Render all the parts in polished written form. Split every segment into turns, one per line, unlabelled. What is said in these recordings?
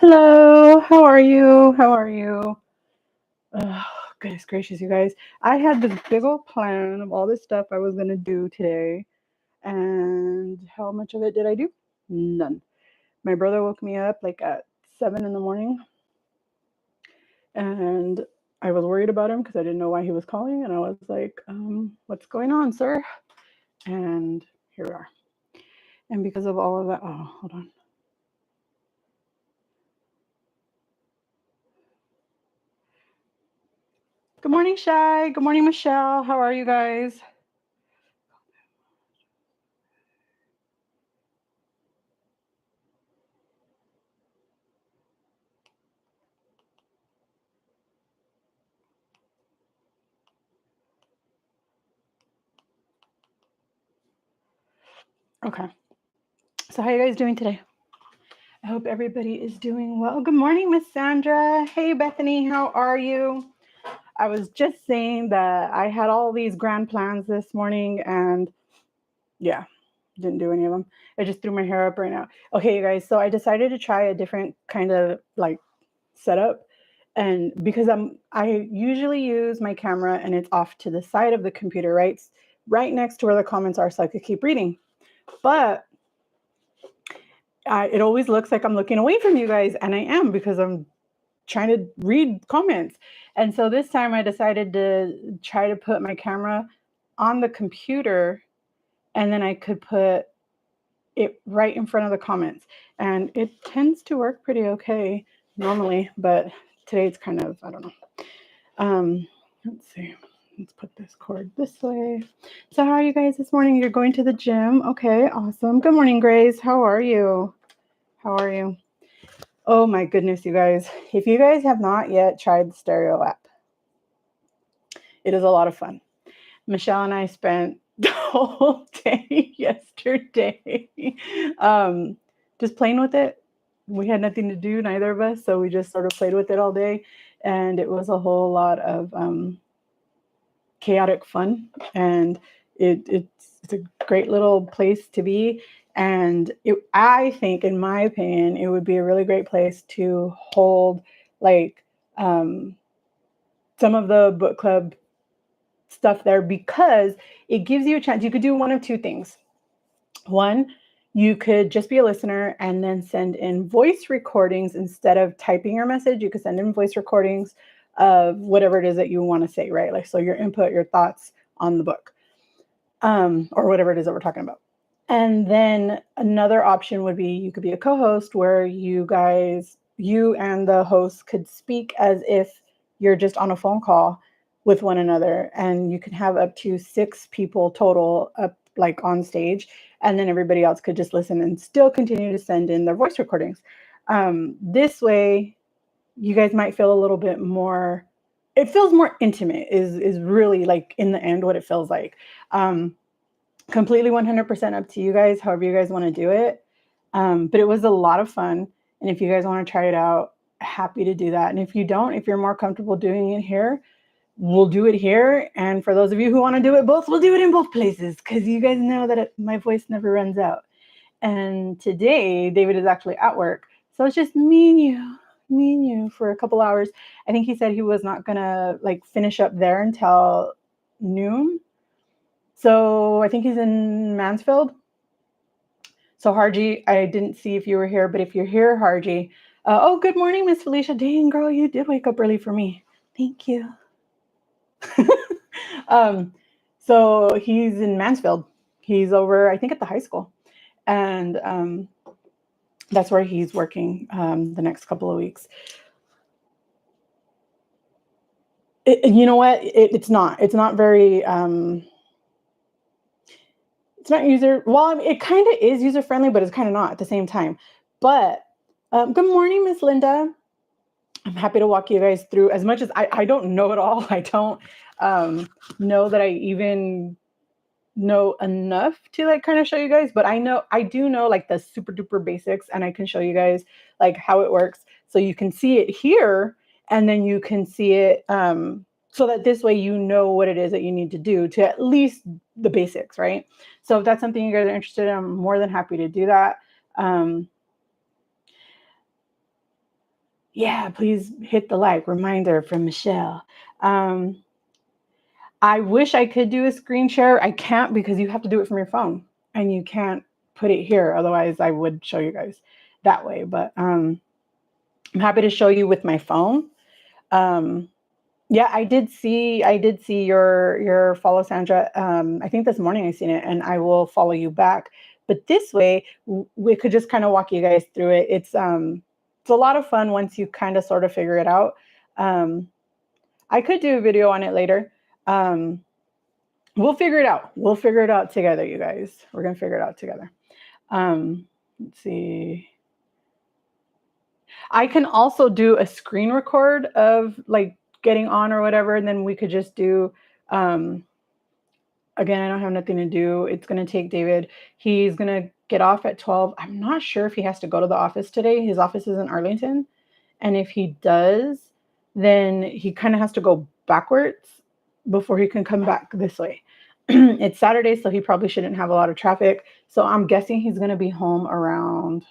Hello, how are you? How are you? Oh, goodness gracious, you guys. I had this big old plan of all this stuff I was going to do today. And how much of it did I do? None. My brother woke me up like at 7 in the morning. And I was worried about him because I didn't know why he was calling. And I was like, what's going on, sir? And here we are. And because of all of that, oh, hold on. Good morning, Shy. Good morning, Michelle. How are you guys? Okay. So, how are you guys doing today? I hope everybody is doing well. Good morning, Miss Sandra. Hey, Bethany, how are you? I was just saying that I had all these grand plans this morning and yeah, didn't do any of them. I just threw my hair up right now. Okay, you guys, so I decided to try a different kind of like setup. And because I usually use my camera and it's off to the side of the computer, right? It's right next to where the comments are so I could keep reading. But it always looks like I'm looking away from you guys, and I am because I'm trying to read comments. And so this time I decided to try to put my camera on the computer, and then I could put it right in front of the comments. And it tends to work pretty okay normally, but today it's kind of, I don't know. Let's see. Let's put this cord this way. So how are you guys this morning? You're going to the gym? Okay, awesome. Good morning, Grace. How are you? How are you? Oh my goodness, you guys. If you guys have not yet tried the stereo app, it is a lot of fun. Michelle and I spent the whole day yesterday just playing with it. We had nothing to do, neither of us, so we just sort of played with it all day. And it was a whole lot of chaotic fun. And it's a great little place to be. And I think, in my opinion, it would be a really great place to hold like um, some of the book club stuff there because it gives you a chance. You could do one of two things. One, you could just be a listener and then send in voice recordings instead of typing your message. You could send in voice recordings of whatever it is that you want to say, right? Like, so your input, your thoughts on the book, or whatever it is that we're talking about. And then another option would be you could be a co-host where you and the host could speak as if you're just on a phone call with one another, and you can have up to 6 people total up like on stage, and then everybody else could just listen and still continue to send in their voice recordings. This way, you guys might feel a little bit more. It feels more intimate. Is really like in the end what it feels like. Completely 100% up to you guys, however you guys want to do it. But it was a lot of fun. And if you guys want to try it out, happy to do that. And if you don't, if you're more comfortable doing it here, we'll do it here. And for those of you who want to do it both, we'll do it in both places because you guys know that my voice never runs out. And today, David is actually at work. So it's just me and you for a couple hours. I think he said he was not going to like finish up there until noon. So I think he's in Mansfield. So Harji, I didn't see if you were here, but if you're here, Harji, oh, good morning, Miss Felicia. Dang, girl, you did wake up early for me. Thank you. um, so he's in Mansfield. He's over, I think, at the high school, and that's where he's working the next couple of weeks. You know what? It's not. It's not very. It's not user. Well, I mean, it kind of is user friendly, but it's kind of not at the same time. But good morning, Miss Linda. I'm happy to walk you guys through as much as I don't know it all. I don't know that I even know enough to like kind of show you guys, but I do know like the super duper basics, and I can show you guys like how it works so you can see it here, and then you can see it so that this way you know what it is that you need to do to at least the basics, right? So if that's something you guys are interested in, I'm more than happy to do that. Yeah, please hit the like. Reminder from Michelle. Um, I wish I could do a screen share. I can't because you have to do it from your phone and you can't put it here. Otherwise, I would show you guys that way. But I'm happy to show you with my phone. Um, yeah, I did see your follow, Sandra. I think this morning I seen it, and I will follow you back. But this way, we could just kind of walk you guys through it. It's a lot of fun once you kind of sort of figure it out. Um, I could do a video on it later. Um, we'll figure it out. We'll figure it out together, you guys. We're gonna figure it out together. Let's see. I can also do a screen record of like getting on or whatever, and then we could just do. Um, Again, I don't have nothing to do. It's gonna take David. He's gonna get off at 12. I'm not sure if he has to go to the office today. His office is in Arlington, and if he does, then he kind of has to go backwards before he can come back this way. It's Saturday, so he probably shouldn't have a lot of traffic. So I'm guessing he's gonna be home around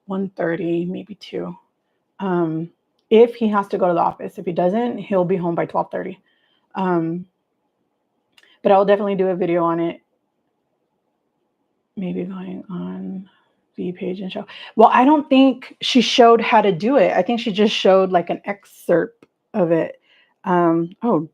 1:30, maybe 2. Um, if he has to go to the office. If he doesn't, he'll be home by 12:30. Um, but I'll definitely do a video on it. Maybe going on the page and show. Well, I don't think she showed how to do it. I think she just showed like an excerpt of it. Oh,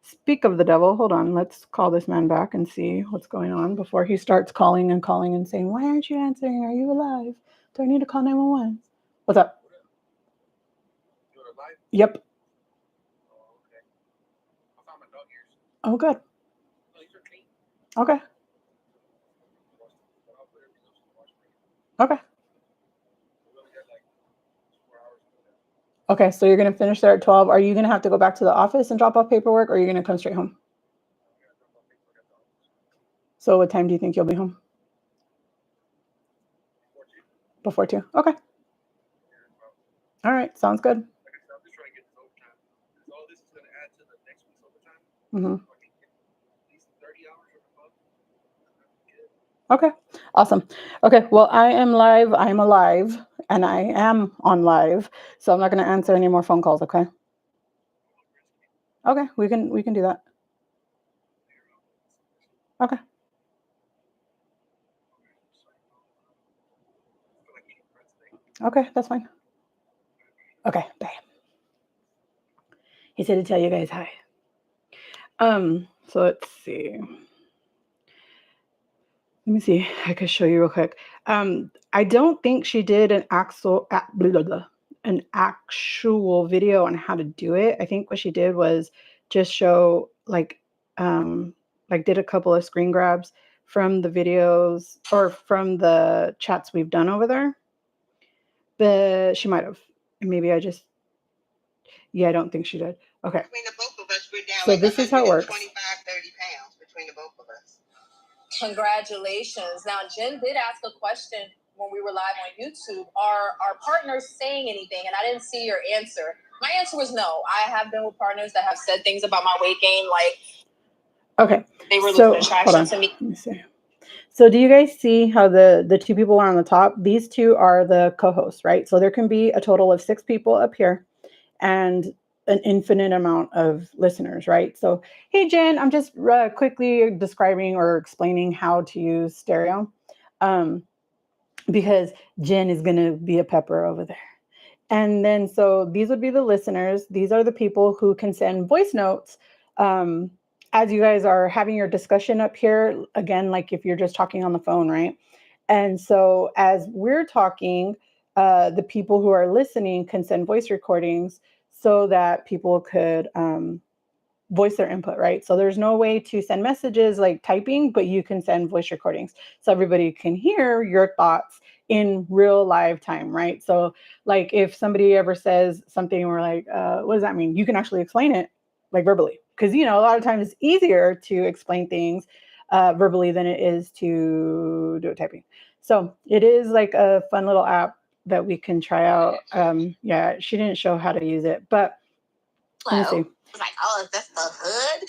speak of the devil. Hold on. Let's call this man back and see what's going on before he starts calling and calling and saying, "Why aren't you answering? Are you alive? Do I need to call 911?" What's up? Yep. Oh, good. Okay. Okay. Okay. So you're going to finish there at 12. Are you going to have to go back to the office and drop off paperwork, or are you going to come straight home? So what time do you think you'll be home? Before 2. Okay. All right. Sounds good. Hmm. Okay. Awesome. Okay. Well, I am live. I'm alive, and I am on live. So I'm not going to answer any more phone calls. Okay. Okay. We can do that. Okay. Okay. That's fine. Okay. Bye. He said to tell you guys hi. So let's see. Let me see. I could show you real quick. I don't think she did an actual video on how to do it. I think what she did was just show like did a couple of screen grabs from the videos or from the chats we've done over there. But she might have. Maybe I just yeah, I don't think she did. Okay. Between the both of us, we're down so like this is how it works. 25, 30 pounds between the both of us. Congratulations. Now, Jen did ask a question when we were live on YouTube. Are our partners saying anything? And I didn't see your answer. My answer was no. I have been with partners that have said things about my weight gain, like okay, they were losing attraction to me. Let me see. So do you guys see how the two people are on the top? These two are the co-hosts, right? So there can be a total of 6 people up here and an infinite amount of listeners, right? So, hey, Jen, I'm just quickly describing or explaining how to use stereo because Jen is going to be a pepper over there. And then, so these would be the listeners. These are the people who can send voice notes as you guys are having your discussion up here. Again, like if you're just talking on the phone, right? And so as we're talking, the people who are listening can send voice recordings so that people could voice their input, right? So there's no way to send messages like typing, but you can send voice recordings so everybody can hear your thoughts in real live time, right? So like if somebody ever says something and we're like, what does that mean? You can actually explain it like verbally. Because, you know, a lot of times it's easier to explain things verbally than it is to do it typing. So it is like a fun little app that we can try out. Yeah, she didn't show how to use it, but let me see. Like, oh, is this the hood?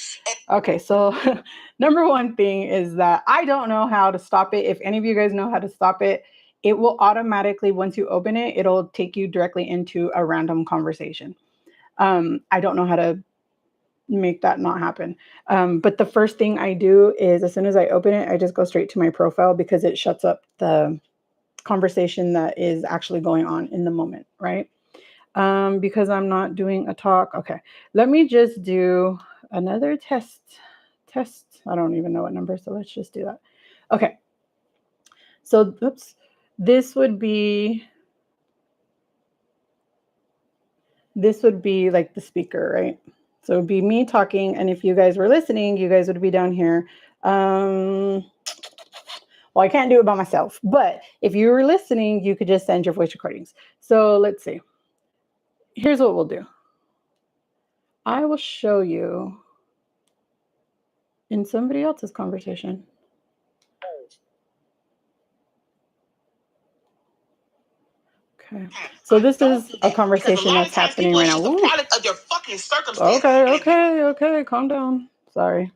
Okay, so number one thing is that I don't know how to stop it. If any of you guys know how to stop it, it will automatically, once you open it, it'll take you directly into a random conversation. I don't know how to make that not happen. But the first thing I do is as soon as I open it, I just go straight to my profile because it shuts up the conversation that is actually going on in the moment, right? Because I'm not doing a talk. Okay, let me just do another test. I don't even know what number, so let's just do that. Okay, so oops, this would be like the speaker, right? So it would be me talking, and if you guys were listening, you guys would be down here. Well, I can't do it by myself, but if you were listening, you could just send your voice recordings. So let's see. Here's what we'll do. I will show you in somebody else's conversation. Okay. So this is a conversation that's happening right now. Ooh. Product of your fucking circumstance. Okay. Calm down. Sorry.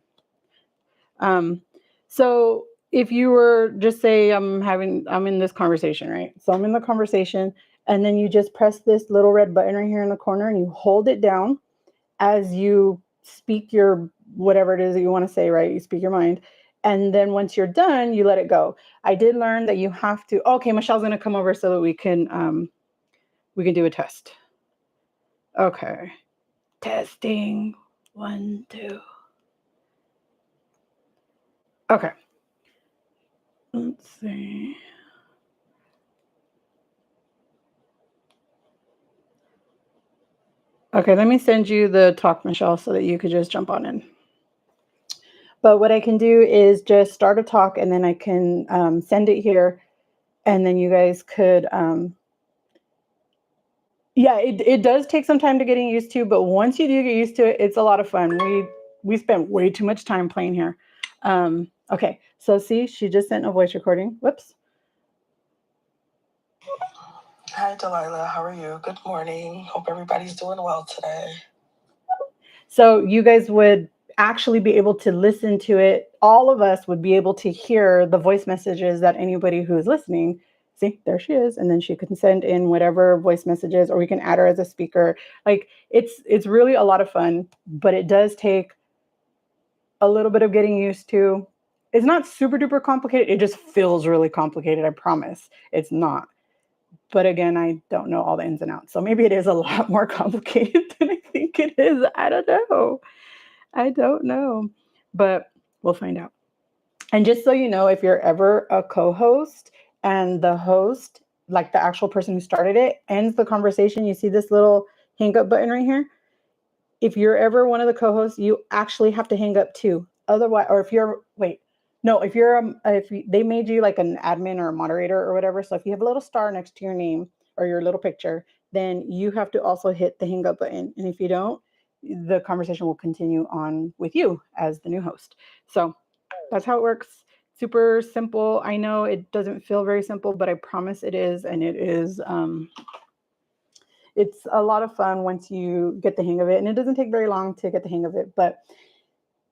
So if you were just say I'm in this conversation, right? So I'm in the conversation, and then you just press this little red button right here in the corner and you hold it down as you speak your whatever it is that you want to say, right? You speak your mind. And then once you're done, you let it go. I did learn that you have to, okay, Michelle's gonna come over so that we can do a test. Okay. Testing. 1, 2. Okay. Let's see. Okay, let me send you the talk, Michelle, so that you could just jump on in. But what I can do is just start a talk, and then I can send it here, and then you guys could. Yeah, it does take some time to getting used to, but once you do get used to it, it's a lot of fun. We spent way too much time playing here. Okay, so see, she just sent a voice recording. Whoops.
Hi, Delilah. How are you? Good morning. Hope everybody's doing well today.
So you guys would actually be able to listen to it. All of us would be able to hear the voice messages that anybody who's listening. See, there she is, and then she can send in whatever voice messages, or we can add her as a speaker. Like it's really a lot of fun, but it does take a little bit of getting used to. It's not super duper complicated. It just feels really complicated. I promise. It's not. But again, I don't know all the ins and outs. So maybe it is a lot more complicated than I think it is. I don't know. But we'll find out. And just so you know, if you're ever a co-host and the host, like the actual person who started it, ends the conversation, you see this little hang up button right here. If you're ever one of the co-hosts, you actually have to hang up too. Otherwise, or if you're they made you like an admin or a moderator or whatever. So if you have a little star next to your name or your little picture, then you have to also hit the hang up button. And if you don't, the conversation will continue on with you as the new host. So that's how it works. Super simple. I know it doesn't feel very simple, but I promise it is, and it is. It's a lot of fun once you get the hang of it, and it doesn't take very long to get the hang of it. But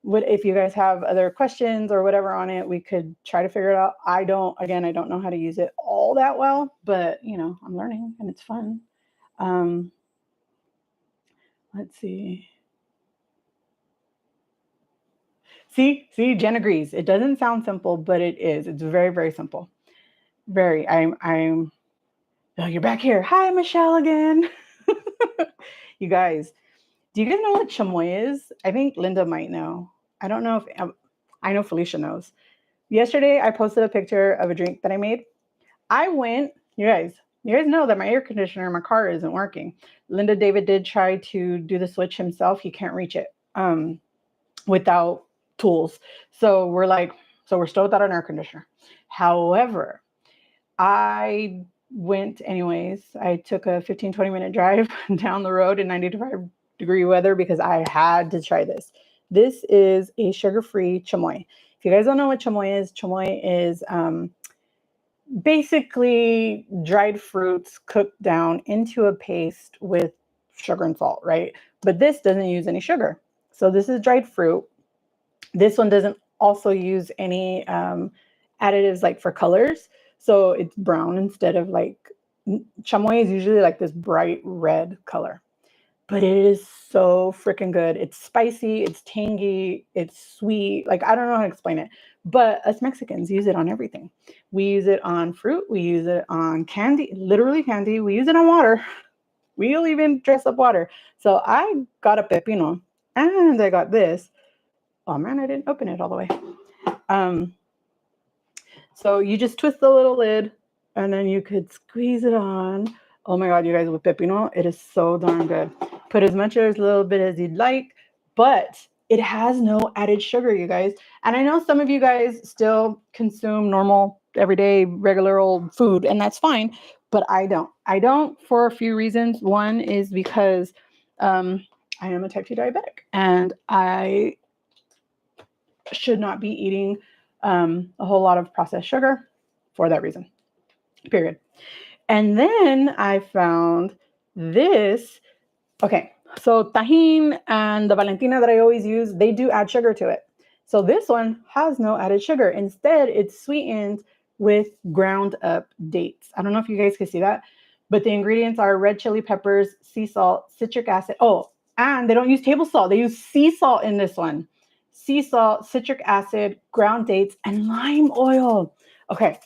if you guys have other questions or whatever on it, we could try to figure it out. I don't know how to use it all that well, but I'm learning and it's fun. Let's see. See, Jen agrees. It doesn't sound simple, but it is. It's very, very simple. Very. I'm. Oh, you're back here. Hi, Michelle again. You guys, do you guys know what chamoy is? I think Linda might know. I don't know if I know Felicia knows. Yesterday, I posted a picture of a drink that I made. You guys know that my air conditioner in my car isn't working. Linda David did try to do the switch himself. He can't reach it without tools. So we're still without an air conditioner. However, I went anyways. I took a 15-20 minute drive down the road in 95-degree weather because I had to try this. This is a sugar-free chamoy. If you guys don't know what chamoy is basically dried fruits cooked down into a paste with sugar and salt, right? But this doesn't use any sugar. So this is dried fruit. This one doesn't also use any additives like for colors. So it's brown instead of like chamoy is usually like this bright red color. But it is so freaking good. It's spicy, it's tangy, it's sweet. Like I don't know how to explain it. But us Mexicans use it on everything. We use it on fruit, we use it on candy, literally candy. We use it on water. We'll even dress up water. So I got a pepino and I got this. Oh man, I didn't open it all the way. Um, so you just twist the little lid and then you could squeeze it on. Oh my God, you guys, with pepino, it is so darn good. Put as much or as little bit as you'd like, but it has no added sugar, you guys. And I know some of you guys still consume normal, everyday, regular old food, and that's fine, but I don't. I don't for a few reasons. One is because I am a type 2 diabetic and I should not be eating a whole lot of processed sugar for that reason, period. And then I found this. Okay, so Tajín and the Valentina that I always use, they do add sugar to it. So this one has no added sugar. Instead, it's sweetened with ground up dates. I don't know if you guys can see that, but the ingredients are red chili peppers, sea salt, citric acid. Oh, and they don't use table salt. They use sea salt in this one. Sea salt, citric acid, ground dates, and lime oil. Okay,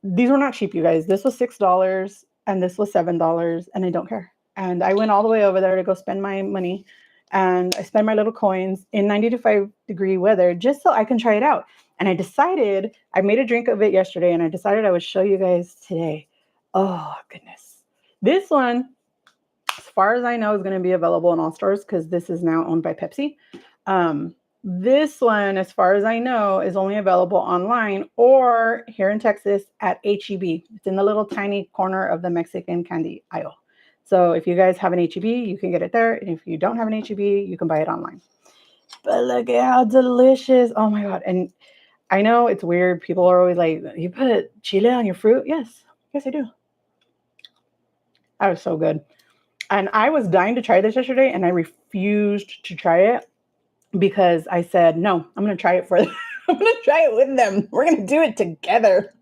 these were not cheap, you guys. This was $6 and this was $7, and I don't care. And I went all the way over there to go spend my money, and I spent my little coins in 95-degree weather just so I can try it out. And I made a drink of it yesterday, and I decided I would show you guys today. Oh, goodness. This one, as far as I know, is going to be available in all stores because this is now owned by Pepsi. This one, as far as I know, is only available online or here in Texas at HEB. It's in the little tiny corner of the Mexican candy aisle. So if you guys have an HEB, you can get it there. And if you don't have an HEB, you can buy it online. But look at how delicious. Oh my God. And I know it's weird. People are always like, you put chile on your fruit? Yes. Yes, I do. That was so good. And I was dying to try this yesterday and I refused to try it because I said, no, I'm going to try it for them. I'm going to try it with them. We're going to do it together.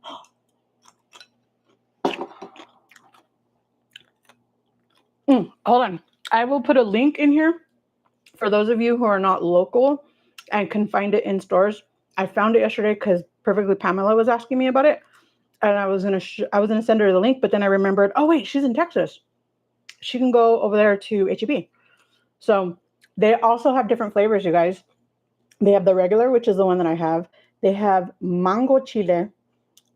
Hold on. I will put a link in here for those of you who are not local and can find it in stores. I found it yesterday because Perfectly Pamela was asking me about it. And I was going to send her the link, but then I remembered, oh wait, she's in Texas. She can go over there to HEB. So they also have different flavors, you guys. They have the regular, which is the one that I have. They have mango chile.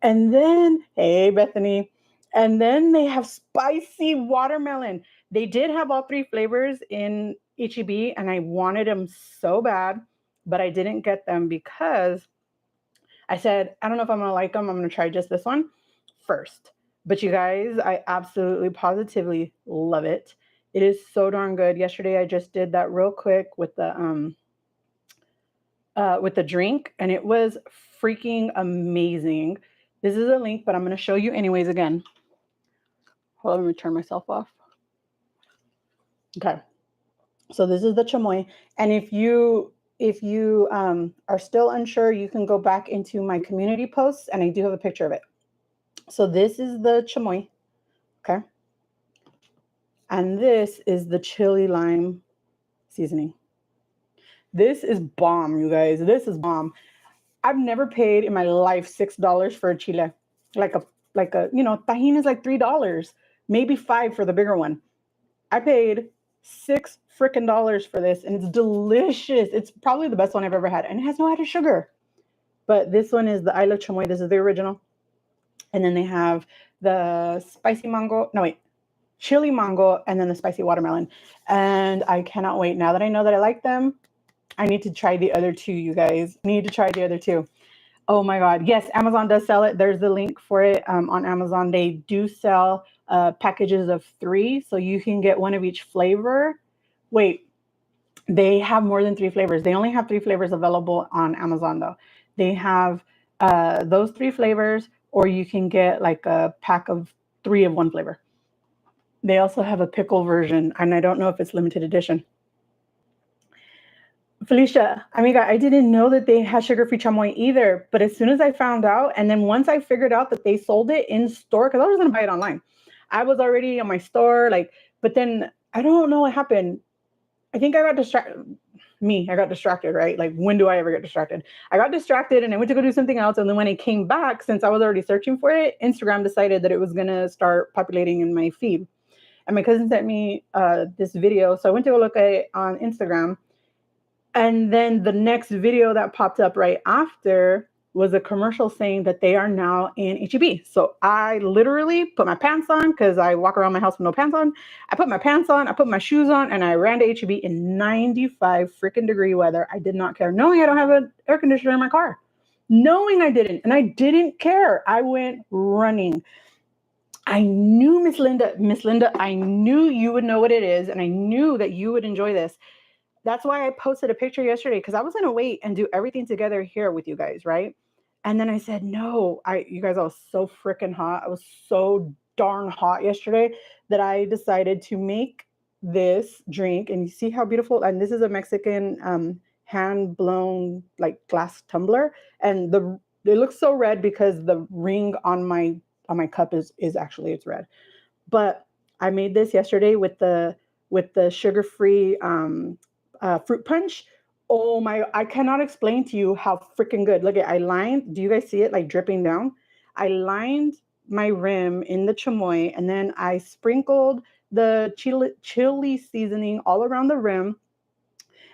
And then, hey, Bethany. And then they have spicy watermelon. They did have all three flavors in HEB, and I wanted them so bad, but I didn't get them because I said, I don't know if I'm going to like them. I'm going to try just this one first. But you guys, I absolutely positively love it. It is so darn good. Yesterday, I just did that real quick with the drink, and it was freaking amazing. This is a link, but I'm going to show you anyways again. Hold on, let me turn myself off. Okay. So this is the chamoy. And if you are still unsure, you can go back into my community posts, and I do have a picture of it. So this is the chamoy. Okay. And this is the chili lime seasoning. This is bomb, you guys. This is bomb. I've never paid in my life $6 for a chile. Like a Tajín is like $3, maybe $5 for the bigger one. I paid $6 freaking dollars for this, and it's delicious. It's probably the best one I've ever had, and it has no added sugar. But this one is the I Love Chamoy. This is the original. And then they have the spicy mango. No, wait. Chili mango, and then the spicy watermelon. And I cannot wait. Now that I know that I like them, I need to try the other two, you guys. I need to try the other two. Oh my God. Yes, Amazon does sell it. There's the link for it on Amazon. They do sell packages of 3, so you can get one of each flavor. Wait, they have more than 3 flavors. They only have 3 flavors available on Amazon, though. They have those 3 flavors, or you can get like a pack of 3 of one flavor. They also have a pickle version, and I don't know if it's limited edition. Felicia, amiga, I didn't know that they had sugar-free chamoy either. But as soon as I found out, and then once I figured out that they sold it in store, because I was gonna buy it online, I was already on my store, like, but then I don't know what happened. I think I got distracted. I got distracted, right? Like, when do I ever get distracted? I got distracted and I went to go do something else. And then when I came back, since I was already searching for it, Instagram decided that it was gonna start populating in my feed. And my cousin sent me this video, so I went to go look at it on Instagram, and then the next video that popped up right after was a commercial saying that they are now in HEB. So I literally put my pants on because I walk around my house with no pants on. I put my pants on, I put my shoes on, and I ran to HEB in 95 freaking degree weather. I did not care, knowing I don't have an air conditioner in my car. Knowing I didn't, and I didn't care. I went running. I knew Miss Linda, I knew you would know what it is, and I knew that you would enjoy this. That's why I posted a picture yesterday, because I was gonna wait and do everything together here with you guys, right? And then I said, no, you guys, I was so freaking hot. I was so darn hot yesterday that I decided to make this drink. And you see how beautiful, and this is a Mexican hand blown like glass tumbler. And it looks so red because the ring on my cup is actually it's red. But I made this yesterday with the sugar free fruit punch. Oh my! I cannot explain to you how freaking good. Look at I lined. Do you guys see it like dripping down? I lined my rim in the chamoy, and then I sprinkled the chili seasoning all around the rim,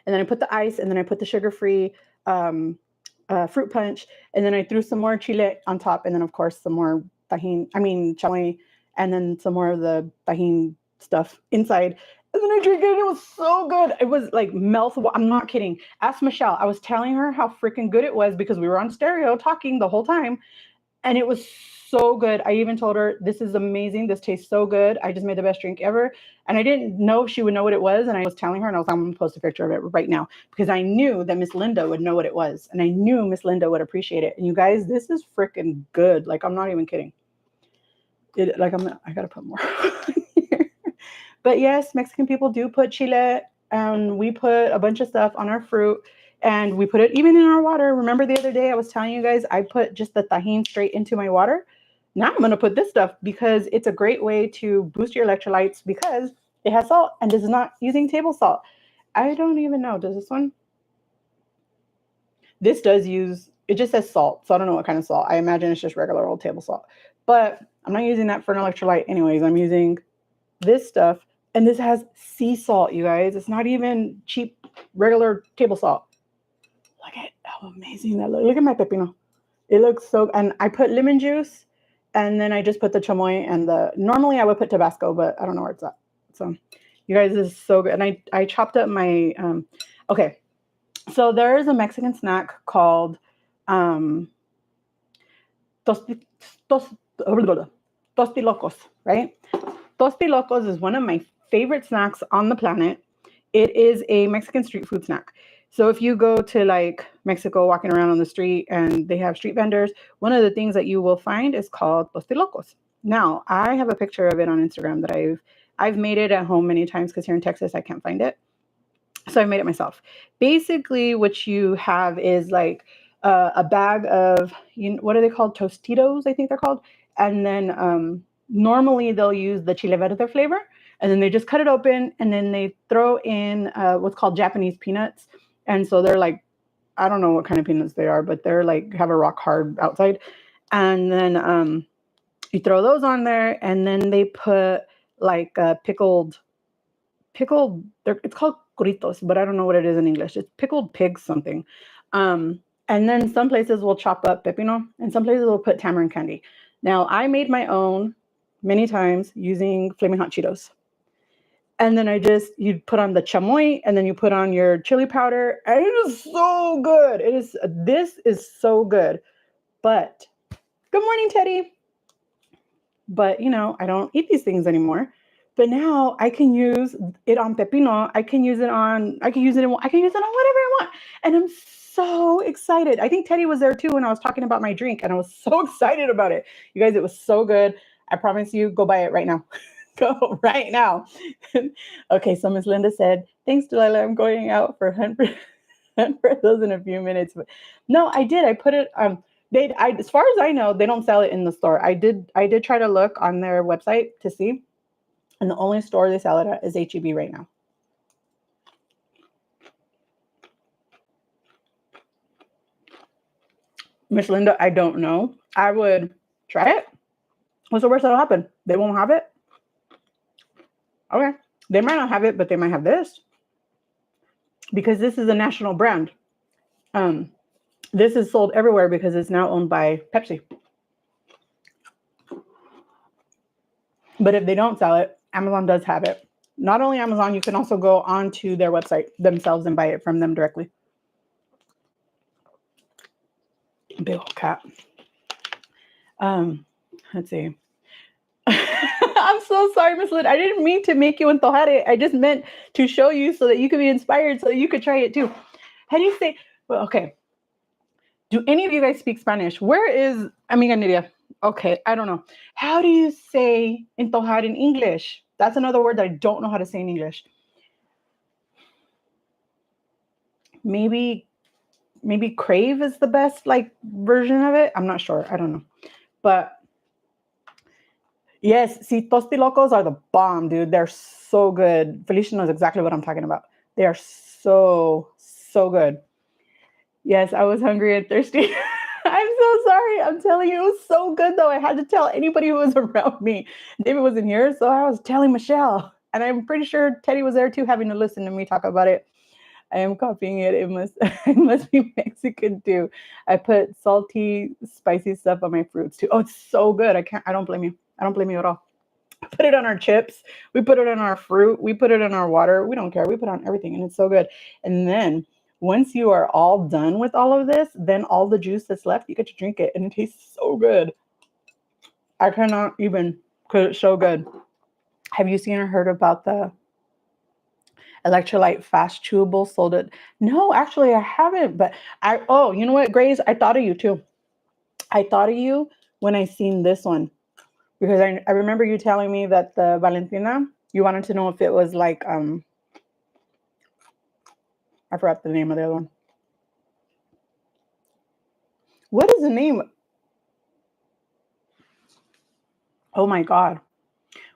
and then I put the ice, and then I put the sugar free fruit punch, and then I threw some more chile on top, and then of course some more chamoy, and then some more of the tahine stuff inside. And then I drank it, and it was so good. It was like melt. I'm not kidding. Ask Michelle. I was telling her how freaking good it was because we were on stereo talking the whole time, and it was so good. I even told her, this is amazing. This tastes so good. I just made the best drink ever. And I didn't know if she would know what it was. And I was telling her, and I was like, I'm going to post a picture of it right now because I knew that Miss Linda would know what it was. And I knew Miss Linda would appreciate it. And you guys, this is freaking good. Like, I'm not even kidding. I got to put more. But yes, Mexican people do put chile, and we put a bunch of stuff on our fruit, and we put it even in our water. Remember the other day I was telling you guys I put just the tahine straight into my water? Now I'm going to put this stuff because it's a great way to boost your electrolytes because it has salt, and this is not using table salt. I don't even know. Does this one? This does use, it just says salt. So I don't know what kind of salt. I imagine it's just regular old table salt. But I'm not using that for an electrolyte anyways. I'm using this stuff. And this has sea salt, you guys. It's not even cheap, regular table salt. Look at how amazing that looks. Look at my pepino. It looks so, and I put lemon juice, and then I just put the chamoy and normally I would put Tabasco, but I don't know where it's at. So you guys, this is so good. And I chopped up my, okay. So there is a Mexican snack called tosti, tos, tostilocos, right? Tostilocos is one of my favorite snacks on the planet. It is a Mexican street food snack. So if you go to like Mexico, walking around on the street and they have street vendors, one of the things that you will find is called tostilocos. Now, I have a picture of it on Instagram that I've made it at home many times because here in Texas I can't find it. So I made it myself. Basically, what you have is like a bag of, what are they called? Tostitos, I think they're called. And then normally they'll use the chile verde flavor, and then they just cut it open, and then they throw in what's called Japanese peanuts. And so they're like, I don't know what kind of peanuts they are, but they're like have a rock hard outside. And then you throw those on there, and then they put like pickled, it's called gritos, but I don't know what it is in English. It's pickled pig something. And then some places will chop up pepino, and some places will put tamarind candy. Now, I made my own many times using Flaming Hot Cheetos. And then you put on the chamoy, and then you put on your chili powder, and it is so good. This is so good. But, good morning, Teddy. But, I don't eat these things anymore. But now I can use it on pepino. I can use it on whatever I want. And I'm so excited. I think Teddy was there too when I was talking about my drink, and I was so excited about it. You guys, it was so good. I promise you, go buy it right now. Go right now. Okay, so Miss Linda said, thanks, Delilah. I'm going out for 100. for those in a few minutes. But no, I did. I put it. As far as I know, they don't sell it in the store. I did try to look on their website to see, and the only store they sell it at is HEB right now. Miss Linda, I don't know. I would try it. What's the worst that'll happen? They won't have it. Okay, they might not have it, but they might have this because this is a national brand. This is sold everywhere because it's now owned by Pepsi. But if they don't sell it, Amazon does have it. Not only Amazon, you can also go onto their website themselves and buy it from them directly. Big old cat. Let's see. I'm so sorry, Miss Lynn. I didn't mean to make you antojare. I just meant to show you so that you could be inspired, so that you could try it too. How do you say? Well, okay. Do any of you guys speak Spanish? Where is amiga Nidia? Okay, I don't know. How do you say antojar in English? That's another word that I don't know how to say in English. Maybe crave is the best version of it. I'm not sure. I don't know. But yes, see, tostilocos are the bomb, dude. They're so good. Felicia knows exactly what I'm talking about. They are so good. Yes, I was hungry and thirsty. I'm so sorry. I'm telling you, it was so good though. I had to tell anybody who was around me. David wasn't here, so I was telling Michelle. And I'm pretty sure Teddy was there too, having to listen to me talk about it. I am copying it. It must be Mexican too. I put salty, spicy stuff on my fruits too. Oh, it's so good. I don't blame you. I don't blame you at all. Put it on our chips. We put it on our fruit. We put it in our water. We don't care. We put on everything and it's so good. And then once you are all done with all of this, then all the juice that's left, you get to drink it and it tastes so good. I cannot even, because it's so good. Have you seen or heard about the electrolyte fast chewable sold at? No, actually I haven't, but you know what, Grace? I thought of you too. I thought of you when I seen this one. Because I remember you telling me that the Valentina, you wanted to know if it was like, I forgot the name of the other one. What is the name? Oh my God.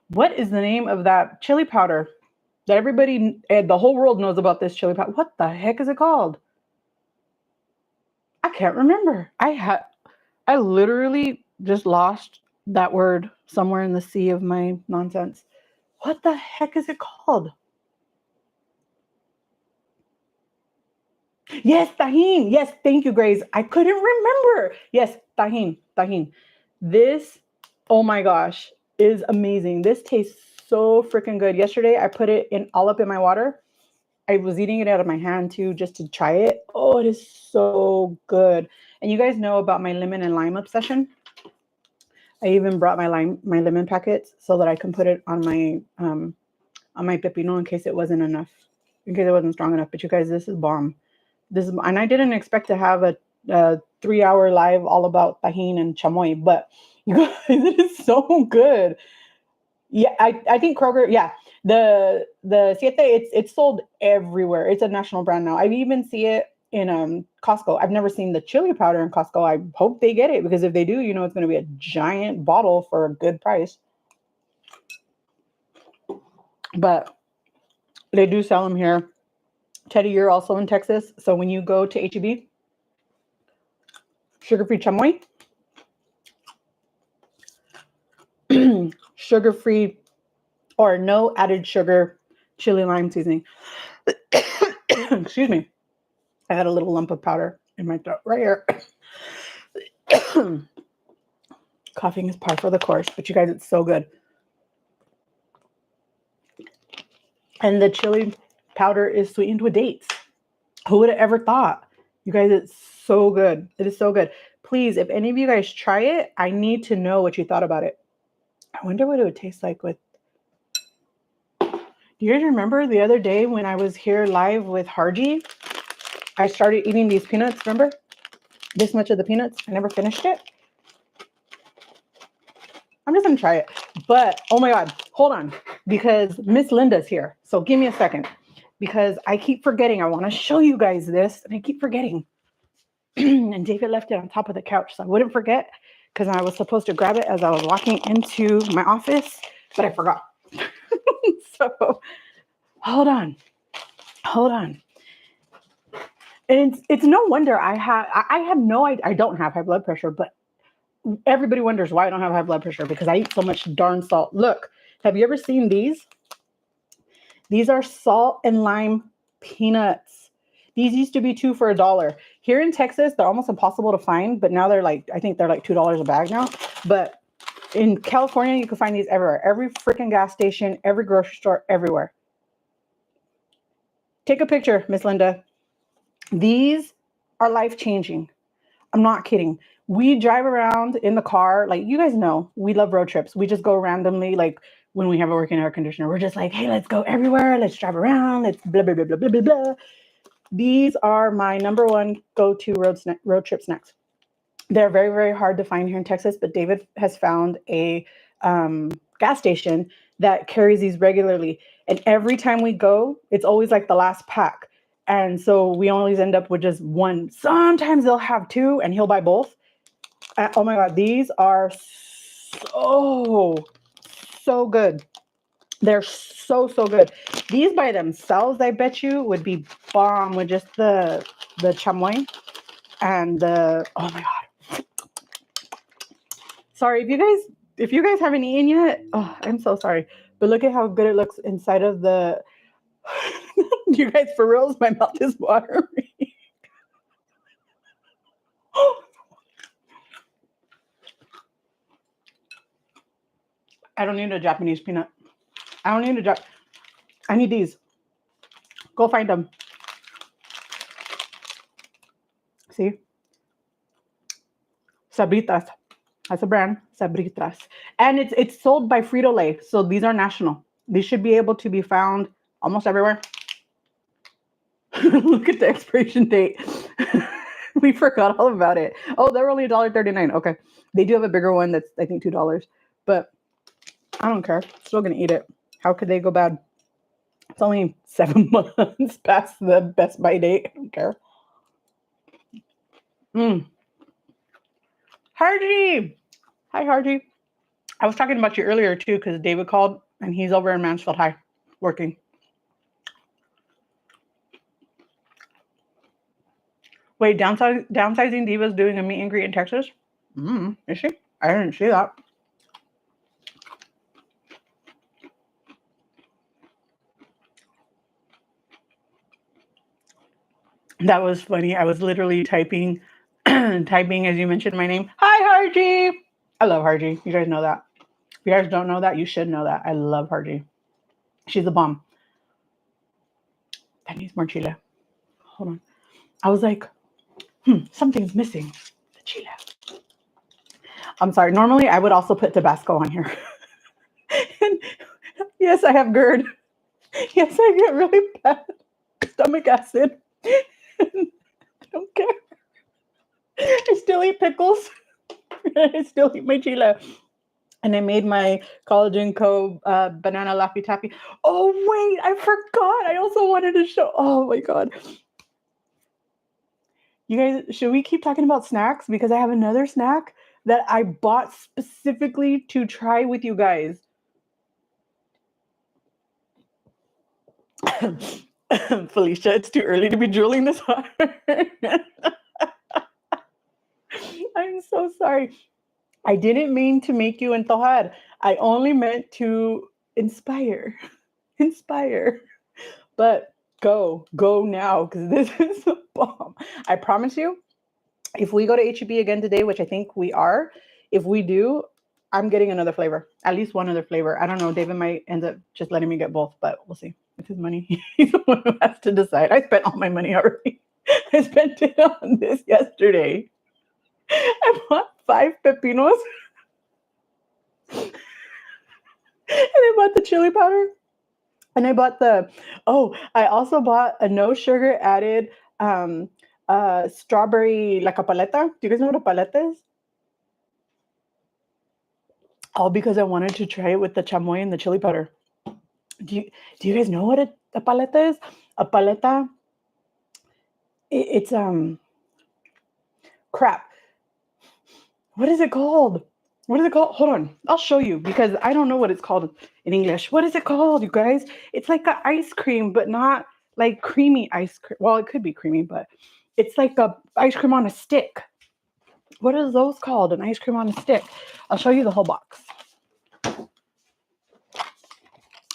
What is the name of that chili powder that everybody, the whole world knows about this chili powder? What the heck is it called? I can't remember. I literally just lost that word somewhere in the sea of my nonsense. What the heck is it called? Yes, Tajín. Yes, thank you, Grace. I couldn't remember. Yes, Tajín. This, oh my gosh, is amazing. This tastes so freaking good. Yesterday, I put it all up in my water. I was eating it out of my hand too, just to try it. Oh, it is so good. And you guys know about my lemon and lime obsession. I even brought my lemon packets so that I can put it on my pepino in case it wasn't enough, in case it wasn't strong enough. But you guys, this is bomb. And I didn't expect to have a 3-hour live all about Tajín and chamoy, but you guys, it is so good. Yeah, I think Kroger, yeah. The Siete, it's sold everywhere. It's a national brand now. I even see it in Costco. I've never seen the chili powder in Costco. I hope they get it, because if they do, it's going to be a giant bottle for a good price. But they do sell them here. Teddy, you're also in Texas, so when you go to HEB, sugar-free chamoy, sugar-free or no added sugar chili lime seasoning. Excuse me. I had a little lump of powder in my throat right here. Coughing is par for the course, but you guys, it's so good. And the chili powder is sweetened with dates. Who would have ever thought? You guys, it's so good. It is so good. Please, if any of you guys try it, I need to know what you thought about it. I wonder what it would taste like with. Do you guys remember the other day when I was here live with Harji? I started eating these peanuts, remember? This much of the peanuts. I never finished it. I'm just going to try it. But, oh my God, hold on. Because Miss Linda's here. So give me a second. because I keep forgetting. I want to show you guys this, and I keep forgetting. And David left it on top of the couch, so I wouldn't forget because I was supposed to grab it as I was walking into my office, but I forgot. So hold on. And it's no wonder I have no idea. I don't have high blood pressure, but everybody wonders why I don't have high blood pressure because I eat so much darn salt. Look, have you ever seen these? These are salt and lime peanuts. These used to be 2 for $1. Here in Texas, they're almost impossible to find, but now I think they're like $2 a bag now. But in California, you can find these everywhere. Every freaking gas station, every grocery store, everywhere. Take a picture, Miss Linda. These are life-changing. I'm not kidding. We drive around in the car. Like, you guys know, we love road trips. We just go randomly, like when we have a working air conditioner. We're just like, hey, let's go everywhere. Let's drive around. Let's blah, blah, blah, blah, blah, blah, blah. These are my number one go-to road trip snacks. They're very, very hard to find here in Texas, but David has found a gas station that carries these regularly. And every time we go, it's always like the last pack. And so we always end up with just one. Sometimes they'll have 2 and he'll buy both. Oh my God, these are so good. They're so good. These by themselves, I bet you, would be bomb with just the chamoy and the, oh my God. Sorry, if you guys haven't eaten yet, oh, I'm so sorry. But look at how good it looks inside of the, you guys, for reals, my mouth is watering. I don't need a Japanese peanut. I need these. Go find them. See? Sabritas. That's a brand. Sabritas. And it's sold by Frito-Lay. So these are national. These should be able to be found almost everywhere. Look at the expiration date. We forgot all about it. Oh, they're only $1.39. Okay. They do have a bigger one that's, I think, $2. But I don't care. Still going to eat it. How could they go bad? It's only 7 months past the best by date. I don't care. Hardy! Hi, Hardy. I was talking about you earlier, too, because David called, and he's over in Mansfield High working. Wait, downsizing Diva's doing a meet and greet in Texas? Is she? I didn't see that. That was funny. I was literally typing as you mentioned my name. Hi, Hardy. I love Hardy. You guys know that. If you guys don't know that, you should know that. I love Hardy. She's a bomb. That needs more chile. Hold on. I was like, something's missing. The chile. I'm sorry. Normally, I would also put Tabasco on here. And yes, I have GERD. Yes, I get really bad stomach acid. I don't care. I still eat pickles. I still eat my chile. And I made my Collagen Co. Banana Laffy Taffy. Oh, wait, I forgot. I also wanted to show. Oh, my God. You guys, should we keep talking about snacks? Because I have another snack that I bought specifically to try with you guys. Felicia, it's too early to be drooling this hard. I'm so sorry. I didn't mean to make you antojar. I only meant to inspire. But go now, because this is a bomb. I promise you, if we go to HEB again today, which I think we are, if we do, I'm getting another flavor, at least one other flavor. I don't know. David might end up just letting me get both, but we'll see. With his money, he's the one who has to decide. I spent all my money already. I spent it on this yesterday. I bought 5 pepinos. And I bought the chili powder. And I bought I also bought a no sugar added strawberry, like a paleta. Do you guys know what a paleta is? All because I wanted to try it with the chamoy and the chili powder. Do you guys know what a paleta is? a paleta. It's crap. What is it called? What is it called? Hold on. I'll show you because I don't know what it's called in English. What is it called, you guys? It's like an ice cream, but not like creamy ice cream. Well, it could be creamy, but it's like a ice cream on a stick. What are those called? An ice cream on a stick. I'll show you the whole box.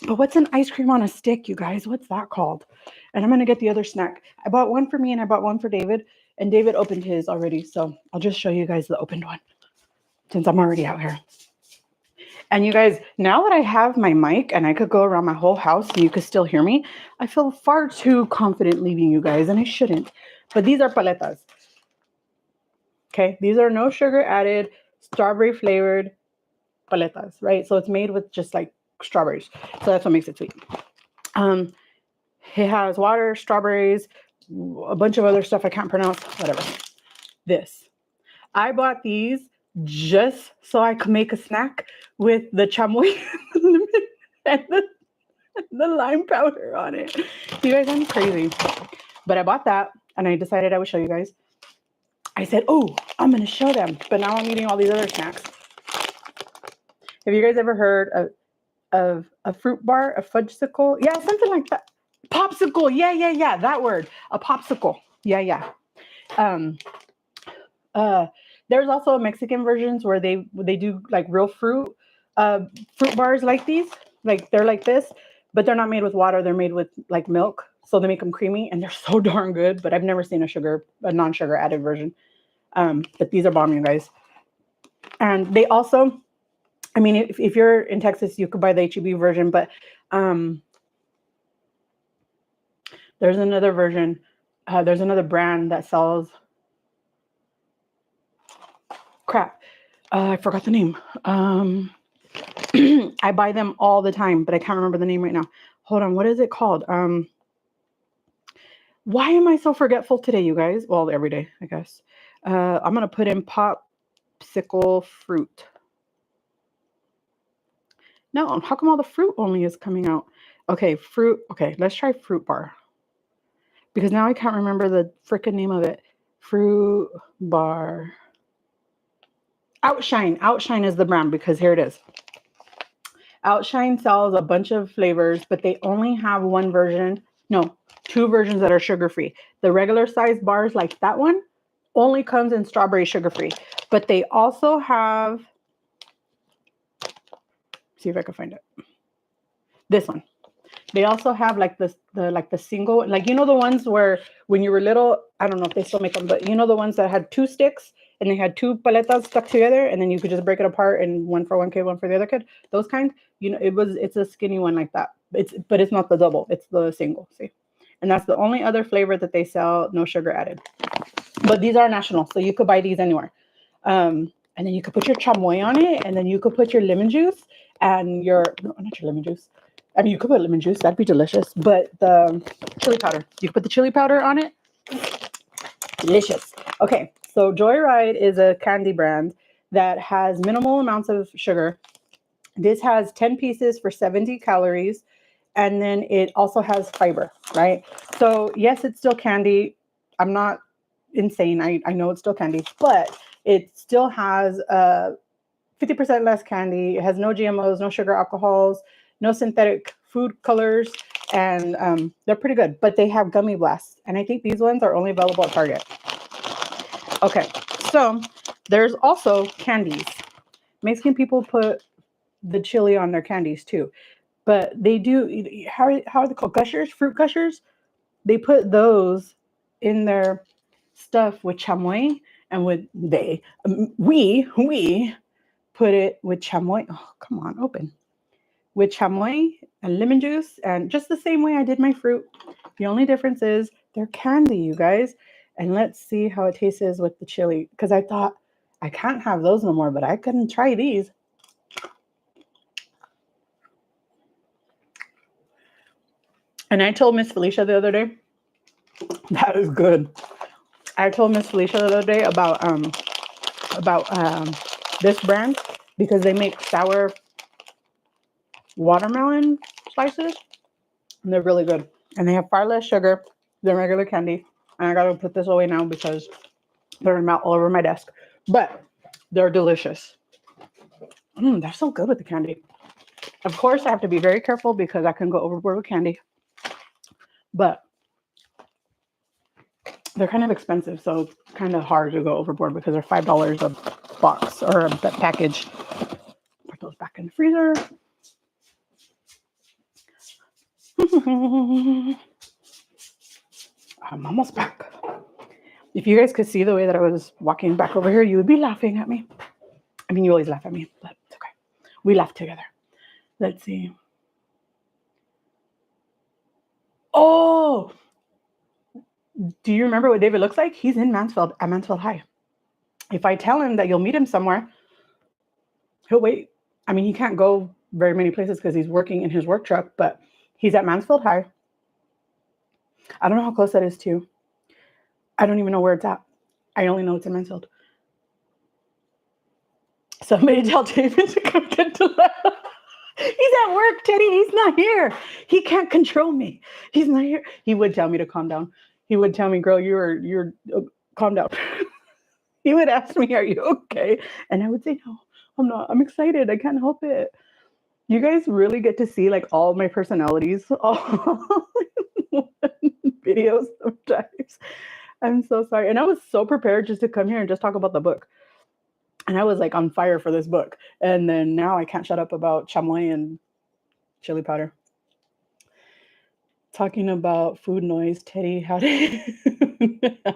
But what's an ice cream on a stick, you guys? What's that called? And I'm going to get the other snack. I bought one for me and I bought one for David. And David opened his already. So I'll just show you guys the opened one since I'm already out here. And you guys, now that I have my mic and I could go around my whole house and you could still hear me, I feel far too confident leaving you guys, and I shouldn't. But these are paletas. Okay, these are no sugar added, strawberry flavored paletas, right? So it's made with just like strawberries. So that's what makes it sweet. It has water, strawberries, a bunch of other stuff I can't pronounce, whatever. This. I bought these just so I could make a snack with the chamoy and the lime powder on it. You guys, I'm crazy. But I bought that and I decided I would show you guys. I said, oh, I'm going to show them. But now I'm eating all these other snacks. Have you guys ever heard of a fruit bar, a fudgesicle? Yeah, something like that. Popsicle. Yeah. That word. A popsicle. Yeah. There's also Mexican versions where they do like real fruit bars like these. Like they're like this, but they're not made with water. They're made with like milk. So they make them creamy and they're so darn good. But I've never seen a non-sugar added version. But these are bomb, you guys. And they also, I mean, if you're in Texas, you could buy the HEB version, but there's another version. There's another brand that sells crap. I forgot the name. I buy them all the time, but I can't remember the name right now. Hold on. What is it called? Why am I so forgetful today, you guys? Well, every day, I guess. I'm going to put in popsicle fruit. No, how come all the fruit only is coming out? Okay, fruit. Okay, let's try fruit bar. Because now I can't remember the freaking name of it. Fruit bar. Outshine. Outshine is the brand because here it is. Outshine sells a bunch of flavors, but they only have one version. No, two versions that are sugar-free. The regular size bars like that one only comes in strawberry sugar-free. But they also have, see if I can find it. This one. They also have like the single, like, you know, the ones where when you were little, I don't know if they still make them, but you know, the ones that had two sticks and they had two paletas stuck together and then you could just break it apart and one for one kid, one for the other kid. Those kind, you know, it's a skinny one like that. But it's not the double, it's the single, see? And that's the only other flavor that they sell, no sugar added. But these are national, so you could buy these anywhere. And then you could put your chamoy on it, and then you could put your lemon juice and not your lemon juice. I mean, you could put lemon juice. That'd be delicious. But the chili powder. You could put the chili powder on it. Delicious. Okay, so Joyride is a candy brand that has minimal amounts of sugar. This has 10 pieces for 70 calories. And then it also has fiber, right? So, yes, it's still candy. I'm not insane. I know it's still candy. But it still has 50% less candy. It has no GMOs, no sugar alcohols, no synthetic food colors, and they're pretty good. But they have gummy blasts, and I think these ones are only available at Target. Okay, so there's also candies. Mexican people put the chili on their candies too, but they do. How are they called? Gushers, fruit gushers. They put those in their stuff with chamoy, and we put it with chamoy. Oh, come on, open. With chamoy and lemon juice, and just the same way I did my fruit. The only difference is they're candy, you guys. And let's see how it tastes with the chili. Because I thought I can't have those no more, but I couldn't try these. And I told Miss Felicia the other day, that is good. I told Miss Felicia the other day about this brand because they make sour watermelon slices and they're really good. and they have far less sugar than regular candy. And I gotta put this away now because they're all over my desk. But they're delicious. They're so good with the candy. Of course, I have to be very careful because I can go overboard with candy. But they're kind of expensive, so it's kind of hard to go overboard because they're $5 a box or a package. Put those back in the freezer. I'm almost back. If you guys could see the way that I was walking back over here, you would be laughing at me. I mean, you always laugh at me, but it's okay. We laugh together. Let's see. Oh, do you remember what David looks like? He's in Mansfield at Mansfield High. If I tell him that you'll meet him somewhere, he'll wait. I mean, he can't go very many places because he's working in his work truck, but he's at Mansfield High. I don't know how close that is to you. I don't even know where it's at. I only know it's in Mansfield. Somebody tell David to come get Delilah. He's at work, Teddy. He's not here. He can't control me. He's not here. He would tell me to calm down. He would tell me, girl, you're calm down. He would ask me, are you okay? And I would say, no, I'm not. I'm excited. I can't help it. You guys really get to see like all my personalities all videos sometimes. I'm so sorry. And I was so prepared just to come here and just talk about the book. And I was like on fire for this book. And then now I can't shut up about chamoy and chili powder. Talking about food noise, Teddy, how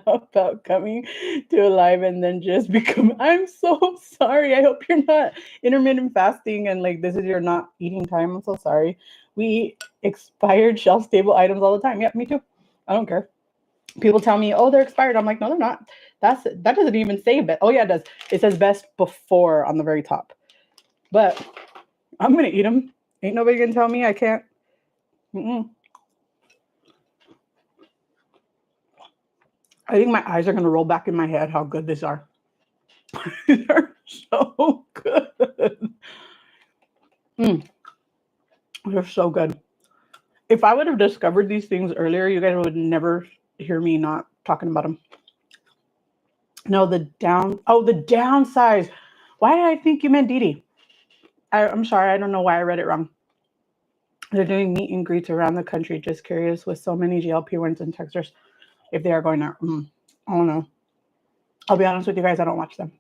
about coming to a live and then just become, I'm so sorry. I hope you're not intermittent fasting and like this is your not eating time. I'm so sorry. We eat expired shelf stable items all the time. Yeah, me too. I don't care. People tell me, oh, they're expired. I'm like, no, they're not. That doesn't even say best. Oh yeah, it does. It says best before on the very top. But I'm gonna eat them. Ain't nobody gonna tell me I can't. I think my eyes are gonna roll back in my head how good these are. They're so good. They're so good. If I would have discovered these things earlier, you guys would never hear me not talking about them. No, the downsize. Why did I think you meant Dee Dee? I'm sorry, I don't know why I read it wrong. They're doing meet and greets around the country. Just curious, with so many GLP-1s in Texas, if they are going out. I don't know. I'll be honest with you guys, I don't watch them.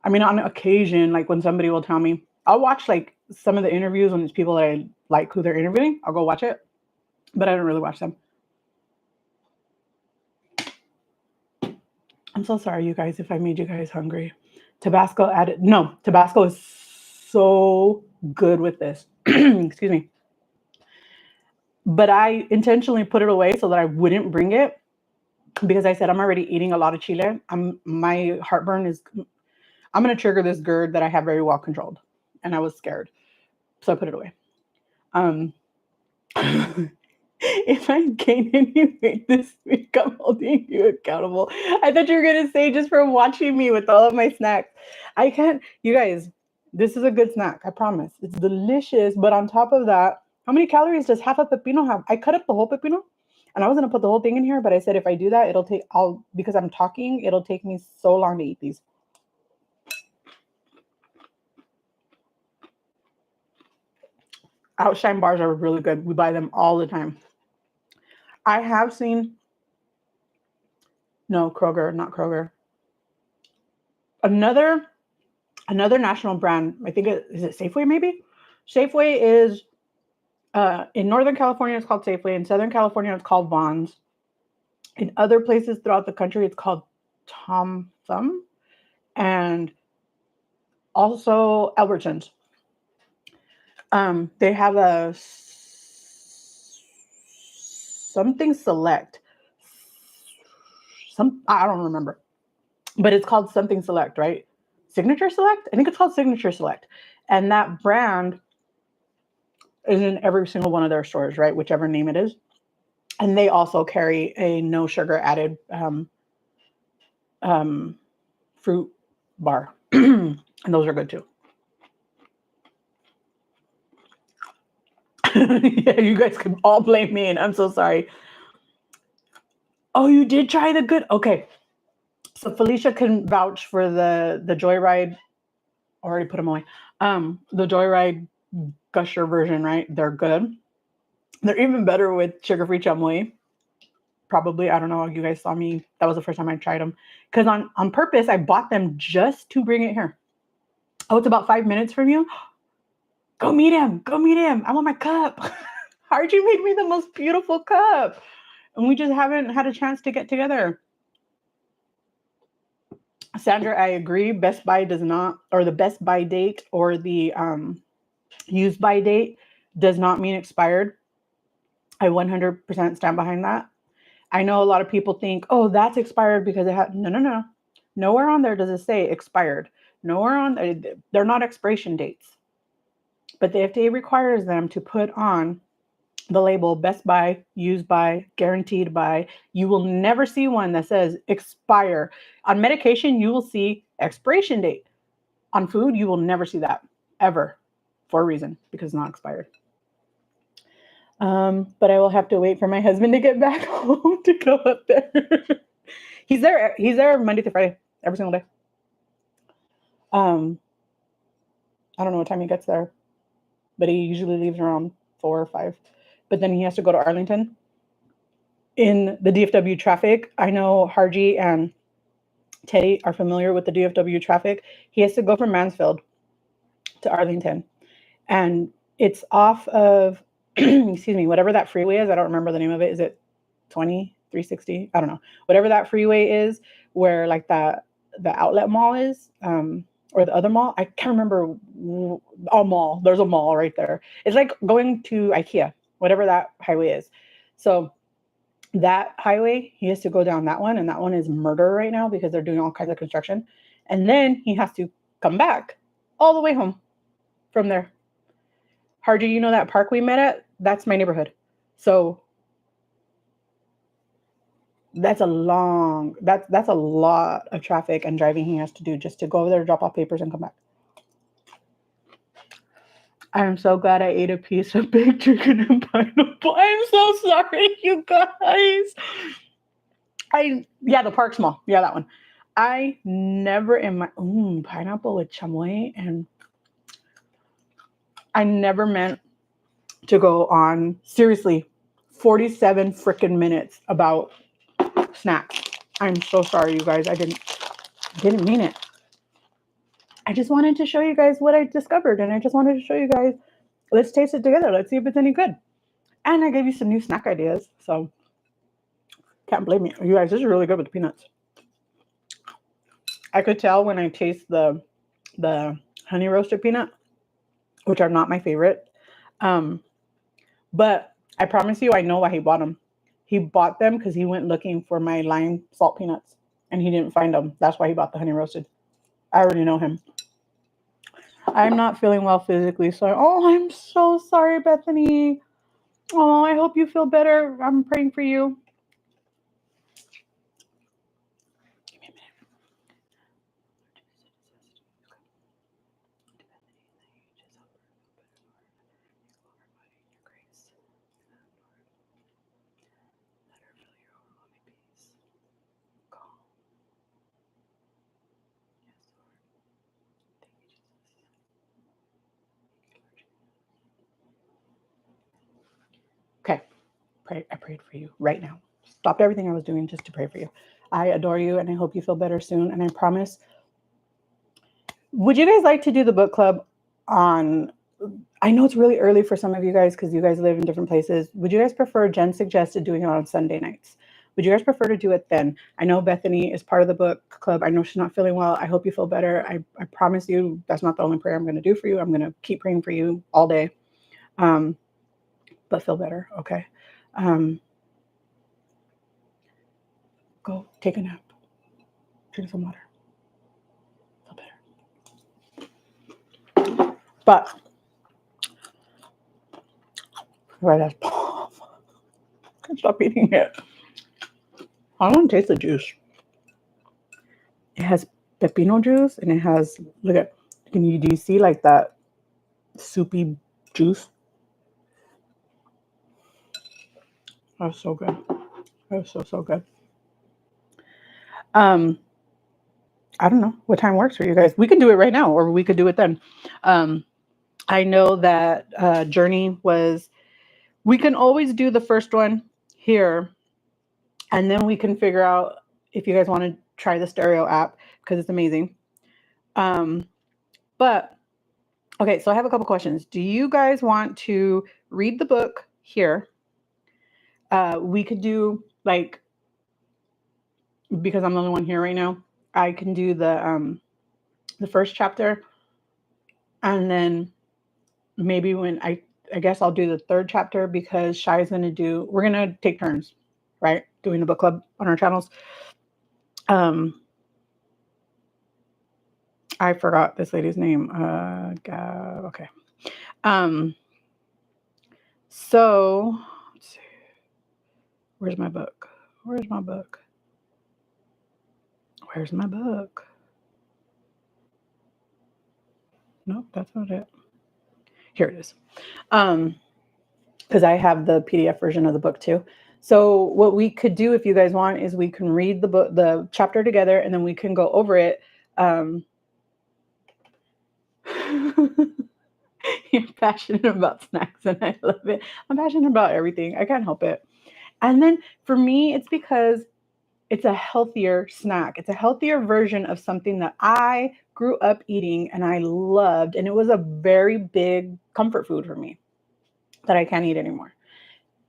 I mean, on occasion, like when somebody will tell me, I'll watch like some of the interviews when it's people that I like who they're interviewing. I'll go watch it, but I don't really watch them. I'm so sorry, you guys, if I made you guys hungry. Tabasco is so good with this. Excuse me. But I intentionally put it away so that I wouldn't bring it because I said I'm already eating a lot of chile. My heartburn is, I'm going to trigger this GERD that I have very well controlled. And I was scared. So I put it away. If I gain any weight this week, I'm holding you accountable. I thought you were going to say just from watching me with all of my snacks. I can't, you guys, this is a good snack. I promise. It's delicious. But on top of that, how many calories does half a pepino have? I cut up the whole pepino and I was going to put the whole thing in here, but I said if I do that, because I'm talking, it'll take me so long to eat these. Outshine bars are really good. We buy them all the time. I have seen, no, Kroger, not Kroger. Another national brand, I think is it Safeway maybe? Safeway is, in Northern California, it's called Safeway. In Southern California, it's called Vons. In other places throughout the country, it's called Tom Thumb. And also Albertsons. They have a something select. I don't remember. But it's called something select, right? Signature Select? I think it's called Signature Select. And that brand is in every single one of their stores, right? Whichever name it is. And they also carry a no sugar added fruit bar. And those are good too. Yeah, you guys can all blame me, and I'm so sorry. Oh, you did try the good. Okay, so Felicia can vouch for the Joyride. Already put them away. The Joyride Gusher version, right? They're good. They're even better with sugar-free chamoy. Probably, I don't know. You guys saw me. That was the first time I tried them because on purpose I bought them just to bring it here. Oh, it's about 5 minutes from you. Go meet him. Go meet him. I want my cup. Archie made me the most beautiful cup, and we just haven't had a chance to get together. Sandra, I agree. Best Buy does not, or the Best Buy date or the use by date does not mean expired. I 100% stand behind that. I know a lot of people think, oh, that's expired because it had, no, no, no. Nowhere on there does it say expired. Nowhere on there, they're not expiration dates. But the FDA requires them to put on the label Best Buy, used by, guaranteed by. You will never see one that says expire. On medication, you will see expiration date. On food, you will never see that ever for a reason because it's not expired. But I will have to wait for my husband to get back home to go up there. He's there. He's there Monday through Friday, every single day. Um, I don't know what time he gets there, but he usually leaves around 4 or 5. But then he has to go to Arlington. In the DFW traffic, I know Harji and Teddy are familiar with the DFW traffic. He has to go from Mansfield to Arlington, and it's off of excuse me, whatever that freeway is. I don't remember the name of it. Is it 360? I don't know. Whatever that freeway is, where like the outlet mall is, or the other mall. I can't remember. A mall. There's a mall right there. It's like going to IKEA, whatever that highway is. So that highway, he has to go down that one, and that one is murder right now because they're doing all kinds of construction. And then he has to come back all the way home from there. Hardy, you know that park we met at? That's my neighborhood. So that's a lot of traffic and driving he has to do just to go over there, drop off papers, and come back. I am so glad I ate a piece of baked chicken and pineapple. I'm so sorry, you guys. The Park Mall. Yeah, that one. I never in my pineapple with chamoy, and I never meant to go on seriously 47 freaking minutes about snacks. I'm so sorry, you guys. I didn't mean it. I just wanted to show you guys what I discovered, and I just wanted to show you guys. Let's taste it together. Let's see if it's any good. And I gave you some new snack ideas, so can't blame me. You guys, this is really good with the peanuts. I could tell when I taste the honey roasted peanut, which are not my favorite. But I promise you, I know why he bought them. He bought them because he went looking for my lime salt peanuts, and he didn't find them. That's why he bought the honey roasted. I already know him. I'm not feeling well physically, so I'm so sorry, Bethany. Oh, I hope you feel better. I'm praying for you. Give me a minute. Okay, I prayed for you right now. Stopped everything I was doing just to pray for you. I adore you, and I hope you feel better soon. And I promise. Would you guys like to do the book club on? I know it's really early for some of you guys because you guys live in different places. Would you guys prefer? Jen suggested doing it on Sunday nights. Would you guys prefer to do it then? I know Bethany is part of the book club. I know she's not feeling well. I hope you feel better. I promise you that's not the only prayer I'm going to do for you. I'm going to keep praying for you all day. But feel better, okay? Go take a nap. Drink some water. Feel better. But right as I can't stop eating it. I want to taste the juice. It has pepino juice, and it has, do you see like that soupy juice? That was so good. That was so good. Um, I don't know what time works for you guys. We can do it right now, or we could do it then. Um, I know that Journey was. We can always do the first one here, and then we can figure out if you guys want to try the stereo app because it's amazing. Um, but okay, so I have a couple questions. Do you guys want to read the book here? We could do like because I'm the only one here right now. I can do the first chapter, and then maybe when I guess I'll do the third chapter because Shai's gonna do. We're gonna take turns, right, doing the book club on our channels. Um, I forgot this lady's name. Okay. Um, so let's see. Where's my book? Where's my book? Where's my book? Nope, that's not it. Here it is. Because I have the PDF version of the book too. So what we could do if you guys want is we can read the book, the chapter together, and then we can go over it. You're passionate about snacks, and I love it. I'm passionate about everything. I can't help it. And then for me, it's because it's a healthier snack. It's a healthier version of something that I grew up eating and I loved. And it was a very big comfort food for me that I can't eat anymore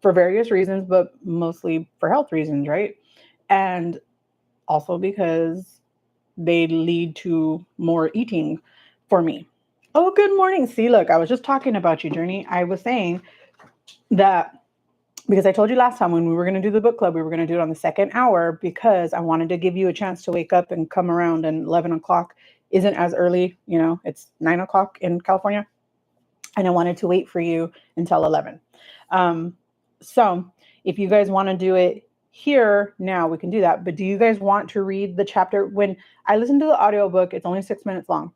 for various reasons, but mostly for health reasons, right? And also because they lead to more eating for me. Oh, good morning. See, look, I was just talking about you, Journey. I was saying that because I told you last time when we were going to do the book club, we were going to do it on the second hour because I wanted to give you a chance to wake up and come around. And 11 o'clock isn't as early, it's 9 o'clock in California. And I wanted to wait for you until 11. So if you guys want to do it here now, we can do that. But do you guys want to read the chapter? When I listen to the audiobook, it's only 6 minutes long.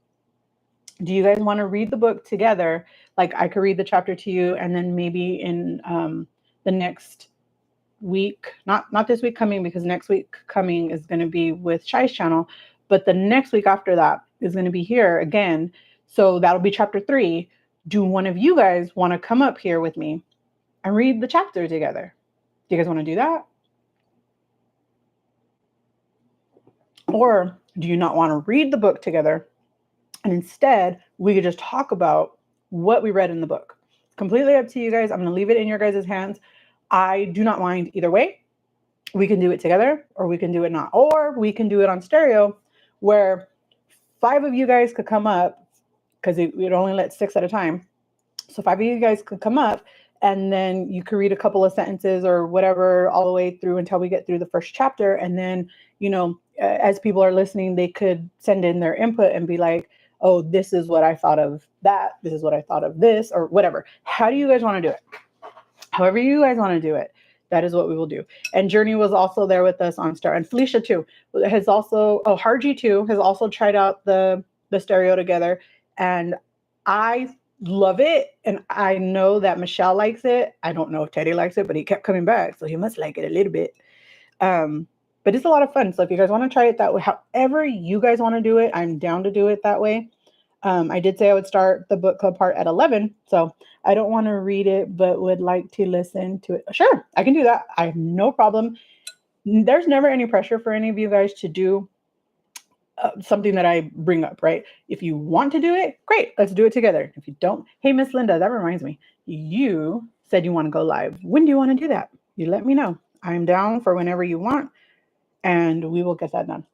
Do you guys want to read the book together? Like I could read the chapter to you, and then maybe in the next week, not this week coming, because next week coming is going to be with Shai's channel, but the next week after that is going to be here again. So that'll be chapter 3. Do one of you guys want to come up here with me and read the chapter together? Do you guys want to do that? Or do you not want to read the book together? And instead, we could just talk about what we read in the book. Completely up to you guys. I'm going to leave it in your guys' hands. I do not mind either way. We can do it together, or we can do it not. Or we can do it on stereo, where 5 of you guys could come up, because it only let 6 at a time. So 5 of you guys could come up, and then you could read a couple of sentences or whatever all the way through until we get through the first chapter. And then, as people are listening, they could send in their input and be like, oh, this is what I thought of that. This is what I thought of this, or whatever. How do you guys want to do it? However you guys want to do it, that is what we will do. And Journey was also there with us on Star, and Felicia too has also. Oh, Harji too has also tried out the stereo together, and I love it. And I know that Michelle likes it. I don't know if Teddy likes it, but he kept coming back, so he must like it a little bit. But it's a lot of fun. So if you guys want to try it that way, however you guys want to do it, I'm down to do it that way. I did say I would start the book club part at 11. So I don't want to read it, but would like to listen to it. Sure, I can do that. I have no problem. There's never any pressure for any of you guys to do something that I bring up, right? If you want to do it, great. Let's do it together. If you don't, hey, Miss Linda, that reminds me. You said you want to go live. When do you want to do that? You let me know. I'm down for whenever you want, and we will get that done.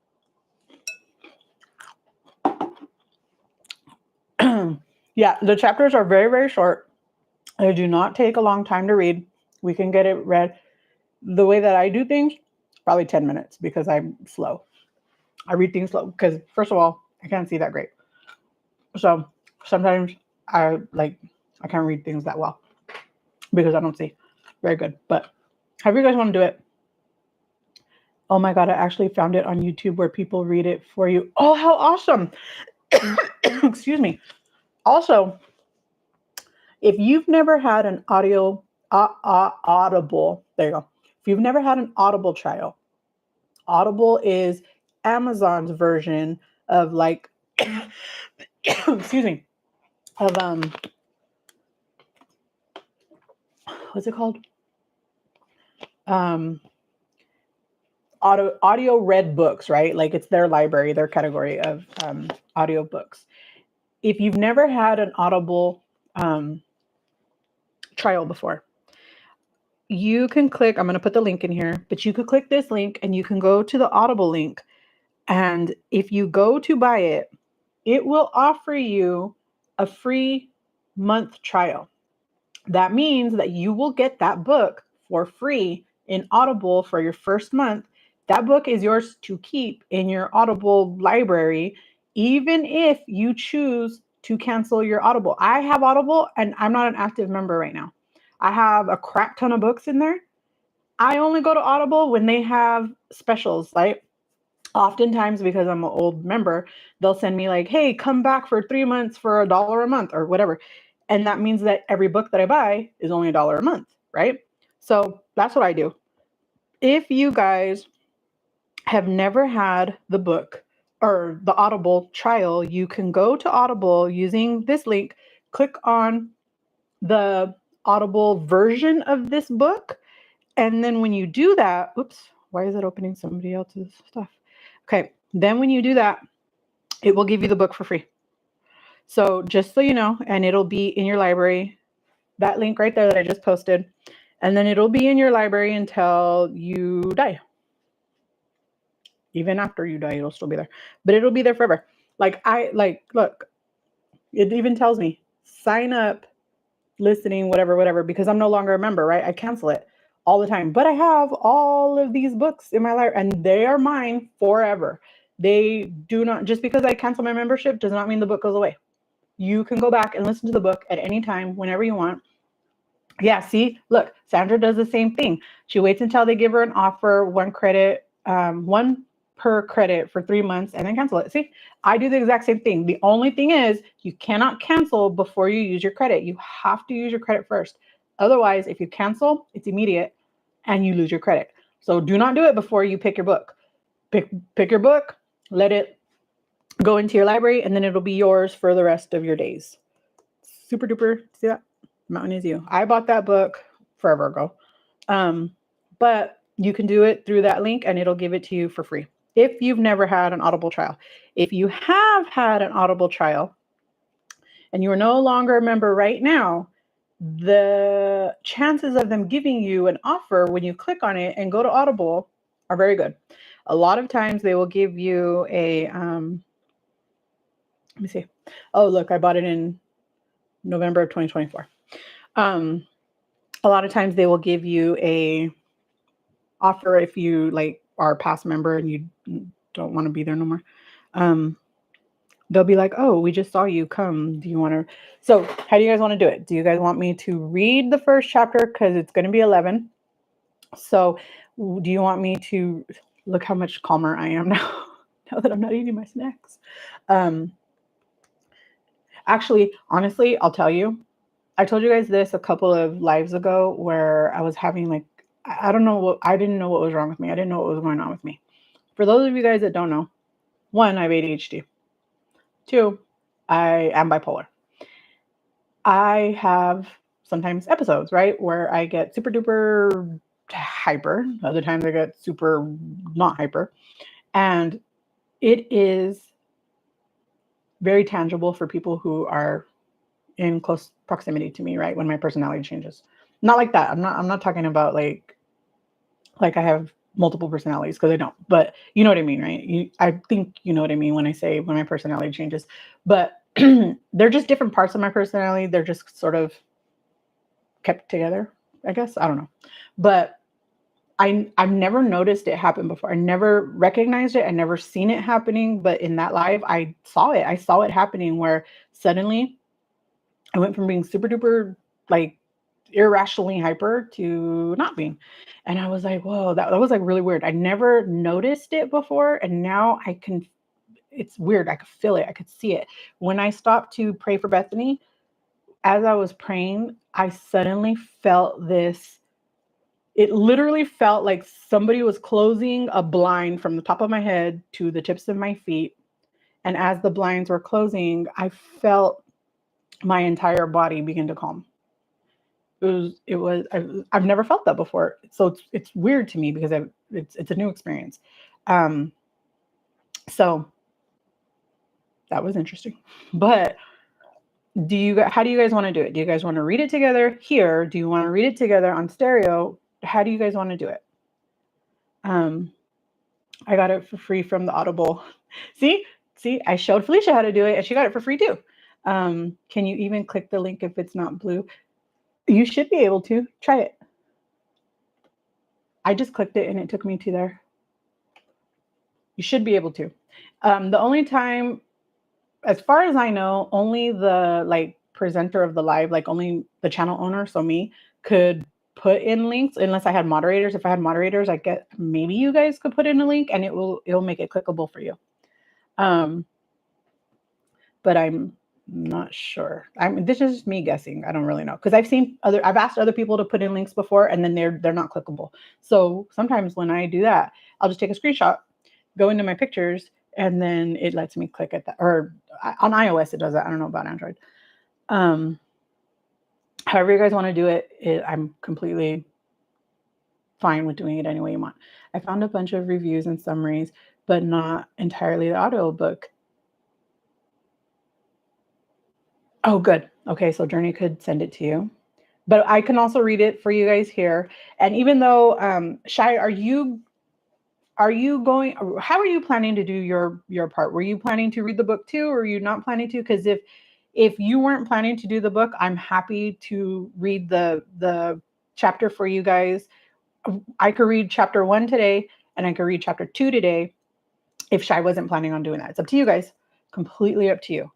Yeah, the chapters are very, very short. They do not take a long time to read. We can get it read. The way that I do things, probably 10 minutes because I'm slow. I read things slow because, first of all, I can't see that great. So sometimes I can't read things that well because I don't see very good. But however you guys want to do it. Oh my God, I actually found it on YouTube where people read it for you. Oh, how awesome. Excuse me. Also, if you've never had an Audible. There you go. If you've never had an Audible trial, Audible is Amazon's version of like, excuse me, of what's it called? Um, audio read books, right? Like it's their library, their category of audio books. If you've never had an Audible trial before, you can click, I'm going to put the link in here, but you could click this link and you can go to the Audible link. And if you go to buy it, it will offer you a free month trial. That means that you will get that book for free in Audible for your first month. That book is yours to keep in your Audible library, even if you choose to cancel your Audible. I have Audible and I'm not an active member right now. I have a crap ton of books in there. I only go to Audible when they have specials, right? Oftentimes, because I'm an old member, they'll send me like, hey, come back for 3 months for $1 a month or whatever. And that means that every book that I buy is only $1 a month, right? So that's what I do. If you guys have never had the book or the Audible trial, you can go to Audible using this link, click on the Audible version of this book. And then when you do that, oops, why is it opening somebody else's stuff? Okay, then when you do that, it will give you the book for free. So just so you know, and it'll be in your library, that link right there that I just posted, and then it'll be in your library until you die. Even after you die, it'll still be there, but it'll be there forever. Look, it even tells me sign up, listening, whatever, because I'm no longer a member, right? I cancel it all the time, but I have all of these books in my library and they are mine forever. They do not, just because I cancel my membership does not mean the book goes away. You can go back and listen to the book at any time, whenever you want. Yeah, see, look, Sandra does the same thing. She waits until they give her an offer, one per credit for 3 months, and then cancel it. See, I do the exact same thing. The only thing is you cannot cancel before you use your credit. You have to use your credit first. Otherwise, if you cancel, it's immediate and you lose your credit. So do not do it before you pick your book. Pick your book, let it go into your library, and then it'll be yours for the rest of your days. Super duper. See that? Mountain is You. I bought that book forever ago. But you can do it through that link and it'll give it to you for free. If you've never had an Audible trial. If you have had an Audible trial and you are no longer a member right now, the chances of them giving you an offer when you click on it and go to Audible are very good. A lot of times they will give you a, let me see. Oh, look, I bought it in November of 2024. A lot of times they will give you a offer if you like are a past member and you don't want to be there no more. They'll be like, oh, we just saw you, come, do you want to? So how do you guys want to do it? Do you guys want me to read the first chapter? Because it's going to be 11. So do you want me to look how much calmer I am now, now that I'm not eating my snacks? Actually, honestly, I'll tell you, I told you guys this a couple of lives ago where I was having like, I didn't know what was wrong with me. I didn't know what was going on with me. For those of you guys that don't know, 1, I have ADHD. 2, I am bipolar. I have sometimes episodes, right, where I get super duper hyper. Other times I get super not hyper. And it is very tangible for people who are in close proximity to me, right? When my personality changes. Not like that. I'm not talking about like I have multiple personalities, because I don't, but you know what I mean, right? I think you know what I mean when I say when my personality changes. But they're just different parts of my personality. They're just sort of kept together, I guess. I don't know. But I've never noticed it happen before. I never recognized it. I never seen it happening. But in that live, I saw it. I saw it happening where suddenly I went from being super duper like irrationally hyper to not being. And I was like, whoa, that was like really weird. I never noticed it before. And now I can, it's weird. I could feel it. I could see it. When I stopped to pray for Bethany, as I was praying, I suddenly felt this. It literally felt like somebody was closing a blind from the top of my head to the tips of my feet. And as the blinds were closing, I felt my entire body begin to calm. I've never felt that before. So it's weird to me because it's a new experience. Um, so that was interesting. But how do you guys want to do it? Do you guys want to read it together here? Do you want to read it together on stereo? How do you guys want to do it? I got it for free from the Audible. See, I showed Felicia how to do it, and she got it for free too. Can you even click the link if it's not blue? You should be able to. Try it. I just clicked it and it took me to there. You should be able to. The only time, as far as I know, only the presenter of the live, like only the channel owner, so me, could put in links unless I had moderators. If I had moderators, I get maybe you guys could put in a link and it'll make it clickable for you. But I'm not sure. This is just me guessing. I don't really know because I've asked other people to put in links before and then they're not clickable. So sometimes when I do that, I'll just take a screenshot, go into my pictures, and then it lets me click at that. Or on iOS it does that. I don't know about Android. However you guys want to do it, I'm completely fine with doing it any way you want. I found a bunch of reviews and summaries, but not entirely the audiobook. Oh, good. Okay, so Journey could send it to you. But I can also read it for you guys here. And even though, Shai, are you going, how are you planning to do your part? Were you planning to read the book too, or are you not planning to? Because if you weren't planning to do the book, I'm happy to read the chapter for you guys. I could read chapter 1 today, and I could read chapter 2 today if Shai wasn't planning on doing that. It's up to you guys. Completely up to you.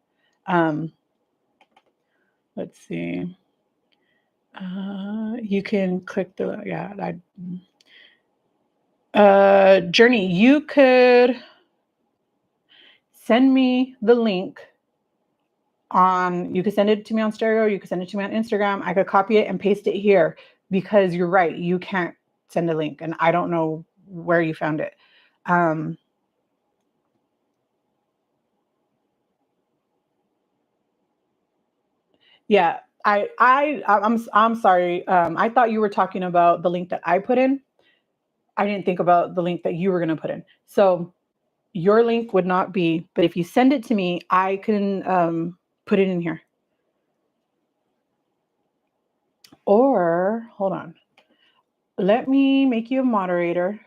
Let's see. You can click Journey, you could send me the link you could send it to me on stereo, you could send it to me on Instagram. I could copy it and paste it here because you're right. You can't send a link and I don't know where you found it. Yeah, I'm sorry. I thought you were talking about the link that I put in. I didn't think about the link that you were going to put in. So your link would not be, but if you send it to me, I can put it in here. Or hold on. Let me make you a moderator.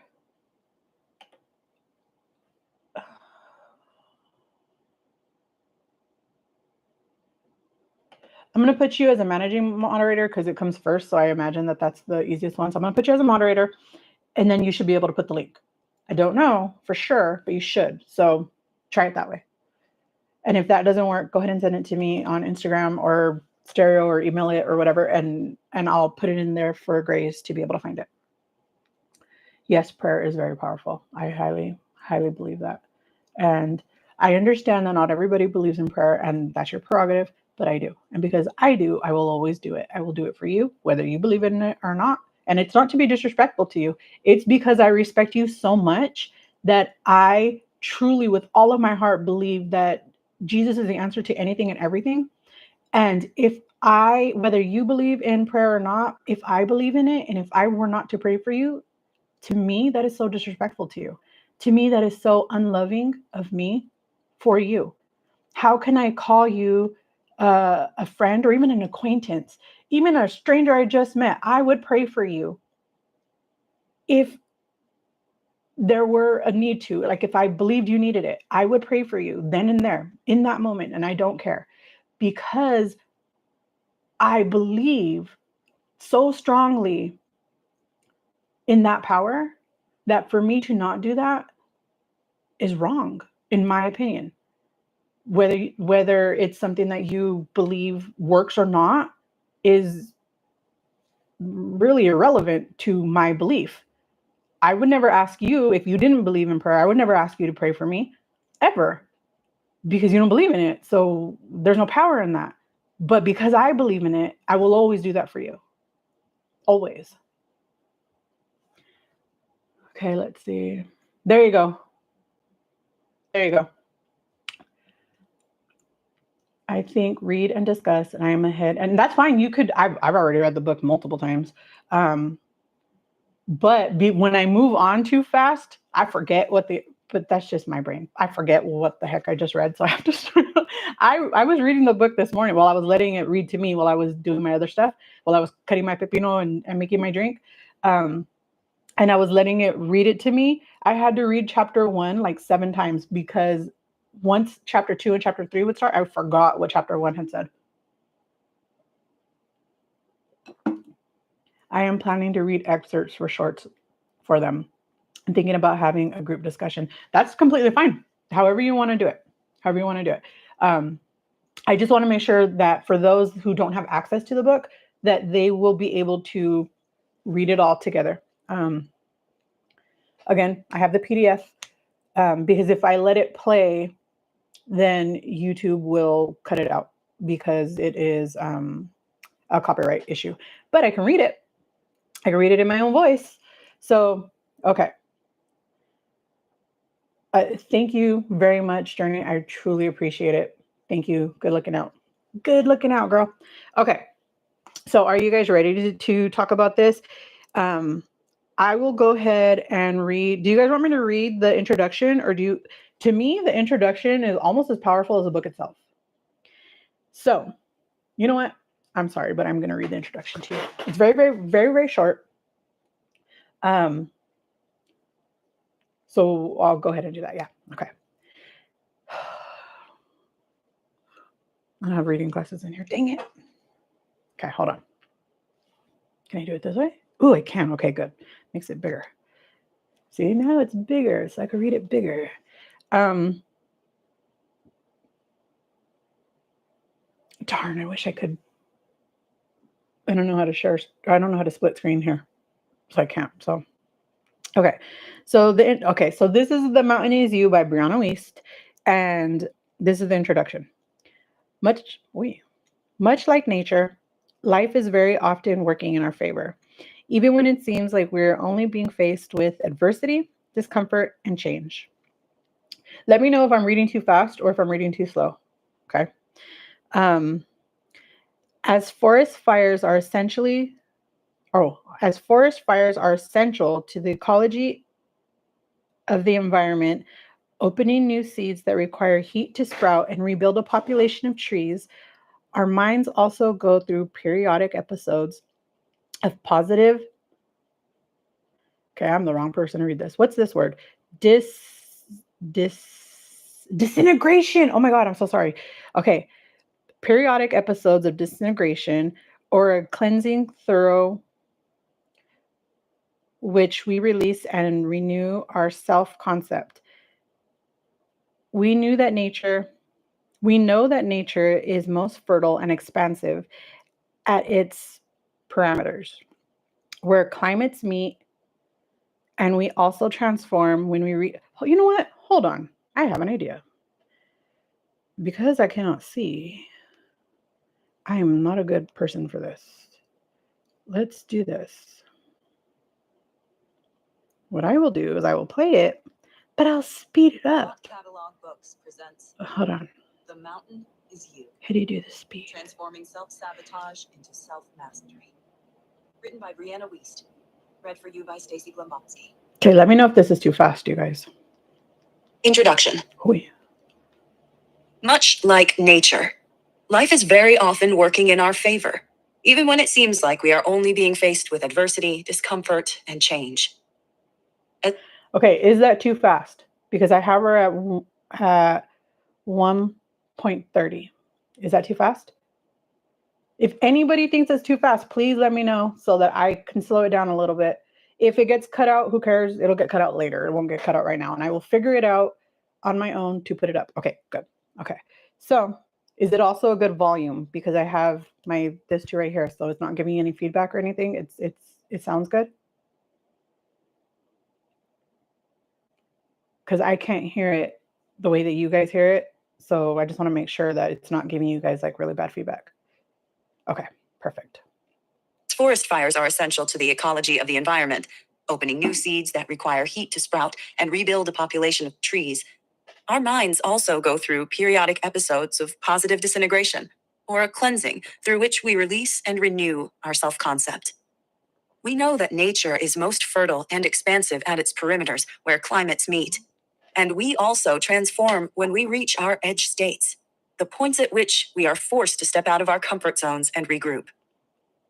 I'm going to put you as a managing moderator because it comes first. So I imagine that that's the easiest one. So I'm going to put you as a moderator and then you should be able to put the link. I don't know for sure, but you should. So try it that way. And if that doesn't work, go ahead and send it to me on Instagram or stereo or email it or whatever. And I'll put it in there for Grace to be able to find it. Yes, prayer is very powerful. I highly, highly believe that. And I understand that not everybody believes in prayer and that's your prerogative, but I do. And because I do, I will always do it. I will do it for you, whether you believe in it or not. And it's not to be disrespectful to you. It's because I respect you so much that I truly, with all of my heart, believe that Jesus is the answer to anything and everything. And whether you believe in prayer or not, if I believe in it and if I were not to pray for you, to me, that is so disrespectful to you. To me, that is so unloving of me for you. How can I call you a friend or even an acquaintance, even a stranger I just met? I would pray for you if there were a need to, like if I believed you needed it, I would pray for you then and there in that moment. And I don't care because I believe so strongly in that power that for me to not do that is wrong, in my opinion. Whether it's something that you believe works or not is really irrelevant to my belief. I would never ask you if you didn't believe in prayer. I would never ask you to pray for me ever because you don't believe in it. So there's no power in that. But because I believe in it, I will always do that for you. Always. Okay, let's see. There you go. There you go. I think read and discuss, and I am ahead. And that's fine. You could, I've already read the book multiple times. When I move on too fast, I forget but that's just my brain. I forget what the heck I just read. So I have to start. I was reading the book this morning while I was letting it read to me while I was doing my other stuff, while I was cutting my pepino and making my drink. And I was letting it read it to me. I had to read chapter 1 like 7 times because once chapter 2 and chapter 3 would start, I forgot what chapter 1 had said. I am planning to read excerpts for shorts for them. I'm thinking about having a group discussion. That's completely fine. However you want to do it. However you want to do it. I just want to make sure that for those who don't have access to the book, that they will be able to read it all together. Again, I have the PDF because if I let it play, then YouTube will cut it out because it is a copyright issue. But I can read it. I can read it in my own voice. So, okay. Thank you very much, Journey. I truly appreciate it. Thank you. Good looking out. Good looking out, girl. Okay. So are you guys ready to talk about this? I will go ahead and read. Do you guys want me to read the introduction to me, the introduction is almost as powerful as the book itself. So, you know what? I'm sorry, but I'm going to read the introduction to you. It's very, very, very, very short. So I'll go ahead and do that. Yeah. Okay. I don't have reading glasses in here. Dang it. Okay, hold on. Can I do it this way? Oh, I can. Okay, good. Makes it bigger. See, now it's bigger, so I can read it bigger. Darn, I wish I could. I don't know how to share. I don't know how to split screen here, so I can't. So, okay. So this is The Mountain Is You by Brianna Wiest, and this is the introduction. Much like nature, life is very often working in our favor, even when it seems like we're only being faced with adversity, discomfort, and change. Let me know if I'm reading too fast or if I'm reading too slow. Okay. As forest fires are essential to the ecology of the environment, opening new seeds that require heat to sprout and rebuild a population of trees, our minds also go through periodic episodes of positive. Okay, I'm the wrong person to read this. What's this word? Disintegration. Oh my God, I'm so sorry. Okay. Periodic episodes of disintegration or a cleansing thorough which we release and renew our self-concept. We know that nature is most fertile and expansive at its parameters, where climates meet, and we also transform when we you know what? Hold on. I have an idea. Because I cannot see, I am not a good person for this. Let's do this. What I will do is I will play it, but I'll speed it up.
Catalog Books presents
Hold on.
The Mountain Is You.
How do you do the speed?
Transforming self-sabotage into self-mastery. Written by Brianna Wiest. Read for you by Stacy Glombotsky.
Okay, let me know if this is too fast, you guys.
Introduction.
Oy.
Much like nature, life is very often working in our favor, even when it seems like we are only being faced with adversity, discomfort, and change.
Okay, is that too fast? Because I have her at 1.30. Is that too fast? If anybody thinks it's too fast, please let me know so that I can slow it down a little bit. If it gets cut out, who cares? It'll get cut out later. It won't get cut out right now. And I will figure it out on my own to put it up. Okay, good. Okay. So is it also a good volume? Because I have this two right here. So it's not giving any feedback or anything. It sounds good. Because I can't hear it the way that you guys hear it. So I just want to make sure that it's not giving you guys like really bad feedback. Okay, perfect.
Forest fires are essential to the ecology of the environment, opening new seeds that require heat to sprout and rebuild a population of trees. Our minds also go through periodic episodes of positive disintegration, or a cleansing, through which we release and renew our self concept. We know that nature is most fertile and expansive at its perimeters where climates meet. And we also transform when we reach our edge states, the points at which we are forced to step out of our comfort zones and regroup.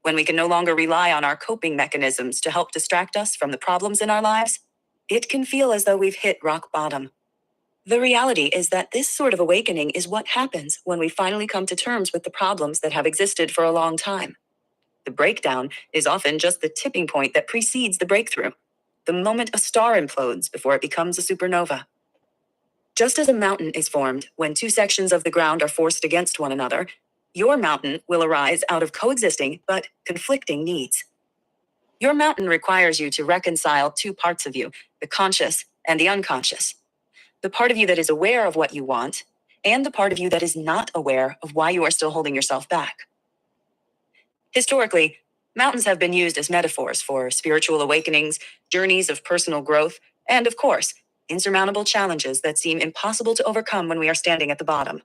When we can no longer rely on our coping mechanisms to help distract us from the problems in our lives, it can feel as though we've hit rock bottom. The reality is that this sort of awakening is what happens when we finally come to terms with the problems that have existed for a long time. The breakdown is often just the tipping point that precedes the breakthrough, the moment a star implodes before it becomes a supernova. Just as a mountain is formed when two sections of the ground are forced against one another, your mountain will arise out of coexisting but conflicting needs. Your mountain requires you to reconcile two parts of you, the conscious and the unconscious. The part of you that is aware of what you want, and the part of you that is not aware of why you are still holding yourself back. Historically, mountains have been used as metaphors for spiritual awakenings, journeys of personal growth, and of course, insurmountable challenges that seem impossible to overcome when we are standing at the bottom.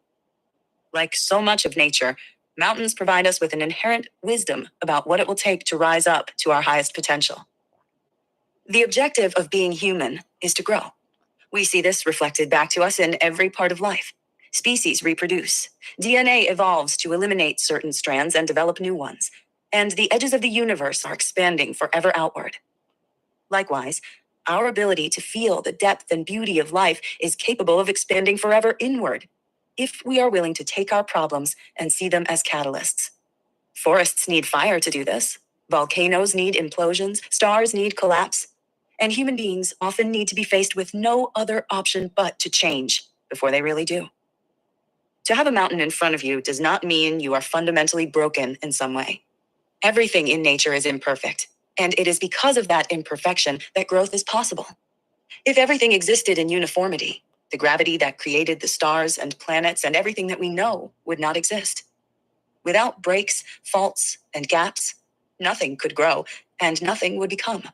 Like so much of nature, mountains provide us with an inherent wisdom about what it will take to rise up to our highest potential. The objective of being human is to grow. We see this reflected back to us in every part of life. Species reproduce. DNA evolves to eliminate certain strands and develop new ones. And the edges of the universe are expanding forever outward. Likewise, our ability to feel the depth and beauty of life is capable of expanding forever inward, if we are willing to take our problems and see them as catalysts. Forests need fire to do this. Volcanoes need implosions. Stars need collapse. And human beings often need to be faced with no other option but to change before they really do. To have a mountain in front of you does not mean you are fundamentally broken in some way. Everything in nature is imperfect, and it is because of that imperfection that growth is possible. If everything existed in uniformity, the gravity that created the stars and planets and everything that we know would not exist. Without breaks, faults, and gaps, nothing could grow, and nothing would become.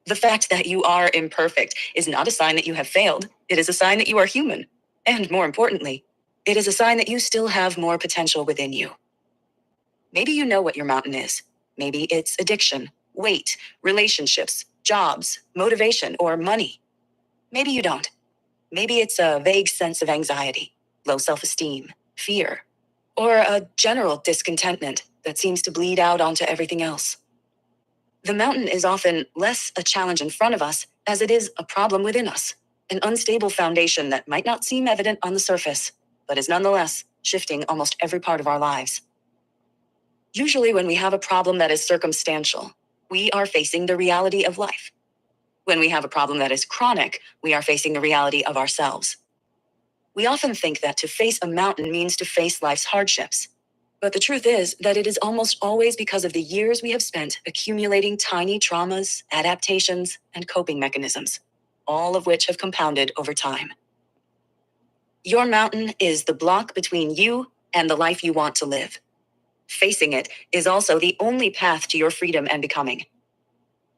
The fact that you are imperfect is not a sign that you have failed. It is a sign that you are human. And more importantly, it is a sign that you still have more potential within you. Maybe you know what your mountain is. Maybe it's addiction, weight, relationships, jobs, motivation, or money. Maybe you don't. Maybe it's a vague sense of anxiety, low self-esteem, fear, or a general discontentment that seems to bleed out onto everything else. The mountain is often less a challenge in front of us as it is a problem within us, an unstable foundation that might not seem evident on the surface, but is nonetheless shifting almost every part of our lives. Usually when we have a problem that is circumstantial, we are facing the reality of life. When we have a problem that is chronic, we are facing the reality of ourselves. We often think that to face a mountain means to face life's hardships. But the truth is that it is almost always because of the years we have spent accumulating tiny traumas, adaptations, and coping mechanisms, all of which have compounded over time. Your mountain is the block between you and the life you want to live. Facing it is also the only path to your freedom and becoming.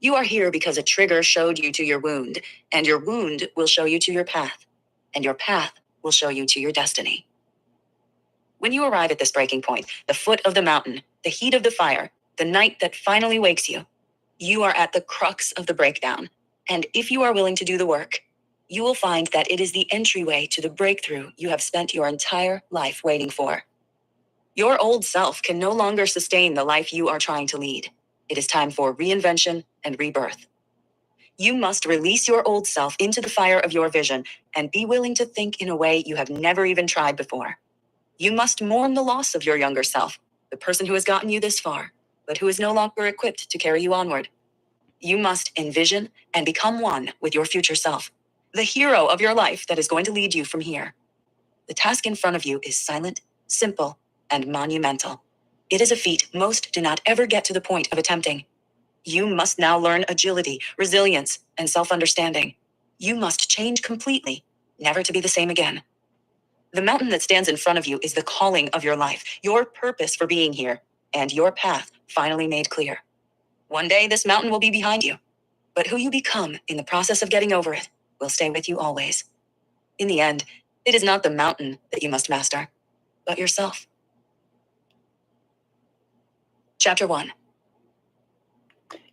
You are here because a trigger showed you to your wound, and your wound will show you to your path, and your path will show you to your destiny. When you arrive at this breaking point, the foot of the mountain, the heat of the fire, the night that finally wakes you, you are at the crux of the breakdown. And if you are willing to do the work, you will find that it is the entryway to the breakthrough you have spent your entire life waiting for. Your old self can no longer sustain the life you are trying to lead. It is time for reinvention and rebirth. You must release your old self into the fire of your vision and be willing to think in a way you have never even tried before. You must mourn the loss of your younger self, the person who has gotten you this far, but who is no longer equipped to carry you onward. You must envision and become one with your future self, the hero of your life that is going to lead you from here. The task in front of you is silent, simple, and monumental. It is a feat most do not ever get to the point of attempting. You must now learn agility, resilience, and self-understanding. You must change completely, never to be the same again. The mountain that stands in front of you is the calling of your life, your purpose for being here. and your path finally made clear. One day, this mountain will be behind you, but who you become in the process of getting over it will stay with you always. In the end, it is not the mountain that you must master, but yourself. Chapter 1.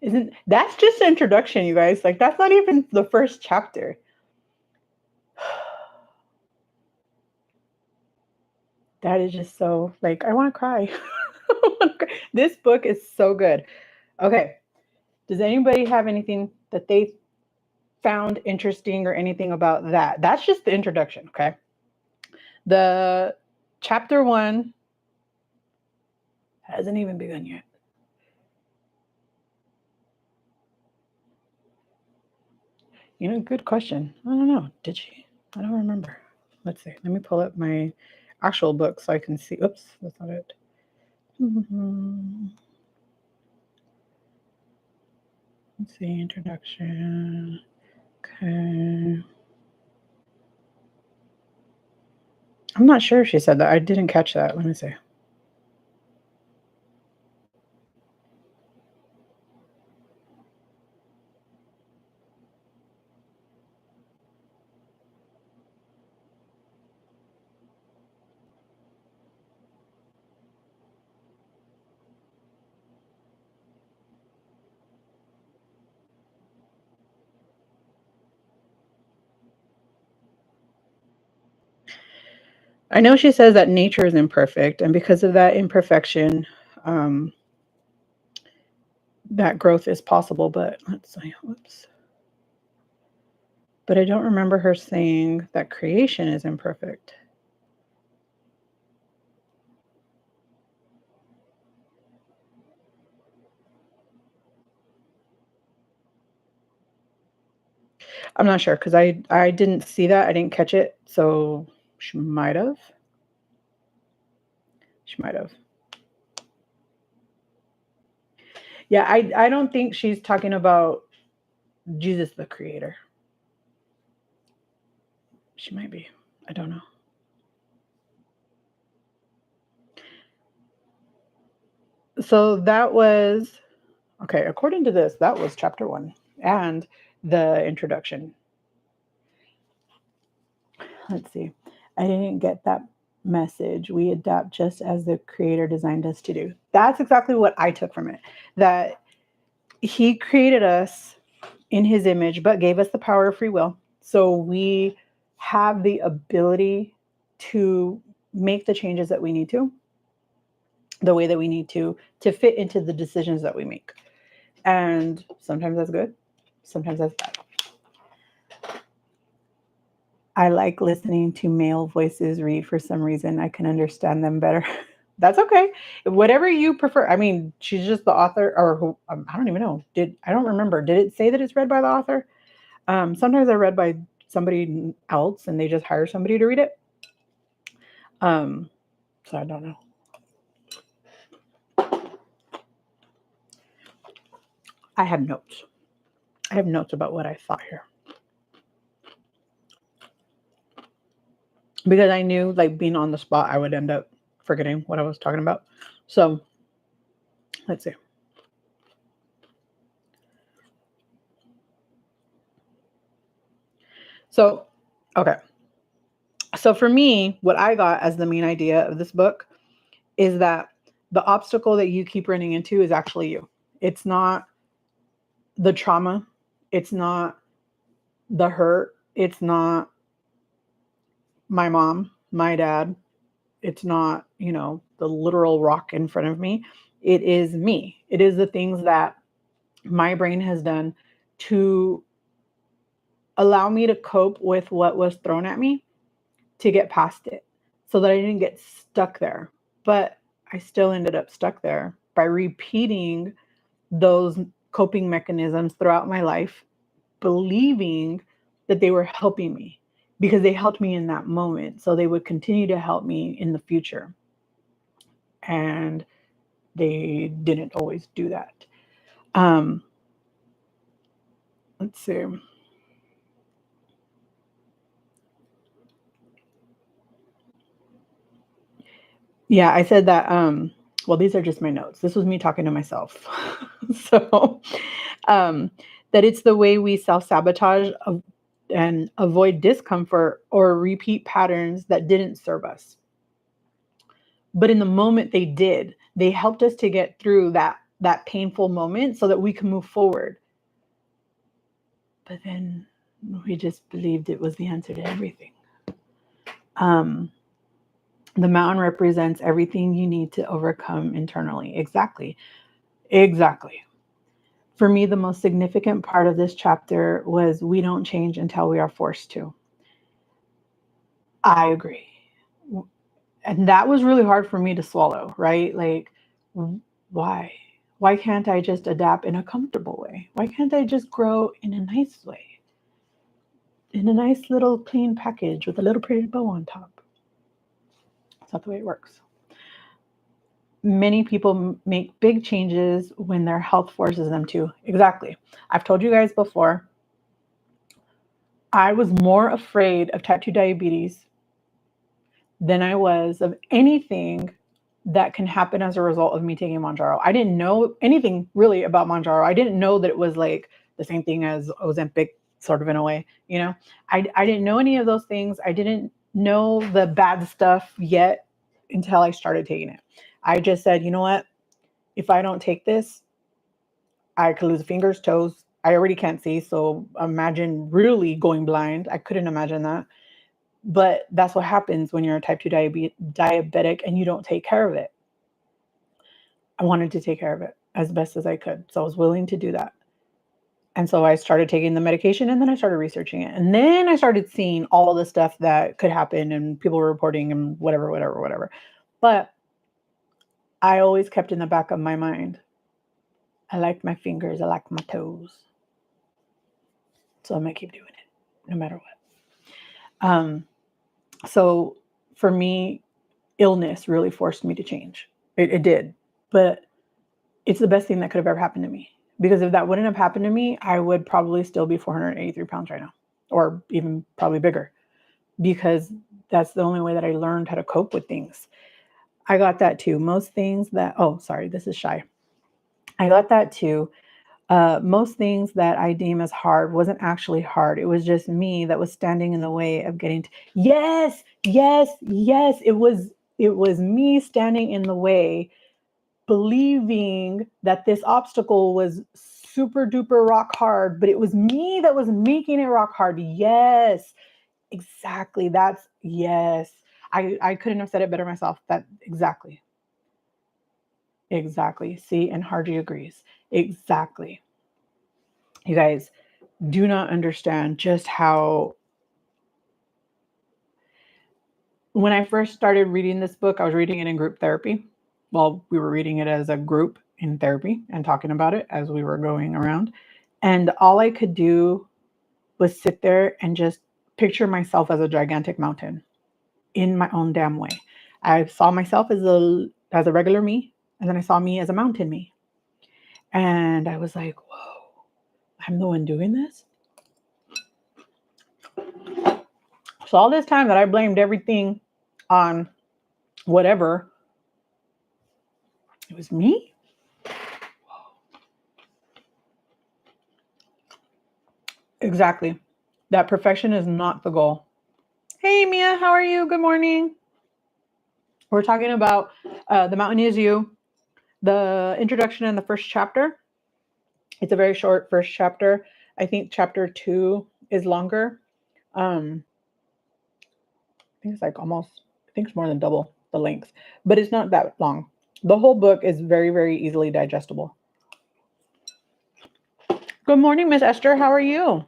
Isn't that's just the introduction, you guys? Like, that's not even the first chapter. That is just so, like, I want to cry. This book is so good. Okay. Does anybody have anything that they found interesting or anything about that? That's just the introduction, okay? The chapter 1 hasn't even begun yet. Good question. I don't know. Did she? I don't remember. Let's see. Let me pull up my actual book so I can see. Oops, that's not it. Let's see. Introduction. Okay. I'm not sure if she said that. I didn't catch that. Let me see. I know she says that nature is imperfect, and because of that imperfection, um, that growth is possible. But let's see. Whoops. But I don't remember her saying that creation is imperfect. I'm not sure because I didn't see that. I didn't catch it. So she might have. She might have. Yeah, I don't think she's talking about Jesus the creator. She might be. I don't know. So that was okay, according to this, that was chapter 1 and the introduction. Let's see. I didn't get that message. We adapt just as the creator designed us to do. That's exactly what I took from it. That he created us in his image, but gave us the power of free will. So we have the ability to make the changes that we need to, the way that we need to fit into the decisions that we make. And sometimes that's good, sometimes that's bad. I like listening to male voices read for some reason. I can understand them better. That's okay. Whatever you prefer. I mean, she's just the author, or who, I don't even know. I don't remember. Did it say that it's read by the author? Sometimes I read by somebody else and they just hire somebody to read it. So I don't know. I have notes. I have notes about what I thought here. Because I knew, like, being on the spot, I would end up forgetting what I was talking about. So let's see. So, okay. So for me, what I got as the main idea of this book is that the obstacle that you keep running into is actually you. It's not the trauma. It's not the hurt. It's not my mom, my dad. It's not, the literal rock in front of me. It is me. It is the things that my brain has done to allow me to cope with what was thrown at me to get past it so that I didn't get stuck there. But I still ended up stuck there by repeating those coping mechanisms throughout my life, believing that they were helping me because they helped me in that moment. So they would continue to help me in the future. And they didn't always do that. Let's see. Yeah, I said that well, these are just my notes. This was me talking to myself. So, um, that it's the way we self sabotage and avoid discomfort or repeat patterns that didn't serve us. But in the moment they did, they helped us to get through that painful moment so that we can move forward. But then we just believed it was the answer to everything. Um, the mountain represents everything you need to overcome internally. Exactly. Exactly. For me, the most significant part of this chapter was we don't change until we are forced to. I agree. And that was really hard for me to swallow, right? Like, why? Why can't I just adapt in a comfortable way? Why can't I just grow in a nice way? In a nice little clean package with a little pretty bow on top. That's not the way it works. Many people make big changes when their health forces them to. Exactly. I've told you guys before, I was more afraid of type 2 diabetes than I was of anything that can happen as a result of me taking Manjaro. I didn't know anything really about Manjaro. I didn't know that it was like the same thing as Ozempic, sort of in a way. You know, I didn't know any of those things. I didn't know the bad stuff yet until I started taking it. I just said, you know what? If I don't take this, I could lose fingers, toes. I already can't see. So imagine really going blind. I couldn't imagine that. But that's what happens when you're a type 2 diabetic and you don't take care of it. I wanted to take care of it as best as I could. So I was willing to do that. And so I started taking the medication and then I started researching it. And then I started seeing all the stuff that could happen and people were reporting and whatever, whatever, whatever. But I always kept in the back of my mind, I like my fingers, I like my toes. So I'm going to keep doing it no matter what. So for me, illness really forced me to change. It did. But it's the best thing that could have ever happened to me. Because if that wouldn't have happened to me, I would probably still be 483 pounds right now, or even probably bigger, because that's the only way that I learned how to cope with things. I got that too. Most things that, oh, sorry, this is shy. I got that too. Most things that I deem as hard wasn't actually hard. It was just me that was standing in the way of getting to, yes, yes, yes. It was me standing in the way, believing that this obstacle was super duper rock hard, but it was me that was making it rock hard. Yes, exactly. That's yes. I couldn't have said it better myself. That exactly. Exactly. See, and Hardy agrees. Exactly. You guys do not understand just how, when I first started reading this book, I was reading it in group therapy. Well, we were reading it as a group in therapy and talking about it as we were going around. And all I could do was sit there and just picture myself as a gigantic mountain in my own damn way. I saw myself as a regular me, and then I saw me as a mountain me. And I was like, whoa, I'm the one doing this? So all this time that I blamed everything on whatever, it was me? Exactly. That perfection is not the goal. Hey, Mia, how are you? Good morning. We're talking about The Mountain Is You, the introduction in the first chapter. It's a very short first chapter. I think chapter 2 is longer. I think it's like almost, I think it's more than double the length, but it's not that long. The whole book is very, very easily digestible. Good morning, Miss Esther. How are you?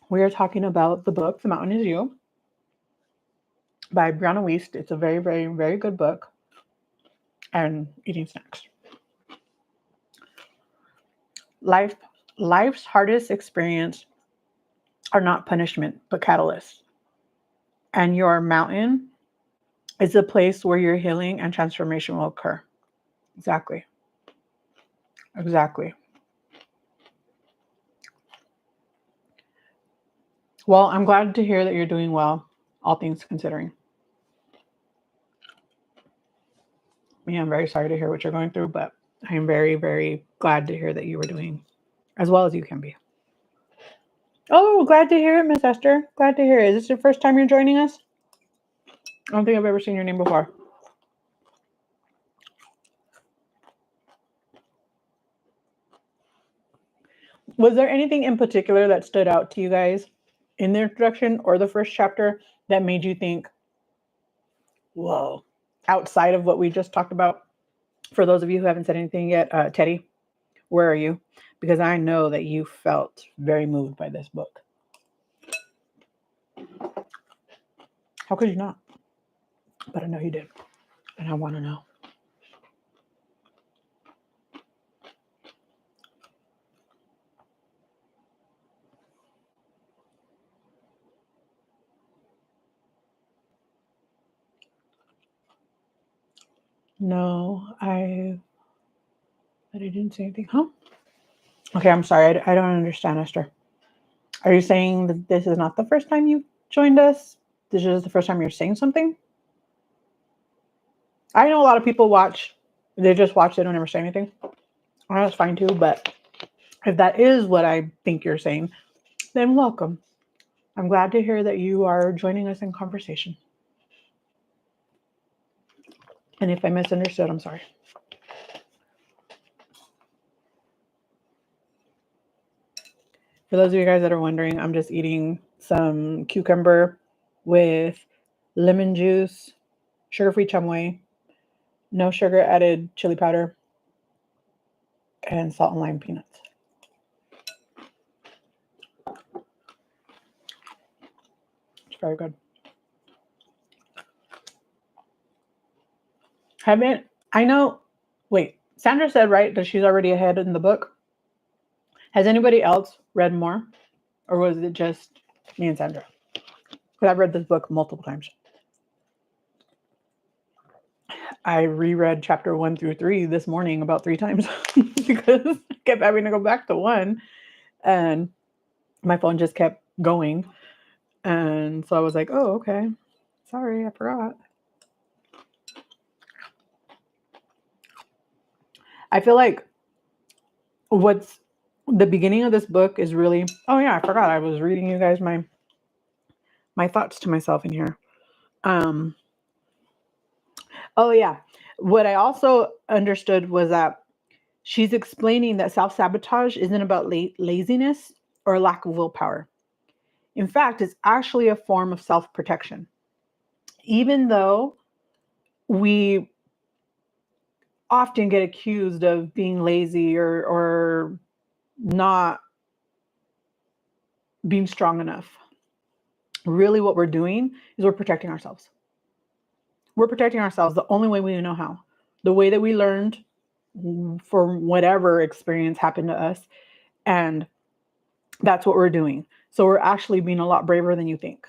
We are talking about the book, The Mountain Is You, by Brianna Wiest. It's a very, very, very good book. And eating snacks. Life, life's hardest experience are not punishment, but catalysts. And your mountain is a place where your healing and transformation will occur. Exactly. Exactly. Well, I'm glad to hear that you're doing well, all things considering. Yeah, I'm very sorry to hear what you're going through, but I am very, very glad to hear that you were doing as well as you can be. Oh, glad to hear it, Miss Esther. Glad to hear it. Is this your first time you're joining us? I don't think I've ever seen your name before. Was there anything in particular that stood out to you guys in the introduction or the first chapter that made you think, whoa, outside of what we just talked about? For those of you who haven't said anything yet, Teddy, where are you? Because I know that you felt very moved by this book. How could you not? But I know you did. And I want to know. No, I didn't say anything. Huh? Okay, I'm sorry. I don't understand, Esther. Are you saying that this is not the first time you joined us? This is the first time you're saying something? I know a lot of people watch. They just watch. They don't ever say anything. That's fine too. But if that is what I think you're saying, then welcome. I'm glad to hear that you are joining us in conversation. And if I misunderstood, I'm sorry. For those of you guys that are wondering, I'm just eating some cucumber with lemon juice, sugar-free chamoy, no sugar added chili powder, and salt and lime peanuts. It's very good. I know, wait, Sandra said, right, that she's already ahead in the book. Has anybody else read more? Or was it just me and Sandra? Because I've read this book multiple times. I reread chapter 1 through 3 this morning about 3 times because I kept having to go back to 1 and my phone just kept going. And so I was like, oh, okay. Sorry, I forgot. I feel like what's the beginning of this book is really, oh yeah, I forgot. I was reading you guys my thoughts to myself in here. Oh yeah. What I also understood was that she's explaining that self-sabotage isn't about laziness or lack of willpower. In fact, it's actually a form of self-protection. Even though we often get accused of being lazy or not being strong enough, really what we're doing is we're protecting ourselves. We're protecting ourselves the only way we know how. The way that we learned for whatever experience happened to us. And that's what we're doing. So we're actually being a lot braver than you think.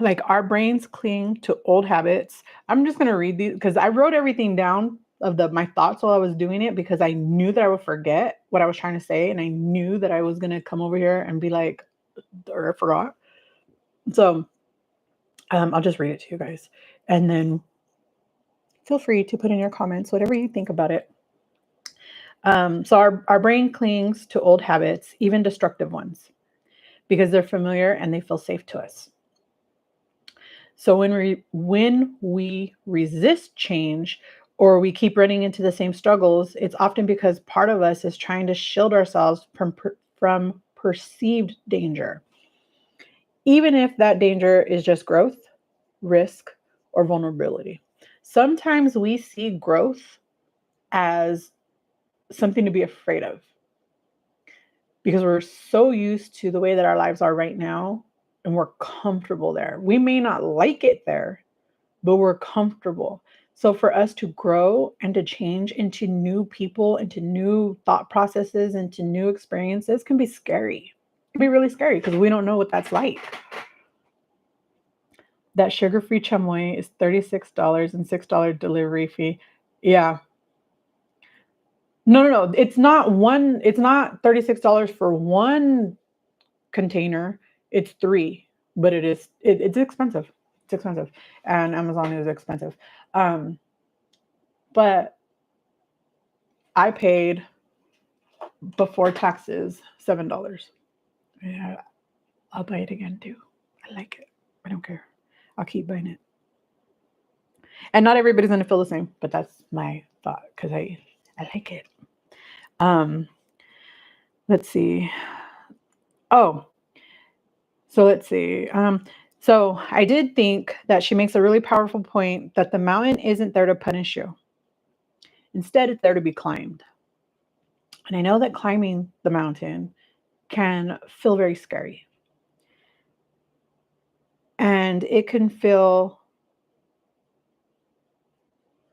Like our brains cling to old habits. I'm just going to read these because I wrote everything down of my thoughts while I was doing it because I knew that I would forget what I was trying to say. And I knew that I was going to come over here and be like, or I forgot. So I'll just read it to you guys. And then feel free to put in your comments, whatever you think about it. So our brain clings to old habits, even destructive ones, because they're familiar and they feel safe to us. So when we resist change or we keep running into the same struggles, it's often because part of us is trying to shield ourselves from perceived danger, even if that danger is just growth, risk, or vulnerability. Sometimes we see growth as something to be afraid of because we're so used to the way that our lives are right now and we're comfortable there. We may not like it there, but we're comfortable. So for us to grow and to change into new people, into new thought processes, into new experiences can be scary. It can be really scary because we don't know what that's like. That sugar-free chamoy is $36 and $6 delivery fee. Yeah. No. It's not $36 for one container. It's 3, but it's expensive. It's expensive, and Amazon is expensive. But I paid before taxes $7. Yeah, I'll buy it again too. I like it. I don't care. I'll keep buying it. And not everybody's gonna feel the same, but that's my thought because I like it. Let's see. Oh, so let's see. So I did think that she makes a really powerful point that the mountain isn't there to punish you. Instead, it's there to be climbed. And I know that climbing the mountain can feel very scary. And it can feel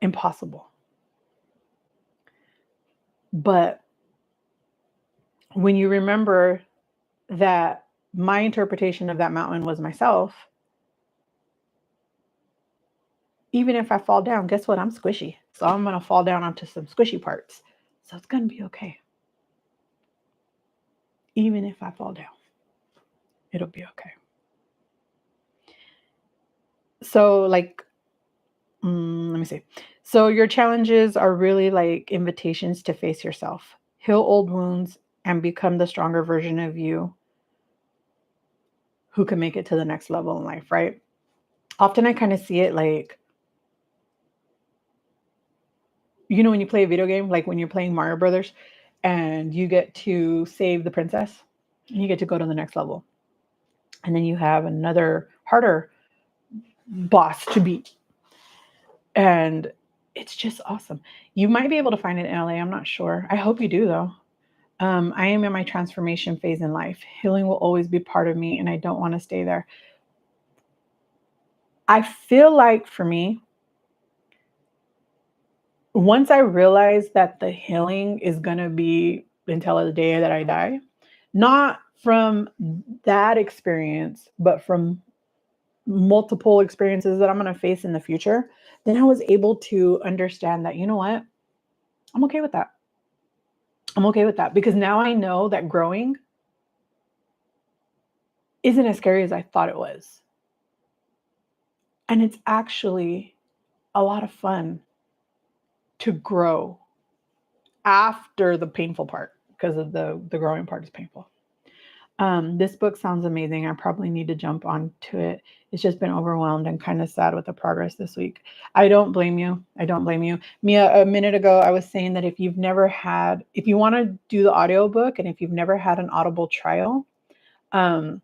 impossible. But when you remember that my interpretation of that mountain was myself, even if I fall down, guess what? I'm squishy. So I'm going to fall down onto some squishy parts. So it's going to be okay. Even if I fall down, it'll be okay. So, like, let me see. So, your challenges are really like invitations to face yourself, heal old wounds, and become the stronger version of you who can make it to the next level in life, right? Often I kind of see it like, when you play a video game, like when you're playing Mario Brothers and you get to save the princess and you get to go to the next level. And then you have another harder boss to beat. And it's just awesome. You might be able to find it in LA. I'm not sure. I hope you do, though. I am in my transformation phase in life. Healing will always be part of me, and I don't want to stay there. I feel like for me, once I realize that the healing is going to be until the day that I die, not from that experience, but from multiple experiences that I'm going to face in the future, then I was able to understand that, you know what? I'm okay with that. I'm okay with that because now I know that growing isn't as scary as I thought it was. And it's actually a lot of fun to grow after the painful part because of the growing part is painful. This book sounds amazing. I probably need to jump onto it. It's just been overwhelmed and kind of sad with the progress this week. I don't blame you. I don't blame you. Mia, a minute ago, I was saying that if you want to do the audiobook and if you've never had an Audible trial, I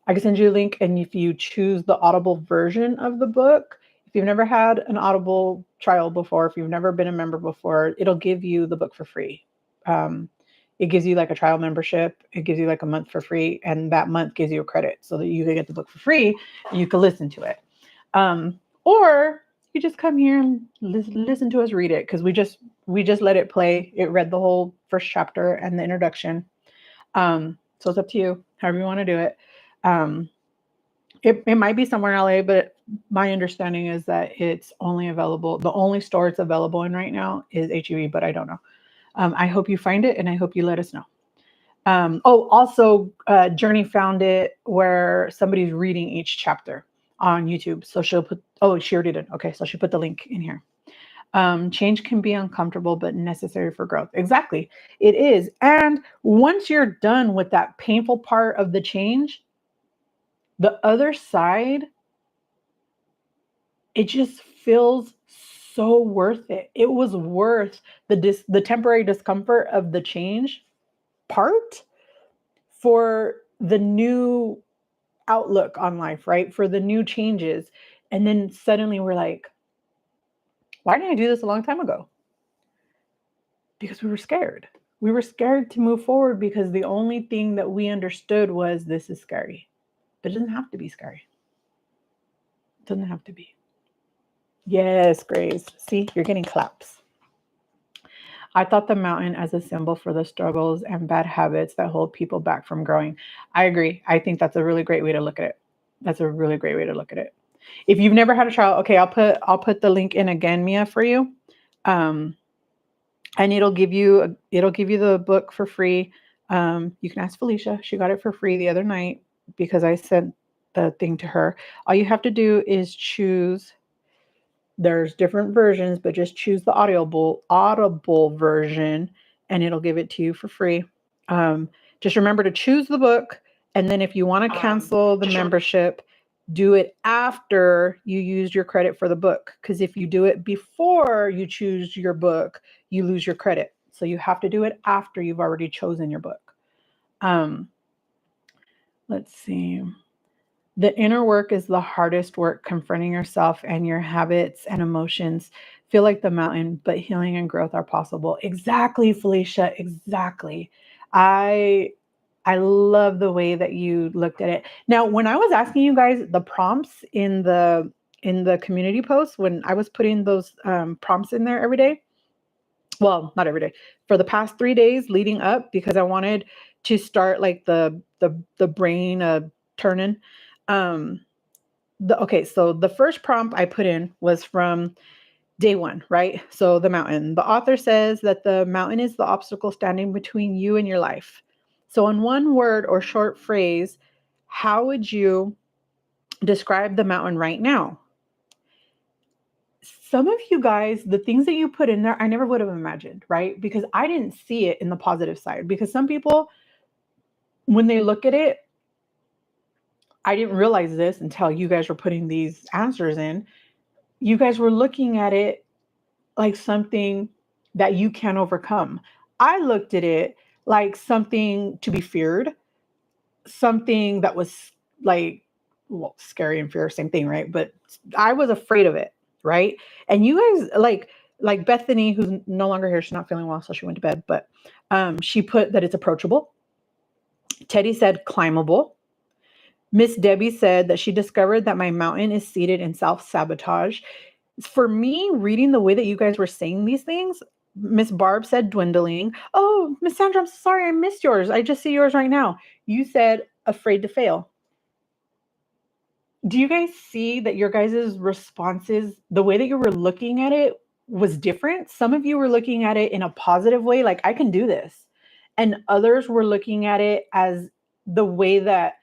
can send you a link. And if you choose the Audible version of the book, if you've never had an Audible trial before, if you've never been a member before, it'll give you the book for free. It gives you like a trial membership. It gives you like a month for free. And that month gives you a credit so that you can get the book for free and you can listen to it. Or you just come here and listen to us read it because we just let it play. It read the whole first chapter and the introduction. So it's up to you, however you want to do it. It might be somewhere in LA, but my understanding is that it's only available. The only store it's available in right now is HEB, but I don't know. I hope you find it and I hope you let us know. Also, Journey found it where somebody's reading each chapter on YouTube. So she already did. Okay, so she put the link in here. Change can be uncomfortable, but necessary for growth. Exactly. It is. And once you're done with that painful part of the change, the other side, it just feels so worth it. It was worth the temporary discomfort of the change part for the new outlook on life, right? For the new changes. And then suddenly we're like, why didn't I do this a long time ago? Because we were scared. We were scared to move forward because the only thing that we understood was this is scary. But it doesn't have to be scary. It doesn't have to be. Yes, Grace. See, you're getting claps. I thought the mountain as a symbol for the struggles and bad habits that hold people back from growing. I agree. I think that's a really great way to look at it. That's a really great way to look at it. If you've never had a trial, okay, I'll put the link in again, Mia, for you. And it'll give you the book for free. You can ask Felicia. She got it for free the other night because I sent the thing to her. All you have to do is choose. There's different versions, but just choose the audible version, and it'll give it to you for free. Um, just remember to choose the book, and then if you want to cancel the membership, do it after you used your credit for the book. Because if you do it before you choose your book, you lose your credit. So you have to do it after you've already chosen your book. Um, let's see. The inner work is the hardest work, confronting yourself and your habits and emotions. Feel like the mountain, but healing and growth are possible. Exactly, Felicia. Exactly. I I love the way that you looked at it. Now, when I was asking you guys the prompts in the community post, when I was putting those prompts in there every day, well, not every day, for the past 3 days leading up, because I wanted to start like the brain turning. Um, okay, so the first prompt I put in was from day one, right? So the mountain. The author says that the mountain is the obstacle standing between you and your life. So, in one word or short phrase, how would you describe the mountain right now? Some of you guys, the things that you put in there, I never would have imagined, right? Because I didn't see it in the positive side. Because some people, when they look at it, I didn't realize this until you guys were putting these answers in. You guys were looking at it like something that you can overcome. I looked at it like something to be feared, something that was like, well, scary and fear, same thing, right? But I was afraid of it, right? And you guys, like Bethany, who's no longer here, she's not feeling well, so she went to bed. But she put that it's approachable. Teddy said climbable. Miss Debbie said that she discovered that my mountain is seated in self sabotage. For me, reading the way that you guys were saying these things, Miss Barb said dwindling. Oh, Miss Sandra, I'm so sorry I missed yours. I just see yours right now. You said afraid to fail. Do you guys see that your guys' responses, the way that you were looking at it was different? Some of you were looking at it in a positive way, like I can do this. And others were looking at it as the way that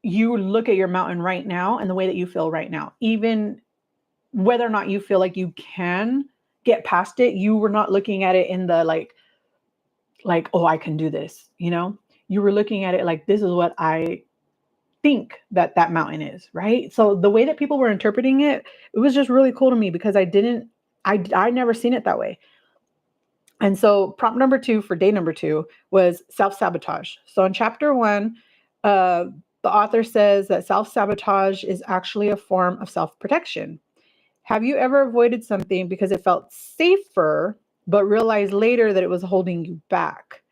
you look at your mountain right now and the way that you feel right now. Even whether or not you feel like you can get past it, you were not looking at it in the like, oh, I can do this, you know? You were looking at it like, this is what I think that mountain is, right? So the way that people were interpreting it, it was just really cool to me because I never seen it that way. And so prompt number 2 for day number 2 was self-sabotage. So in chapter 1, uh, the author says that self-sabotage is actually a form of self-protection. Have you ever avoided something because it felt safer, but realized later that it was holding you back?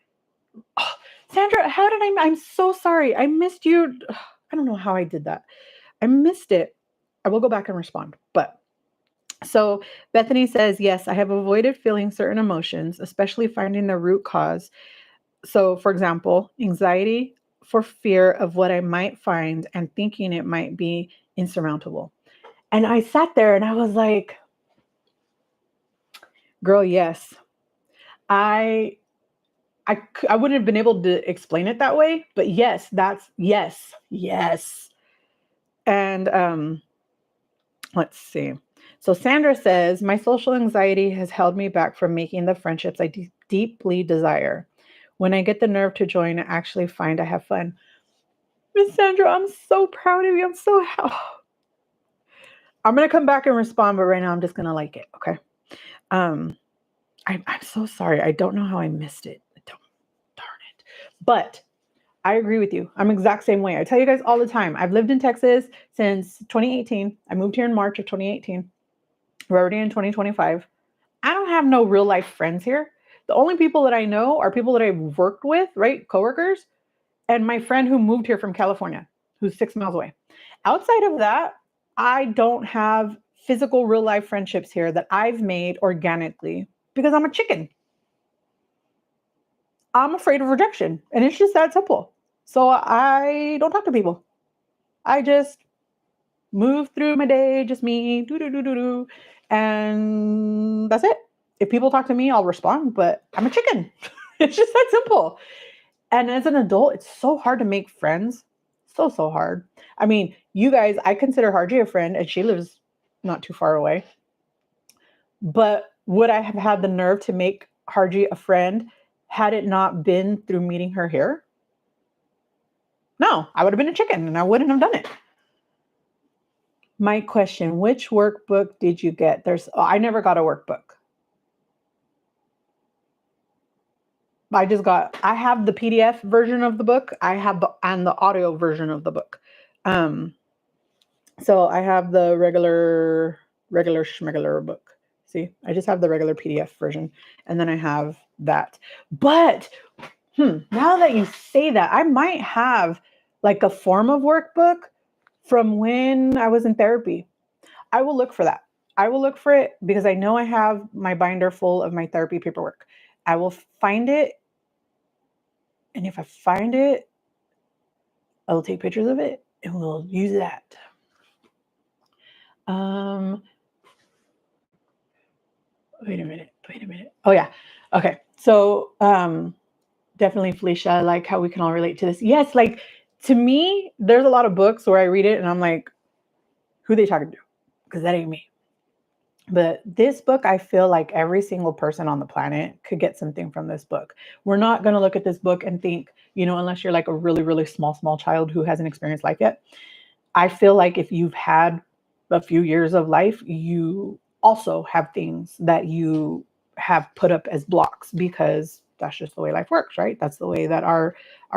Oh, Sandra, how did I'm so sorry. I missed you. I don't know how I did that. I missed it. I will go back and respond. But so Bethany says, yes, I have avoided feeling certain emotions, especially finding the root cause. So, for example, anxiety for fear of what I might find and thinking it might be insurmountable. And I sat there and I was like, girl, yes. I I wouldn't have been able to explain it that way, but yes, that's yes, yes. And let's see. So Sandra says, my social anxiety has held me back from making the friendships I deeply desire. When I get the nerve to join, I actually find I have fun. Miss Sandra, I'm so proud of you. I'm gonna come back and respond, but right now I'm just gonna like it. Okay. Um, I'm so sorry. I don't know how I missed it. Don't, darn it. But I agree with you. I'm exact same way. I tell you guys all the time. I've lived in Texas since 2018. I moved here in March of 2018. We're already in 2025. I don't have no real life friends here. The only people that I know are people that I've worked with, right? Coworkers, and my friend who moved here from California, who's 6 miles away. Outside of that, I don't have physical real life friendships here that I've made organically because I'm a chicken. I'm afraid of rejection. And it's just that simple. So I don't talk to people. I just move through my day, just me, do do do do do, and that's it. If people talk to me, I'll respond, but I'm a chicken. It's just that simple. And as an adult, it's so hard to make friends. So, so hard. I mean, you guys, I consider Harji a friend and she lives not too far away. But would I have had the nerve to make Harji a friend had it not been through meeting her here? No, I would have been a chicken and I wouldn't have done it. My question, which workbook did you get? I never got a workbook. I have the PDF version of the book. And the audio version of the book. So I have the regular schmegular book. See, I just have the regular PDF version. And then I have that. But now that you say that, I might have like a form of workbook from when I was in therapy. I will look for that. I will look for it because I know I have my binder full of my therapy paperwork. I will find it. And if I find it, I will take pictures of it and we'll use that. Wait a minute. Oh yeah. Okay. So definitely Felicia, I like how we can all relate to this. Yes, like to me, there's a lot of books where I read it and I'm like, who they talking to? Because that ain't me. But this book, I feel like every single person on the planet could get something from this book. We're not going to look at this book and think, unless you're like a really, really small child who hasn't experienced life yet. I feel like if you've had a few years of life, you also have things that you have put up as blocks because that's just the way life works, right? That's the way that our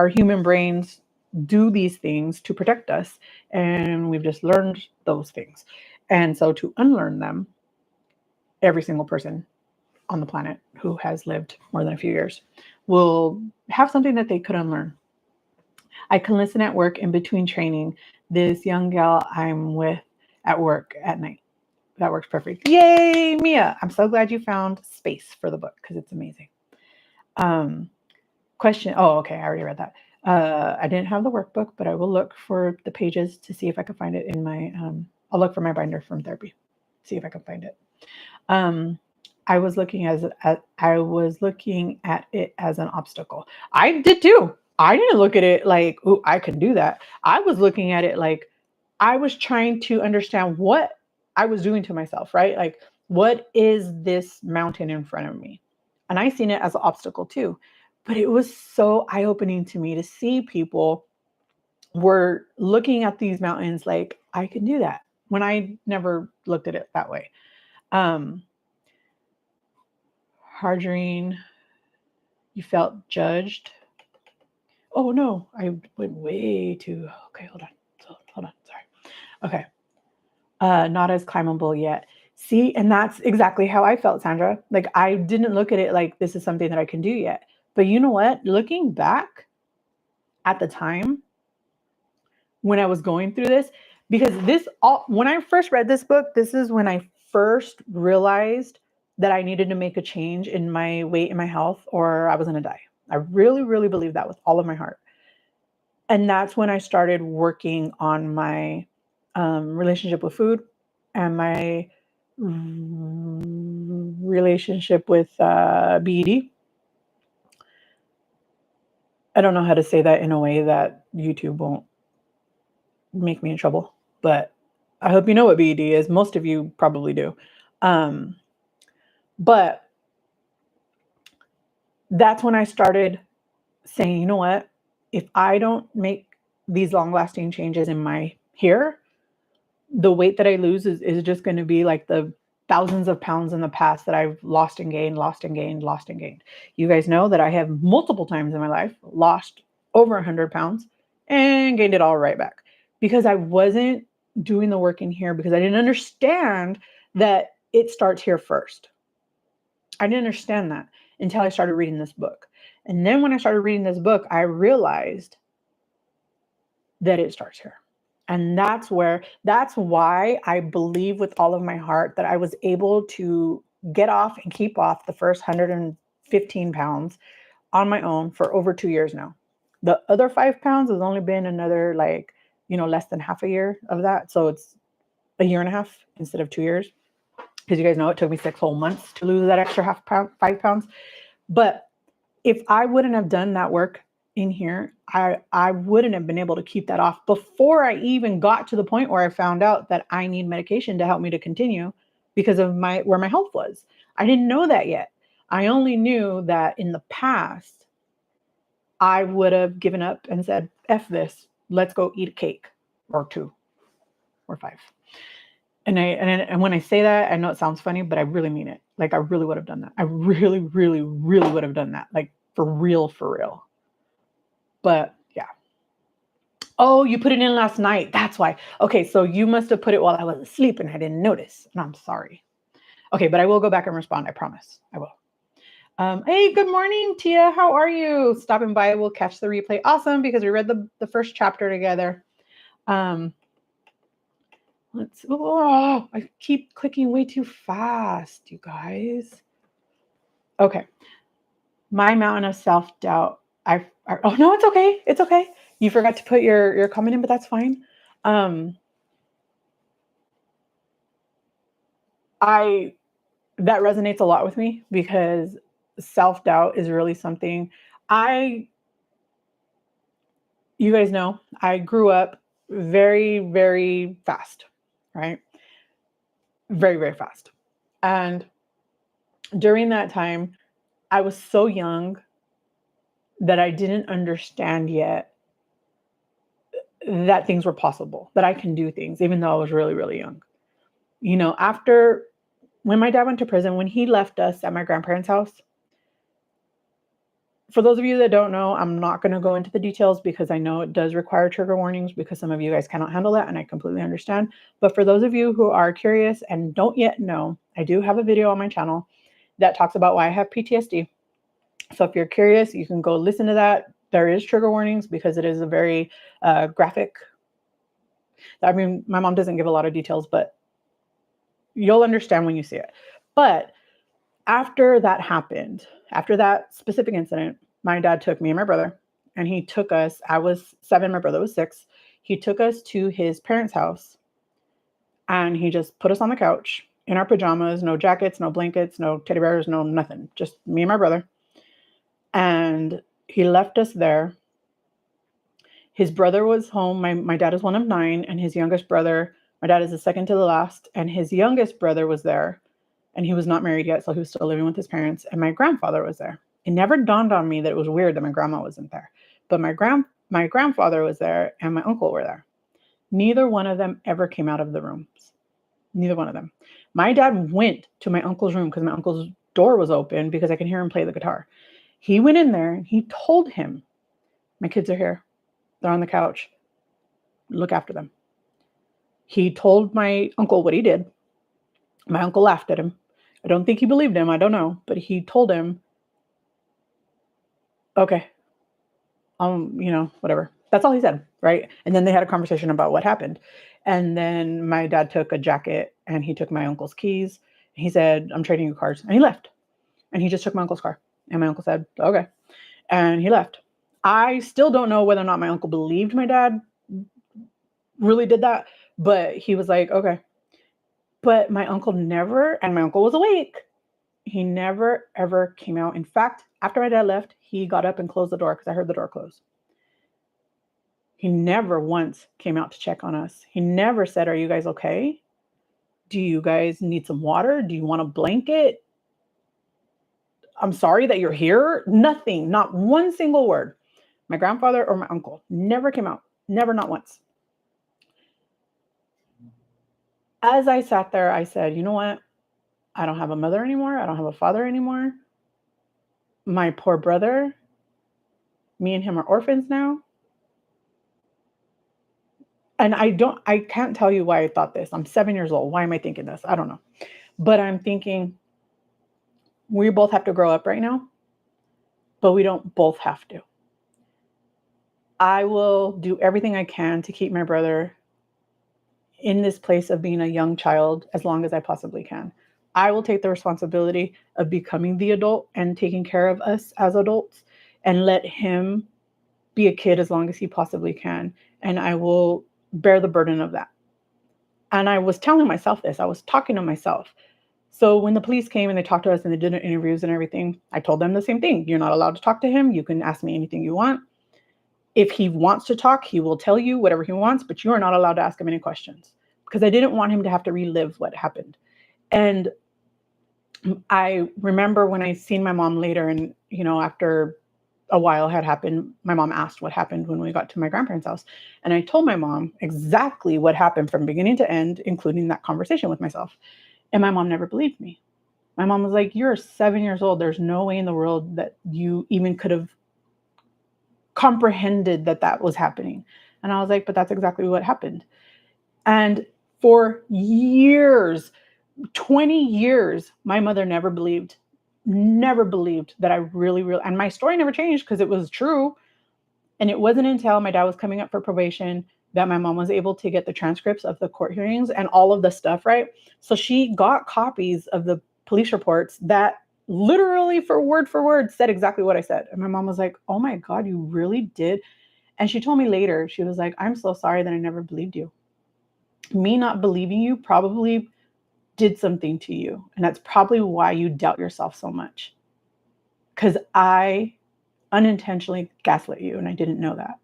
human brains do these things to protect us. And we've just learned those things. And so to unlearn them, every single person on the planet who has lived more than a few years will have something that they could unlearn. I can listen at work in between training. This young gal I'm with at work at night. That works perfect. Yay, Mia. I'm so glad you found space for the book because it's amazing. Question. Oh, okay. I already read that. I didn't have the workbook, but I will look for the pages to see if I can find it in my, I'll look for my binder from therapy, see if I can find it. I was looking at it as an obstacle. I did too. I didn't look at it like, oh, I can do that. I was looking at it like I was trying to understand what I was doing to myself, right? Like, what is this mountain in front of me? And I seen it as an obstacle too. But it was so eye-opening to me to see people were looking at these mountains like, I can do that, when I never looked at it that way. Harjreen, you felt judged. Oh no, I went way too. Okay, hold on. Sorry. Okay. Not as climbable yet. See, and that's exactly how I felt, Sandra. Like I didn't look at it like this is something that I can do yet. But you know what? Looking back at the time when I was going through this, because when I first read this book, this is when I first realized that I needed to make a change in my weight and my health, or I was going to die. I really, really believe that with all of my heart. And that's when I started working on my relationship with food and my relationship with BED. I don't know how to say that in a way that YouTube won't make me in trouble, but I hope you know what BED is. Most of you probably do. But that's when I started saying, you know what, if I don't make these long lasting changes in my hair, the weight that I lose is just going to be like the thousands of pounds in the past that I've lost and gained. You guys know that I have multiple times in my life lost over 100 pounds and gained it all right back because I wasn't doing the work in here because I didn't understand that it starts here first. I didn't understand that until I started reading this book. And then when I started reading this book, I realized that it starts here. And that's why I believe with all of my heart that I was able to get off and keep off the first 115 pounds on my own for over 2 years now. The other 5 pounds has only been another less than half a year of that. So it's a year and a half instead of 2 years. Because you guys know it took me 6 whole months to lose that extra 5 pounds. But if I wouldn't have done that work in here, I wouldn't have been able to keep that off before I even got to the point where I found out that I need medication to help me to continue because of where my health was. I didn't know that yet. I only knew that in the past, I would have given up and said, F this, let's go eat a cake or 2 or 5. And when I say that, I know it sounds funny, but I really mean it. Like, I really would have done that. I really, really, really would have done that. Like, for real, for real. But yeah. Oh, you put it in last night. That's why. Okay, so you must have put it while I was asleep and I didn't notice. And I'm sorry. Okay, but I will go back and respond. I promise. I will. Hey, good morning, Tia. How are you? Stopping by. We'll catch the replay. Awesome, because we read the first chapter together. I keep clicking way too fast, you guys. Okay. My mountain of self-doubt. Oh no, it's okay. It's okay. You forgot to put your comment in, but that's fine. That resonates a lot with me because self-doubt is really something you guys know, I grew up very, very fast, right? Very, very fast. And during that time, I was so young that I didn't understand yet that things were possible, that I can do things, even though I was really, really young. You know, when my dad went to prison, when he left us at my grandparents' house, for those of you that don't know, I'm not going to go into the details because I know it does require trigger warnings because some of you guys cannot handle that, and I completely understand. But for those of you who are curious and don't yet know, I do have a video on my channel that talks about why I have PTSD. So if you're curious, you can go listen to that. There is trigger warnings because it is a very graphic. I mean, my mom doesn't give a lot of details, but you'll understand when you see it. But after that happened, after that specific incident, my dad took me and my brother, and he took us. I was 7, my brother was 6. He took us to his parents' house, and he just put us on the couch in our pajamas, no jackets, no blankets, no teddy bears, no nothing, just me and my brother. And he left us there. His brother was home. My dad is one of 9, and his youngest brother, my dad is the second to the last, and his youngest brother was there, and he was not married yet, so he was still living with his parents, and my grandfather was there. It never dawned on me that it was weird that my grandma wasn't there, but my grandfather was there, and my uncle were there. Neither one of them ever came out of the rooms. Neither one of them. My dad went to my uncle's room because my uncle's door was open because I could hear him play the guitar. He went in there and he told him, my kids are here. They're on the couch. Look after them. He told my uncle what he did. My uncle laughed at him. I don't think he believed him. I don't know. But he told him, okay, whatever. That's all he said, right? And then they had a conversation about what happened. And then my dad took a jacket and he took my uncle's keys. He said, I'm trading you cars. And he left. And he just took my uncle's car. And my uncle said, okay. And he left. I still don't know whether or not my uncle believed my dad really did that, but he was like, okay. But my uncle never, and my uncle was awake, he never ever came out. In fact, after my dad left, he got up and closed the door because I heard the door close. He never once came out to check on us. He never said, are you guys okay? Do you guys need some water? Do you want a blanket? I'm sorry that you're here. Nothing, not one single word. My grandfather or my uncle never came out. Never, not once. As I sat there, I said, you know what? I don't have a mother anymore. I don't have a father anymore. My poor brother, me and him are orphans now. And I can't tell you why I thought this. I'm 7 years old. Why am I thinking this? I don't know. But I'm thinking we both have to grow up right now, but we don't both have to. I will do everything I can to keep my brother in this place of being a young child as long as I possibly can. I will take the responsibility of becoming the adult and taking care of us as adults and let him be a kid as long as he possibly can. And I will bear the burden of that. And I was telling myself this, I was talking to myself. So when the police came and they talked to us and they did interviews and everything, I told them the same thing. You're not allowed to talk to him. You can ask me anything you want. If he wants to talk, he will tell you whatever he wants, but you are not allowed to ask him any questions, because I didn't want him to have to relive what happened. And I remember when I seen my mom later, and, after a while had happened, my mom asked what happened when we got to my grandparents' house. And I told my mom exactly what happened from beginning to end, including that conversation with myself. And my mom never believed me. My mom was like, "You're 7 years old. There's no way in the world that you even could have comprehended that that was happening." And I was like, "But that's exactly what happened." And for years, 20 years, my mother never believed that I really, really, and my story never changed because it was true. And it wasn't until my dad was coming up for probation that my mom was able to get the transcripts of the court hearings and all of the stuff, right? So she got copies of the police reports that literally for word said exactly what I said. And my mom was like, "Oh my God, you really did?" And she told me later, she was like, "I'm so sorry that I never believed you. Me not believing you probably did something to you. And that's probably why you doubt yourself so much. Because I unintentionally gaslit you and I didn't know that."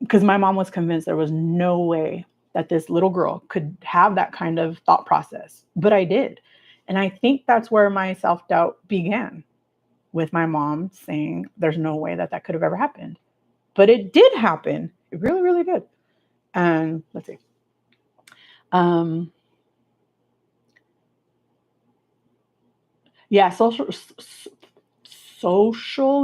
Because my mom was convinced there was no way that this little girl could have that kind of thought process. But I did. And I think that's where my self doubt began, with my mom saying there's no way that that could have ever happened. But it did happen. It really, really did. And let's see. Um, yeah, social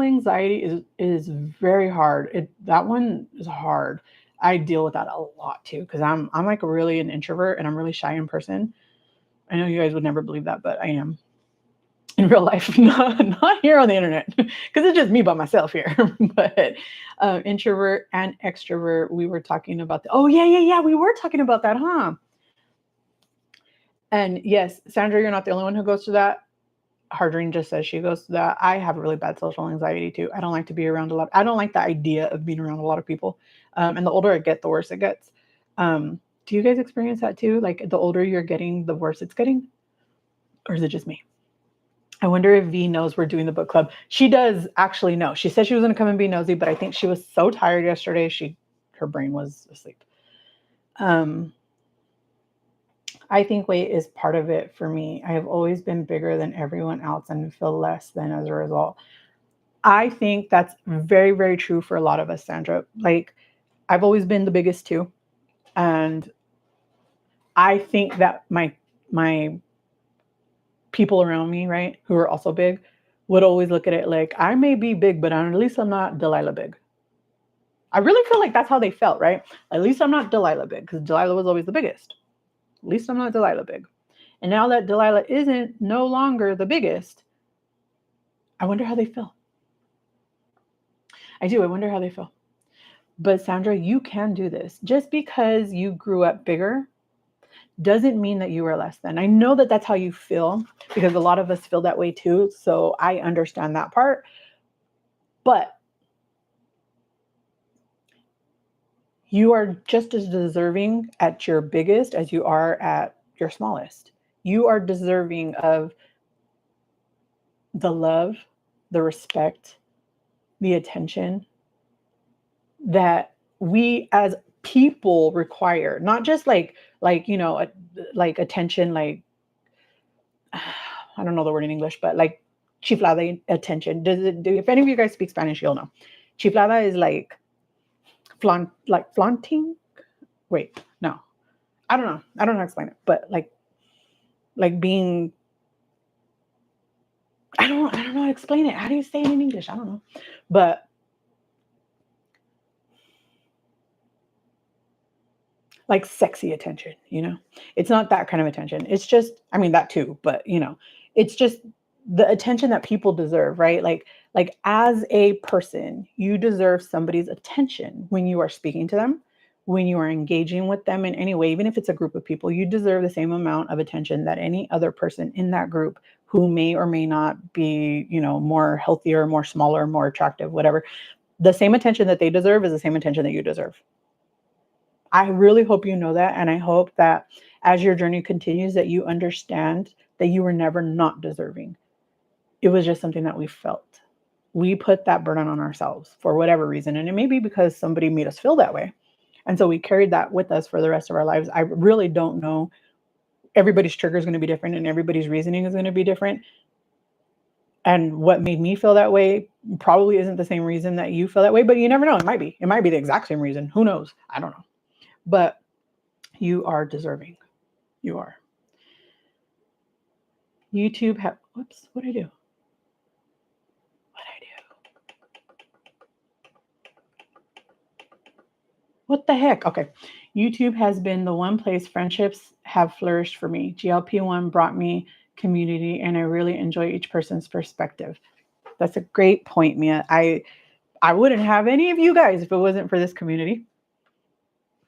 anxiety is very hard. That one is hard. I deal with that a lot too, because I'm like really an introvert and I'm really shy in person. I know you guys would never believe that, but I am in real life, not here on the internet, because it's just me by myself here. But introvert and extrovert, we were talking about oh yeah, we were talking about that, huh? And yes, Sandra, you're not the only one who goes through that. Hardring just says she goes through that. I have really bad social anxiety too. I don't like to be around a lot. I don't like the idea of being around a lot of people. And the older I get, the worse it gets. Do you guys experience that too? Like the older you're getting, the worse it's getting? Or is it just me? I wonder if V knows we're doing the book club. She does actually know. She said she was going to come and be nosy, but I think she was so tired yesterday, her brain was asleep. I think weight is part of it for me. I have always been bigger than everyone else and feel less than as a result. I think that's very, very true for a lot of us, Sandra. Like, I've always been the biggest too. And I think that my people around me, right, who are also big, would always look at it like, I may be big, but at least I'm not Delilah big. I really feel like that's how they felt, right? At least I'm not Delilah big, because Delilah was always the biggest. At least I'm not Delilah big. And now that Delilah isn't no longer the biggest, I wonder how they feel. I do. I wonder how they feel. But Sandra, you can do this. Just because you grew up bigger doesn't mean that you are less than. I know that that's how you feel, because a lot of us feel that way too. So I understand that part. But you are just as deserving at your biggest as you are at your smallest. You are deserving of the love, the respect, the attention that we as people require. Not just like attention, like I don't know the word in English, but like chiflada attention. If any of you guys speak Spanish, you'll know. Chiflada is like flaunting. Wait, no, I don't know. I don't know how to explain it, but like being. I don't know how to explain it. How do you say it in English? I don't know, but like sexy attention, it's not that kind of attention. It's just, I mean, that too, but it's just the attention that people deserve, right? Like as a person, you deserve somebody's attention when you are speaking to them, when you are engaging with them in any way. Even if it's a group of people, you deserve the same amount of attention that any other person in that group, who may or may not be, more healthier, more smaller, more attractive, whatever. The same attention that they deserve is the same attention that you deserve. I really hope you know that. And I hope that as your journey continues, that you understand that you were never not deserving. It was just something that we felt. We put that burden on ourselves for whatever reason. And it may be because somebody made us feel that way. And so we carried that with us for the rest of our lives. I really don't know. Everybody's trigger is going to be different and everybody's reasoning is going to be different. And what made me feel that way probably isn't the same reason that you feel that way, but you never know. It might be. It might be the exact same reason. Who knows? I don't know. But you are deserving. You are. YouTube whoops, what did I do? What the heck? Okay. YouTube has been the one place friendships have flourished for me. GLP-1 brought me community and I really enjoy each person's perspective. That's a great point, Mia. I wouldn't have any of you guys if it wasn't for this community.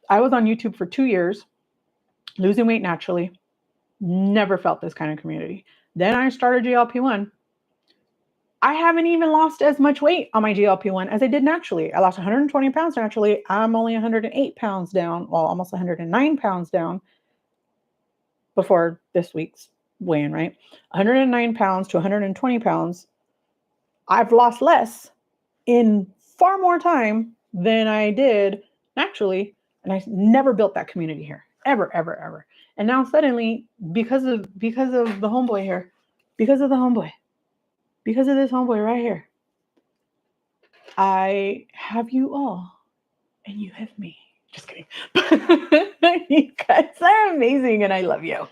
I was on YouTube for 2 years, losing weight naturally. Never felt this kind of community. Then I started GLP-1. I haven't even lost as much weight on my GLP-1 as I did naturally. I lost 120 pounds naturally. I'm only 108 pounds down, well, almost 109 pounds down before this week's weigh-in, right? 109 pounds to 120 pounds. I've lost less in far more time than I did naturally. And I never built that community here, ever, ever, ever. And now suddenly, because of the homeboy here, because of this homeboy right here, I have you all and you have me. Just kidding. You guys are amazing and I love you.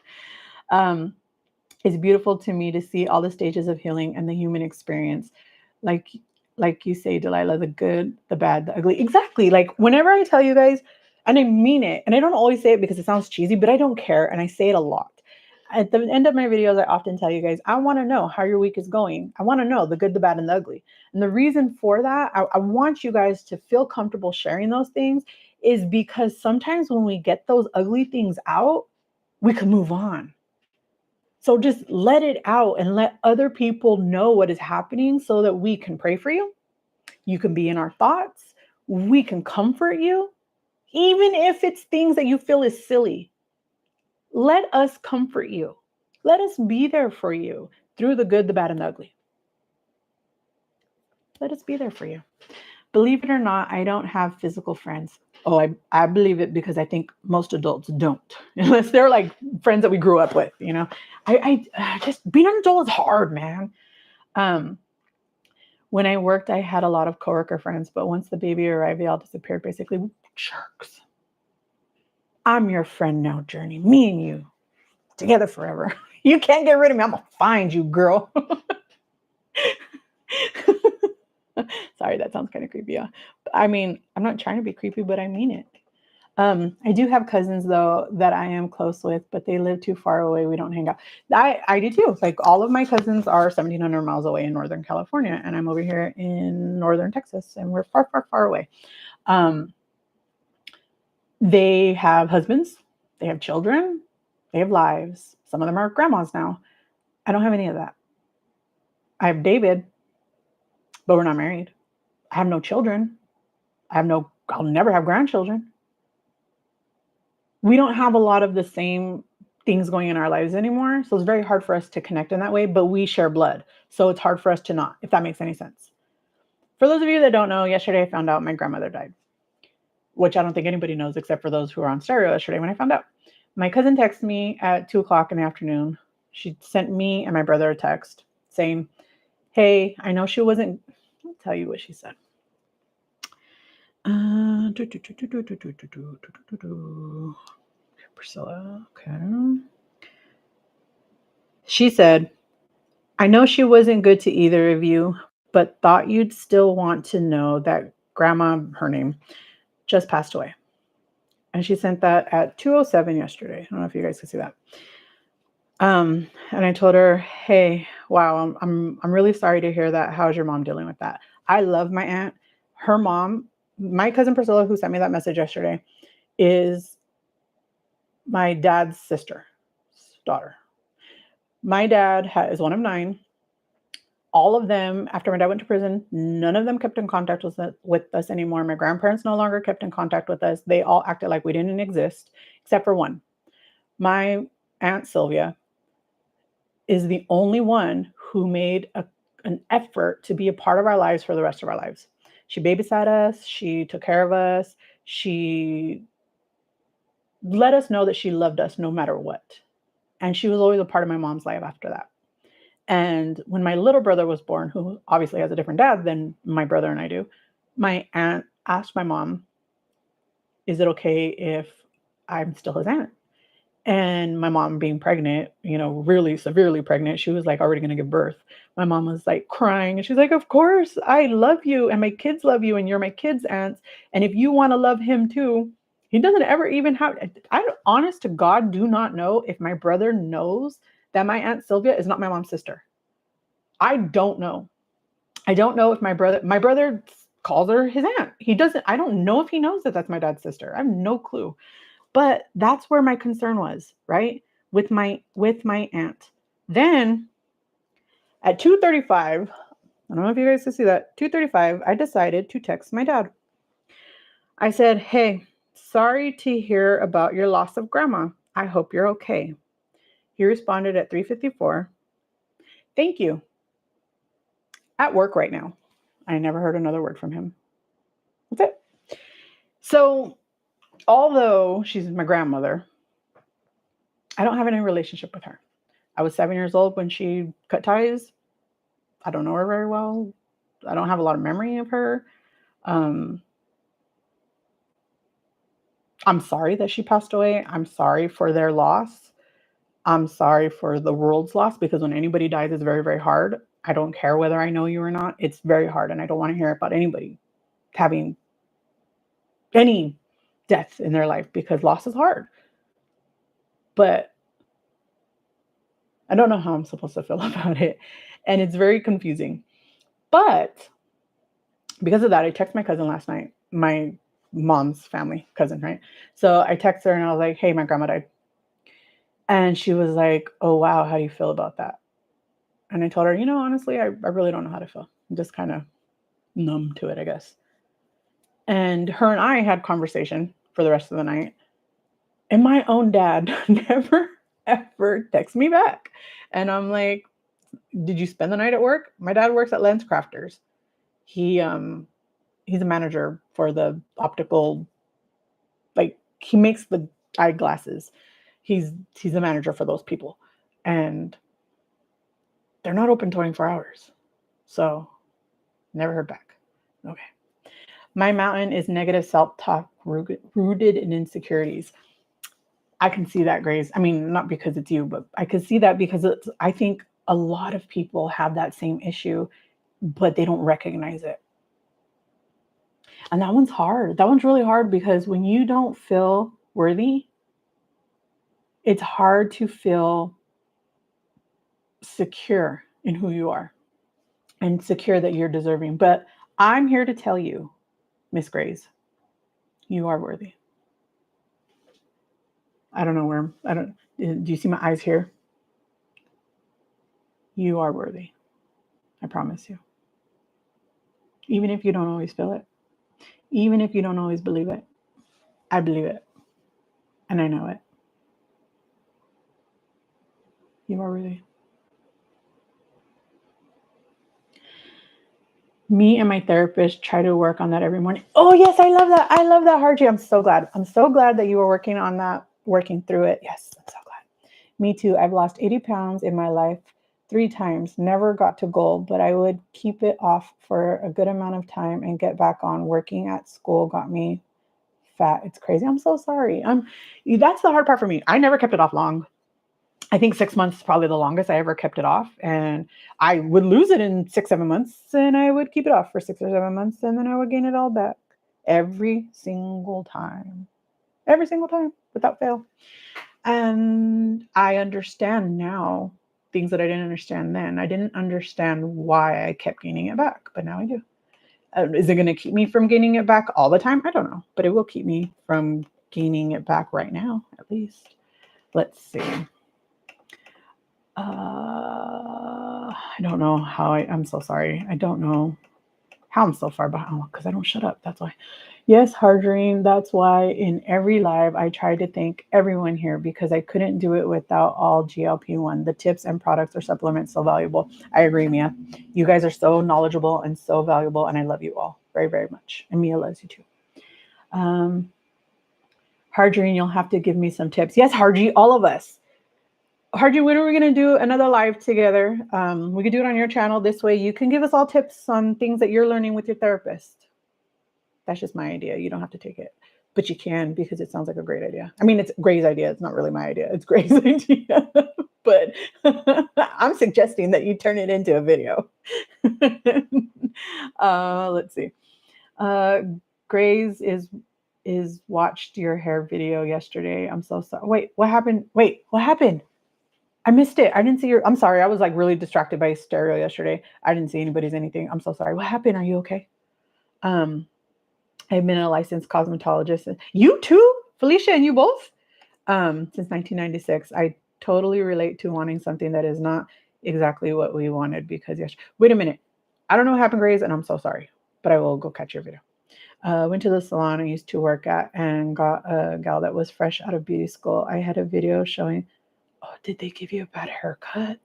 It's beautiful to me to see all the stages of healing and the human experience. Like you say, Delilah, the good, the bad, the ugly. Exactly. Like whenever I tell you guys, and I mean it, and I don't always say it because it sounds cheesy, but I don't care. And I say it a lot. At the end of my videos, I often tell you guys, I want to know how your week is going. I want to know the good, the bad, and the ugly. And the reason for that, I want you guys to feel comfortable sharing those things is because sometimes when we get those ugly things out, we can move on. So just let it out and let other people know what is happening so that we can pray for you. You can be in our thoughts. We can comfort you. Even if it's things that you feel is silly, let us comfort you. Let us be there for you through the good, the bad, and the ugly. Let us be there for you. Believe it or not, I don't have physical friends. Oh, I believe it because I think most adults don't, unless they're like friends that we grew up with, you know. I just being an adult is hard, man. When I worked, I had a lot of coworker friends, but once the baby arrived, they all disappeared. Basically, jerks. I'm your friend now, Journey. Me and you together forever. You can't get rid of me. I'm gonna find you, girl. Sorry, that sounds kind of creepy. Yeah. I mean, I'm not trying to be creepy, but I mean it. I do have cousins though that I am close with, but they live too far away. We don't hang out. I do too. Like all of my cousins are 1,700 miles away in Northern California, and I'm over here in Northern Texas, and we're far, far, far away. They have husbands, they have children, they have lives. Some of them are grandmas now. I don't have any of that. I have David, but we're not married. I have no children. I'll never have grandchildren. We don't have a lot of the same things going in our lives anymore. So it's very hard for us to connect in that way, but we share blood. So it's hard for us to not, if that makes any sense. For those of you that don't know, yesterday I found out my grandmother died, which I don't think anybody knows except for those who were on stereo yesterday when I found out. My cousin texted me at 2:00 in the afternoon. She sent me and my brother a text saying, hey, I know she wasn't, I'll tell you what she said. Priscilla, okay. She said, I know she wasn't good to either of you, but thought you'd still want to know that grandma, her name, just passed away. And she sent that at 2:07 yesterday. I don't know if you guys can see that. And I told her, hey, wow, I'm really sorry to hear that. How's your mom dealing with that? I love my aunt. Her mom, my cousin Priscilla, who sent me that message yesterday, is my dad's sister's daughter. My dad is one of 9. All of them, after my dad went to prison, none of them kept in contact with us anymore. My grandparents no longer kept in contact with us. They all acted like we didn't exist, except for one. My Aunt Sylvia is the only one who made an effort to be a part of our lives for the rest of our lives. She babysat us. She took care of us. She let us know that she loved us no matter what. And she was always a part of my mom's life after that. And when my little brother was born, who obviously has a different dad than my brother and I do, my aunt asked my mom, is it okay if I'm still his aunt? And my mom being pregnant, really severely pregnant, she was like already going to give birth. My mom was like crying and she's like, of course, I love you and my kids love you and you're my kids' aunts. And if you want to love him too, he doesn't ever even have, honest to God, do not know if my brother knows that my Aunt Sylvia is not my mom's sister. I don't know. I don't know if my brother calls her his aunt. He doesn't, I don't know if he knows that that's my dad's sister. I have no clue. But that's where my concern was, right? With my aunt. Then at 2:35, I don't know if you guys can see that, 2:35, I decided to text my dad. I said, "Hey, sorry to hear about your loss of grandma. I hope you're okay." He responded at 3:54, "Thank you. At work right now." I never heard another word from him. That's it. So, although she's my grandmother, I don't have any relationship with her. I was 7 years old when she cut ties. I don't know her very well. I don't have a lot of memory of her. Um, I'm sorry that she passed away. I'm sorry for their loss. I'm sorry for the world's loss, because when anybody dies, it's very, very hard. I don't care whether I know you or not. It's very hard, and I don't want to hear about anybody having any death in their life, because loss is hard. But I don't know how I'm supposed to feel about it, and it's very confusing. But because of that, I texted my cousin last night, my mom's family cousin, right? So I texted her and I was like, "Hey, my grandma died." And she was like, "Oh, wow. How do you feel about that?" And I told her, honestly, I really don't know how to feel. I'm just kind of numb to it, I guess. And her and I had conversation for the rest of the night. And my own dad never, ever texts me back. And I'm like, "Did you spend the night at work?" My dad works at Lens Crafters. He's a manager for the optical, like he makes the eyeglasses. He's a manager for those people. And they're not open 24 hours. So never heard back. Okay. My mountain is negative self-talk rooted in insecurities. I can see that, Grace. I mean, not because it's you, but I can see that because I think a lot of people have that same issue, but they don't recognize it. And that one's hard. That one's really hard, because when you don't feel worthy, it's hard to feel secure in who you are and secure that you're deserving. But I'm here to tell you, Miss Grace, you are worthy. I don't know where I don't. Do you see my eyes here? You are worthy. I promise you. Even if you don't always feel it, even if you don't always believe it, I believe it, and I know it. You are worthy. Me and my therapist try to work on that every morning. Oh yes, I love that. I love that, Harji. I'm so glad. I'm so glad that you were working on that, working through it. Yes, I'm so glad. Me too. I've lost 80 pounds in my life 3 times. Never got to goal, but I would keep it off for a good amount of time and get back on. Working at school got me fat. It's crazy. I'm so sorry. That's the hard part for me. I never kept it off long. I think 6 months is probably the longest I ever kept it off. And I would lose it in 6, 7 months, and I would keep it off for 6 or 7 months, and then I would gain it all back every single time, without fail. And I understand now things that I didn't understand then. I didn't understand why I kept gaining it back, but now I do. Is it going to keep me from gaining it back all the time? I don't know, but it will keep me from gaining it back right now, at least. Let's see. I don't know how I'm so sorry. I don't know How I'm so far behind? Because I don't shut up. That's why. Yes, Hardream. That's why in every live I tried to thank everyone here because I couldn't do it without all GLP-1. The tips and products or supplements so valuable. I agree, Mia. You guys are so knowledgeable and so valuable, and I love you all very, very much. And Mia loves you too. Hardream, you'll have to give me some tips. Yes, Harji, all of us. Harji, when are we going to do another live together? We could do it on your channel. This way you can give us all tips on things that you're learning with your therapist. That's just my idea. You don't have to take it, but you can because it sounds like a great idea. I mean, it's Gray's idea. It's not really my idea. It's Gray's idea, but I'm suggesting that you turn it into a video. Let's see. Gray's is watched your hair video yesterday. I'm so sorry. Wait, what happened? Wait, what happened? I missed it. I didn't see your. I'm sorry. I was like really distracted by stereo yesterday. I didn't see anybody's anything. I'm so sorry. What happened? Are you okay? Um, I've been a licensed cosmetologist. You too, Felicia, and you both since 1996. I totally relate to wanting something that is not exactly what we wanted because yes. Wait a minute. I don't know what happened, Grace, and I'm so sorry. But I will go catch your video. Went to the salon I used to work at and got a gal that was fresh out of beauty school. I had a video showing. Oh, did they give you a bad haircut?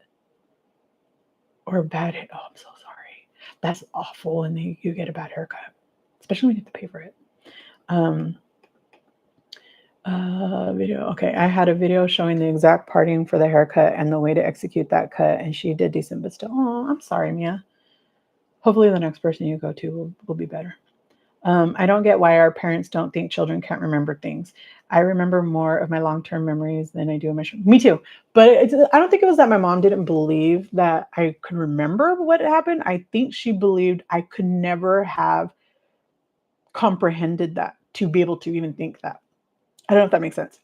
Or a bad hit? Oh, I'm so sorry. That's awful when you get a bad haircut, especially when you have to pay for it. Video. Okay, I had a video showing the exact parting for the haircut and the way to execute that cut, and she did decent, but still. Oh, I'm sorry, Mia. Hopefully, the next person you go to will be better. I don't get why our parents don't think children can't remember things. I remember more of my long-term memories than I do of my. Me too, but I don't think it was that my mom didn't believe that I could remember what happened. I think she believed I could never have comprehended that to be able to even think that. I don't know if that makes sense.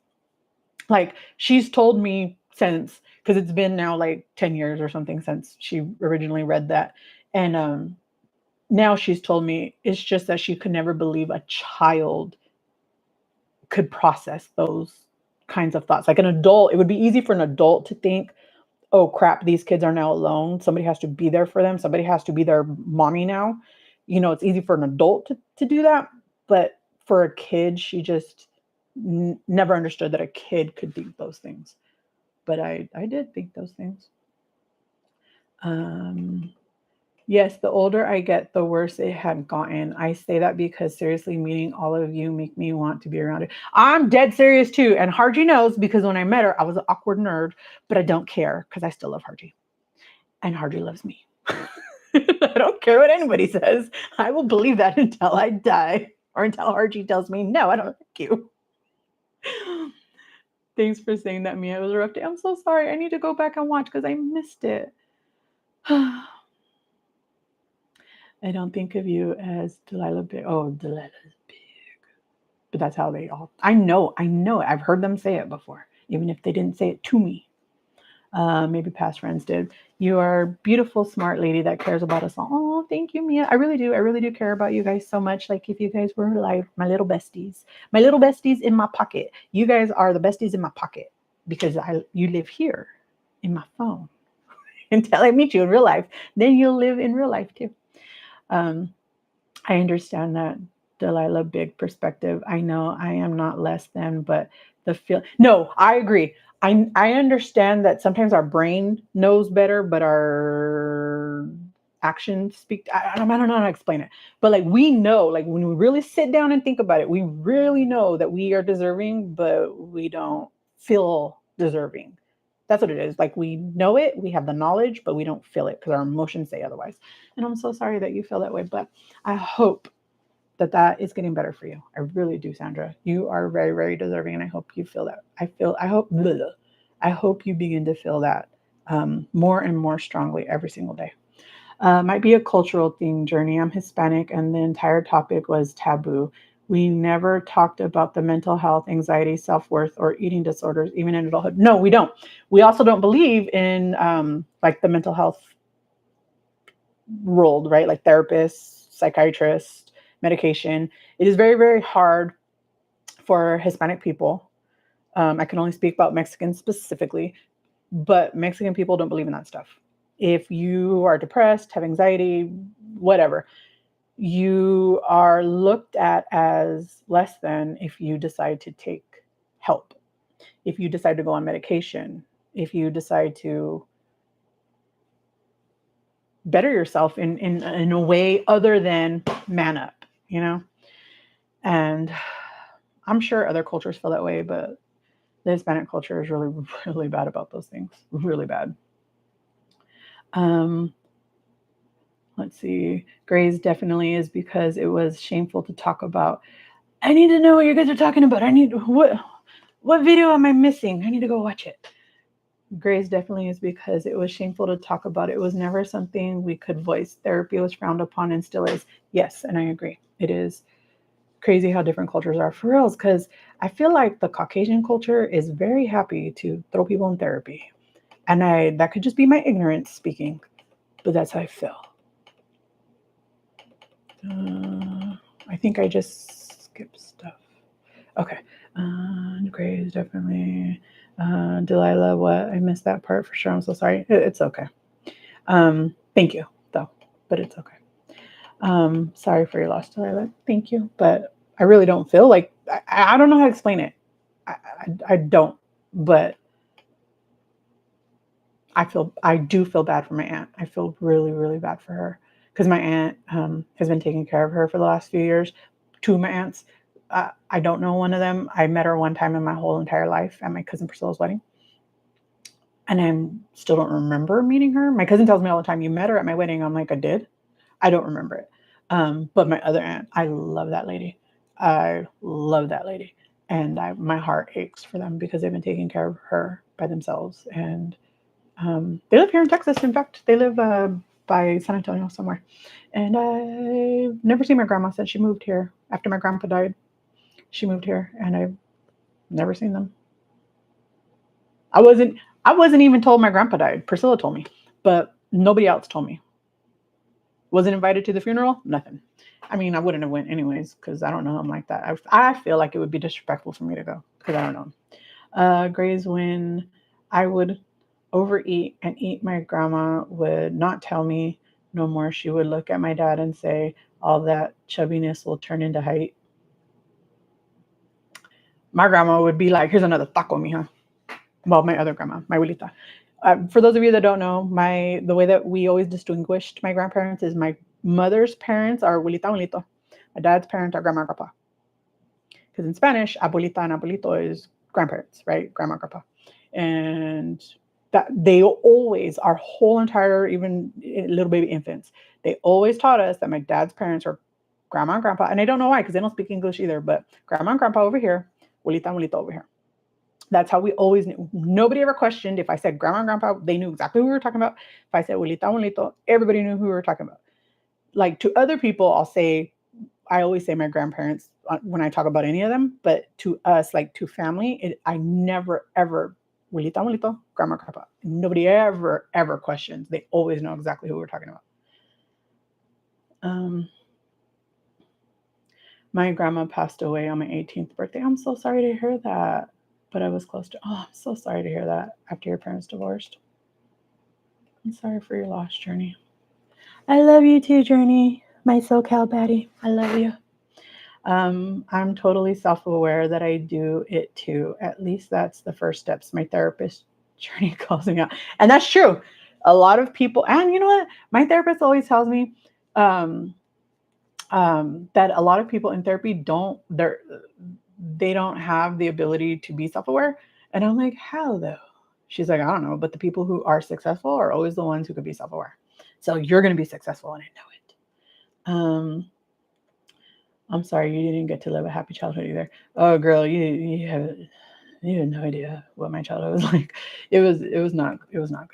Like she's told me since because it's been now like 10 years or something since she originally read that, and now she's told me it's just that she could never believe a child could process those kinds of thoughts. Like an adult, it would be easy for an adult to think, oh crap, these kids are now alone. Somebody has to be there for them. Somebody has to be their mommy now. It's easy for an adult to do that. But for a kid, she just never understood that a kid could think those things. But I did think those things. Yes, the older I get, the worse it had gotten. I say that because seriously, meeting all of you make me want to be around it. I'm dead serious too. And Harji knows because when I met her, I was an awkward nerd, but I don't care because I still love Harji. And Harji loves me. I don't care what anybody says. I will believe that until I die or until Harji tells me, no, I don't like you. Thanks for saying that, Mia. It was a rough day. I'm so sorry. I need to go back and watch because I missed it. I don't think of you as Delilah Big. Oh, Delilah's big. But that's how they all. I know it. I've heard them say it before, even if they didn't say it to me. Maybe past friends did. You are a beautiful, smart lady that cares about us all. Oh, thank you, Mia. I really do. I really do care about you guys so much. Like if you guys were like my little besties in my pocket. You guys are the besties in my pocket because you live here in my phone until I meet you in real life. Then you'll live in real life too. I understand that Delilah big perspective. I know I am not less than, but no, I agree. I understand that sometimes our brain knows better, but our actions speak. I don't know how to explain it, but like we know, like when we really sit down and think about it, we really know that we are deserving, but we don't feel deserving. That's what it is. Like we know it, we have the knowledge, but we don't feel it because our emotions say otherwise. And I'm so sorry that you feel that way, but I hope that is getting better for you. I really do, Sandra. You are very, very deserving, and I hope you feel that. I hope you begin to feel that more and more strongly every single day. Might be a cultural theme, Journey. I'm Hispanic, and the entire topic was taboo. We never talked about the mental health, anxiety, self-worth, or eating disorders, even in adulthood. No, we don't. We also don't believe in like the mental health world, right? Like therapists, psychiatrists, medication. It is very, very hard for Hispanic people. I can only speak about Mexicans specifically, but Mexican people don't believe in that stuff. If you are depressed, have anxiety, whatever, you are looked at as less than if you decide to take help, if you decide to go on medication, if you decide to better yourself in a way other than man up, you know? And I'm sure other cultures feel that way, but the Hispanic culture is really, really bad about those things. Really bad. Um, let's see. Gray's definitely is because it was shameful to talk about. I need to know what you guys are talking about. I need what video am I missing? I need to go watch it. Gray's definitely is because it was shameful to talk about. It was never something we could voice. Therapy was frowned upon and still is. Yes, and I agree. It is crazy how different cultures are for reals, because I feel like the Caucasian culture is very happy to throw people in therapy. And that could just be my ignorance speaking, but that's how I feel. I think I just skipped stuff. Okay. Gray is definitely Delilah. What? I missed that part for sure. I'm so sorry. It's okay. Thank you, though, but it's okay. Sorry for your loss, Delilah. Thank you, but I really don't feel like I don't know how to explain it. I don't, but I do feel bad for my aunt. I feel really, really bad for her because my aunt has been taking care of her for the last few years. Two of my aunts, I don't know one of them. I met her one time in my whole entire life at my cousin Priscilla's wedding, and I still don't remember meeting her. My cousin tells me all the time, "You met her at my wedding." I'm like, "I did." I don't remember it. But my other aunt, I love that lady. I love that lady, and my heart aches for them because they've been taking care of her by themselves, and they live here in Texas. In fact, they live by San Antonio somewhere. And I've never seen my grandma since she moved here. After my grandpa died, she moved here, and I've never seen them. I wasn't I wasn't even told my grandpa died. Priscilla told me, but nobody else told me. Wasn't invited to the funeral. Nothing. I mean, I wouldn't have went anyways because I don't know him like that. I feel like it would be disrespectful for me to go because I don't know him. Grays, when I would overeat and eat, my grandma would not tell me no more. She would look at my dad and say, all that chubbiness will turn into height. My grandma would be like, here's another taco, mija. Well, my other grandma, my abuelita. For those of you that don't know, the way that we always distinguished my grandparents is my mother's parents are abuelita, abuelito. My dad's parents are grandma, and grandpa. Because in Spanish, abuelita and abuelito is grandparents, right? Grandma, grandpa. And that they always, our whole entire, even little baby infants, they always taught us that my dad's parents are grandma and grandpa. And I don't know why, because they don't speak English either, but grandma and grandpa over here, abuelita and abuelito over here. That's how we always knew. Nobody ever questioned if I said grandma and grandpa, they knew exactly who we were talking about. If I said abuelita, abuelito, everybody knew who we were talking about. Like to other people, I always say my grandparents when I talk about any of them, but to us, like to family, I never ever abuelita, abuelito, grandma, grandpa. Nobody ever questions. They always know exactly who we're talking about. Um, my grandma passed away on my 18th birthday. I'm so sorry to hear that, but I was close to. Oh, I'm so sorry to hear that after your parents divorced. I'm sorry for your lost, Journey. I love you too, Journey. My SoCal baddie. I love you. I'm totally self-aware that I do it too. At least that's the first steps. My therapist Journey calls me out, and that's true. A lot of people, and you know what? My therapist always tells me um, that a lot of people in therapy they don't have the ability to be self-aware, and I'm like, how though? She's like, I don't know, but the people who are successful are always the ones who can be self-aware. So you're going to be successful, and I know it. I'm sorry you didn't get to live a happy childhood either. Oh, girl, you have no idea what my childhood was like. It was not good. It was not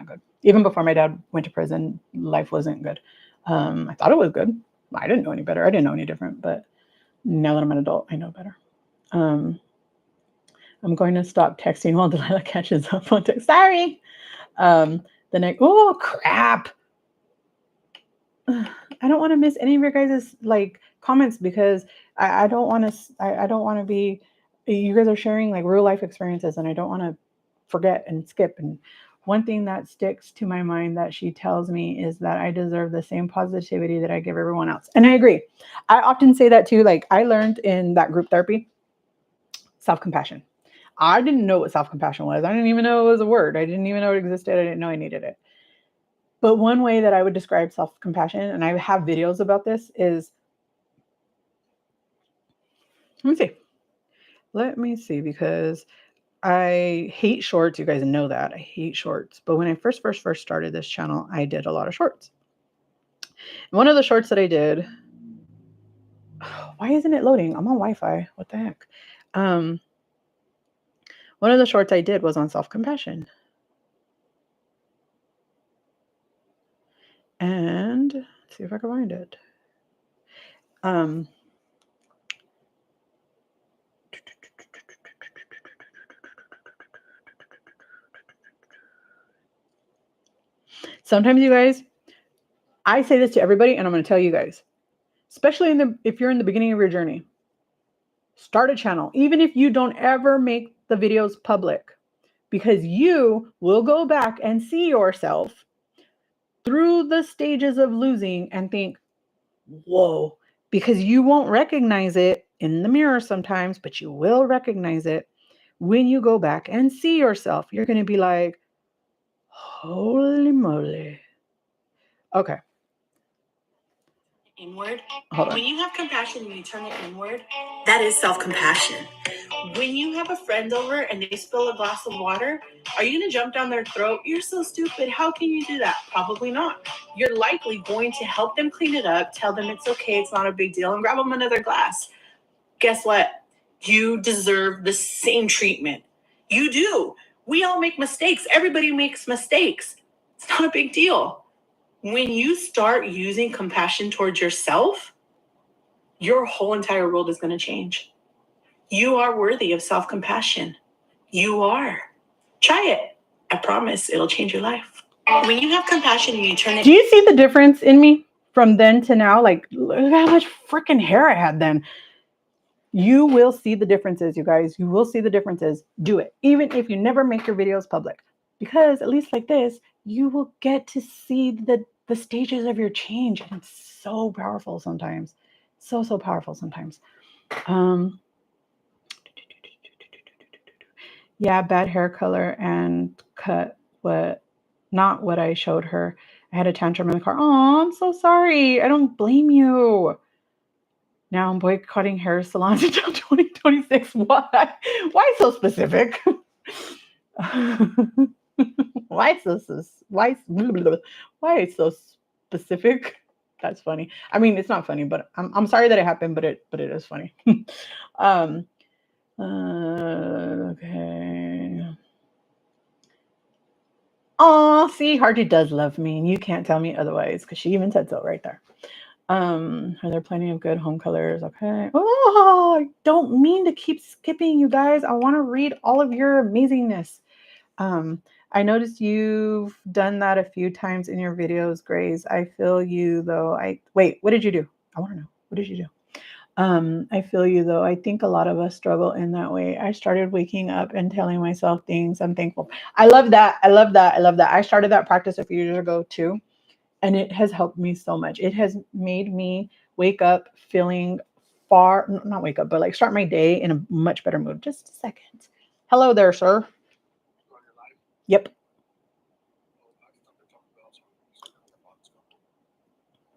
good. Even before my dad went to prison, life wasn't good. I thought it was good. I didn't know any better. I didn't know any different. But now that I'm an adult, I know better. Um, I'm going to stop texting while Delilah catches up on text. Sorry. The next. Oh crap. I don't want to miss any of your guys' like comments because I don't want to. I don't want to be. You guys are sharing like real life experiences, and I don't want to forget and skip. And one thing that sticks to my mind that she tells me is that I deserve the same positivity that I give everyone else. And I agree. I often say that too. Like I learned in that group therapy, self-compassion. I didn't know what self-compassion was. I didn't even know it was a word. I didn't even know it existed. I didn't know I needed it. But one way that I would describe self-compassion, and I have videos about this, is, let me see, because I hate shorts. You guys know that. I hate shorts. But when I first started this channel, I did a lot of shorts. And one of the shorts that I did, why isn't it loading? I'm on Wi-Fi. What the heck? One of the shorts I did was on self-compassion. And let's see if I can find it. Sometimes, you guys, I say this to everybody, and I'm going to tell you guys, especially if you're in the beginning of your journey, start a channel, even if you don't ever make the videos public, because you will go back and see yourself through the stages of losing and think, whoa, because you won't recognize it in the mirror sometimes, but you will recognize it when you go back and see yourself. You're going to be like, holy moly. Okay.
Inward.
Hold on.
When you have compassion and you turn it inward, that is self-compassion. When you have a friend over and they spill a glass of water, are you going to jump down their throat? You're so stupid. How can you do that? Probably not. You're likely going to help them clean it up, tell them it's okay, it's not a big deal, and grab them another glass. Guess what? You deserve the same treatment. You do. We all make mistakes. Everybody makes mistakes. It's not a big deal. When you start using compassion towards yourself, your whole entire world is going to change. You are worthy of self-compassion. You are. Try it. I promise it'll change your life. When you have compassion and you turn it...
Do you see the difference in me from then to now? Like, look at how much freaking hair I had then. You will see the differences, you guys. You will see the differences. Do it. Even if you never make your videos public. Because at least like this, you will get to see the stages of your change. And it's so powerful sometimes. So powerful sometimes. Yeah, bad hair color and cut, not what I showed her. I had a tantrum in the car. Oh, I'm so sorry. I don't blame you. Now I'm boycotting hair salons until 2026. Why? Why so specific? Why so specific? That's funny. I mean, it's not funny, but I'm sorry that it happened, but it is funny. Okay. Oh, see, Hardy does love me, and you can't tell me otherwise because she even said so right there. Are there plenty of good home colors? Okay. Oh, I don't mean to keep skipping, you guys. I want to read all of your amazingness. I noticed you've done that a few times in your videos, Grace. I feel you though. Wait, what did you do? I want to know. What did you do? I feel you though. I think a lot of us struggle in that way. I started waking up and telling myself things I'm thankful. I love that. I love that. I love that. I started that practice a few years ago too. And it has helped me so much. It has made me wake up feeling not wake up, but like start my day in a much better mood. Just a second. Hello there, sir. Yep.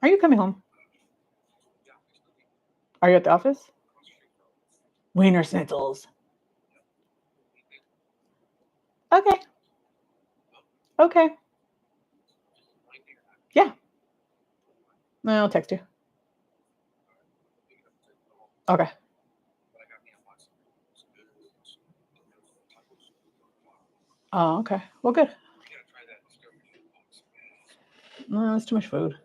Are you coming home? Are you at the office? Wiener Schnitzels. Okay. Okay. Yeah. I'll text you. Okay. Oh, okay. Well, good. No, that's too much food.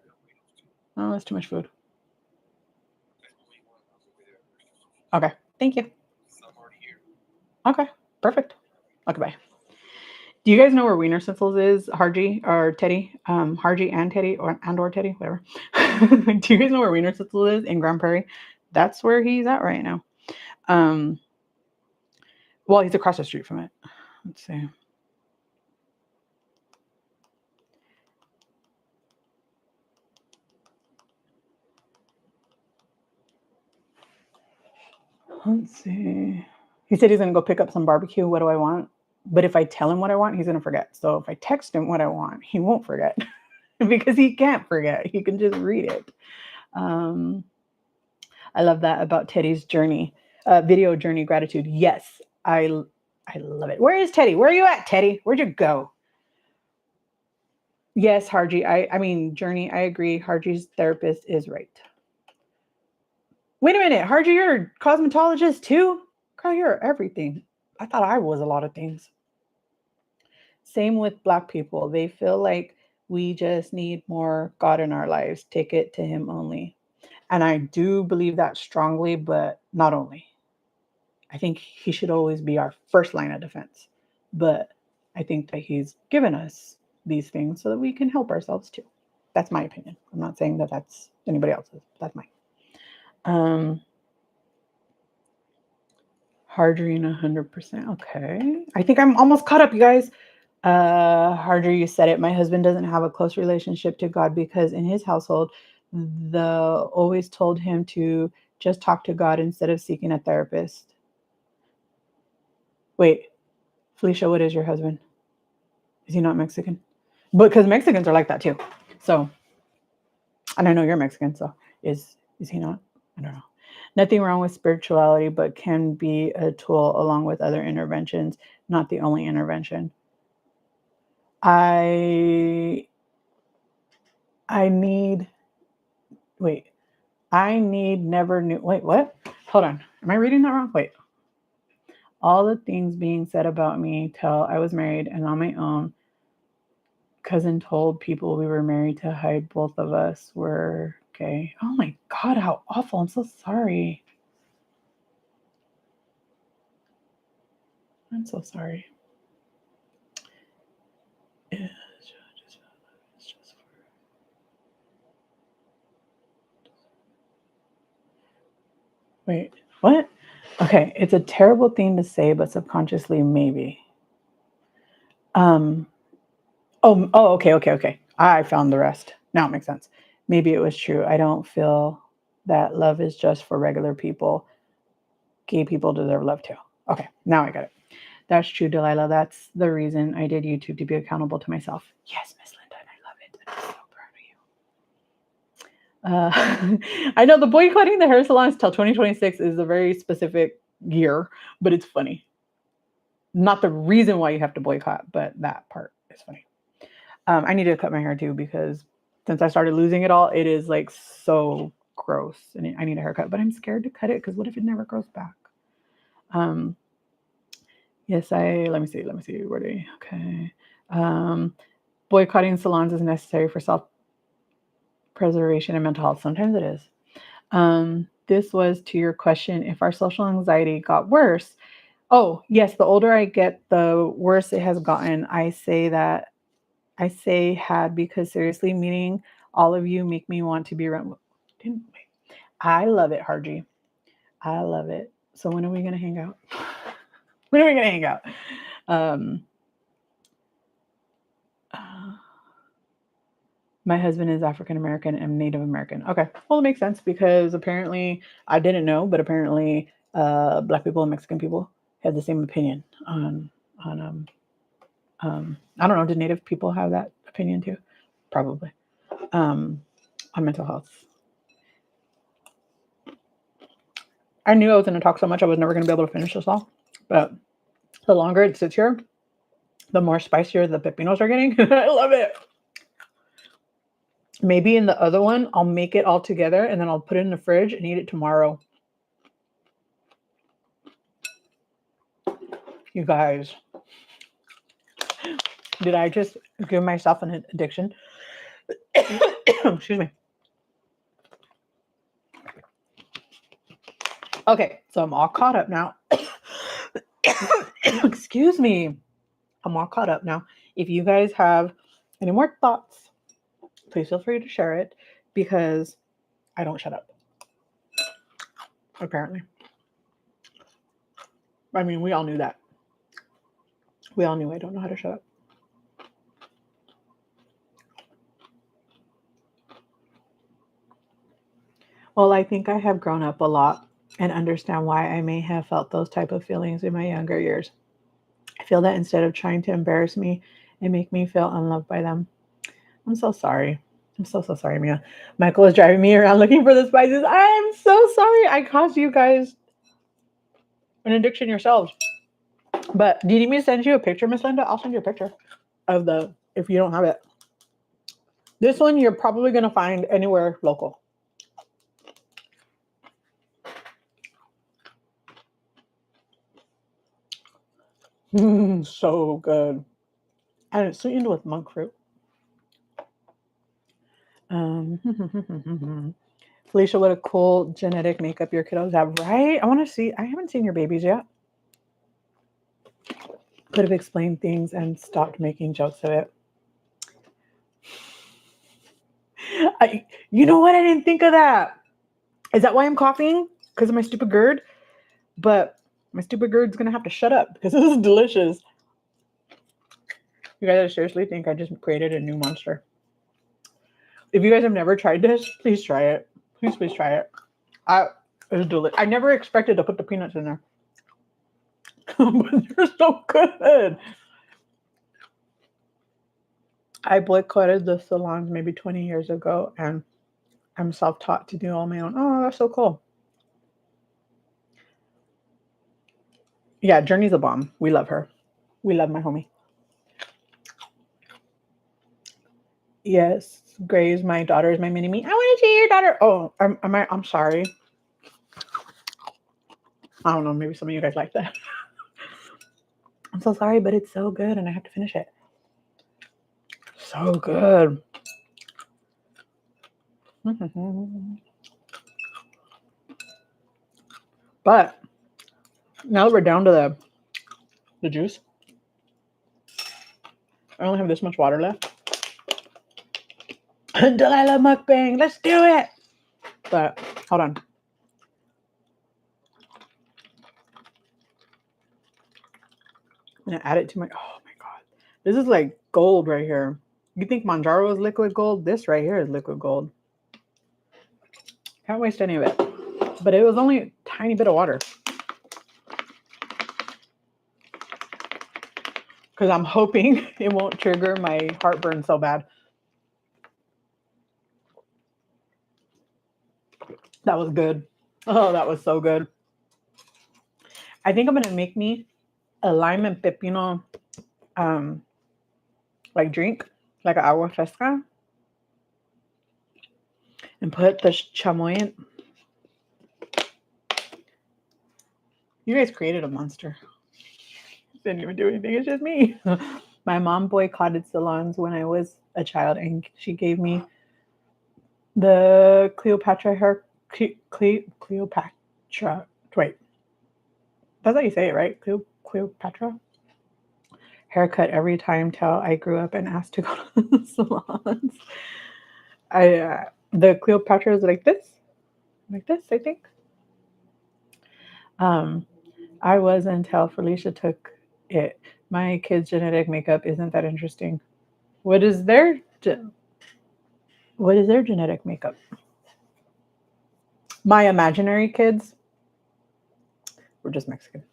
No, that's too much food. Okay. Thank you. Okay. Perfect. Okay, bye. Do you guys know where Wiener Schnitzel's is? Harji or Teddy? Harji and Teddy or Teddy, whatever. Do you guys know where Wiener Schnitzel is in Grand Prairie? That's where he's at right now. Well, he's across the street from it. Let's see. Let's see. He said he's going to go pick up some barbecue. What do I want? But if I tell him what I want, he's going to forget. So if I text him what I want, he won't forget because he can't forget. He can just read it. Um, I love that about Teddy's journey, video journey gratitude. Yes, I love it. Where is Teddy? Where are you at, Teddy? Where'd you go? Yes, Harji. I mean, Journey, I agree. Harji's therapist is right. Wait a minute, Harji, you're a cosmetologist too? Girl, you're everything. I thought I was a lot of things. Same with Black people. They feel like we just need more God in our lives. Take it to Him only. And I do believe that strongly, but not only. I think He should always be our first line of defense. But I think that He's given us these things so that we can help ourselves too. That's my opinion. I'm not saying that that's anybody else's. That's mine. Um, Hardrine 100%. Okay. I think I'm almost caught up, you guys. Harder, you said it. My husband doesn't have a close relationship to God because in his household, the always told him to just talk to God instead of seeking a therapist. Wait, Felicia, what is your husband? Is he not Mexican? Because Mexicans are like that too. So, and I know you're Mexican, so is he not? I don't know. Nothing wrong with spirituality, but can be a tool along with other interventions, not the only intervention. I I need wait. I need never knew. Wait, what? Hold on. Am I reading that wrong? Wait. All the things being said about me till I was married and on my own. Cousin told people we were married to hide both of us were gay. Oh my God, how awful. I'm so sorry. I'm so sorry. Wait, what? Okay, it's a terrible thing to say, but subconsciously, maybe. Um, okay. I found the rest. Now it makes sense. Maybe it was true. I don't feel that love is just for regular people. Gay people deserve love too. Okay, now I got it. That's true, Delilah. That's the reason I did YouTube to be accountable to myself. Yes, Miss Linda, and I love it. I'm so proud of you. I know the boycotting the hair salons till 2026 is a very specific year, but it's funny. Not the reason why you have to boycott, but that part is funny. I need to cut my hair too because since I started losing it all, it is like so gross, and I need a haircut. But I'm scared to cut it because what if it never grows back? Um, yes, let me see. Where do we? Okay. Um, boycotting salons is necessary for self preservation and mental health. Sometimes it is. This was to your question: if our social anxiety got worse. Oh yes, the older I get, the worse it has gotten. I say had because seriously, meeting all of you make me want to be around. I love it, Harji. I love it. So when are we gonna hang out? When are we gonna hang out? Um, uh, my husband is African American and Native American. Okay, well it makes sense because apparently I didn't know, but apparently Black people and Mexican people had the same opinion on I don't know. Did Native people have that opinion too? Probably on mental health. I knew I was going to talk so much I was never going to be able to finish this all, but the longer it sits here, the more spicier the pepinos are getting. I love it. Maybe in the other one, I'll make it all together and then I'll put it in the fridge and eat it tomorrow. You guys, did I just give myself an addiction? Excuse me. Okay, so I'm all caught up now. Excuse me. I'm all caught up now. If you guys have any more thoughts, please feel free to share it because I don't shut up. Apparently. I mean, we all knew that. We all knew I don't know how to shut up. Well, I think I have grown up a lot and understand why I may have felt those type of feelings in my younger years. I feel that instead of trying to embarrass me and make me feel unloved by them. I'm so sorry. I'm so sorry, Mia. Michael is driving me around looking for the spices. I'm so sorry. I caused you guys an addiction yourselves. But do you need me to send you a picture, Miss Linda? I'll send you a picture of the, if you don't have it. This one you're probably going to find anywhere local. So good. And it's sweetened with monk fruit. Felicia, what a cool genetic makeup your kiddos have, right? I want to see. I haven't seen your babies yet. Could have explained things and stopped making jokes of it. You know what? I didn't think of that. Is that why I'm coughing? Because of my stupid GERD? But my stupid GERD's going to have to shut up because this is delicious. You guys seriously think I just created a new monster? If you guys have never tried this, please try it. Please try it. It's delicious. I never expected to put the peanuts in there. But they're so good. I boycotted the salons maybe 20 years ago, and I'm self-taught to do all my own. Oh, that's so cool. Yeah, Journey's a bomb. We love her. We love my homie. Yes, Grace, my daughter is my mini me. I want to see your daughter. Oh, I'm sorry. I don't know. Maybe some of you guys like that. I'm so sorry, but it's so good, and I have to finish it. So good. But now that we're down to the juice, I only have this much water left. Delilah mukbang, let's do it. But hold on. I'm gonna add it to my. Oh my god, this is like gold right here. You think Manjaro is liquid gold? This right here is liquid gold. Can't waste any of it. But it was only a tiny bit of water. Because I'm hoping it won't trigger my heartburn so bad. That was good. Oh, that was so good. I think I'm gonna make me a lime and pepino like drink, like an agua fresca, and put the chamoy in. You guys created a monster. Didn't even do anything. It's just me. My mom boycotted salons when I was a child, and she gave me the Cleopatra hair. Cleopatra. Wait, that's how you say it, right? Cleopatra haircut every time till I grew up and asked to go to the salons. The Cleopatra is like this, I think. I was until Felicia took it. My kids' genetic makeup isn't that interesting. What is their genetic makeup? My imaginary kids were just Mexican.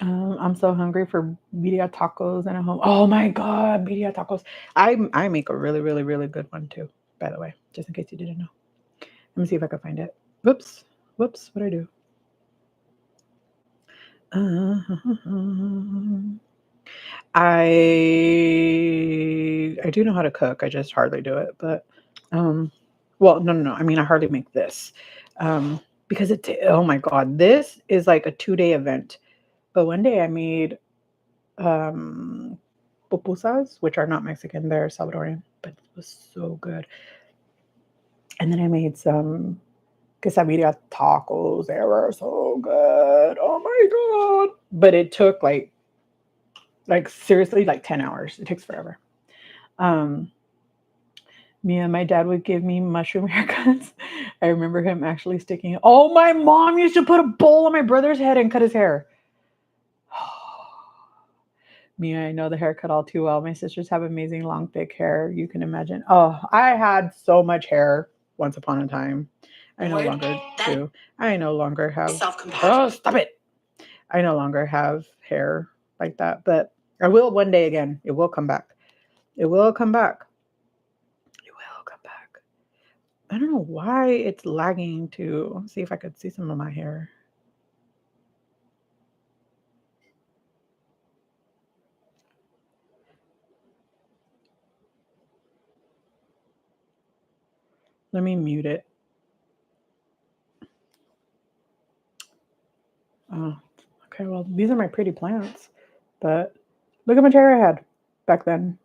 I'm so hungry for birria tacos and a home. Oh my god, birria tacos! I make a really really really good one too. By the way, just in case you didn't know. Let me see if I can find it. Whoops. What did I do? I do know how to cook. I just hardly do it. But well, no. I mean, I hardly make this because oh my god, this is like a 2-day event. But one day I made pupusas, which are not Mexican, they're Salvadorian, but it was so good. And then I made some quesadilla tacos. They were so good. Oh my god! But it took like seriously like 10 hours. It takes forever. Me and my dad would give me mushroom haircuts. I remember him actually sticking. Oh, my mom used to put a bowl on my brother's head and cut his hair. Me, I know the haircut all too well. My sisters have amazing long, thick hair. You can imagine. Oh, I had so much hair once upon a time. I no longer do. I no longer have.
Self-compassion.
Oh, stop it! I no longer have hair like that, but I will one day again. It will come back. It will come back. It will come back. I don't know why it's lagging to. Let's see if I could see some of my hair. Let me mute it. Oh, okay. Well, these are my pretty plants, but look how much hair I had back then.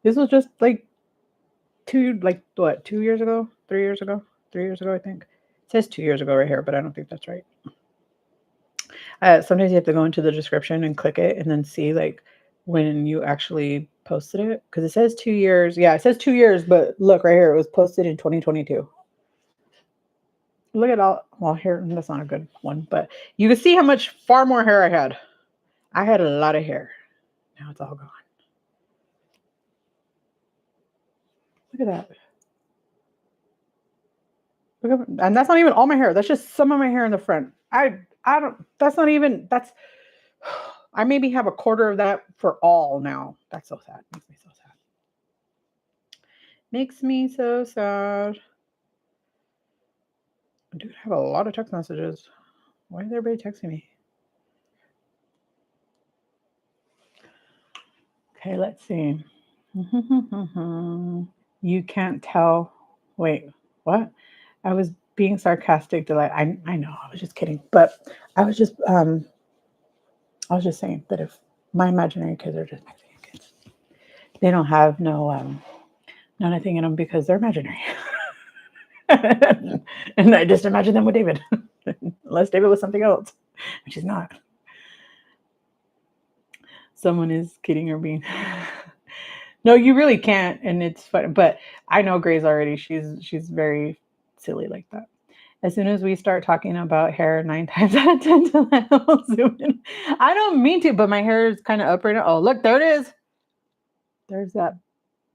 This was just like 2 years ago, 3 years ago, 3 years ago, I think. It says 2 years ago right here, but I don't think that's right. Sometimes you have to go into the description and click it and then see like when you actually posted it because it says 2 years. Yeah, it says 2 years, but look right here, it was posted in 2022. Look at all. Well, here that's not a good one, but you can see how much far more hair I had. I had a lot of hair. Now it's all gone. Look at that. Look at, and that's not even all my hair. That's just some of my hair in the front. I don't. That's not even. That's. I maybe have a quarter of that for all now. That's so sad. Makes me so sad. Makes me so sad. Dude, I have a lot of text messages. Why is everybody texting me? Okay, let's see. You can't tell. Wait, what? I was being sarcastic. Delight. I know. I was just kidding. But I was just saying that if my imaginary kids are just imaginary kids, they don't have nothing in them because they're imaginary. And I just imagine them with David, unless David was something else, which is not. Someone is kidding or being. No, you really can't, and it's fun. But I know Grace already. She's very silly like that. As soon as we start talking about hair, 9 times out of 10, I'll zoom in. I don't mean to, but my hair is kind of up right now. Oh, look, there it is. There's that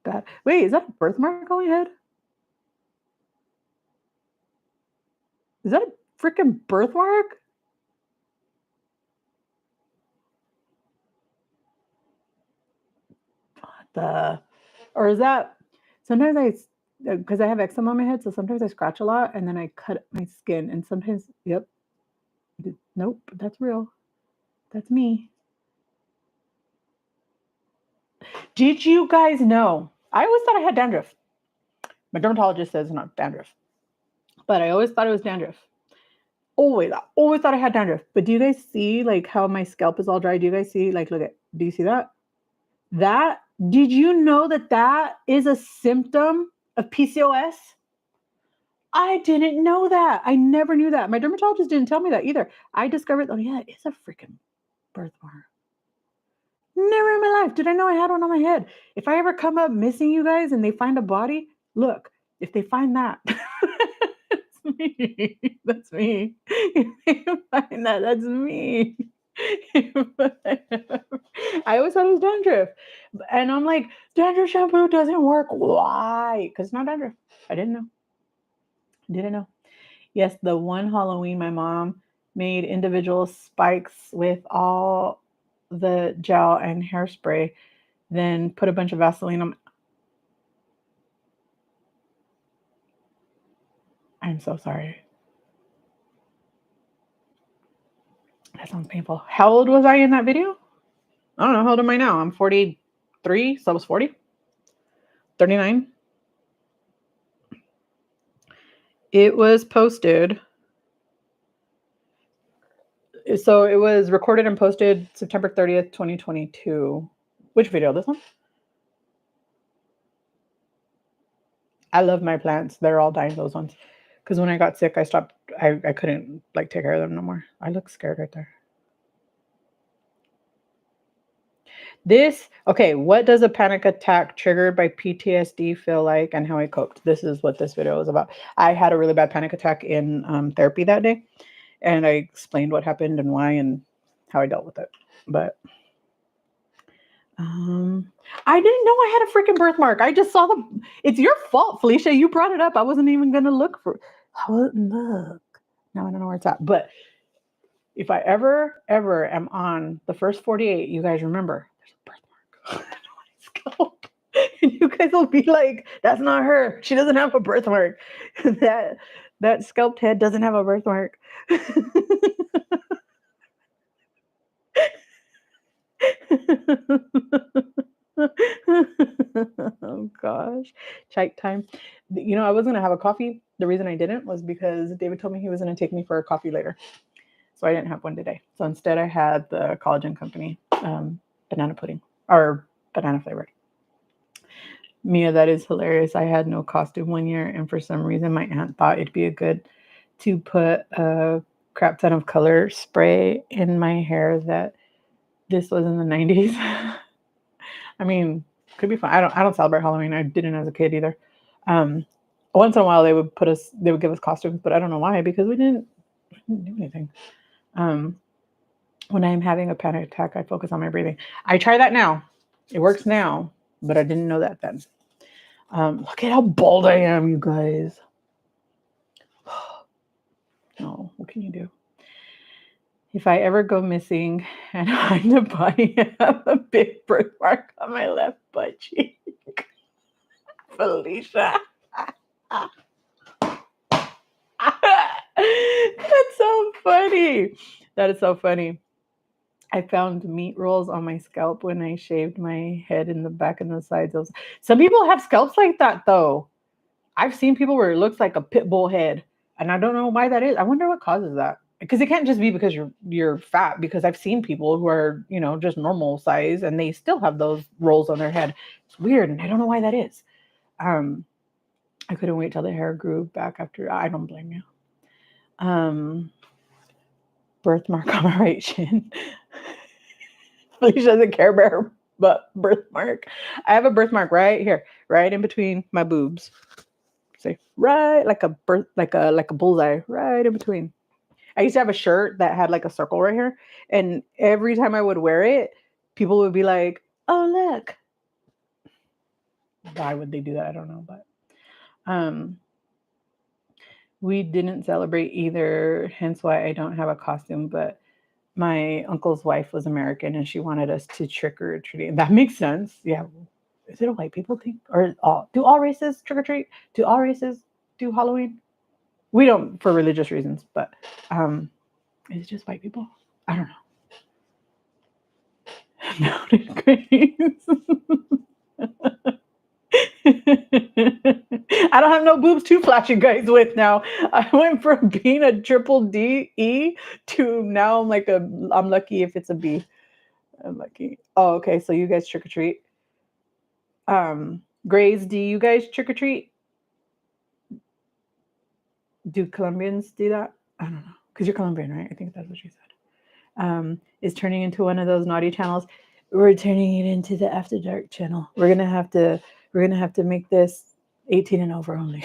bad. Wait, is that a birthmark on my head? Is that a freaking birthmark? Or is that sometimes because I have eczema on my head, so sometimes I scratch a lot and then I cut my skin, and sometimes, yep, nope, that's real. That's me. Did you guys know? I always thought I had dandruff. My dermatologist says it's not dandruff, but I always thought it was dandruff. I always thought I had dandruff. But do you guys see like how my scalp is all dry? Do you guys see like look at? Do you see that? That did you know that is a symptom of PCOS? I didn't know that. I never knew that. My dermatologist didn't tell me that either. I discovered, oh yeah, it's a freaking birthmark. Never in my life did I know I had one on my head. If I ever come up missing, you guys, and they find a body, look, if they find that, that's me. That's me. If they find that, that's me. I always thought it was dandruff. And I'm like, dandruff shampoo doesn't work. Why? Because it's not dandruff. I didn't know. Didn't know. Yes, the one Halloween, my mom made individual spikes with all the gel and hairspray, then put a bunch of Vaseline on. I'm so sorry. That sounds painful. How old was I in that video? I don't know. How old am I now? I'm 43, so I was 40. 39. It was posted. So it was recorded and posted September 30th, 2022. Which video? This one? I love my plants. They're all dying, those ones. Because when I got sick, I stopped. I couldn't like take care of them no more. I look scared right there. Okay, what does a panic attack triggered by PTSD feel like and how I coped? This is what this video is about. I had a really bad panic attack in therapy that day, and I explained what happened and why and how I dealt with it. But I didn't know I had a freaking birthmark. I just saw it's your fault, Felicia. You brought it up. I wasn't even going to look for Look. Now I don't know where it's at. But if I ever am on the first 48, you guys remember there's a birthmark on my scalp. And you guys will be like, that's not her. She doesn't have a birthmark. That scalped head doesn't have a birthmark. Oh gosh. Chite time. I was gonna have a coffee. The reason I didn't was because David told me he was gonna take me for a coffee later. So I didn't have one today. So instead I had the Collagen Company banana pudding or banana flavored. Mia, that is hilarious. I had no costume one year, and for some reason my aunt thought it'd be a good to put a crap ton of color spray in my hair that this was in the 90s. I mean, could be fun. I don't celebrate Halloween. I didn't as a kid either. Once in a while they would give us costumes, but I don't know why, because we didn't do anything. When I'm having a panic attack, I focus on my breathing. I try that now. It works now, but I didn't know that then. Look at how bald I am, you guys. Oh, what can you do? If I ever go missing and find a body, I have a big birthmark on my left butt cheek. Felicia. That's so funny. That is so funny. I found meat rolls on my scalp when I shaved my head in the back and the sides. Some people have scalps like that, though. I've seen people where it looks like a pit bull head, and I don't know why that is. I wonder what causes that. Because it can't just be because you're fat. Because I've seen people who are just normal size and they still have those rolls on their head. It's weird, and I don't know why that is. I couldn't wait till the hair grew back after. I don't blame you. Birthmark on my right shin. Felicia doesn't care about her birthmark. I have a birthmark right here, right in between my boobs. See, right like a bullseye, right in between. I used to have a shirt that had like a circle right here, and every time I would wear it, people would be like, "Oh, look." Why would they do that? I don't know, but we didn't celebrate either, hence why I don't have a costume, but my uncle's wife was American and she wanted us to trick or treat. That makes sense. Yeah. Is it a white people thing? Or do all races trick or treat? Do all races do Halloween? We don't, for religious reasons, but is it just white people? I don't know. Mountain grains. I don't have no boobs to flash you guys with now. I went from being a triple D E to now I'm lucky if it's a B. I'm lucky. Oh, okay. So you guys trick or treat. Grays, do you guys trick or treat? Do Colombians do that? I don't know. Because you're Colombian, right? I think that's what you said. Is turning into one of those naughty channels. We're turning it into the After Dark channel. We're gonna have to make this 18 and over only.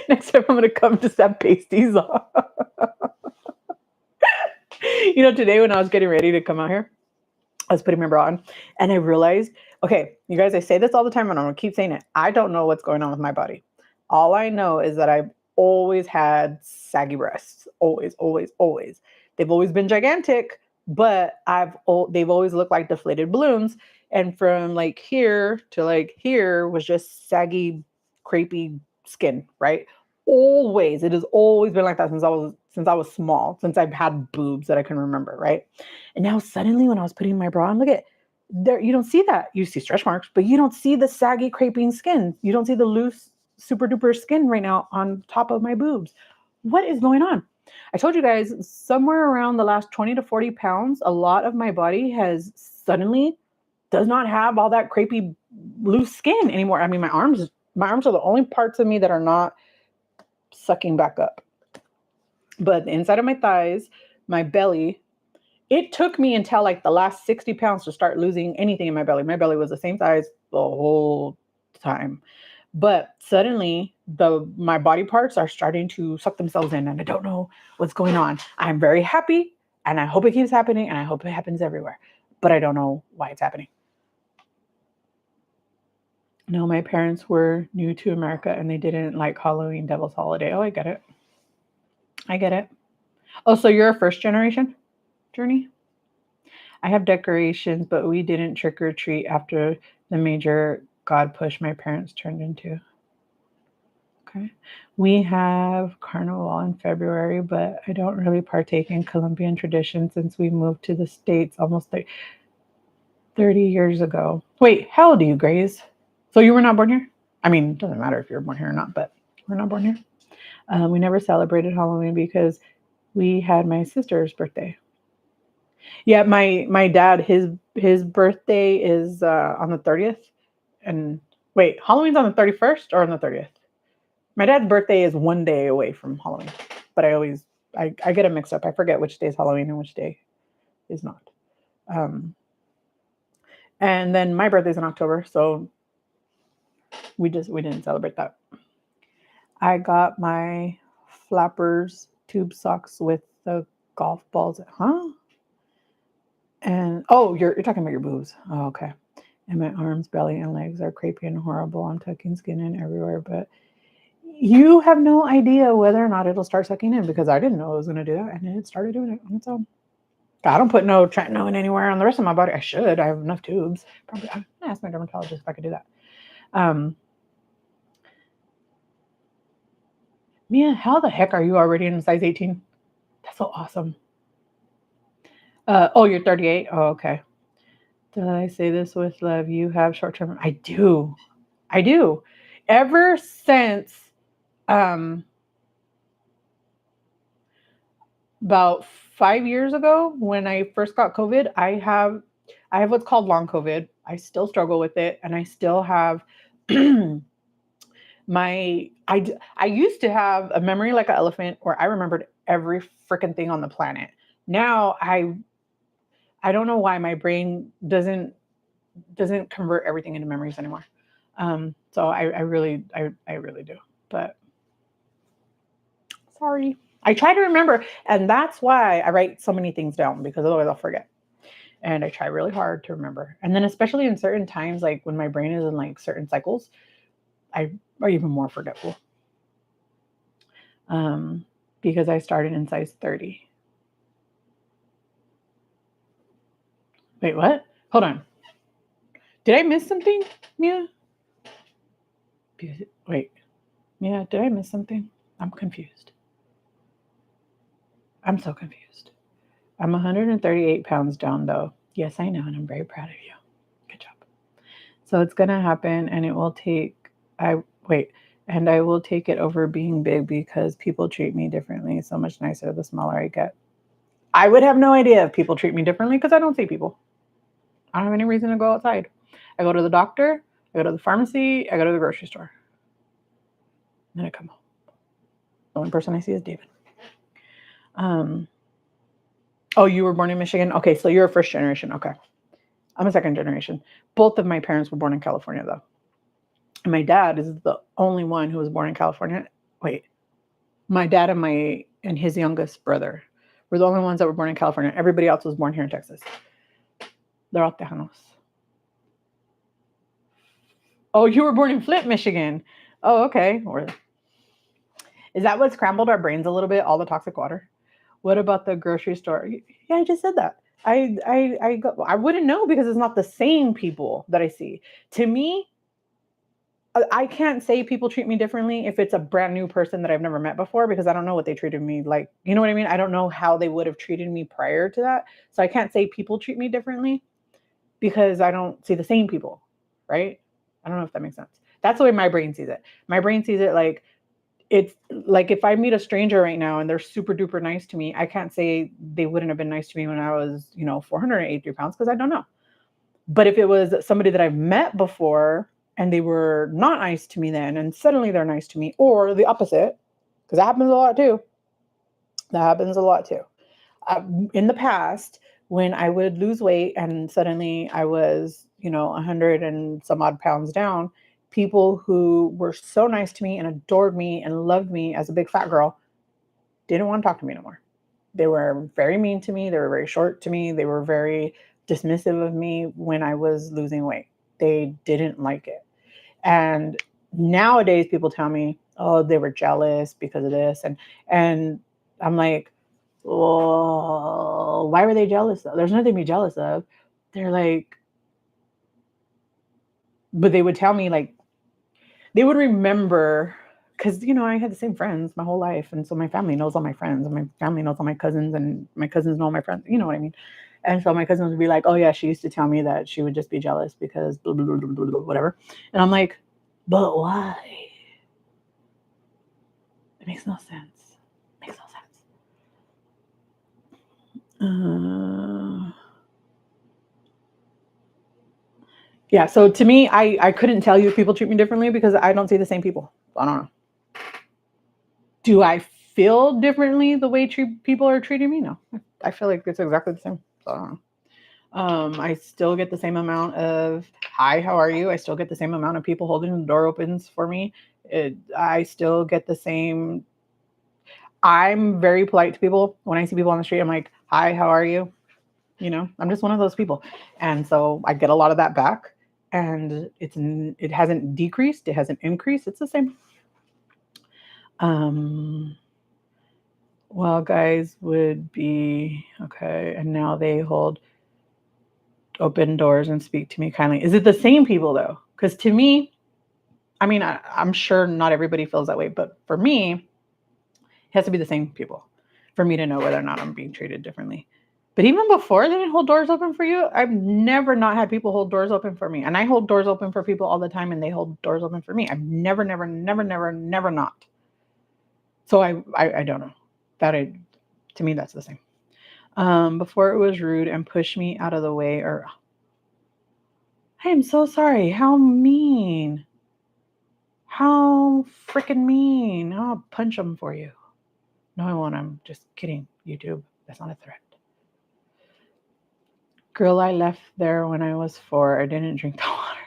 Next time I'm gonna come just have pasties on. Today when I was getting ready to come out here, I was putting my bra on and I realized, okay, you guys, I say this all the time and I'm gonna keep saying it. I don't know what's going on with my body. All I know is that I've always had saggy breasts. Always, always, always. They've always been gigantic, but they've always looked like deflated balloons. And from like here to like here was just saggy, crepey skin, right? Always. It has always been like that since I was small, since I've had boobs that I can remember, right? And now suddenly when I was putting my bra on, look at there, you don't see that. You see stretch marks, but you don't see the saggy, creping skin. You don't see the loose, super duper skin right now on top of my boobs. What is going on? I told you guys somewhere around the last 20 to 40 pounds, a lot of my body has suddenly does not have all that crepey loose skin anymore. I mean, my arms are the only parts of me that are not sucking back up. But the inside of my thighs, my belly, it took me until like the last 60 pounds to start losing anything in my belly. My belly was the same size the whole time. But suddenly my body parts are starting to suck themselves in and I don't know what's going on. I'm very happy and I hope it keeps happening and I hope it happens everywhere. But I don't know why it's happening. No, my parents were new to America and they didn't like Halloween, Devil's Holiday. Oh, I get it. I get it. Oh, so you're a first generation, Journey? I have decorations, but we didn't trick or treat after the major God push my parents turned into. Okay. We have Carnival in February, but I don't really partake in Colombian tradition since we moved to the States almost like 30 years ago. Wait, how old are you, Grace? So you were not born here? I mean, it doesn't matter if you're born here or not, but we're not born here. We never celebrated Halloween because we had my sister's birthday. Yeah, my dad, his birthday is on the 30th. And wait, Halloween's on the 31st or on the 30th? My dad's birthday is one day away from Halloween, but I get it mixed up. I forget which day is Halloween and which day is not. Um, and then my birthday's in October, so we didn't celebrate that. I got my flappers tube socks with the golf balls. Huh? And oh, you're talking about your boobs. Oh, okay. And my arms, belly, and legs are crepey and horrible. I'm tucking skin in everywhere, but you have no idea whether or not it'll start sucking in because I didn't know it was going to do that, and it started doing it on its own. I don't put no tretinoin anywhere on the rest of my body. I should. I have enough tubes. Probably. I'm gonna ask my dermatologist if I could do that. Um, Mia, how the heck are you already in size 18? That's so awesome. Oh, you're 38. Oh, okay. Did I say this with love? You have short term. I do. I do. Ever since um, about 5 years ago, when I first got COVID, I have what's called long COVID. I still struggle with it, and I still have I used to have a memory like an elephant where I remembered every freaking thing on the planet. Now I don't know why my brain doesn't convert everything into memories anymore. So I really do. But sorry. I try to remember, and that's why I write so many things down because otherwise I'll forget. And I try really hard to remember. And then especially in certain times, like when my brain is in like certain cycles, I are even more forgetful. Um, because I started in size 30. Wait, what? Hold on. Did I miss something, Mia? Wait, Mia, did I miss something? I'm confused. I'm so confused. I'm 138 pounds down, though. Yes, I know, and I'm very proud of you. Good job. So it's gonna happen, and it will take. I wait, and I will take it over being big because people treat me differently. So much nicer the smaller I get. I would have no idea if people treat me differently because I don't see people. I don't have any reason to go outside. I go to the doctor, I go to the pharmacy, I go to the grocery store. And then I come home. The only person I see is David. Um, oh, you were born in Michigan? Okay, so you're a first generation. Okay. I'm a second generation. Both of my parents were born in California, though. And my dad is the only one who was born in California. Wait, my dad and his youngest brother were the only ones that were born in California. Everybody else was born here in Texas. They're all Tejanos. Oh, you were born in Flint, Michigan. Oh, okay. Is that what scrambled our brains a little bit? All the toxic water. What about the grocery store? Yeah, I just said that. I wouldn't know because it's not the same people that I see. To me, I can't say people treat me differently if it's a brand new person that I've never met before because I don't know what they treated me like. You know what I mean? I don't know how they would have treated me prior to that. So I can't say people treat me differently because I don't see the same people, right? I don't know if that makes sense. That's the way my brain sees it. My brain sees it like it's like if I meet a stranger right now and they're super duper nice to me, I can't say they wouldn't have been nice to me when I was, 483 pounds because I don't know. But if it was somebody that I've met before and they were not nice to me then and suddenly they're nice to me, or the opposite, because that happens a lot too. That happens a lot too. In the past, when I would lose weight and suddenly I was, 100 and some odd pounds down, people who were so nice to me and adored me and loved me as a big fat girl didn't want to talk to me anymore. They were very mean to me. They were very short to me. They were very dismissive of me when I was losing weight. They didn't like it. And nowadays people tell me, oh, they were jealous because of this. And I'm like, well, why were they jealous though? There's nothing to be jealous of. They're like, but they would tell me like, they would remember, because I had the same friends my whole life, and so my family knows all my friends, and my family knows all my cousins, and my cousins know all my friends. You know what I mean? And so my cousins would be like, "Oh yeah, she used to tell me that she would just be jealous because blah, blah, blah, blah, blah, whatever." And I'm like, "But why? It makes no sense. It makes no sense." Yeah. So to me, I couldn't tell you if people treat me differently because I don't see the same people. I don't know. Do I feel differently the way people are treating me? No, I feel like it's exactly the same. So I don't know. I still get the same amount of hi, how are you? I still get the same amount of people holding the door opens for me. I still get the same. I'm very polite to people. When I see people on the street, I'm like, hi, how are you? I'm just one of those people. And so I get a lot of that back. And it hasn't decreased, it hasn't increased, it's the same. Well, guys would be okay, and now they hold open doors and speak to me kindly. Is it the same people though? Because to me, I mean, I'm sure not everybody feels that way, but for me, it has to be the same people for me to know whether or not I'm being treated differently. But even before they didn't hold doors open for you, I've never not had people hold doors open for me. And I hold doors open for people all the time, and they hold doors open for me. I've never, never, never, never, never not. So I don't know. To me, that's the same. Before it was rude and pushed me out of the way, or I am so sorry. How mean. How freaking mean. I'll punch them for you. No, I won't. I'm just kidding. YouTube, that's not a threat. Girl, I left there when I was 4. I didn't drink the water.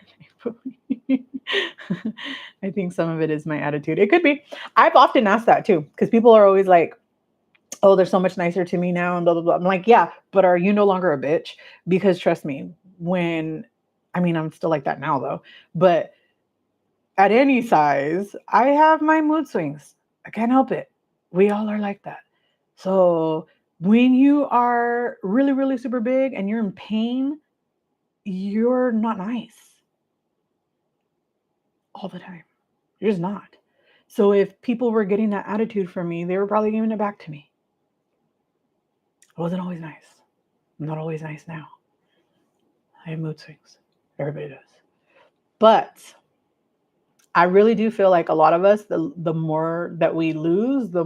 I think some of it is my attitude. It could be. I've often asked that too, because people are always like, oh, they're so much nicer to me now, and blah, blah, blah. I'm like, yeah, but are you no longer a bitch? Because trust me, I'm still like that now though, but at any size, I have my mood swings. I can't help it. We all are like that. So when you are really, really super big and you're in pain, you're not nice all the time. You're just not. So if people were getting that attitude from me, they were probably giving it back to me. I wasn't always nice. I'm not always nice now. I have mood swings. Everybody does. But I really do feel like a lot of us, the more that we lose, the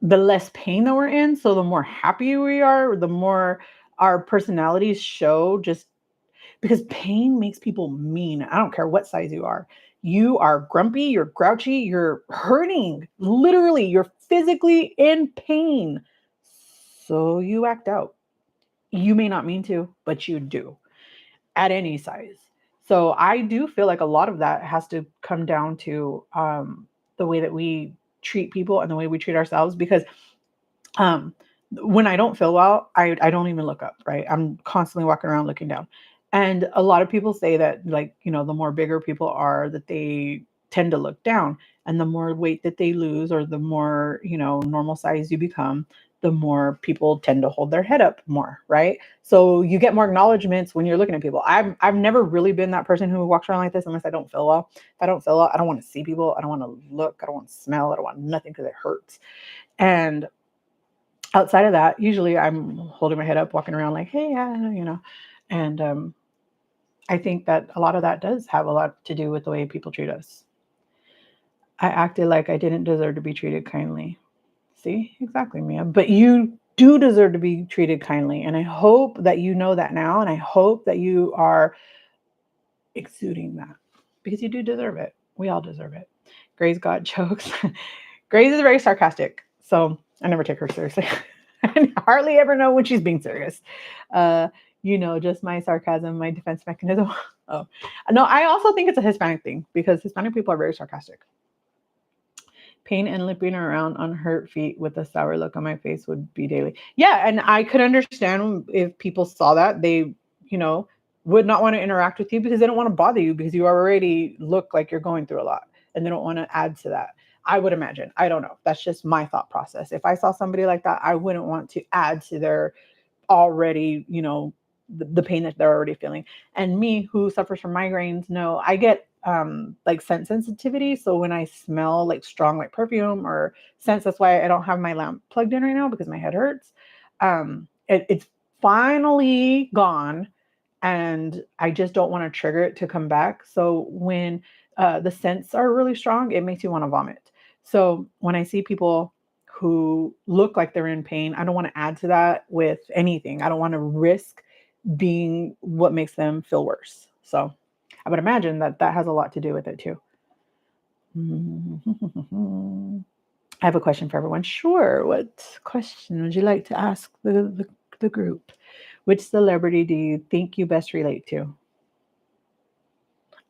less pain that we're in. So the more happy we are, the more our personalities show, just because pain makes people mean. I don't care what size you are. You are grumpy, you're grouchy, you're hurting. Literally, you're physically in pain. So you act out. You may not mean to, but you do at any size. So I do feel like a lot of that has to come down to the way that we treat people and the way we treat ourselves. Because um, when I don't feel well, I don't even look up, right? I'm constantly walking around looking down. And a lot of people say that, like, the more bigger people are, that they tend to look down. And the more weight that they lose, or the more, normal size you become, the more people tend to hold their head up more, right? So you get more acknowledgments when you're looking at people. I've never really been that person who walks around like this unless I don't feel well. If I don't feel well, I don't want to see people. I don't want to look. I don't want to smell. I don't want nothing because it hurts. And outside of that, usually I'm holding my head up, walking around like, hey, yeah. And I think that a lot of that does have a lot to do with the way people treat us. I acted like I didn't deserve to be treated kindly. See, exactly, Mia. But you do deserve to be treated kindly. And I hope that you know that now. And I hope that you are exuding that, because you do deserve it. We all deserve it. Gray's got jokes. Grace is very sarcastic. So I never take her seriously. I hardly ever know when she's being serious. Just my sarcasm, my defense mechanism. Oh, no, I also think it's a Hispanic thing, because Hispanic people are very sarcastic. Pain and limping around on hurt feet with a sour look on my face would be daily. Yeah, and I could understand if people saw that. They, would not want to interact with you because they don't want to bother you because you already look like you're going through a lot and they don't want to add to that. I would imagine. I don't know. That's just my thought process. If I saw somebody like that, I wouldn't want to add to their already, the pain that they're already feeling. And me, who suffers from migraines, know I get like scent sensitivity. So when I smell like strong, like perfume or scents, that's why I don't have my lamp plugged in right now because my head hurts. It's finally gone, and I just don't want to trigger it to come back. So when the scents are really strong, it makes you want to vomit. So when I see people who look like they're in pain, I don't want to add to that with anything. I don't want to risk being what makes them feel worse. So I would imagine that that has a lot to do with it too. I have a question for everyone. Sure. What question would you like to ask the group? Which celebrity do you think you best relate to?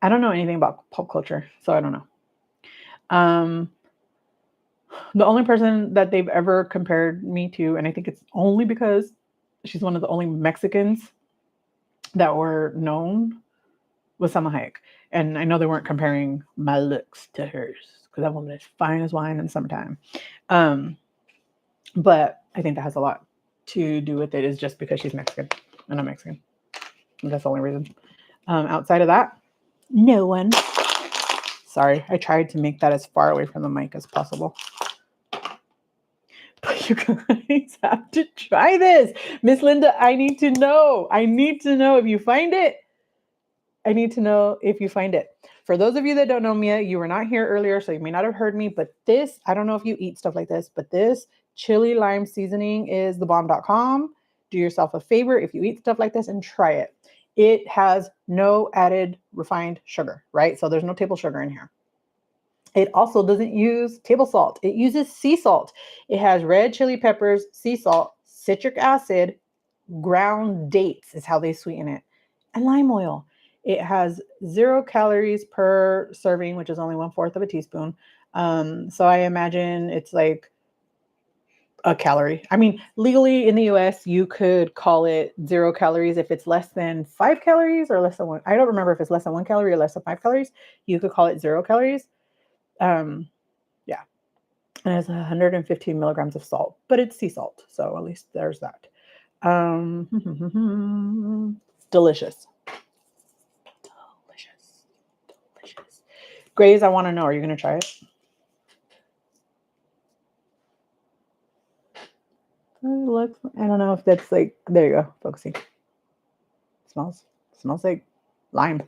I don't know anything about pop culture, so I don't know. Um, the only person that they've ever compared me to, and I think it's only because she's one of the only Mexicans that were known, was Selma Hayek. And I know they weren't comparing my looks to hers because that woman is fine as wine in the summertime. Um, but I think that has a lot to do with it, is just because she's Mexican and I'm Mexican. And that's the only reason. Outside of that, no one. Sorry, I tried to make that as far away from the mic as possible. But you guys have to try this. Miss Linda, I need to know. I need to know if you find it. I need to know if you find it. For those of you that don't know Mia, you were not here earlier, so you may not have heard me, but this, I don't know if you eat stuff like this, but this chili lime seasoning is thebomb.com. Do yourself a favor if you eat stuff like this and try it. It has no added refined sugar, right? So there's no table sugar in here. It also doesn't use table salt. It uses sea salt. It has red chili peppers, sea salt, citric acid, ground dates is how they sweeten it, and lime oil. It has 0 calories per serving, which is only 1/4 of a teaspoon. So I imagine it's like a calorie. I mean, legally in the US, you could call it 0 calories if it's less than 5 calories or less than one. I don't remember if it's less than 1 calorie or less than 5 calories. You could call it 0 calories. Yeah. And it has 115 milligrams of salt, but it's sea salt. So at least there's that. Delicious. Delicious. Delicious. Grace, I want to know, are you going to try it? Look, I don't know if that's like, there you go, focusing. Smells like lime.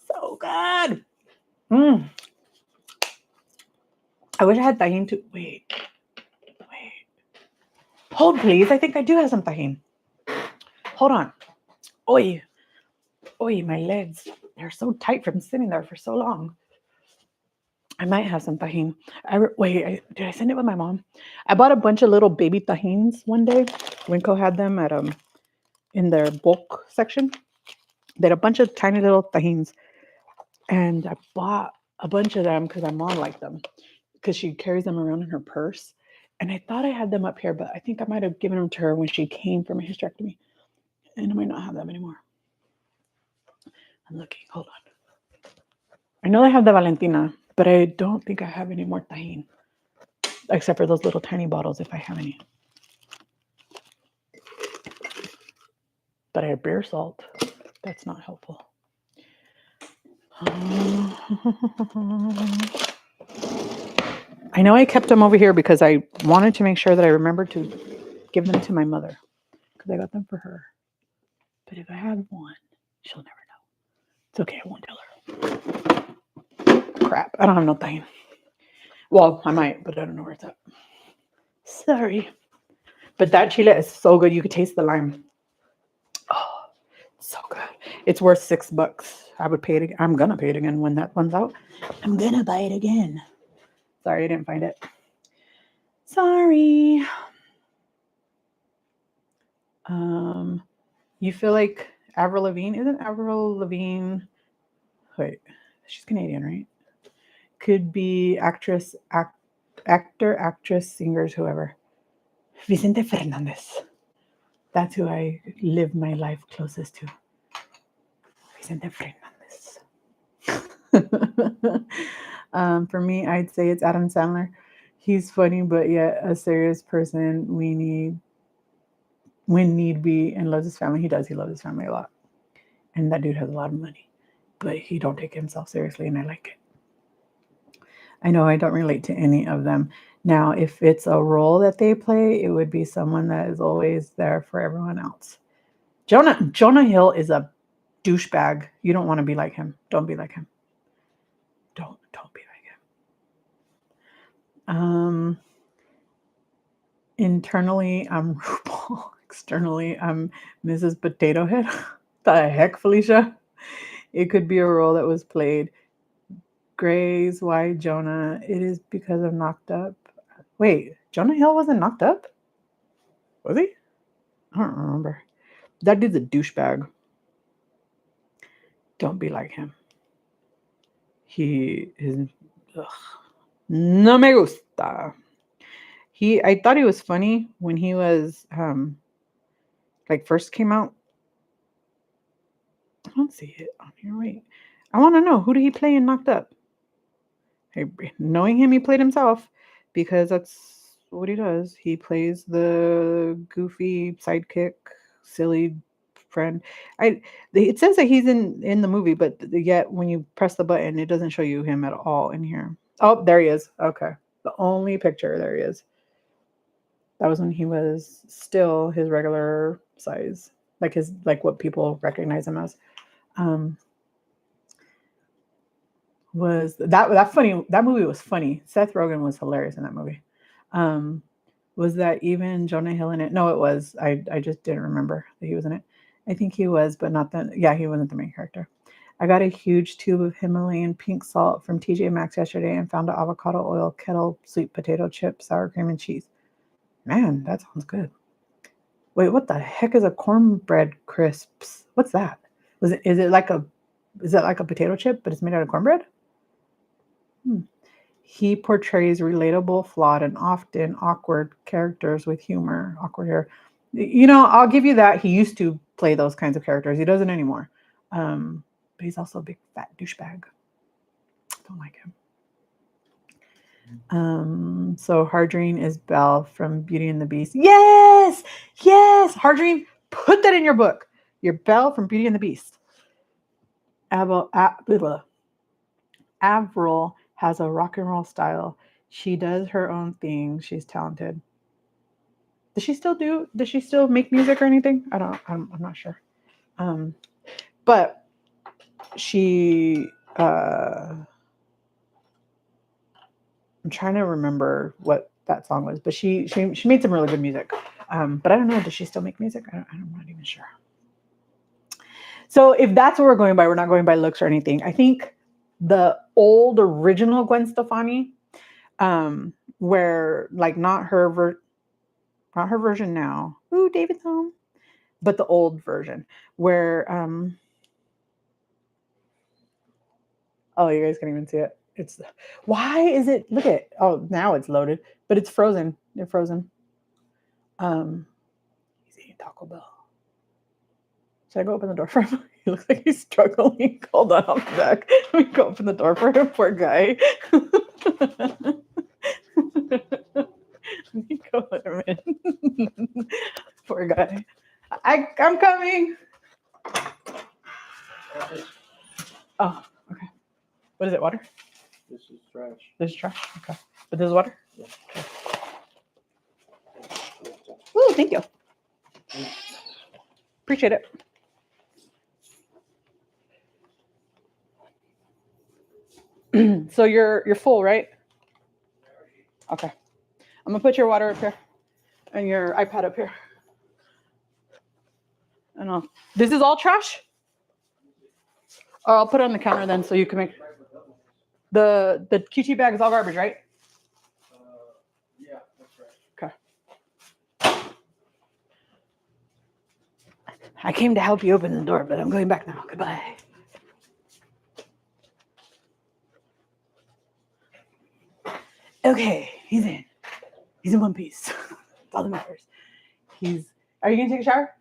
So good. I wish I had tahini too. Wait. Hold, please. I think I do have some tahini. Hold on. Oy, my legs. They're so tight from sitting there for so long. I might have some tahini. Did I send it with my mom? I bought a bunch of little baby tahines one day. Winco had them at in their bulk section. They had a bunch of tiny little tahines, and I bought a bunch of them because my mom liked them because she carries them around in her purse. And I thought I had them up here, but I think I might have given them to her when she came from a hysterectomy, and I might not have them anymore. I'm looking. Hold on. I know I have the Valentina, but I don't think I have any more tahini, except for those little tiny bottles if I have any. But I have beer salt. That's not helpful. I know I kept them over here because I wanted to make sure that I remembered to give them to my mother because I got them for her. But if I have one, she'll never know. It's okay. I won't tell her. Crap. I don't have no tahini. Well, I might, but I don't know where it's at. Sorry. But that chile is so good. You could taste the lime. Oh, so good. It's worth $6. I would pay it again. I'm gonna pay it again when that one's out. I'm gonna buy it again. Sorry, I didn't find it. Sorry. You feel like Avril Lavigne? Isn't Avril Lavigne? Wait, she's Canadian, right? Could be actor, actress, singers, whoever. Vicente Fernandez. That's who I live my life closest to. Vicente Fernandez. For me, I'd say it's Adam Sandler. He's funny, but yet a serious person we need when need be, and loves his family. He does. He loves his family a lot. And that dude has a lot of money, but he don't take himself seriously, and I like it. I know I don't relate to any of them. Now, if it's a role that they play, it would be someone that is always there for everyone else. Jonah Hill is a douchebag. You don't want to be like him. Don't be like him. Don't be like him. Internally, I'm RuPaul. Externally, I'm Mrs. Potato Head. The heck, Felicia? It could be a role that was played. Gray's why Jonah. It is because of Knocked Up. Wait, Jonah Hill wasn't knocked up? Was he? I don't remember. That dude's a douchebag. Don't be like him. He is. Ugh. No me gusta. I thought he was funny when he was like first came out. I don't see it on here. Wait, I want to know, who did he play in Knocked Up? Hey, knowing him, he played himself because that's what he does. He plays the goofy sidekick, silly friend. It says that he's in the movie, but yet when you press the button, it doesn't show you him at all in here. Oh, there he is. Okay, the only picture. There he is. That was when he was still his regular size, like what people recognize him as. Was that funny? That movie was funny. Seth Rogen was hilarious in that movie. Was that even Jonah Hill in it? No, it was. I just didn't remember that he was in it. I think he was, but not the. Yeah, he wasn't the main character. I got a huge tube of Himalayan pink salt from TJ Maxx yesterday and found an avocado oil kettle sweet potato chips, sour cream and cheese. Man, that sounds good. Wait, what the heck is a cornbread crisps? What's that? Is it like a potato chip, but it's made out of cornbread? He portrays relatable, flawed, and often awkward characters with humor. Awkward here. I'll give you that. He used to play those kinds of characters. He doesn't anymore. But he's also a big fat douchebag. Don't like him. So Hardreen is Belle from Beauty and the Beast. Yes! Yes! Hardreen, put that in your book. You're Belle from Beauty and the Beast. Avril has a rock and roll style. She does her own thing. She's talented. Does she still make music or anything? I'm not sure. But she I'm trying to remember what that song was, but she made some really good music. But I don't know, does she still make music? I'm not even sure. So if that's what we're going by, we're not going by looks or anything. I think the old original Gwen Stefani, where like not her version now. Ooh, David's home. But the old version where oh, you guys can't even see it. Why is it, look at, oh, now it's loaded, but it's frozen. They're frozen. He's eating Taco Bell. Should I go open the door for him? He looks like he's struggling. Hold on, I'll be back. Let me go open the door for him. Poor guy. Let me go let him in. Poor guy. I'm coming. Oh, okay. What is it, water?
This is trash.
This is trash? Okay. But this is water?
Yeah.
Okay. Ooh, thank you. Appreciate it. So you're full, right? Okay. I'm gonna put your water up here and your iPad up here. And this is all trash? Or I'll put it on the counter then so you can make the QT bag is all garbage, right?
Yeah, that's right.
Okay. I came to help you open the door, but I'm going back now. Goodbye. Okay, he's in. He's in one piece. That's all that matters. Are you going to take a shower?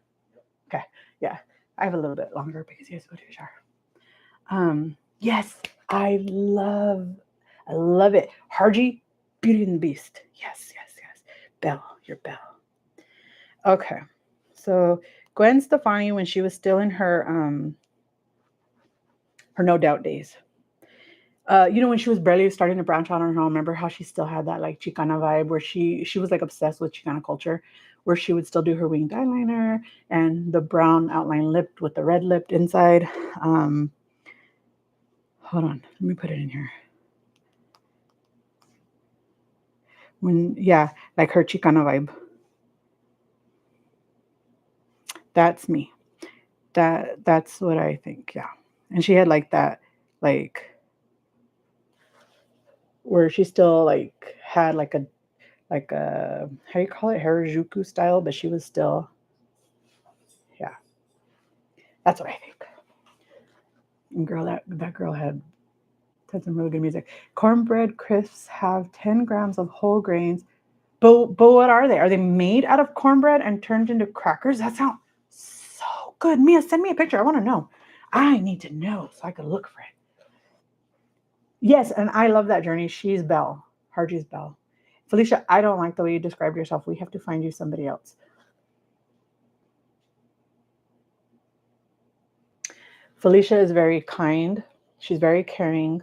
Okay. Yeah. I have a little bit longer because you have to go take a shower. Yes, I love it. Harji, Beauty and the Beast. Yes. Belle, you're Belle. Okay. So Gwen Stefani, when she was still in her No Doubt days. When she was barely starting to branch out on her own, remember how she still had that like Chicana vibe where she was like obsessed with Chicana culture, where she would still do her winged eyeliner and the brown outline lip with the red lip inside. Hold on, let me put it in here. Like her Chicana vibe. That's me. That's what I think. Yeah, and she had like that, like where she still like had like a how do you call it, Harajuku style, but she was still, yeah, that's what I think. And girl, that girl had some really good music. Cornbread crisps have 10 grams of whole grains, but what are they? Are they made out of cornbread and turned into crackers? That sounds so good. Mia, send me a picture. I want to know. I need to know so I can look for it. Yes, and I love that journey. She's Belle. Harji's Belle. Felicia, I don't like the way you described yourself. We have to find you somebody else. Felicia is very kind. She's very caring.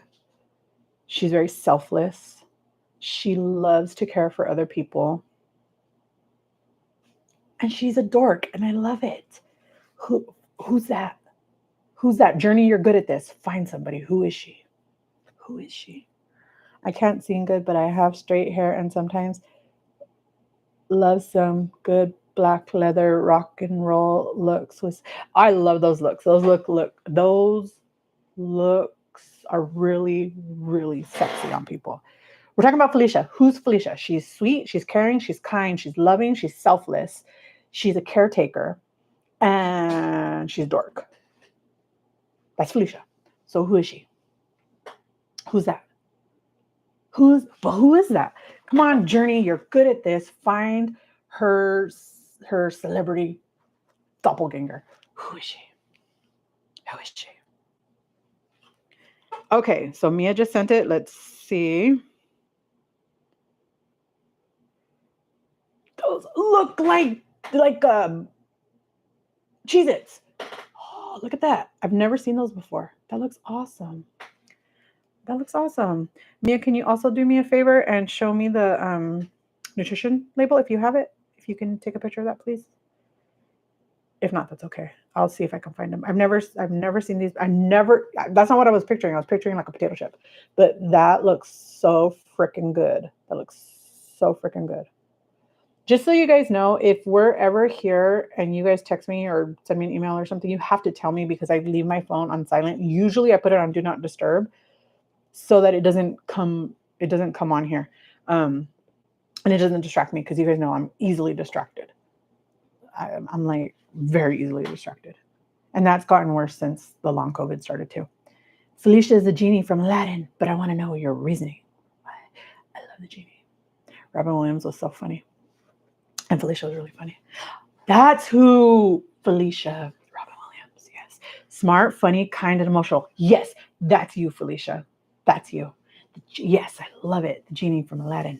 She's very selfless. She loves to care for other people. And she's a dork, and I love it. Who's that? Who's that? Journey, you're good at this. Find somebody. Who is she? Who is she? I can't sing good, but I have straight hair and sometimes love some good black leather rock and roll looks. I love those looks. Those looks are really, really sexy on people. We're talking about Felicia. Who's Felicia? She's sweet, she's caring, she's kind, she's loving, she's selfless, she's a caretaker, and she's dork. That's Felicia. So who is she? Who's that? Who is that? Come on, Journey, you're good at this. Find her celebrity doppelganger. Who is she? Who is she? Okay, so Mia just sent it. Let's see. Those look like Cheez-Its. Oh, look at that. I've never seen those before. That looks awesome. That looks awesome. Mia, can you also do me a favor and show me the nutrition label if you have it? If you can take a picture of that, please. If not, that's okay. I'll see if I can find them. I've never seen these. That's not what I was picturing. I was picturing like a potato chip. But that looks so freaking good. That looks so freaking good. Just so you guys know, if we're ever here and you guys text me or send me an email or something, you have to tell me because I leave my phone on silent. Usually I put it on do not disturb so that it doesn't come on here. And it doesn't distract me because you guys know I'm easily distracted. I'm like very easily distracted. And that's gotten worse since the long COVID started too. Felicia is the genie from Aladdin, but I want to know your reasoning. I love the genie. Robin Williams was so funny. And Felicia was really funny. That's who Felicia, Robin Williams, yes. Smart, funny, kind, and emotional. Yes, that's you, Felicia. That's you. Yes, I love it. The genie from Aladdin.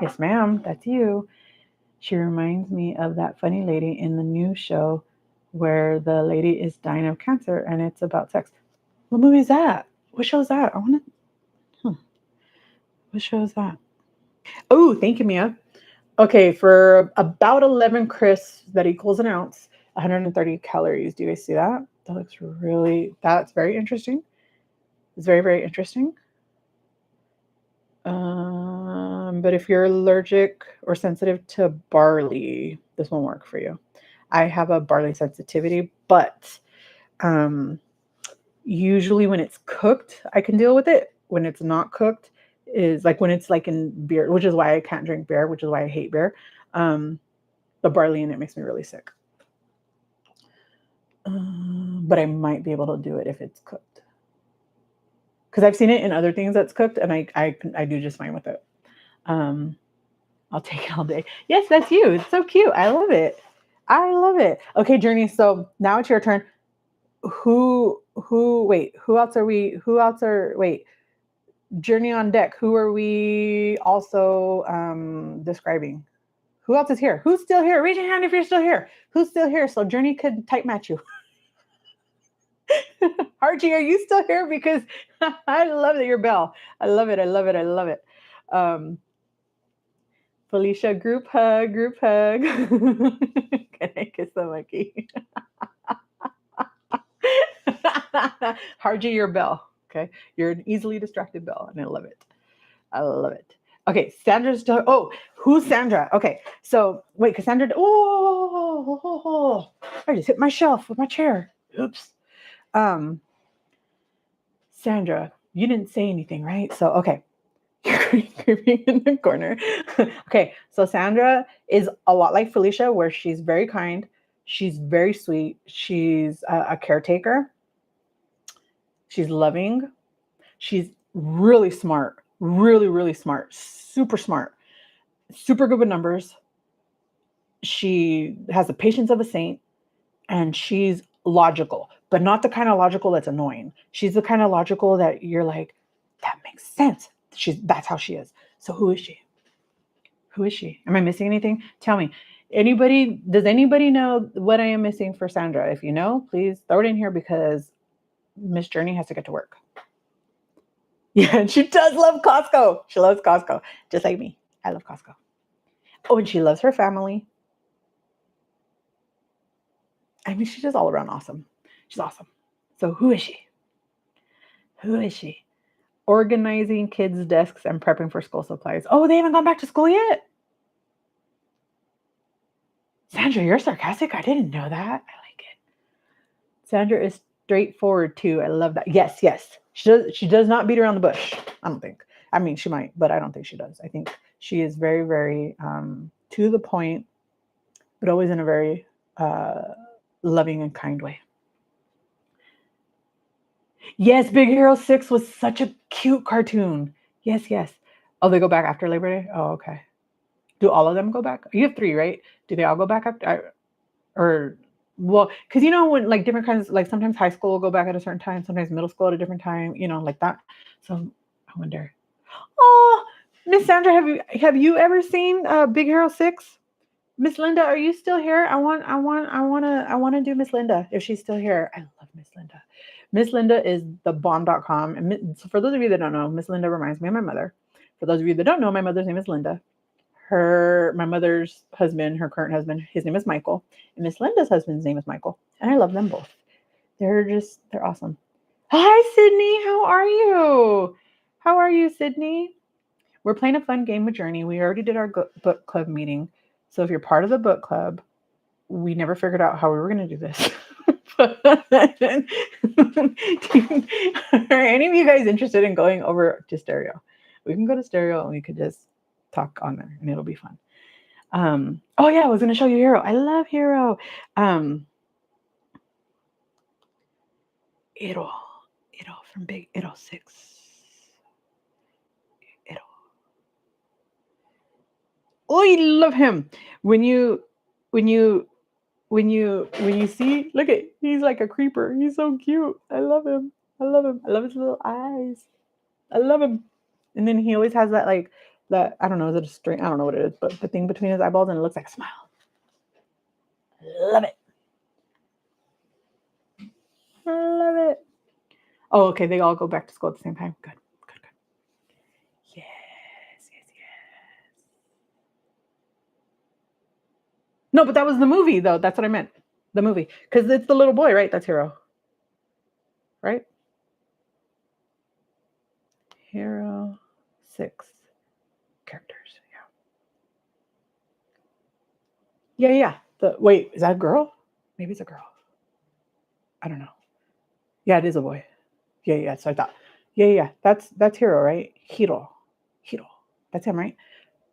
Yes, ma'am, that's you. She reminds me of that funny lady in the new show where the lady is dying of cancer and it's about sex. What movie is that? What show is that? I want to... What show is that? Oh, thank you, Mia. Okay, for about 11 crisps that equals an ounce, 130 calories. Do you guys see that? That's very interesting. It's very, very interesting. But if you're allergic or sensitive to barley, this won't work for you. I have a barley sensitivity, but usually when it's cooked, I can deal with it. When it's not cooked, is like when it's like in beer, which is why I can't drink beer, which is why I hate beer. The barley in it makes me really sick. But I might be able to do it if it's cooked. Because I've seen it in other things that's cooked, and I do just fine with it. I'll take it all day. Yes, that's you. It's so cute. I love it. I love it. Okay, Journey. So now it's your turn. Who else are we? Wait, Journey on deck. Who are we also describing? Who else is here? Who's still here? Raise your hand if you're still here. Who's still here? So Journey could type match you. Archie, are you still here? Because I love that your bell. I love it. I love it. I love it. Felicia, group hug, group hug. Can I kiss the monkey? Harji, your bell. Okay. You're an easily distracted bell, and I love it. I love it. Okay, Sandra's still. Oh, who's Sandra? Okay, so wait, Cassandra. Oh, I just hit my shelf with my chair. Oops. Sandra, you didn't say anything, right? So okay, you're creeping in the corner. Okay, so Sandra is a lot like Felicia, where she's very kind, she's very sweet, she's a caretaker, she's loving, she's really smart, really smart, super good with numbers. She has the patience of a saint, and she's logical, but not the kind of logical that's annoying. She's the kind of logical that you're like, that makes sense. That's how she is. So who is she? Who is she? Am I missing anything? Tell me. Does anybody know what I am missing for Sandra? If you know, please throw it in here because Miss Journey has to get to work. Yeah, and she does love Costco. She loves Costco, just like me. I love Costco. Oh, and she loves her family. I mean, she's just all around awesome. She's awesome. So who is she? Who is she? Organizing kids' desks and prepping for school supplies. Oh, they haven't gone back to school yet? Sandra, you're sarcastic. I didn't know that. I like it. Sandra is straightforward too. I love that. Yes. She does not beat around the bush. I don't think. I mean, she might, but I don't think she does. I think she is very, very to the point, but always in a very loving and kind way. Yes, Big Hero 6 was such a cute cartoon. Yes. Oh, they go back after Labor Day? Oh, okay. Do all of them go back? You have 3, right? Do they all go back after? Well, because when like different kinds, like sometimes high school will go back at a certain time, sometimes middle school at a different time, like that. So I wonder. Oh, Miss Sandra, have you ever seen Big Hero 6? Miss Linda, are you still here? I want to do Miss Linda if she's still here. I love Miss Linda. Miss Linda is the bomb.com. And so for those of you that don't know, Miss Linda reminds me of my mother. For those of you that don't know, my mother's name is Linda. My mother's husband, her current husband, his name is Michael. And Miss Linda's husband's name is Michael. And I love them both. They're awesome. Hi, Sydney. How are you? How are you, Sydney? We're playing a fun game with Journey. We already did our book club meeting. So if you're part of the book club, we never figured out how we were going to do this. Are any of you guys interested in going over to stereo? We can go to stereo and we could just talk on there and it'll be fun. Oh yeah, I was going to show you Hero. I love Hero. Iro from Big Iro 6. Iro. Oh, I love him. When you see, look at, he's like a creeper. He's so cute. I love him. I love his little eyes. I love him. And then he always has that I don't know, is it a string? I don't know what it is, but the thing between his eyeballs and it looks like a smile. Love it. Love it. Oh, okay. They all go back to school at the same time. Good. Yes. No, but that was the movie, though. That's what I meant. The movie. Because it's the little boy, right? That's Hero. Right? Hero 6 characters. Yeah. Wait, is that a girl? Maybe it's a girl. I don't know. Yeah, it is a boy. Yeah. So I thought. Yeah. That's Hero, right? Hiro. That's him, right?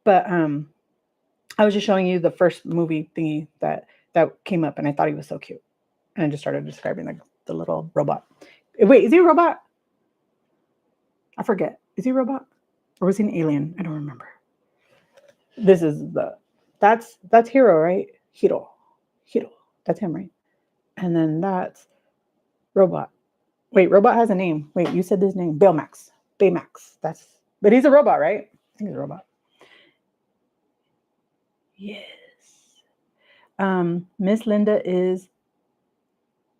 But I was just showing you the first movie thingy that came up, and I thought he was so cute, and I just started describing the little robot. Wait, is he a robot? I forget. Is he a robot, or was he an alien? I don't remember. This is that's Hero, right? Hiro. Hiro. That's him, right? And then that's Robot. Wait, Robot has a name. Wait, you said this name. Baymax. Baymax. But he's a robot, right? I think he's a robot. Yes. Miss Linda is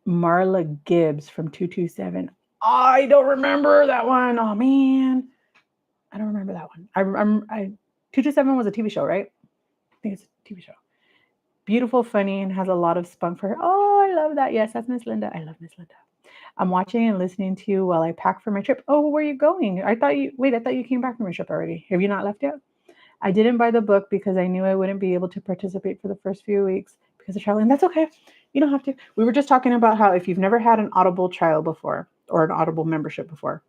Marla Gibbs from 227. I don't remember that one. Oh man. I don't remember that one. 227 was a TV show, right? I think it's a TV show. Beautiful, funny, and has a lot of spunk for her. Oh, I love that. Yes, that's Miss Linda. I love Miss Linda. I'm watching and listening to you while I pack for my trip. Oh, where are you going? I thought you came back from your trip already. Have you not left yet? I didn't buy the book because I knew I wouldn't be able to participate for the first few weeks because of traveling. That's okay. You don't have to. We were just talking about how if you've never had an Audible trial before or an Audible membership before,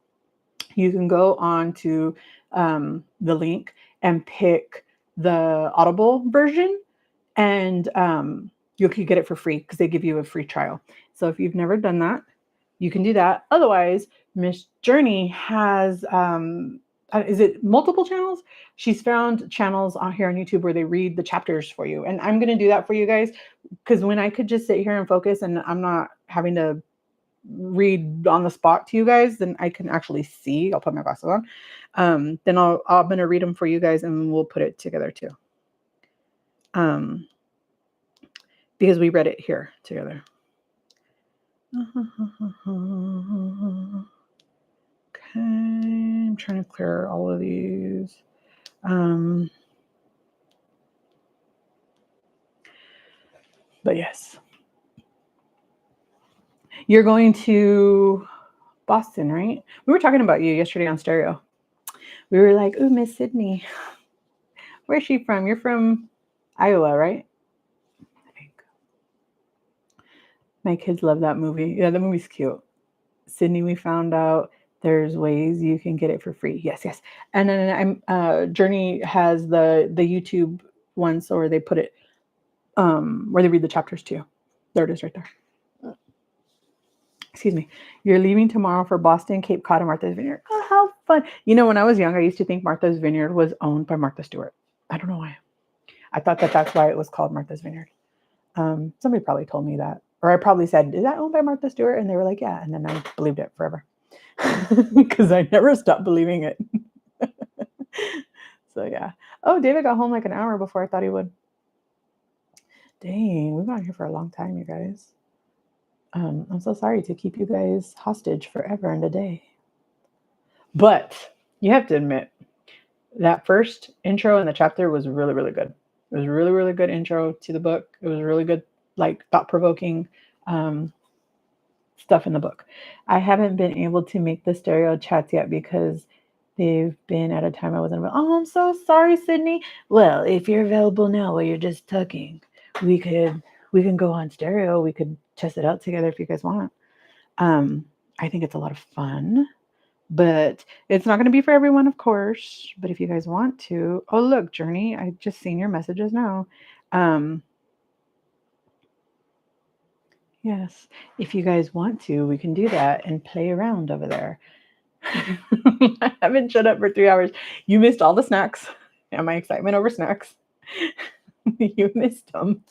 you can go on to the link and pick the Audible version, and you can get it for free because they give you a free trial. So if you've never done that, you can do that. Otherwise, Miss Journey has, is it multiple channels? She's found channels on here on YouTube where they read the chapters for you. And I'm going to do that for you guys because when I could just sit here and focus and I'm not having to read on the spot to you guys, then I can actually see. I'll put my glasses on. Then I'm going to read them for you guys and we'll put it together too. Because we read it here together. Okay, I'm trying to clear all of these. But yes, you're going to Boston, right? We were talking about you yesterday on stereo. We were like, ooh, Miss Sydney. Where's she from? You're from Iowa, right? I think. My kids love that movie. Yeah, the movie's cute. Sydney, we found out there's ways you can get it for free. Yes. And then Journey has the YouTube ones where they put it where they read the chapters too. There it is right there. Excuse me. You're leaving tomorrow for Boston, Cape Cod, and Martha's Vineyard. Oh, how fun. You know, when I was young, I used to think Martha's Vineyard was owned by Martha Stewart. I don't know why. I thought that's why it was called Martha's Vineyard. Somebody probably told me that. Or I probably said, is that owned by Martha Stewart? And they were like, yeah. And then I believed it forever. Because I never stopped believing it. So, yeah. Oh, David got home like an hour before I thought he would. Dang, we've been on here for a long time, you guys. I'm so sorry to keep you guys hostage forever and a day. But you have to admit, that first intro in the chapter was really, really good. It was really, really good intro to the book. It was really good, like thought-provoking stuff in the book. I haven't been able to make the stereo chats yet because they've been at a time I wasn't available. Oh, I'm so sorry, Sydney. Well, if you're available now while you're just tucking, we can go on stereo. We could test it out together if you guys want. I think it's a lot of fun, but it's not going to be for everyone, of course. But if you guys want to, oh, look, Journey, I just seen your messages now. Yes, if you guys want to, we can do that and play around over there. I haven't shut up for 3 hours. You missed all the snacks and my excitement over snacks. You missed them.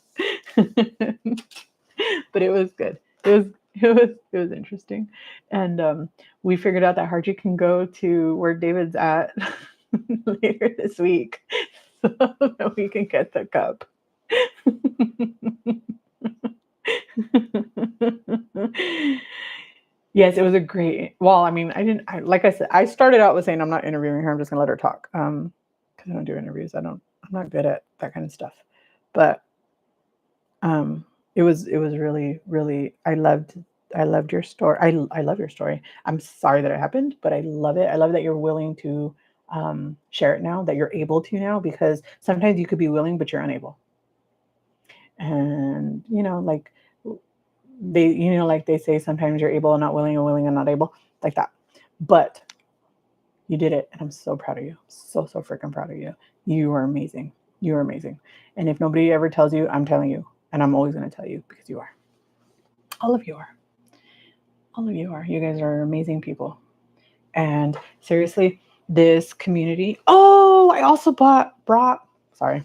But it was good. It was interesting. And we figured out that Harji can go to where David's at later this week so that we can get the cup. Yes, it was a great. Well, I mean, like I said, I started out with saying I'm not interviewing her. I'm just gonna let her talk. Because I don't do interviews. I'm not good at that kind of stuff. But it was really, really. I loved your story. I love your story. I'm sorry that it happened, but I love it. I love that you're willing to share it now. That you're able to now, because sometimes you could be willing, but you're unable. And like they say, sometimes you're able and not willing, and willing and not able, like that. But you did it, and I'm so proud of you. So freaking proud of you. You are amazing. You are amazing. And if nobody ever tells you, I'm telling you, and I'm always going to tell you, because you are. All of you are. All of you are. You guys are amazing people. And seriously, this community. Oh, I also brought. Sorry.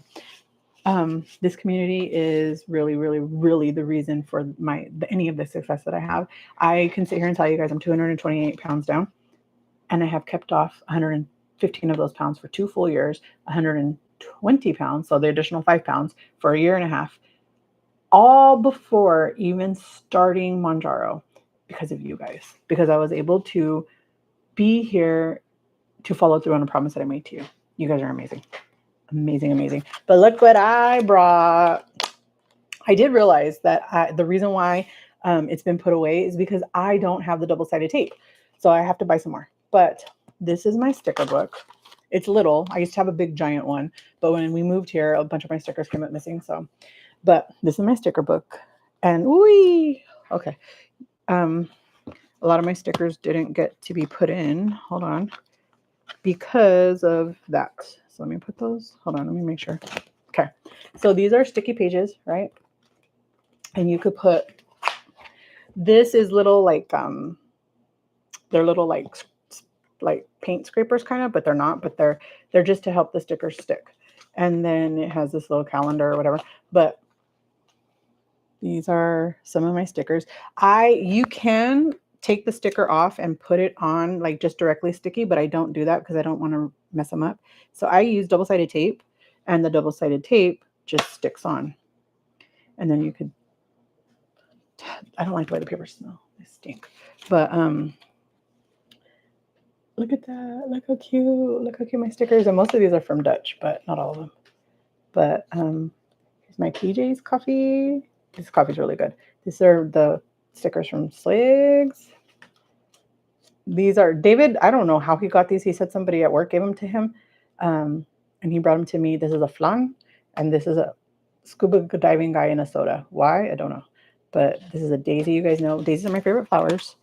This community is really, really, really the reason for any of the success that I have. I can sit here and tell you guys I'm 228 pounds down, and I have kept off 115 of those pounds for 2 full years, 120 pounds, so the additional 5 pounds for a year and a half, all before even starting Monjaro, because of you guys, because I was able to be here to follow through on a promise that I made to you. You guys are amazing. Amazing, amazing. But look what I brought. I did realize that the reason why it's been put away is because I don't have the double-sided tape. So I have to buy some more. But this is my sticker book. It's little. I used to have a big giant one. But when we moved here, a bunch of my stickers came up missing. But this is my sticker book. And okay. A lot of my stickers didn't get to be put in. Hold on. Because of that. So let me put those. Hold on. Let me make sure. Okay. So these are sticky pages, right? And you could put, this is little like, they're little like paint scrapers kind of, but they're not, but they're just to help the stickers stick. And then it has this little calendar or whatever, but these are some of my stickers. You can take the sticker off and put it on like just directly sticky, but I don't do that because I don't want to mess them up. So I use double-sided tape, and the double-sided tape just sticks on. And then you could, I don't like the way the papers smell. They stink. But look at that. Look how cute. Look how cute my stickers. And most of these are from Dutch, but not all of them. But here's my PJ's coffee. This coffee's really good. These are the stickers from Sligs. These are David. I don't know how he got these. He said somebody at work gave them to him. And he brought them to me. This is a flan, and this is a scuba diving guy in a soda. Why? I don't know. But this is a daisy. You guys know daisies are my favorite flowers.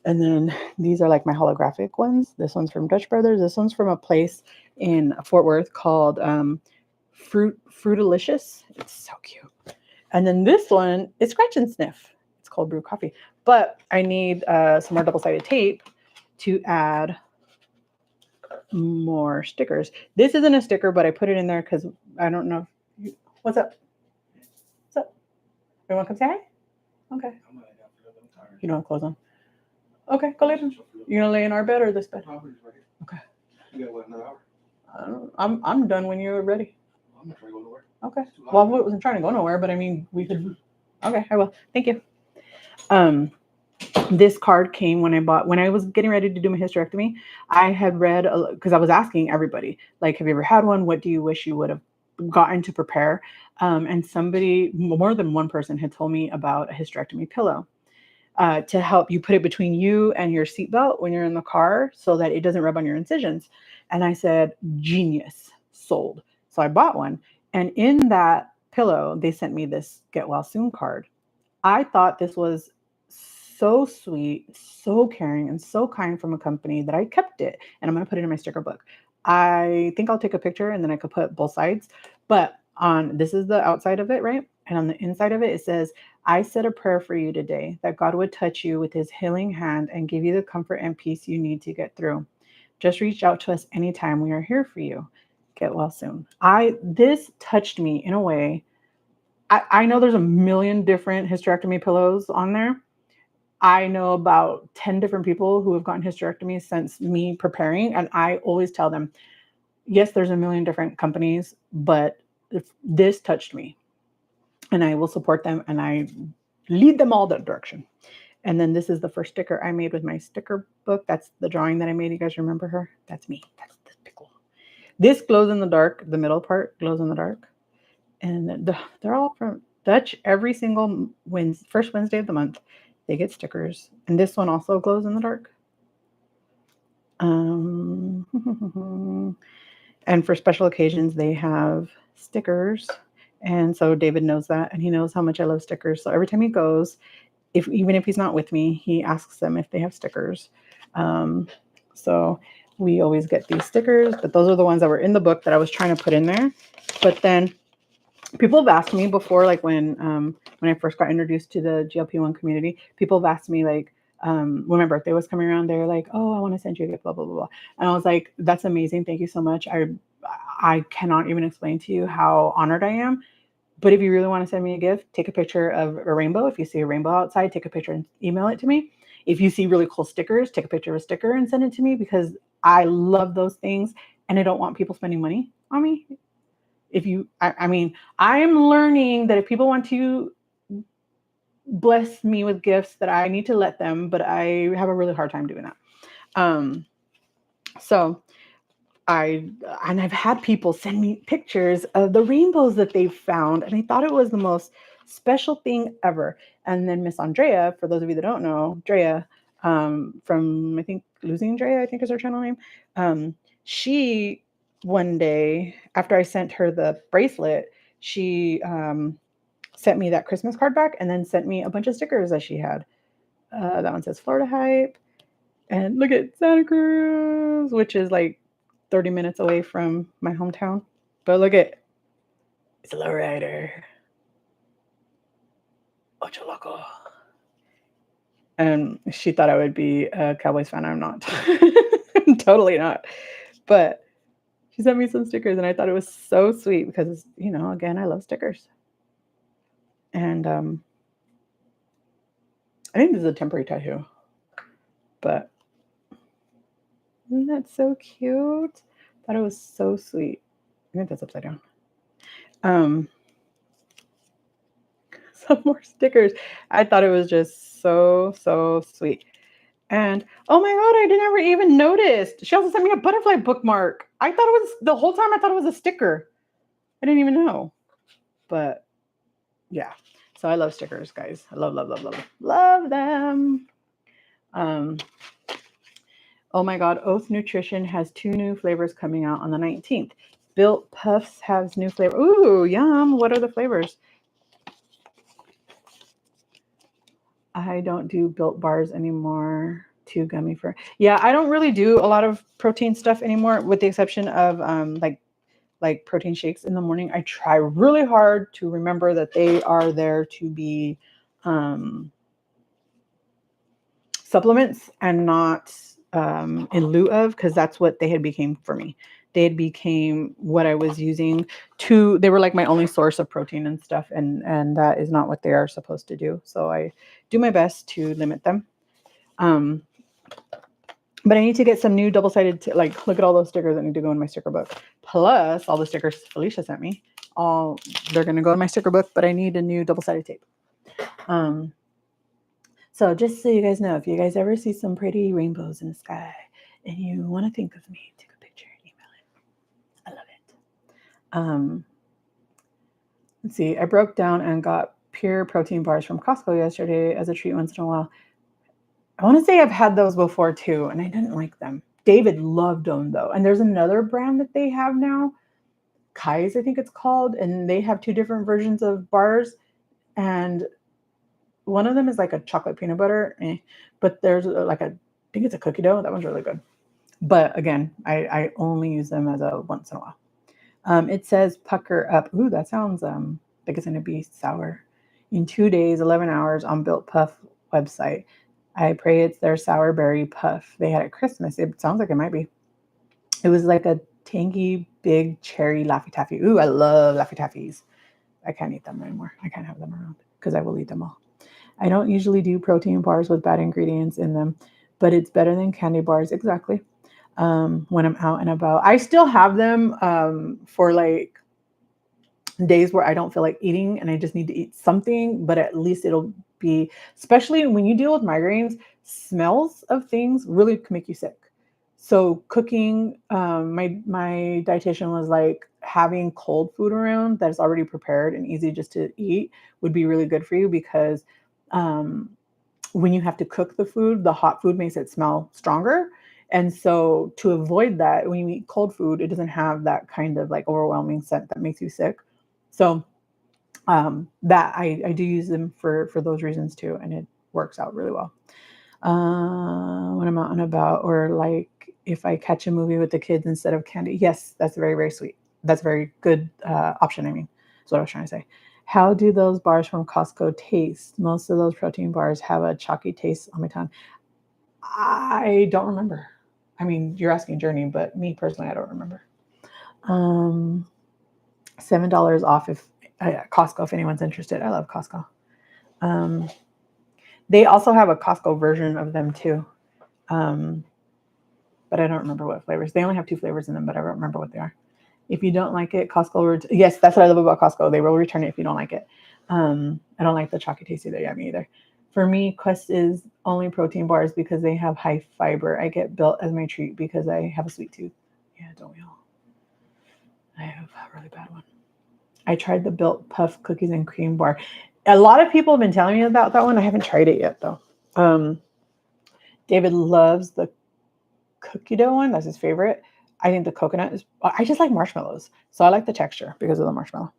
And then these are like my holographic ones. This one's from Dutch Brothers. This one's from a place in Fort Worth called Fruitalicious. It's so cute. And then this one is Scratch and Sniff. It's called Brew Coffee. But I need some more double-sided tape to add more stickers. This isn't a sticker, but I put it in there because I don't know. What's up? What's up? You want to come say hi? Okay. You don't have clothes on. Okay, go lay down. You gonna lay in our bed or this bed? Okay.
You got what, another hour?
I don't know. I'm done when you're ready.
I'm not trying to go nowhere.
Okay. Well, I wasn't trying to go nowhere, but I mean, we could. Okay, I will. Thank you. This card came when I was getting ready to do my hysterectomy. I had read, because I was asking everybody, like, have you ever had one? What do you wish you would have gotten to prepare? And somebody, more than one person, had told me about a hysterectomy pillow. To help you put it between you and your seatbelt when you're in the car so that it doesn't rub on your incisions. And I said, genius, sold. So I bought one. And in that pillow, they sent me this Get Well Soon card. I thought this was so sweet, so caring, and so kind from a company that I kept it. And I'm going to put it in my sticker book. I think I'll take a picture and then I could put both sides. But this is the outside of it, right? And on the inside of it, it says, I said a prayer for you today that God would touch you with his healing hand and give you the comfort and peace you need to get through. Just reach out to us anytime. We are here for you. Get well soon. This touched me in a way. I know there's a million different hysterectomy pillows on there. I know about 10 different people who have gotten hysterectomies since me preparing. And I always tell them, yes, there's a million different companies, but this touched me. And I will support them and I lead them all that direction. And then this is the first sticker I made with my sticker book. That's the drawing that I made. You guys remember her? That's me. That's this pickle. This glows in the dark. The middle part glows in the dark. And they're all from Dutch. Every single first Wednesday of the month, they get stickers. And this one also glows in the dark. And for special occasions, they have stickers. And so David knows that, and he knows how much I love stickers. So every time he goes, even if he's not with me, he asks them if they have stickers. So we always get these stickers, but those are the ones that were in the book that I was trying to put in there. But then people have asked me before, like when I first got introduced to the GLP-1 community, people have asked me, like, when my birthday was coming around, they're like, oh, I want to send you a gift, blah, blah, blah, blah. And I was like, that's amazing. Thank you so much. I cannot even explain to you how honored I am. But if you really want to send me a gift, take a picture of a rainbow. If you see a rainbow outside, take a picture and email it to me. If you see really cool stickers, take a picture of a sticker and send it to me, because I love those things and I don't want people spending money on me. If you, I mean, I am learning that if people want to bless me with gifts, that I need to let them, but I have a really hard time doing that. So I've had people send me pictures of the rainbows that they've found, and I thought it was the most special thing ever. And then Miss Andrea, for those of you that don't know, Drea, from, I think, Losing Drea, I think is her channel name. She, one day after I sent her the bracelet, she sent me that Christmas card back, and then sent me a bunch of stickers that she had. That one says Florida Hype, and look at Santa Cruz, which is like 30 minutes away from my hometown. But look at, it's a lowrider. Ocho Loco. And she thought I would be a Cowboys fan. I'm not. Totally not. But she sent me some stickers, and I thought it was so sweet because, you know, again, I love stickers. And I think this is a temporary tattoo. But isn't that so cute? Thought it was so sweet. I think that's upside down. Some more stickers. I thought it was just so sweet. And oh my god, I never even noticed. She also sent me a butterfly bookmark. I thought it was, the whole time I thought it was a sticker. I didn't even know. But yeah. So I love stickers, guys. I love them. Oh my god, Oath Nutrition has 2 new flavors coming out on the 19th. Built Puffs has new flavor. Ooh, yum. What are the flavors? I don't do Built bars anymore. Too gummy for. Yeah, I don't really do a lot of protein stuff anymore, with the exception of like protein shakes in the morning. I try really hard to remember that they are there to be supplements and not in lieu of, because that's what they had became for me. They had became what I was using to, they were like my only source of protein and stuff, and that is not what they are supposed to do. So I do my best to limit them. But I need to get some new double-sided, like, look at all those stickers that need to go in my sticker book. Plus all the stickers Felicia sent me. They're going to go in my sticker book, but I need a new double-sided tape. So just so you guys know, if you guys ever see some pretty rainbows in the sky and you want to think of me, take a picture and email it. I love it. Let's see. I broke down and got pure protein bars from Costco yesterday as a treat once in a while. I want to say I've had those before too, and I didn't like them. David loved them though. And there's another brand that they have now, Kai's, I think it's called, and they have 2 different versions of bars, and one of them is like a chocolate peanut butter, but there's like I think it's a cookie dough. That one's really good. But again, I only use them as a once in a while. It says pucker up. Ooh, that sounds like it's going to be sour. In 2 days, 11 hours on Built Puff website. I pray it's their sour berry puff they had at Christmas. It sounds like it might be. It was like a tangy, big cherry Laffy Taffy. Ooh, I love Laffy Taffies. I can't eat them anymore. I can't have them around because I will eat them all. I don't usually do protein bars with bad ingredients in them, but it's better than candy bars. Exactly. When I'm out and about, I still have them for like days where I don't feel like eating and I just need to eat something, but at least it'll be, especially when you deal with migraines, smells of things really can make you sick. So cooking, my dietitian was like, having cold food around that is already prepared and easy just to eat would be really good for you, because when you have to cook the food, the hot food makes it smell stronger. And so to avoid that, when you eat cold food, it doesn't have that kind of like overwhelming scent that makes you sick. So that I do use them for those reasons too, and it works out really well. When I'm out and about, or like if I catch a movie with the kids instead of candy, yes, that's very sweet. That's a very good option. I mean, that's what I was trying to say. How do those bars from Costco taste? Most of those protein bars have a chalky taste on my tongue. I don't remember. I mean, you're asking Journey, but me personally, I don't remember. $7 off if Costco, if anyone's interested. I love Costco. They also have a Costco version of them too. But I don't remember what flavors. They only have 2 flavors in them, but I don't remember what they are. If you don't like it, Costco, yes, that's what I love about Costco. They will return it if you don't like it. I don't like the chalky taste either. Yeah, me either. For me, Quest is only protein bars because they have high fiber. I get Built as my treat because I have a sweet tooth. Yeah, don't we all? I have a really bad one. I tried the Built Puff Cookies and Cream Bar. A lot of people have been telling me about that one. I haven't tried it yet, though. David loves the cookie dough one. That's his favorite. I think the coconut is, I just like marshmallows. So I like the texture because of the marshmallow.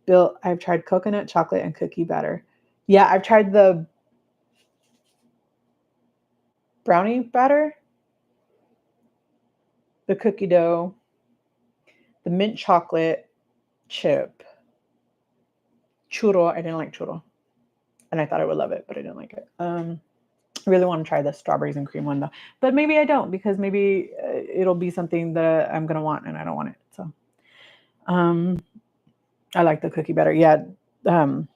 Built, I've tried coconut, chocolate, and cookie batter. Yeah, I've tried the brownie batter, the cookie dough, the mint chocolate chip, churro. I didn't like churro. And I thought I would love it, but I didn't like it. I really want to try the strawberries and cream one though, but maybe I don't because maybe it'll be something that I'm gonna want and I don't want it. So, I like the cookie better. Yeah, I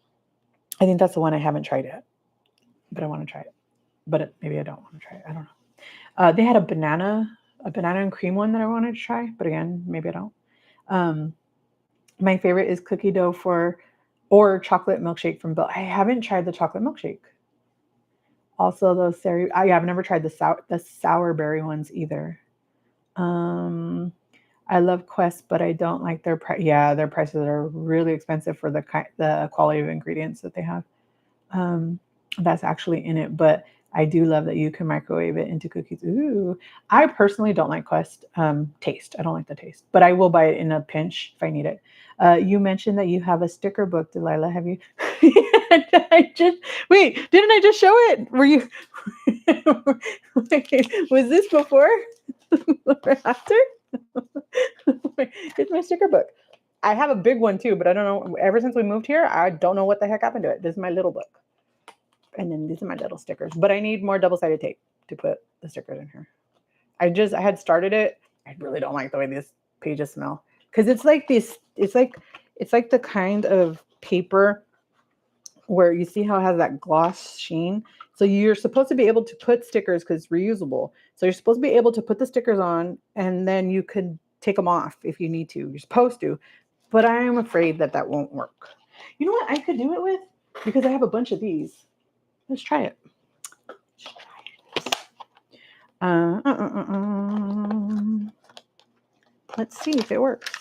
think that's the one I haven't tried yet, but I want to try it. But maybe I don't want to try it. I don't know. They had a banana and cream one that I wanted to try, but again, maybe I don't. My favorite is cookie dough or chocolate milkshake from Built. I haven't tried the chocolate milkshake. Also, those I've never tried the sour berry ones either. I love Quest, but I don't like their price. Yeah, their prices are really expensive for the quality of ingredients that they have. That's actually in it, but I do love that you can microwave it into cookies. Ooh, I personally don't like Quest taste. I don't like the taste, but I will buy it in a pinch if I need it. You mentioned that you have a sticker book, Delilah. Have you? Didn't I just show it? Were you? Was this before or after? It's my sticker book. I have a big one too, but I don't know. Ever since we moved here, I don't know what the heck happened to it. This is my little book. And then these are my little stickers. But I need more double-sided tape to put the stickers in here. I had started it. I really don't like the way these pages smell. Because it's like the kind of paper where you see how it has that gloss sheen. So you're supposed to be able to put stickers because it's reusable. So you're supposed to be able to put the stickers on and then you could take them off if you need to. You're supposed to. But I am afraid that won't work. You know what I could do it with? Because I have a bunch of these. Let's try it. Let's see if it works.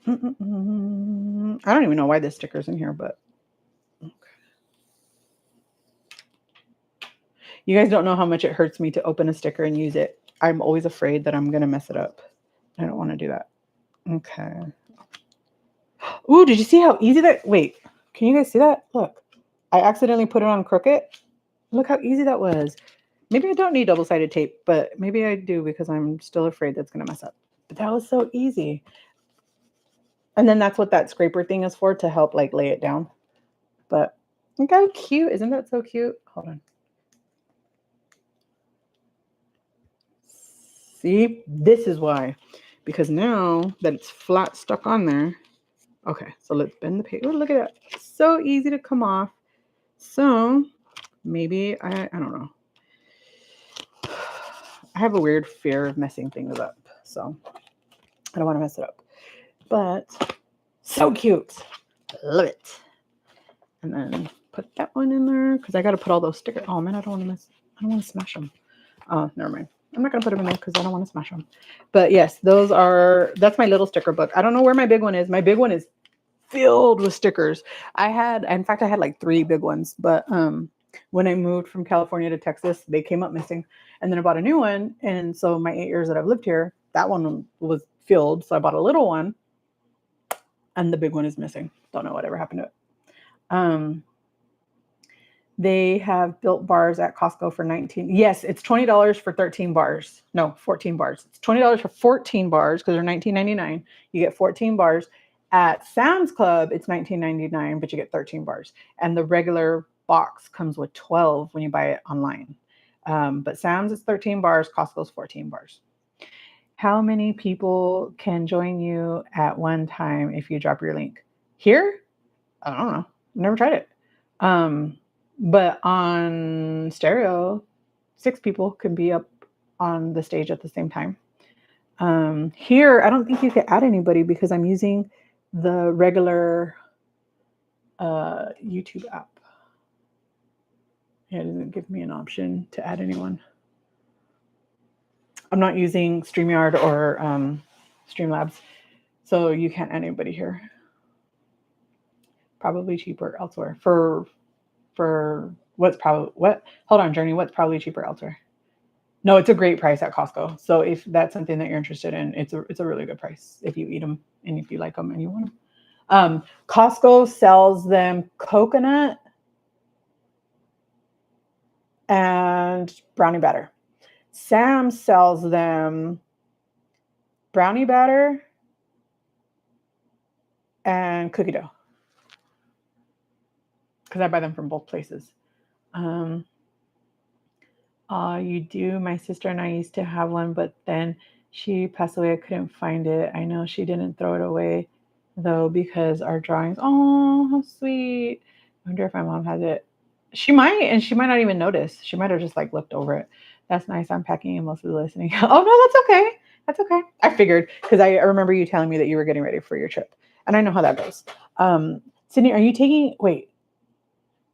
I don't even know why this sticker's in here, but okay. You guys don't know how much it hurts me to open a sticker and use it. I'm always afraid that I'm going to mess it up. I don't want to do that. Okay. Ooh, did you see how easy that? Wait, can you guys see that? Look, I accidentally put it on crooked. Look how easy that was. Maybe I don't need double-sided tape, but maybe I do because I'm still afraid that's going to mess up. But that was so easy. And then that's what that scraper thing is for, to help like lay it down. But look how cute. Isn't that so cute? Hold on. See, this is why. Because now that it's flat stuck on there. Okay, so let's bend the page. Oh, look at that. So easy to come off. So maybe, I don't know. I have a weird fear of messing things up. So I don't want to mess it up. But so cute. Love it. And then put that one in there because I got to put all those stickers. Oh man, I don't want to smash them. Oh, never mind. I'm not going to put them in there because I don't want to smash them. But yes, that's my little sticker book. I don't know where my big one is. My big one is filled with stickers. I had like 3 big ones, but when I moved from California to Texas, they came up missing. And then I bought a new one. And so my 8 years that I've lived here, that one was filled. So I bought a little one and the big one is missing. Don't know whatever happened to it. They have Built bars at Costco for $19. Yes, it's $20 for 13 bars. No, 14 bars. It's $20 for 14 bars because they're $19.99. You get 14 bars. At Sam's Club, it's $19.99, but you get 13 bars. And the regular box comes with 12 when you buy it online. But Sam's is 13 bars, Costco's 14 bars. How many people can join you at one time if you drop your link? Here? I don't know. Never tried it. But on stereo, 6 people can be up on the stage at the same time. Here, I don't think you can add anybody because I'm using the regular YouTube app. It doesn't give me an option to add anyone. I'm not using StreamYard or Streamlabs, so you can't add anybody here. Probably cheaper elsewhere. For what's probably what? Hold on, Journey. What's probably cheaper elsewhere? No, it's a great price at Costco. So if that's something that you're interested in, it's a really good price if you eat them and if you like them and you want them. Costco sells them coconut and brownie batter. Sam sells them brownie batter and cookie dough because I buy them from both places. You do. My sister and I used to have one, but then she passed away. I couldn't find it. I know she didn't throw it away though because our drawings. Oh, how sweet. I wonder if my mom has it. She might, and she might not even notice. She might have just like looked over it. That's nice. I'm packing and mostly listening. Oh no, that's okay. That's okay. I figured because I remember you telling me that you were getting ready for your trip, and I know how that goes. Sydney, are you taking? Wait.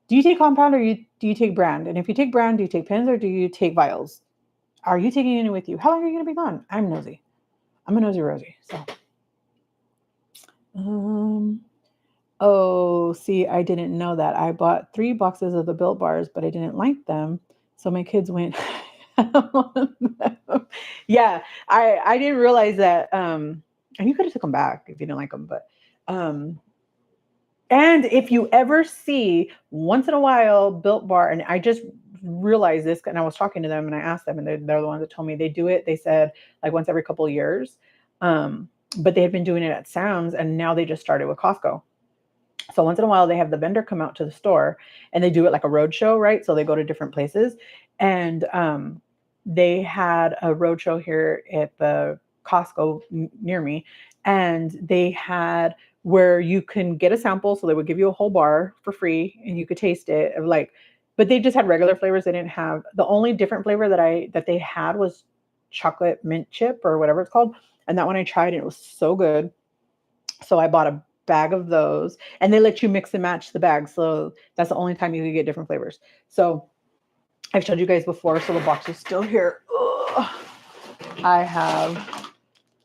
Do you take compound or do you take brand? And if you take brand, do you take pins or do you take vials? Are you taking any with you? How long are you going to be gone? I'm nosy. I'm a nosy Rosie. So, oh, see, I didn't know that. I bought 3 boxes of the Built Bars, but I didn't like them. So my kids went on them. Yeah, I didn't realize that. And you could have took them back if you didn't like them, but and if you ever see once in a while Built Bar, and I just realized this, and I was talking to them and I asked them, and they're the ones that told me they do it. They said like once every couple of years, but they had been doing it at Sam's, and now they just started with Costco. So once in a while they have the vendor come out to the store, and they do it like a road show, right? So they go to different places, and they had a road show here at the Costco near me, and they had where you can get a sample. So they would give you a whole bar for free and you could taste it but they just had regular flavors. They didn't have, the only different flavor that they had was chocolate mint chip or whatever it's called. And that one I tried and it was so good. So I bought a bag of those and they let you mix and match the bags. So that's the only time you could get different flavors. So I've showed you guys before. So the box is still here. Ugh. I have,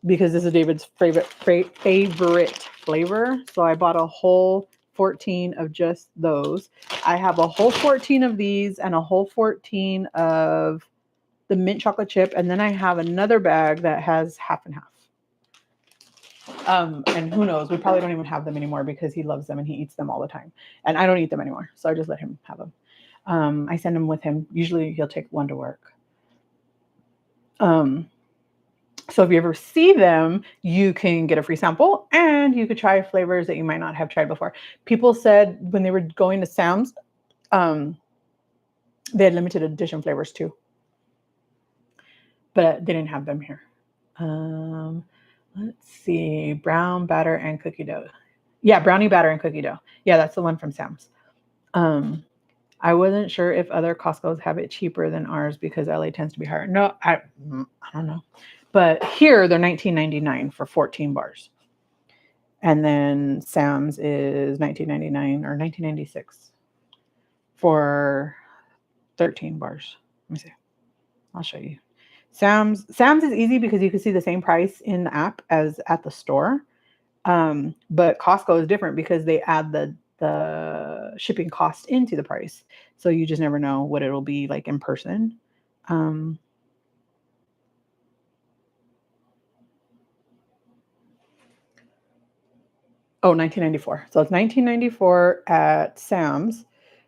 because this is David's favorite flavor. So I bought a whole 14 of just those. I have a whole 14 of these and a whole 14 of the mint chocolate chip. And then I have another bag that has half and half. And who knows, we probably don't even have them anymore because he loves them and he eats them all the time. And I don't eat them anymore. So I just let him have them. I send them with him. Usually he'll take one to work. So if you ever see them, you can get a free sample and you could try flavors that you might not have tried before. People said when they were going to Sam's, they had limited edition flavors too, but they didn't have them here. Let's see, brown batter and cookie dough. Yeah, brownie batter and cookie dough. Yeah, that's the one from Sam's. I wasn't sure if other Costco's have it cheaper than ours because LA tends to be higher. No, I don't know. But here they're $19.99 for 14 bars. And then Sam's is $19.99 or $19.96 for 13 bars. Let me see. I'll show you. Sam's is easy because you can see the same price in the app as at the store. But Costco is different because they add the shipping cost into the price. So you just never know what it'll be like in person. $19.94. So it's $19.94 at Sam's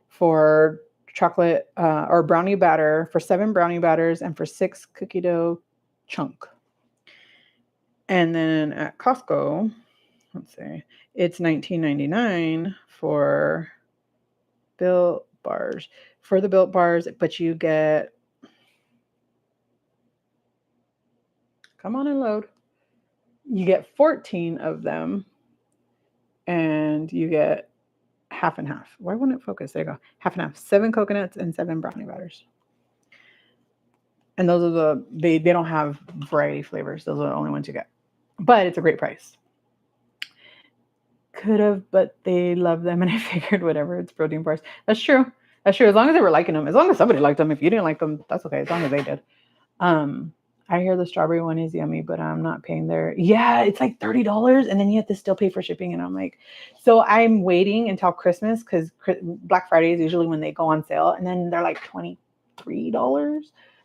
for chocolate or brownie batter for 7 brownie batters and for 6 cookie dough chunk. And then at Costco, let's see, it's $19.99 for Built Bars. For the Built Bars, but you get come on and load. You get 14 of them, and you get half and half. Why wouldn't it focus? There you go. Half and half. 7 coconuts and 7 brownie batters. And those are they don't have variety flavors. Those are the only ones you get. But it's a great price. Could have, but they love them, and I figured whatever, it's protein bars. That's true. That's true. As long as they were liking them, as long as somebody liked them. If you didn't like them, that's okay. As long as they did. I hear the strawberry one is yummy, but I'm not paying their. Yeah, it's like $30, and then you have to still pay for shipping. And I'm like, so I'm waiting until Christmas because Black Friday is usually when they go on sale, and then they're like $23,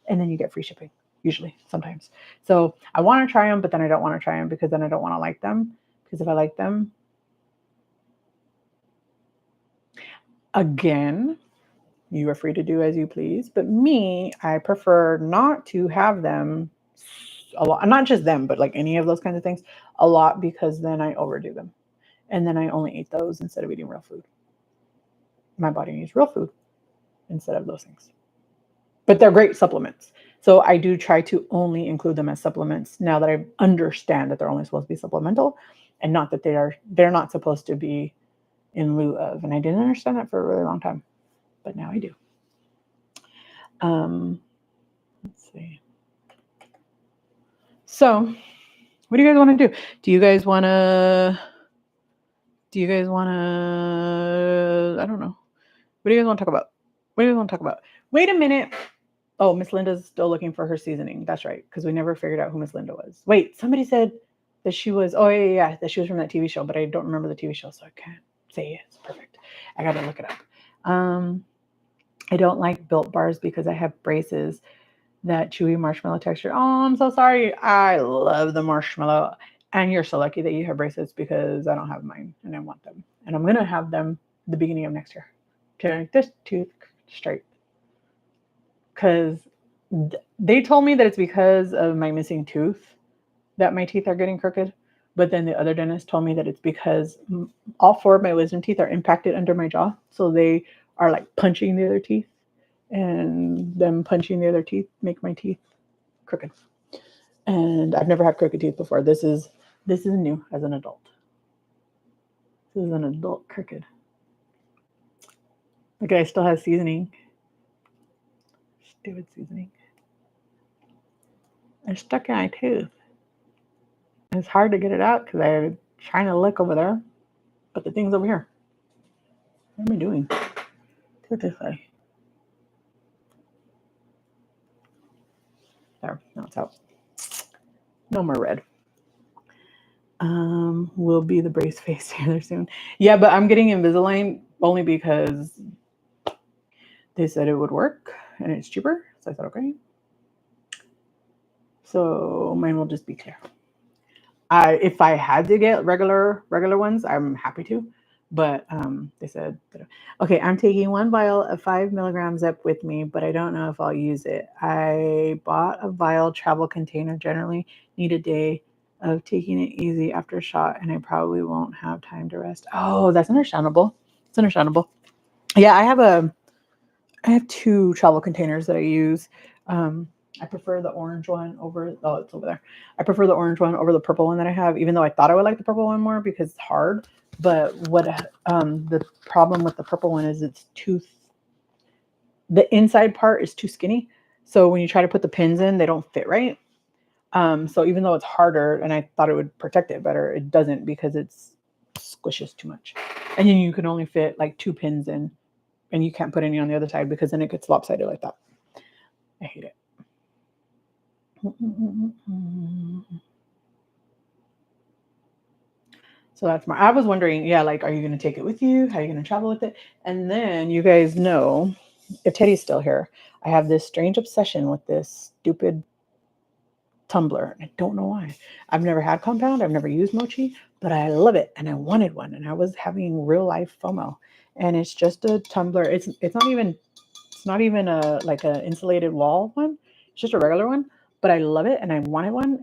and then you get free shipping usually sometimes. So I want to try them, but then I don't want to try them because then I don't want to like them. Because if I like them, again, you are free to do as you please. But me, I prefer not to have them a lot. Not just them, but like any of those kinds of things a lot, because then I overdo them. And then I only eat those instead of eating real food. My body needs real food instead of those things. But they're great supplements. So I do try to only include them as supplements now that I understand that they're only supposed to be supplemental and not that they're not supposed to be in lieu of. And I didn't understand that for a really long time, but now I do. Let's see. So what do you guys want to do? Do you guys want to, I don't know. What do you guys want to talk about? Wait a minute. Oh, Miss Linda's still looking for her seasoning. That's right. Because we never figured out who Miss Linda was. Wait, somebody said that she was, that she was from that TV show, but I don't remember the TV show, so I can't say it's perfect. I got to look it up. I don't like Built Bars because I have braces, that chewy marshmallow texture. Oh, I'm so sorry. I love the marshmallow. And you're so lucky that you have braces because I don't have mine and I want them. And I'm going to have them the beginning of next year to make this tooth straight. Because they told me that it's because of my missing tooth that my teeth are getting crooked. But then the other dentist told me that it's because all 4 of my wisdom teeth are impacted under my jaw. So they are like punching the other teeth. And them punching the other teeth make my teeth crooked. And I've never had crooked teeth before. This is new as an adult. This is an adult crooked. Okay, I still have seasoning. Stupid seasoning. It's stuck in my tooth. It's hard to get it out because I'm trying to lick over there, but the thing's over here. What am I doing? Put it this way. There, now it's out. No more red. Will be the brace face together soon. Yeah, but I'm getting Invisalign only because they said it would work and it's cheaper. So I thought, okay. So mine will just be clear. If I had to get regular ones, I'm happy to. But they said, okay, I'm taking 1 vial of 5 milligrams up with me, but I don't know if I'll use it. I bought a vial travel container. Generally need a day of taking it easy after a shot, and I probably won't have time to rest. Oh, that's understandable. It's understandable. Yeah, I have 2 travel containers that I use. I prefer the orange one over, it's over there. I prefer the orange one over the purple one that I have, even though I thought I would like the purple one more because it's hard. But what the problem with the purple one is the inside part is too skinny. So when you try to put the pins in, they don't fit right. So even though it's harder and I thought it would protect it better, it doesn't because it squishes too much. And then you can only fit like 2 pins in and you can't put any on the other side because then it gets lopsided like that. I hate it. So that's I was wondering, yeah, like, are you going to take it with you? How are you going to travel with it? And then you guys know, if Teddy's still here, I have this strange obsession with this stupid tumbler. I don't know why. I've never had Compound. I've never used Mochi, but I love it. And I wanted one. And I was having real life FOMO. And it's just a tumbler. It's not even a like a insulated wall one. It's just a regular one. But I love it and I wanted one.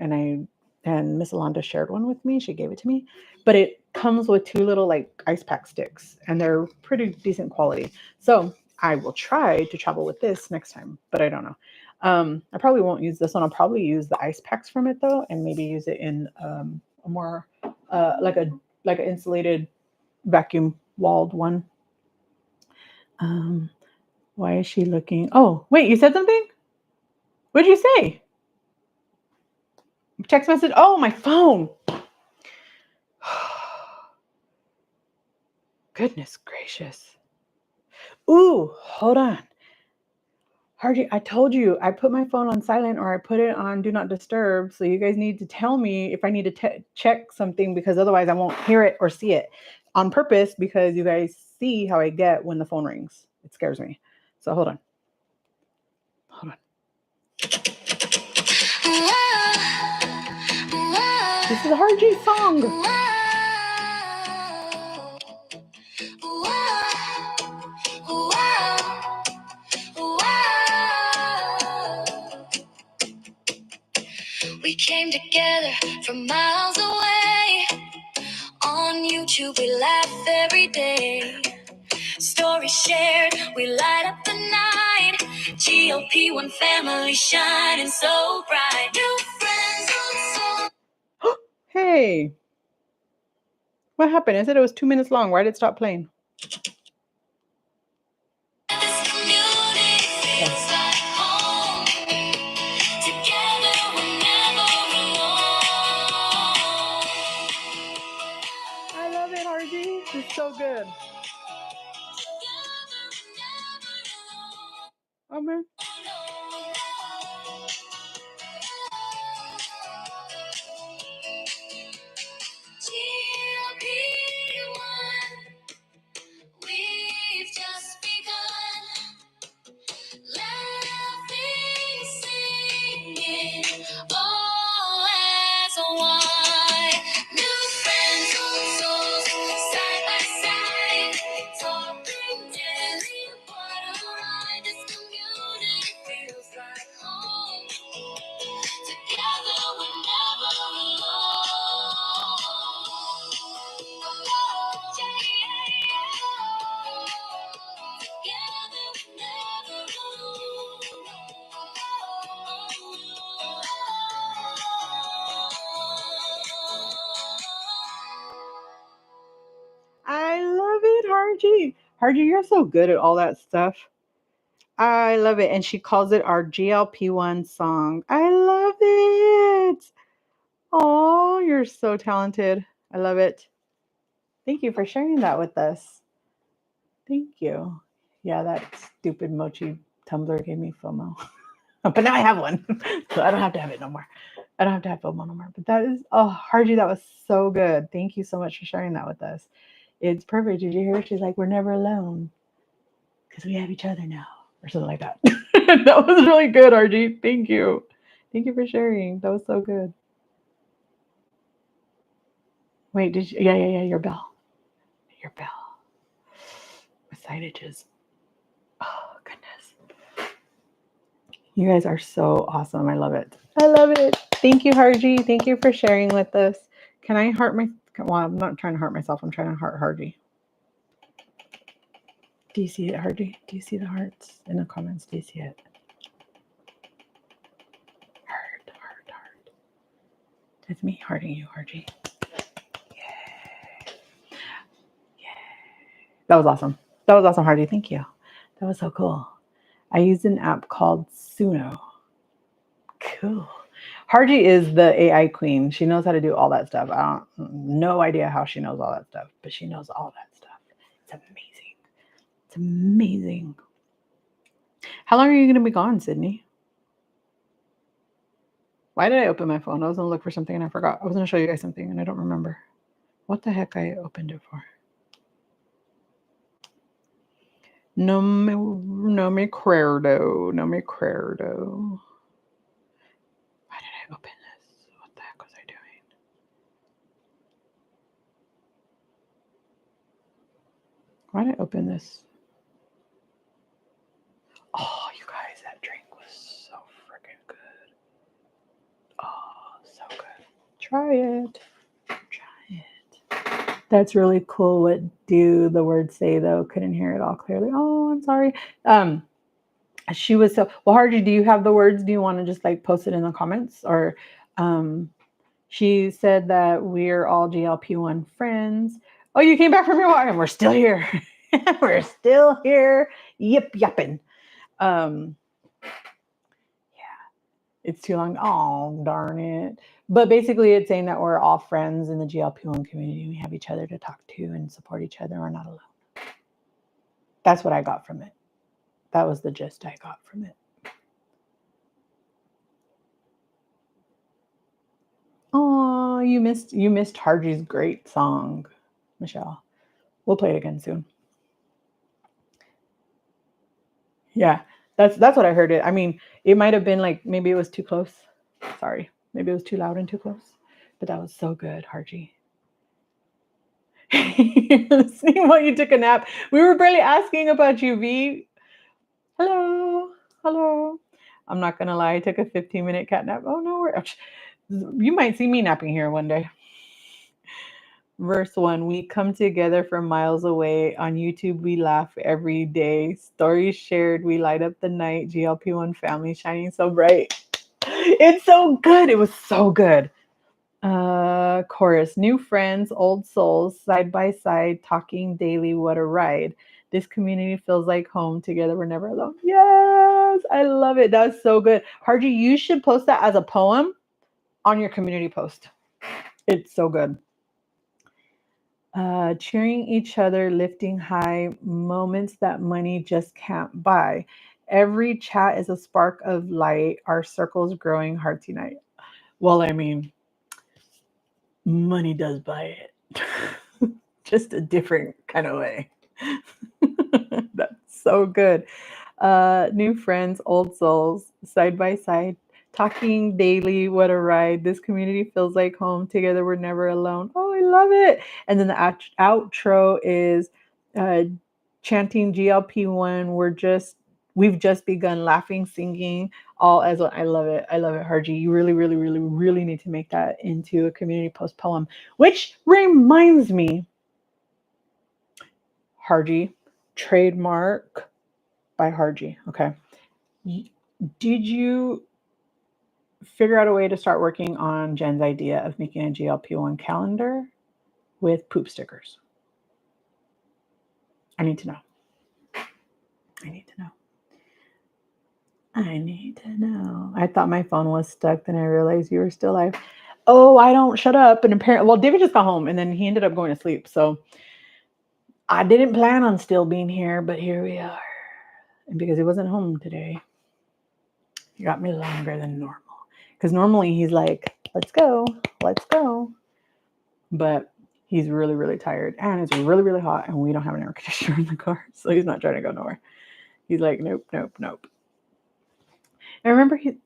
And Miss Alonda shared one with me. She gave it to me. But it comes with 2 little like ice pack sticks. And they're pretty decent quality. So I will try to travel with this next time, but I don't know. I probably won't use this one. I'll probably use the ice packs from it though, and maybe use it in a more like an insulated vacuum walled one. Why is she looking? Oh, wait, you said something? What did you say? Text message? Oh, my phone. Goodness gracious. Ooh, hold on. Hardy, I told you I put my phone on silent or I put it on do not disturb. So you guys need to tell me if I need to check something, because otherwise I won't hear it or see it on purpose, because you guys see how I get when the phone rings. It scares me. So hold on. Hold on. This is a Hardy song.
We came together from miles away. On YouTube, we laugh every day. Stories shared, we light up the night. GLP-1 family shining so bright. New friends on so.
Hey. What happened? I said it was 2 minutes long. Why did it stop playing?
This community feels like home. Together we're never alone.
I love it, Hardy. It's so good. Oh man.
GLP-1, we've just begun. Laughing, singing, all as one. New friends, old souls, side by side. Talking daily, what a ride. This community feels like home. Together we're never alone. Together we're never
I love it, Hardy. Hardy, you're so good at all that stuff. I love it. And she calls it our GLP-1 song. I love it. Oh, you're so talented. I love it. Thank you for sharing that with us. Thank you. Yeah, that stupid mochi tumbler gave me FOMO. But now I have one. So I don't have to have it no more. I don't have to have FOMO no more. But that is, oh, Hardy, that was so good. Thank you so much for sharing that with us. It's perfect. Did you hear? She's like, we're never alone because we have each other now, or something like that. That was really good, RG. Thank you. Thank you for sharing. That was so good. Wait, did you? Yeah. Your bell. Your bell. Messages. Oh, goodness. You guys are so awesome. I love it. I love it. Thank you, Harji. Thank you for sharing with us. Can I heart my... Well, I'm not trying to heart myself. I'm trying to heart Harji. Do you see it, Harji? Do you see the hearts in the comments? Do you see it? Heart. That's me hearting you, Harji. Yay. That was awesome. That was awesome, Harji. Thank you. That was so cool. I used an app called Suno. Cool. Harji is the AI queen. She knows how to do all that stuff. I don't no idea how she knows all that stuff, but she knows all that stuff. It's amazing. It's amazing. How long are you going to be gone, Sydney? Why did I open my phone? I was going to look for something and I forgot. I was going to show you guys something and I don't remember. What the heck I opened it for? No me acuerdo. No me acuerdo. Why did I open this? What the heck was I doing? Why did I open this? Oh, you guys, that drink was so freaking good. Oh, so good. Try it. That's really cool. What do the words say, though? Couldn't hear it all clearly. Oh, I'm sorry. she was so well. Harji, do you have the words? Do you want to just like post it in the comments? Or she said that we're all GLP-1 friends. Oh, you came back from your walk and we're still here. We're still here. Yip yapping. Um, it's too long. Oh, darn it. But basically, it's saying that we're all friends in the GLP-1 community. We have each other to talk to and support each other. We're not alone. That's what I got from it. That was the gist I got from it. Oh, you missed Harji's great song, Michelle. We'll play it again soon. Yeah, that's what I heard it. I mean, it might have been like maybe it was too close. Sorry, maybe it was too loud and too close. But that was so good, Harji. Listening while you took a nap. We were barely asking about you, V. Hello, hello. I'm not gonna lie, I took a 15-minute cat nap. Oh no, you might see me napping here one day. Verse 1, we come together from miles away. On YouTube, we laugh every day. Stories shared, we light up the night. GLP-1 family shining so bright. It's so good. It was so good. Chorus, new friends, old souls, side by side, talking daily. What a ride. This community feels like home. Together, we're never alone. Yes, I love it. That's so good. Harji, you should post that as a poem on your community post. It's so good. Cheering each other, lifting high, moments that money just can't buy. Every chat is a spark of light. Our circles growing, hearts unite. Well, I mean, money does buy it. Just a different kind of way. That's so good. New friends, old souls, side by side, talking daily. What a ride. This community feels like home. Together, we're never alone. Oh, I love it. And then the outro is chanting GLP-1. We've just begun laughing, singing, all as well. I love it. I love it, Harji. You really, really, really, really need to make that into a community post poem, which reminds me, Harji, trademark by Harji. Okay. Did you figure out a way to start working on Jen's idea of making a GLP-1 calendar with poop stickers? I need to know. I need to know. I need to know. I thought my phone was stuck, then I realized you were still live. Oh, I don't shut up. And apparently, well, David just got home and then he ended up going to sleep. So I didn't plan on still being here, but here we are. And because he wasn't home today, he got me longer than normal. Because normally he's like, let's go. But he's really, really tired and it's really, really hot and we don't have an air conditioner in the car. So he's not trying to go nowhere. He's like, nope. And remember he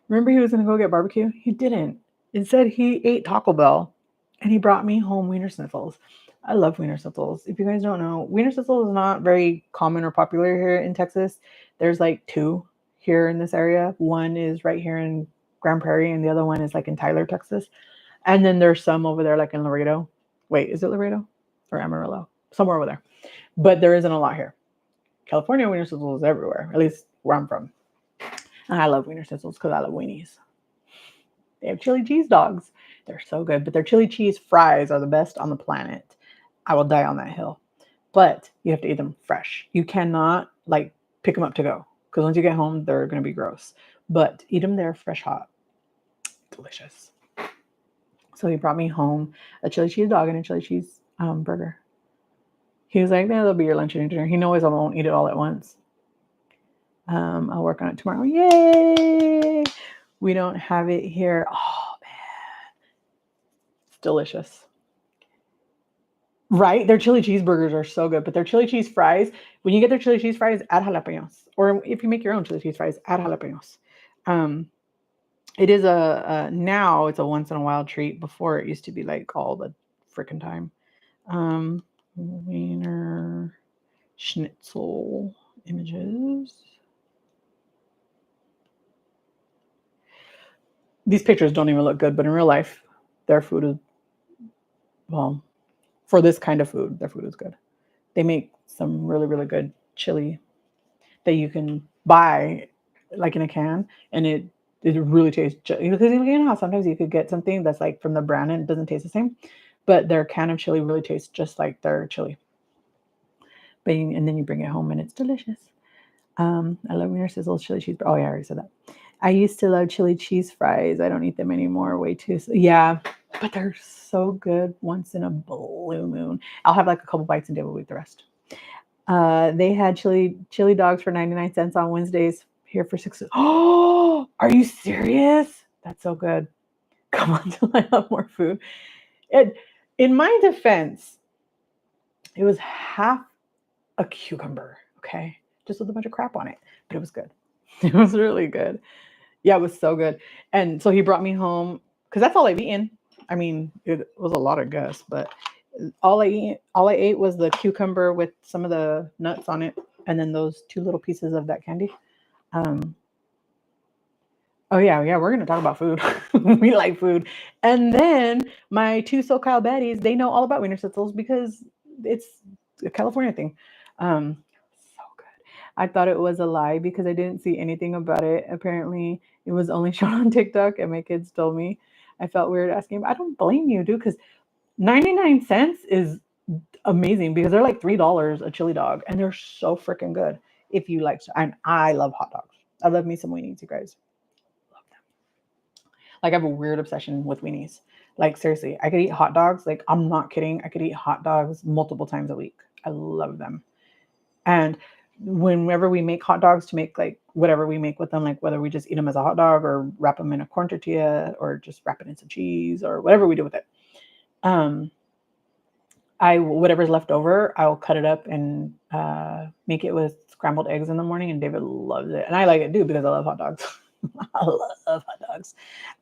was going to go get barbecue? He didn't. Instead, he ate Taco Bell and he brought me home Wiener Schnitzels. I love Wiener Schnitzels. If you guys don't know, Wiener Schnitzel is not very common or popular here in Texas. There's like 2 here in this area. One is right here in Grand Prairie and the other one is like in Tyler, Texas. And then there's some over there like in Laredo. Wait, is it Laredo or Amarillo? Somewhere over there. But there isn't a lot here. California Wiener Schnitzel is everywhere, at least where I'm from. And I love Wiener Schnitzels because I love weenies. They have chili cheese dogs. They're so good. But their chili cheese fries are the best on the planet. I will die on that hill. But you have to eat them fresh. You cannot like pick them up to go. Because once you get home, they're going to be gross. But eat them there fresh hot. Delicious. So he brought me home a chili cheese dog and a chili cheese burger. He was like, that'll be your lunch and dinner. He knows I won't eat it all at once. I'll work on it tomorrow. Yay! We don't have it here. Oh, man. It's delicious. Right? Their chili cheeseburgers are so good. But their chili cheese fries, when you get their chili cheese fries, add jalapenos. Or if you make your own chili cheese fries, add jalapenos. It is now it's a once in a while treat. Before it used to be like all the freaking time. Wiener Schnitzel images. These pictures don't even look good, but in real life, their food is, well, for this kind of food, their food is good. They make some really, really good chili. that you can buy like in a can, and it really tastes because you know how sometimes you could get something that's like from the brand and it doesn't taste the same, but their can of chili really tastes just like their chili. But and then you bring it home and it's delicious. I love Wiener Sizzles chili cheese. Oh yeah, I already said that. I used to love chili cheese fries. I don't eat them anymore. Way too. Yeah, but they're so good once in a blue moon. I'll have like a couple bites and David will eat the rest. They had chili dogs for 99 cents on Wednesdays here for 6. Oh, are you serious? That's so good. Come on till I have more food. It, in my defense, it was half a cucumber, okay? Just with a bunch of crap on it, but it was good. It was really good. Yeah, it was so good. And so he brought me home because that's all I've eaten. I mean, it was a lot of Gus, but all I ate was the cucumber with some of the nuts on it, and then those 2 little pieces of that candy. Um, oh yeah, we're gonna talk about food. We like food, and then my 2 SoCal baddies, they know all about Wiener Sitzels because it's a California thing. So good. I thought it was a lie because I didn't see anything about it. Apparently, it was only shown on TikTok, and my kids told me. I felt weird asking. I don't blame you, dude, because 99 cents is amazing because they're like $3 a chili dog, and they're so freaking good. If you like, and I love hot dogs. I love me some weenies, you guys. Love them. Like I have a weird obsession with weenies. Like seriously, I could eat hot dogs. Like I'm not kidding. I could eat hot dogs multiple times a week. I love them. And whenever we make hot dogs to make like whatever we make with them, like whether we just eat them as a hot dog or wrap them in a corn tortilla or just wrap it in some cheese or whatever we do with it. I whatever's left over, I'll cut it up and make it with scrambled eggs in the morning, and David loves it, and I like it too because I love hot dogs. I love hot dogs.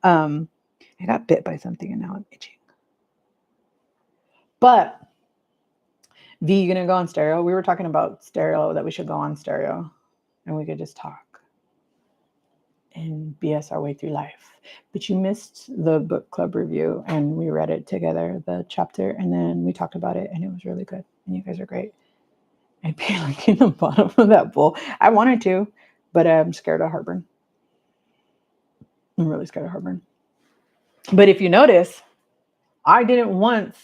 I got bit by something and now I'm itching. But V, you gonna go on stereo? We were talking about stereo, that we should go on stereo, and we could just talk and BS our way through life. But you missed the book club review, and we read it together, the chapter, and then we talked about it, and it was really good. And you guys are great. I'd be like in the bottom of that bowl. I wanted to, but I'm scared of heartburn. I'm really scared of heartburn. But if you notice, I didn't once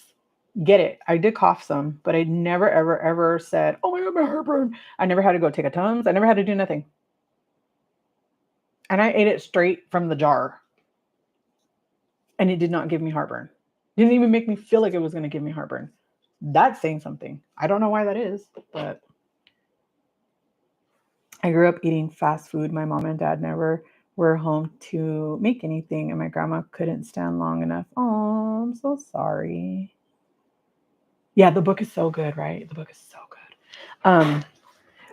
get it. I did cough some, but I never, ever, ever said, "Oh my God, my heartburn." I never had to go take a Tums. I never had to do nothing. And I ate it straight from the jar. And it did not give me heartburn. It didn't even make me feel like it was going to give me heartburn. That's saying something. I don't know why that is, but I grew up eating fast food. My mom and dad never were home to make anything, and my grandma couldn't stand long enough. Oh, I'm so sorry. Yeah, the book is so good, right? The book is so good.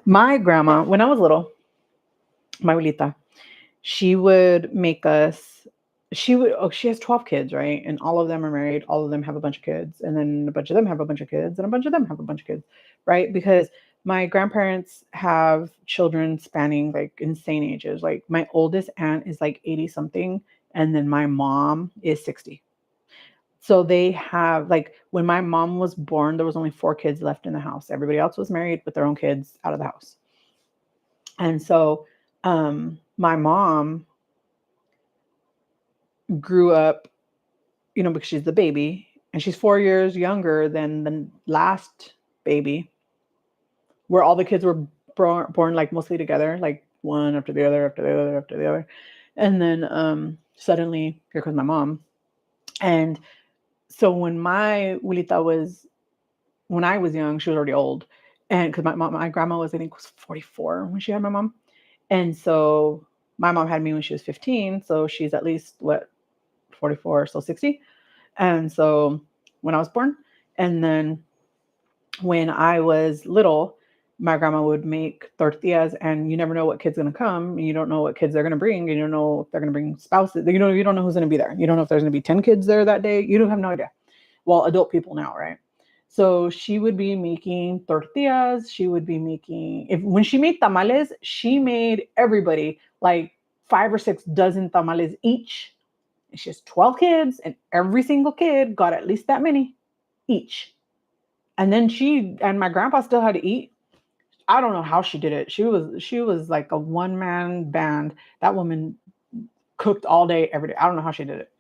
My grandma, when I was little, my abuelita, she would make us. She has 12 kids, right? And all of them are married. All of them have a bunch of kids, and then a bunch of them have a bunch of kids, and a bunch of them have a bunch of kids, right? Because my grandparents have children spanning like insane ages. Like my oldest aunt is like 80 something, and then my mom is 60. So they have like when my mom was born, there was only 4 kids left in the house. Everybody else was married with their own kids out of the house. And so my mom grew up, because she's the baby and she's 4 years younger than the last baby, where all the kids were born like mostly together, like one after the other, after the other, after the other. And then suddenly here comes my mom. And so when I was young, she was already old. And because my grandma was, I think, was 44 when she had my mom. And so my mom had me when she was 15. So she's at least 44, so 60. And so when I was born, and then when I was little, my grandma would make tortillas, and you never know what kid's going to come. You don't know what kids they're going to bring. You don't know if they're going to bring spouses. You don't know who's going to be there. You don't know if there's going to be 10 kids there that day. You don't have no idea. Well, adult people now, right? So she would be making tortillas. She would be making, when she made tamales, she made everybody like 5 or 6 dozen tamales each. And she has 12 kids, and every single kid got at least that many each. And then she and my grandpa still had to eat. I don't know how she did it. She was like a one-man band. That woman cooked all day, every day. I don't know how she did it.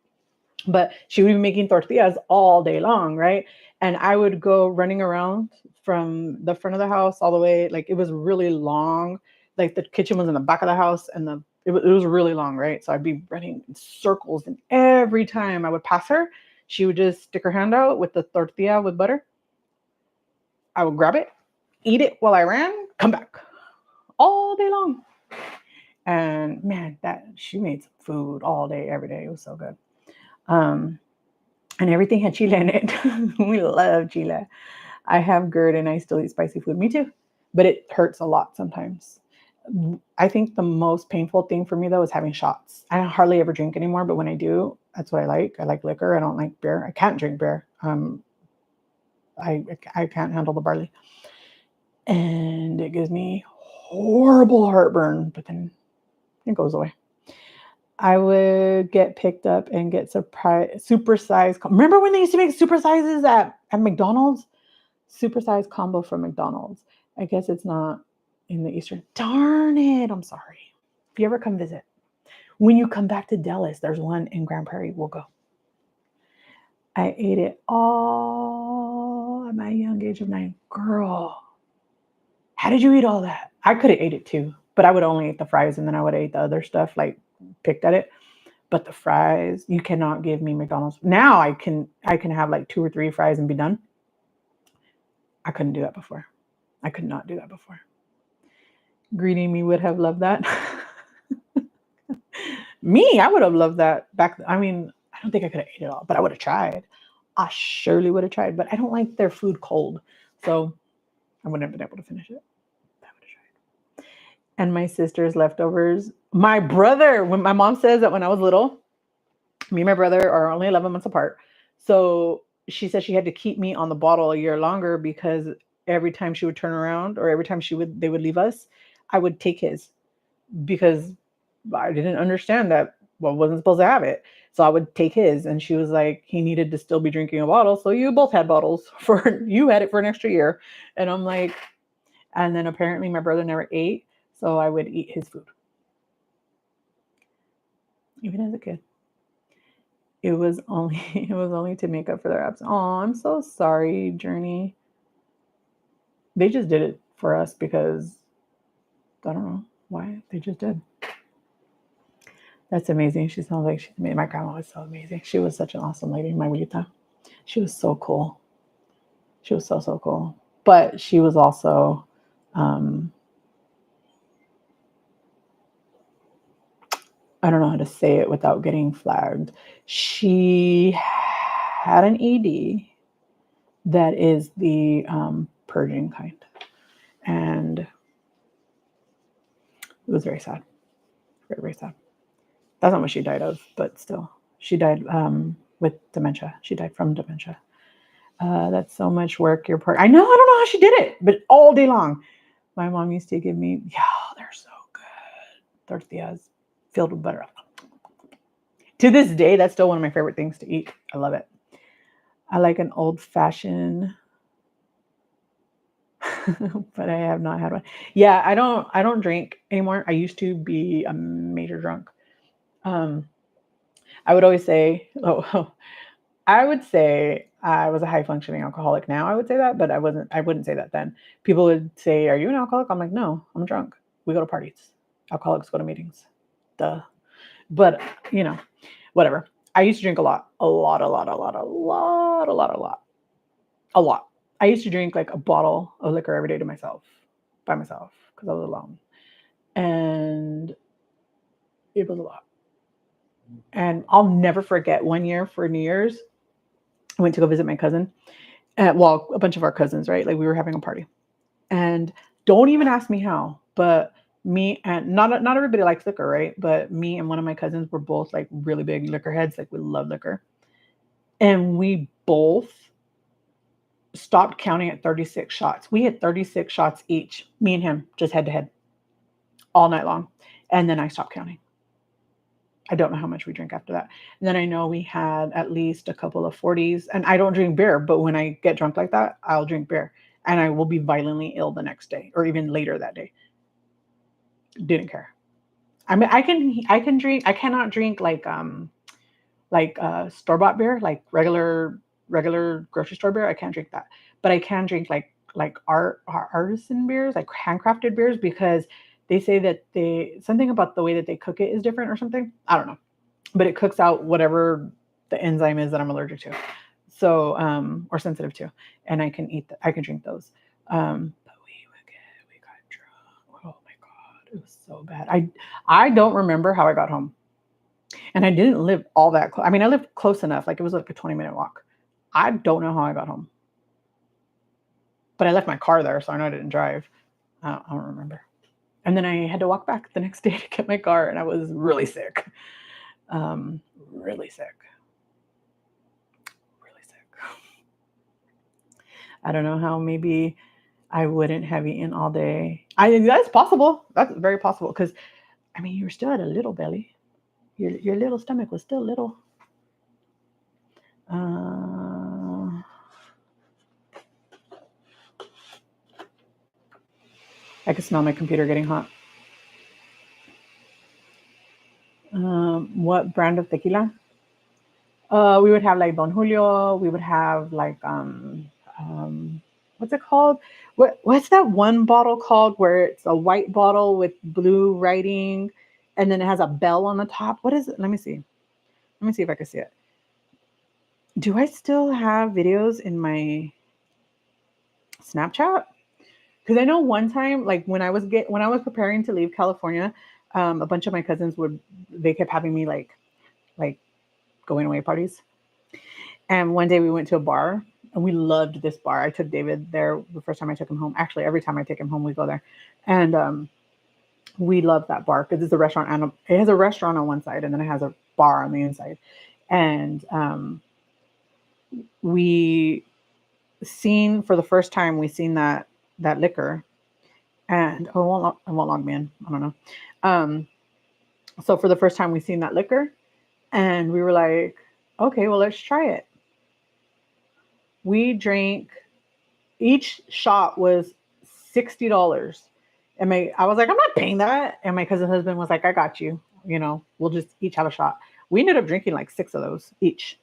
But she would be making tortillas all day long, right? And I would go running around from the front of the house all the way, like it was really long. Like the kitchen was in the back of the house, and it was really long, right? So I'd be running in circles, and every time I would pass her, she would just stick her hand out with the tortilla with butter. I would grab it, eat it while I ran, come back all day long. And man, that she made some food all day, every day. It was so good. Um, and everything had chile in it. We love chile. I have GERD and I still eat spicy food. Me too. But it hurts a lot sometimes. I think the most painful thing for me though is having shots. I hardly ever drink anymore, but when I do, that's what I like. I like liquor. I don't like beer. I can't drink beer. I can't handle the barley. And it gives me horrible heartburn, but then it goes away. I would get picked up and get supersized. Remember when they used to make supersizes at McDonald's? Supersized combo from McDonald's. I guess it's not in the Eastern. Darn it. I'm sorry. If you ever come visit, when you come back to Dallas, there's one in Grand Prairie. We'll go. I ate it all at my young age of 9. Girl, how did you eat all that? I could have ate it too, but I would only eat the fries and then I would eat the other stuff, like picked at it. But the fries, you cannot give me McDonald's. Now I can have like 2 or 3 fries and be done. I couldn't do that before. I could not do that before. Greeting me would have loved that. Me, I would have loved that back. I mean, I don't think I could have ate it all, but I would have tried. I surely would have tried, but I don't like their food cold. So I wouldn't have been able to finish it. I would have tried. And my sister's leftovers. My brother, when my mom says that when I was little, me and my brother are only 11 months apart. So she said she had to keep me on the bottle a year longer because every time she would turn around or every time they would leave us, I would take his because I didn't understand that wasn't supposed to have it. So I would take his, and she was like, he needed to still be drinking a bottle. So you both had bottles you had it for an extra year. And I'm like, and then apparently my brother never ate. So I would eat his food. Even as a kid. It was only to make up for their absence. Oh, I'm so sorry, Journey. They just did it for us because I don't know why. They just did. That's amazing. She sounds like she's made. My grandma was so amazing. She was such an awesome lady, my abuelita. She was so cool. She was so cool. But she was also I don't know how to say it without getting flagged. She had an ED that is the purging kind. And it was very sad. Very, very sad. That's not what she died of, but still. She died with dementia. She died from dementia. That's so much work. Your part. I know. I don't know how she did it, but all day long. My mom used to give me, they're so good. Tortillas filled with butter. To this day, that's still one of my favorite things to eat. I love it. I like an old fashioned, but I have not had one. Yeah, I don't drink anymore. I used to be a major drunk. I would always say, I would say I was a high functioning alcoholic. Now I would say that, but I wouldn't say that then. People would say, "Are you an alcoholic?" I'm like, "No, I'm drunk. We go to parties. Alcoholics go to meetings." Duh. But whatever. I used to drink a lot. I used to drink like a bottle of liquor every day by myself, because I was alone. And it was a lot. And I'll never forget one year for New Year's, I went to go visit my cousin. A bunch of our cousins, right? Like we were having a party. And don't even ask me how, but me and not everybody likes liquor, right? But me and one of my cousins were both like really big liquor heads. Like we love liquor. And we both stopped counting at 36 shots. We had 36 shots each, me and him, just head to head all night long. And then I stopped counting. I don't know how much we drank after that. And then I know we had at least a couple of 40s. And I don't drink beer, but when I get drunk like that, I'll drink beer. and I will be violently ill the next day or even later that day. Didn't care. I mean, I can drink. I cannot drink like store bought beer, like regular grocery store beer. I can't drink that, but I can drink like artisan beers, like handcrafted beers, because they say that they something about the way that they cook it is different or something. I don't know, but it cooks out whatever the enzyme is that I'm allergic to, so or sensitive to, and I can eat I can drink those. But we got drunk. Oh my god, it was so bad. I don't remember how I got home. And I didn't live all that close. I mean, I lived close enough. Like it was like a 20-minute walk. I don't know how I got home. But I left my car there, so I know I didn't drive. I don't remember. And then I had to walk back the next day to get my car, and I was really sick. Really sick. Really sick. I don't know how maybe I wouldn't have eaten all day. That's possible. That's very possible. Because, I mean, you were still at a little belly. Your little stomach was still little. I can smell my computer getting hot. What brand of tequila? We would have like Don Julio. We would have like what's it called? What's that one bottle called where it's a white bottle with blue writing, and then it has a bell on the top? What is it? Let me see. Let me see if I can see it. Do I still have videos in my Snapchat? Because I know one time, like when I was preparing to leave California, a bunch of my cousins they kept having me like going away parties. And one day we went to a bar, and we loved this bar. I took David there the first time I took him home. Actually, every time I take him home, we go there, and we love that bar because it's a restaurant, and it has a restaurant on one side, and then it has a bar on the inside. And we seen for the first time that liquor, and it won't log me in. I don't know. So for the first time we seen that liquor, and we were like, okay, well, let's try it. We drank, each shot was $60. And I was like, I'm not paying that. And my cousin's husband was like, I got you. We'll just each have a shot. We ended up drinking like 6 of those each.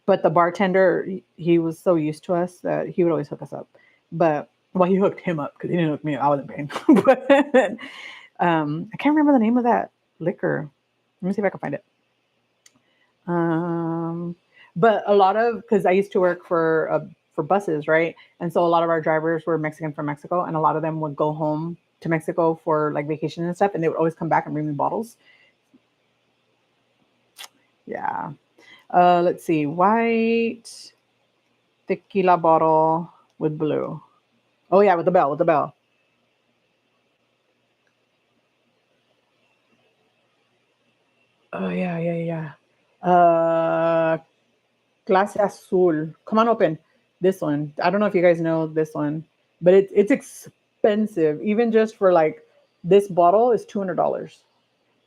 But the bartender, he was so used to us that he would always hook us up. But, well, he hooked him up because he didn't hook me up. I wasn't paying. But I can't remember the name of that liquor. Let me see if I can find it. But a lot of, because I used to work for buses, right? And so a lot of our drivers were Mexican from Mexico, and a lot of them would go home to Mexico for like vacation and stuff, and they would always come back and bring me bottles. Yeah. Let's see. White tequila bottle with blue. Oh yeah, with the bell. Oh yeah. Clase Azul. Come on, open this one. I don't know if you guys know this one, but it's expensive. Even just for like this bottle is $200,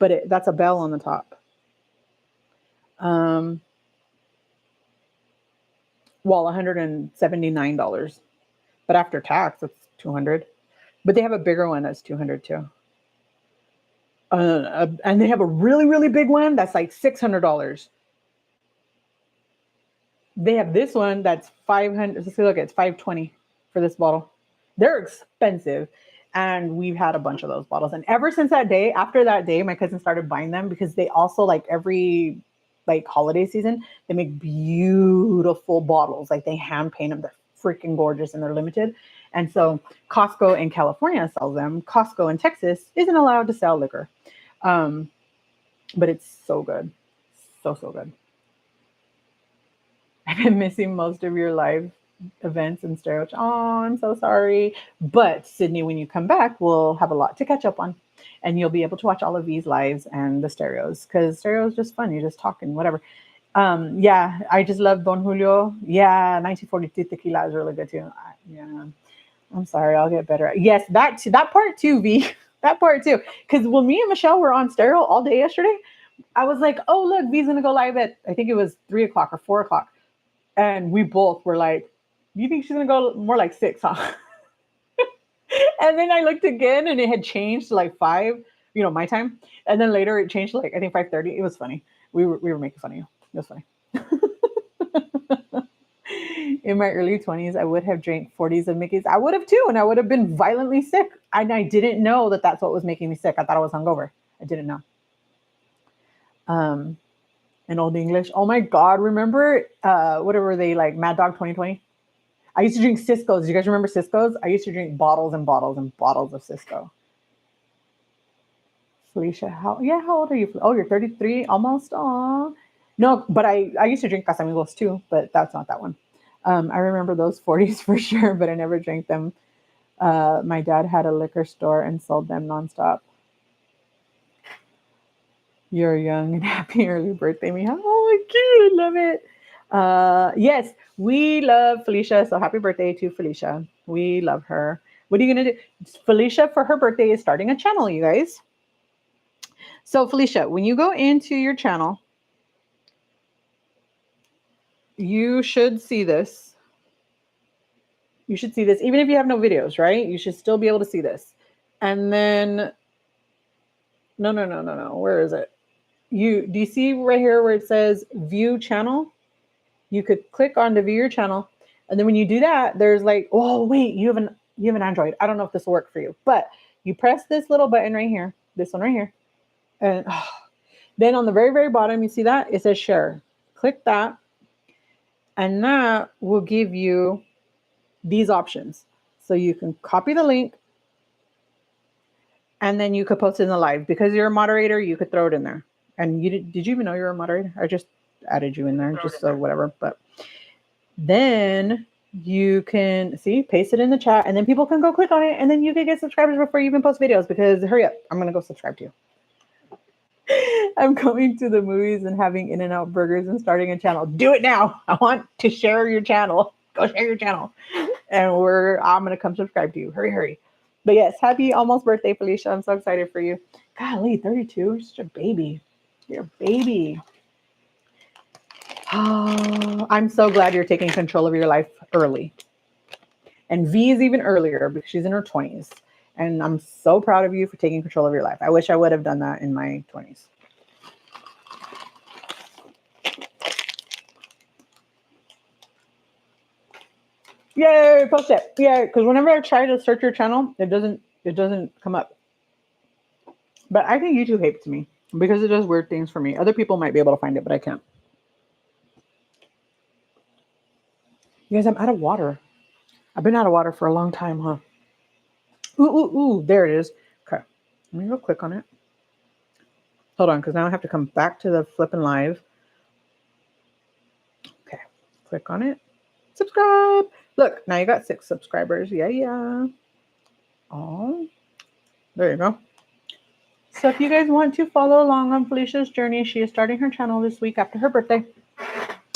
but that's a bell on the top. Well, $179, but after tax, it's $200. But they have a bigger one that's $200 too. And they have a really, really big one that's like $600. They have this one that's 500. Let's look, it's 520 for this bottle. They're expensive, and we've had a bunch of those bottles. And ever since that day, after that day, my cousin started buying them because they also like every like holiday season, they make beautiful bottles. Like they hand paint them. They're freaking gorgeous, and they're limited. And so Costco in California sells them. Costco in Texas isn't allowed to sell liquor, but it's so good, so good. I've been missing most of your live events and stereo. Oh, I'm so sorry. But Sydney, when you come back, we'll have a lot to catch up on. And you'll be able to watch all of these lives and the stereos, because stereo is just fun. You're just talking, whatever. Yeah, I just love Don Julio. Yeah, 1942 tequila is really good too. Yeah, I'm sorry. I'll get better. Yes, that part too, V. That part too. Because when me and Michelle were on stereo all day yesterday, I was like, oh, look, V's going to go live at, I think it was 3 o'clock or 4 o'clock. And we both were like, you think she's going to go more like 6, huh? And then I looked again and it had changed to like 5, my time. And then later it changed to like, I think 5:30. It was funny. We were making fun of you. It was funny. In my early 20s, I would have drank 40s of Mickey's. I would have too. And I would have been violently sick. And I didn't know that that's what was making me sick. I thought I was hungover. I didn't know. In Old English. Oh my God. Remember, what were they like? Mad Dog 2020? I used to drink Cisco's. Do you guys remember Cisco's? I used to drink bottles and bottles and bottles of Cisco. Felicia, how old are you? Oh, you're 33, almost. Aw. No, but I used to drink Casamigos too, but that's not that one. I remember those 40s for sure, but I never drank them. My dad had a liquor store and sold them nonstop. You're young and happy early birthday, Mija. Oh, cute. I love it. Yes, we love Felicia. So happy birthday to Felicia. We love her. What are you going to do? Felicia, for her birthday, is starting a channel, you guys. So Felicia, when you go into your channel, you should see this. You should see this. Even if you have no videos, right? You should still be able to see this. And then, no. Where is it? Do you see right here where it says view channel? You could click on to view your channel. And then when you do that, there's like, oh, wait, you have an Android. I don't know if this will work for you, but you press this little button right here, this one right here. And then on the very, very bottom, you see that? It says share. Click that. And that will give you these options. So you can copy the link and then you could post it in the live. Because you're a moderator, you could throw it in there. And did you even know you were a moderator? I just added you in there, just so whatever. But then you can paste it in the chat, and then people can go click on it, and then you can get subscribers before you even post videos. Because hurry up, I'm gonna go subscribe to you. I'm going to the movies and having In-N-Out burgers and starting a channel. Do it now. I want to share your channel. Go share your channel. And I'm going to come subscribe to you. Hurry. But yes, happy almost birthday, Felicia. I'm so excited for you. Golly, 32. You're such a baby. You're a baby. Oh, I'm so glad you're taking control of your life early. And V is even earlier because she's in her 20s. And I'm so proud of you for taking control of your life. I wish I would have done that in my 20s. Yay, post it. Yay, because whenever I try to search your channel, it doesn't come up. But I think YouTube hates me because it does weird things for me. Other people might be able to find it, but I can't. You guys, I'm out of water. I've been out of water for a long time, huh? Ooh, there it is. Okay, let me go click on it. Hold on, because now I have to come back to the flipping live. Okay, click on it. Subscribe. Look, now you got 6 subscribers. Yeah. Oh, there you go. So if you guys want to follow along on Felicia's journey, she is starting her channel this week after her birthday.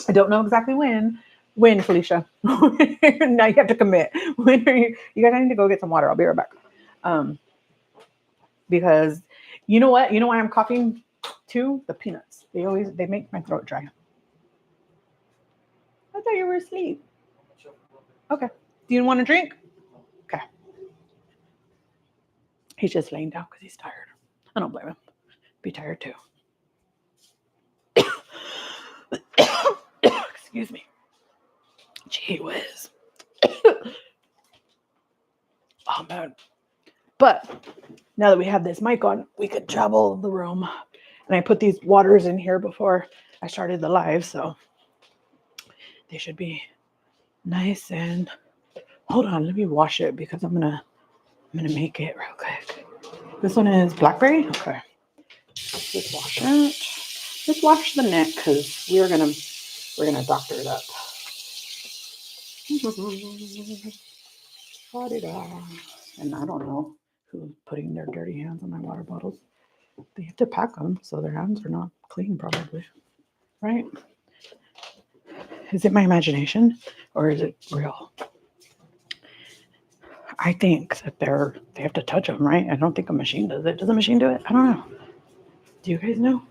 I don't know exactly when. When, Felicia? Now you have to commit. When are you? You guys, I need to go get some water. I'll be right back. Because you know what? You know why I'm coughing too? The peanuts. They make my throat dry. I thought you were asleep. Okay. Do you want a drink? Okay. He's just laying down because he's tired. I don't blame him. Be tired too. Excuse me. Gee whiz. Oh man. But now that we have this mic on, we could travel the room. And I put these waters in here before I started the live, so they should be nice. And hold on, let me wash it because I'm gonna make it real quick. This one is blackberry. Okay. Just wash it. Just wash the neck because we're gonna doctor it up. And I don't know who's putting their dirty hands on my water bottles. They have to pack them so their hands are not clean, probably. Right? Is it my imagination or is it real? I think that they have to touch them, right? I don't think a machine does it. Does a machine do it? I don't know. Do you guys know?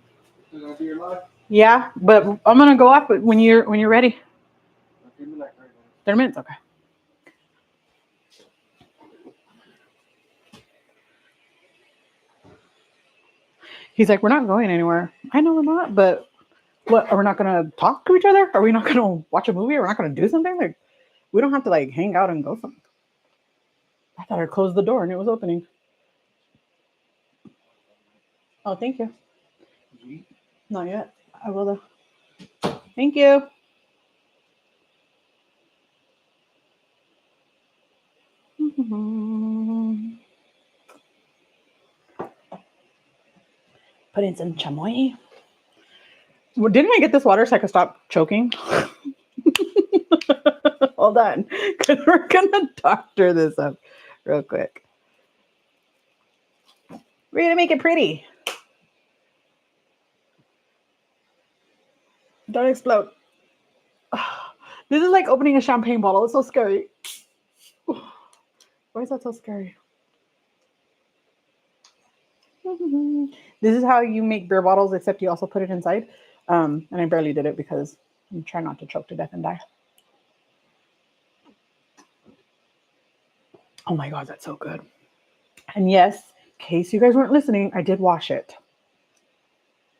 Is that your life?
Yeah, but I'm gonna go off when you're ready. 30 minutes, okay. He's like, we're not going anywhere. I know we're not, but what? Are we not going to talk to each other? Are we not going to watch a movie? Are we not going to do something? Like, we don't have to like hang out and go something. I thought I closed the door and it was opening. Oh, thank you. Not yet. I will though. Thank you. Put in some chamoy. Well, didn't I get this water so I could stop choking? Hold on, because we're gonna doctor this up real quick. We're gonna make it pretty. Don't explode. This is like opening a champagne bottle. It's so scary. Why is that so scary? This is how you make beer bottles, except you also put it inside. And I barely did it because I'm trying not to choke to death and die. Oh my God, that's so good. And yes, in case you guys weren't listening, I did wash it.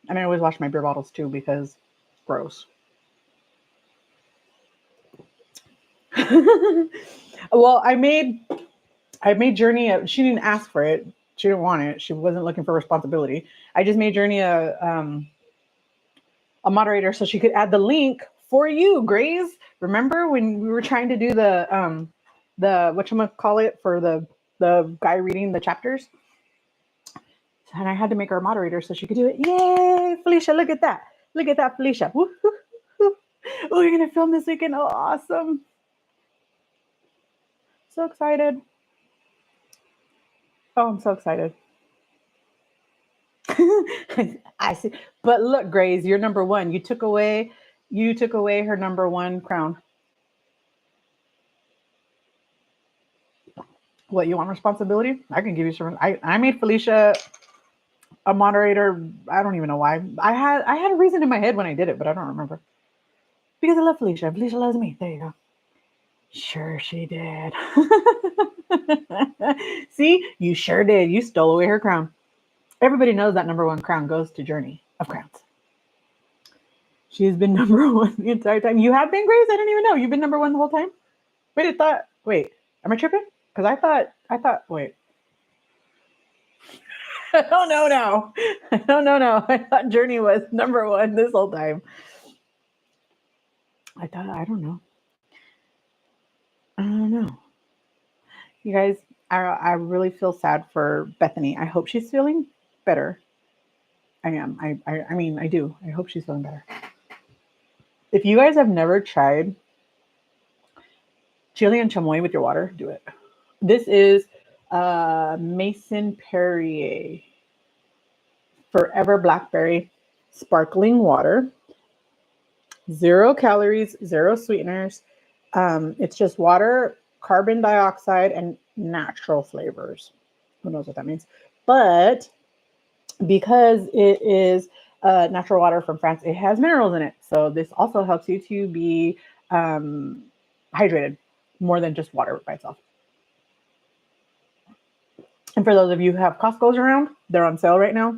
And I always wash my beer bottles too because gross. Well, I made Journey she didn't ask for it. She didn't want it. She wasn't looking for responsibility. I just made Journey a moderator so she could add the link for you, Grace. Remember when we were trying to do the whatchamacallit for the guy reading the chapters? And I had to make her a moderator so she could do it. Yay, Felicia, look at that. Look at that, Felicia. Oh, you're going to film this weekend. Oh, awesome. So excited. Oh, I'm so excited. I see. But look, Grace, you're number one. You took away her number one crown. What, you want responsibility? I can give you some. I made Felicia a moderator. I don't even know why. I had a reason in my head when I did it, but I don't remember. Because I love Felicia. Felicia loves me. There you go. Sure she did. See, you sure did. You stole away her crown. Everybody knows that number one crown goes to Journey of Crowns. She's been number one the entire time. You have been, Grace? I didn't even know. You've been number one the whole time? Wait, am I tripping? Because I thought, wait. Oh, no. I thought Journey was number one this whole time. I don't know. You guys, I really feel sad for Bethany. I hope she's feeling better. I am. I mean, I do. I hope she's feeling better. If you guys have never tried chili and chamoy with your water, do it. This is Mason Perrier Forever Blackberry Sparkling Water. 0 calories, 0 sweeteners. It's just water, carbon dioxide, and natural flavors. Who knows what that means? But because it is natural water from France, it has minerals in it. So this also helps you to be hydrated more than just water by itself. And for those of you who have Costco's around, they're on sale right now.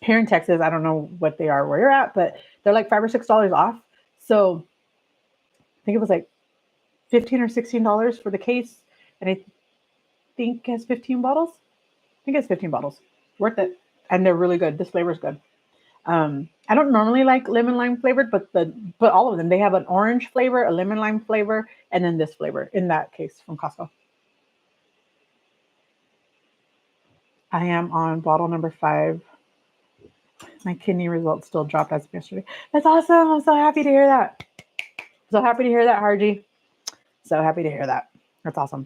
Here in Texas, I don't know what they are where you're at, but they're like $5 or $6 off. So I think it was like $15 or $16 for the case. And I think it has 15 bottles. I think it's 15 bottles. Worth it. And they're really good. This flavor is good. I don't normally like lemon lime flavored, but all of them, they have an orange flavor, a lemon lime flavor, and then this flavor in that case from Costco. I am on bottle number 5. My kidney results still dropped as of yesterday. That's awesome. I'm so happy to hear that. So happy to hear that, Harji. So happy to hear that. That's awesome.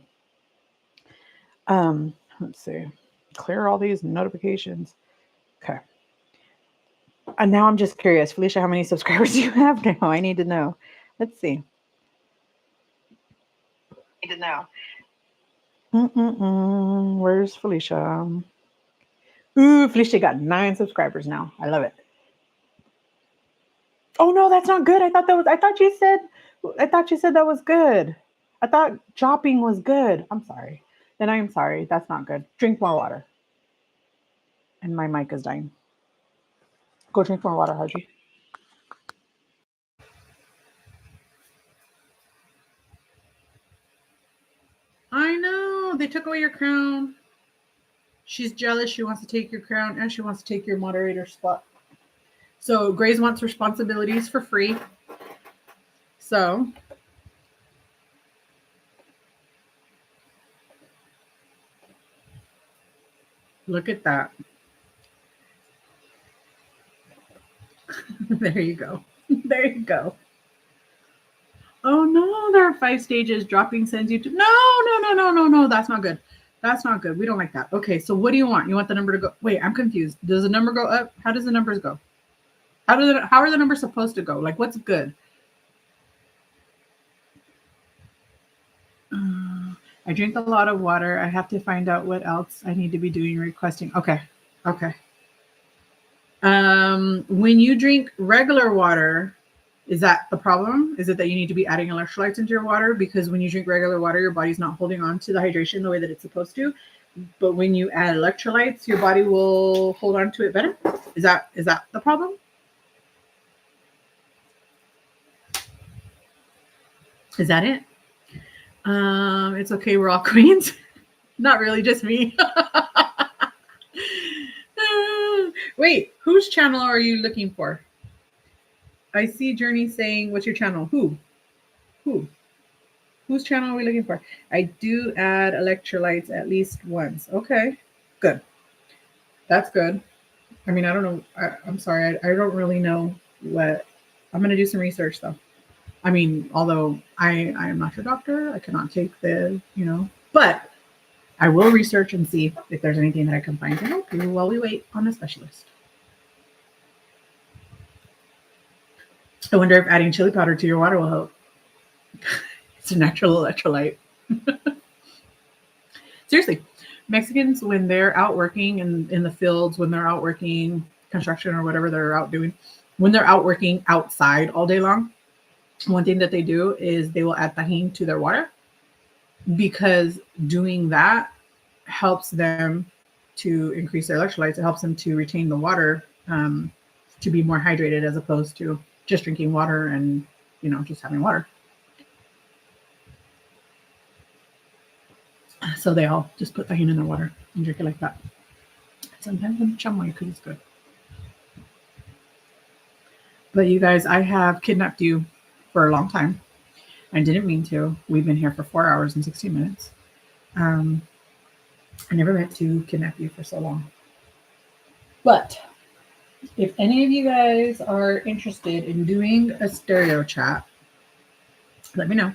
Let's see. Clear all these notifications. Okay. And now I'm just curious, Felicia, how many subscribers do you have now? I need to know. Let's see. I need to know. Where's Felicia? Ooh, Felicia got 9 subscribers now. I love it. Oh no, that's not good. I thought you said that was good. I thought dropping was good. I'm sorry. Then I am sorry. That's not good. Drink more water. And my mic is dying. Go drink more water, Haji.
I know. They took away your crown. She's jealous. She wants to take your crown and she wants to take your moderator spot. So Grace wants responsibilities for free. So look at that. There you go. There you go. Oh no, there are 5 stages. Dropping sends you to no. That's not good. That's not good. We don't like that. Okay, so what do you want? You want the number to go? Wait, I'm confused. Does the number go up? How does the numbers go? How are the numbers supposed to go? Like what's good? I drink a lot of water. I have to find out what else I need to be doing requesting. Okay. Okay. When you drink regular water, is that the problem? Is it that you need to be adding electrolytes into your water? Because when you drink regular water, your body's not holding on to the hydration the way that it's supposed to. But when you add electrolytes, your body will hold on to it better. Is that the problem? Is that it? It's okay. We're all queens. Not really, just me. Wait, whose channel are you looking for? I see Journey saying, what's your channel? Who? Whose channel are we looking for? I do add electrolytes at least once. Okay, good. That's good. I mean, I don't know. I'm sorry. I don't really know what. I'm going to do some research, though. I mean, although I am not your doctor, I cannot take but I will research and see if there's anything that I can find to help you while we wait on a specialist. I wonder if adding chili powder to your water will help. It's a natural electrolyte. Seriously, Mexicans, when they're out working in the fields, when they're out working construction or whatever they're out doing, when they're out working outside all day long, one thing that they do is they will add tajin to their water, because doing that helps them to increase their electrolytes. It helps them to retain the water, to be more hydrated, as opposed to just drinking water and just having water. So they all just put tajin in their water and drink it like that. Sometimes in chamoy because it's good. But you guys, I have kidnapped you for a long time. I didn't mean to. We've been here for 4 hours and 16 minutes. I never meant to kidnap you for so long. But if any of you guys are interested in doing a stereo chat, let me know.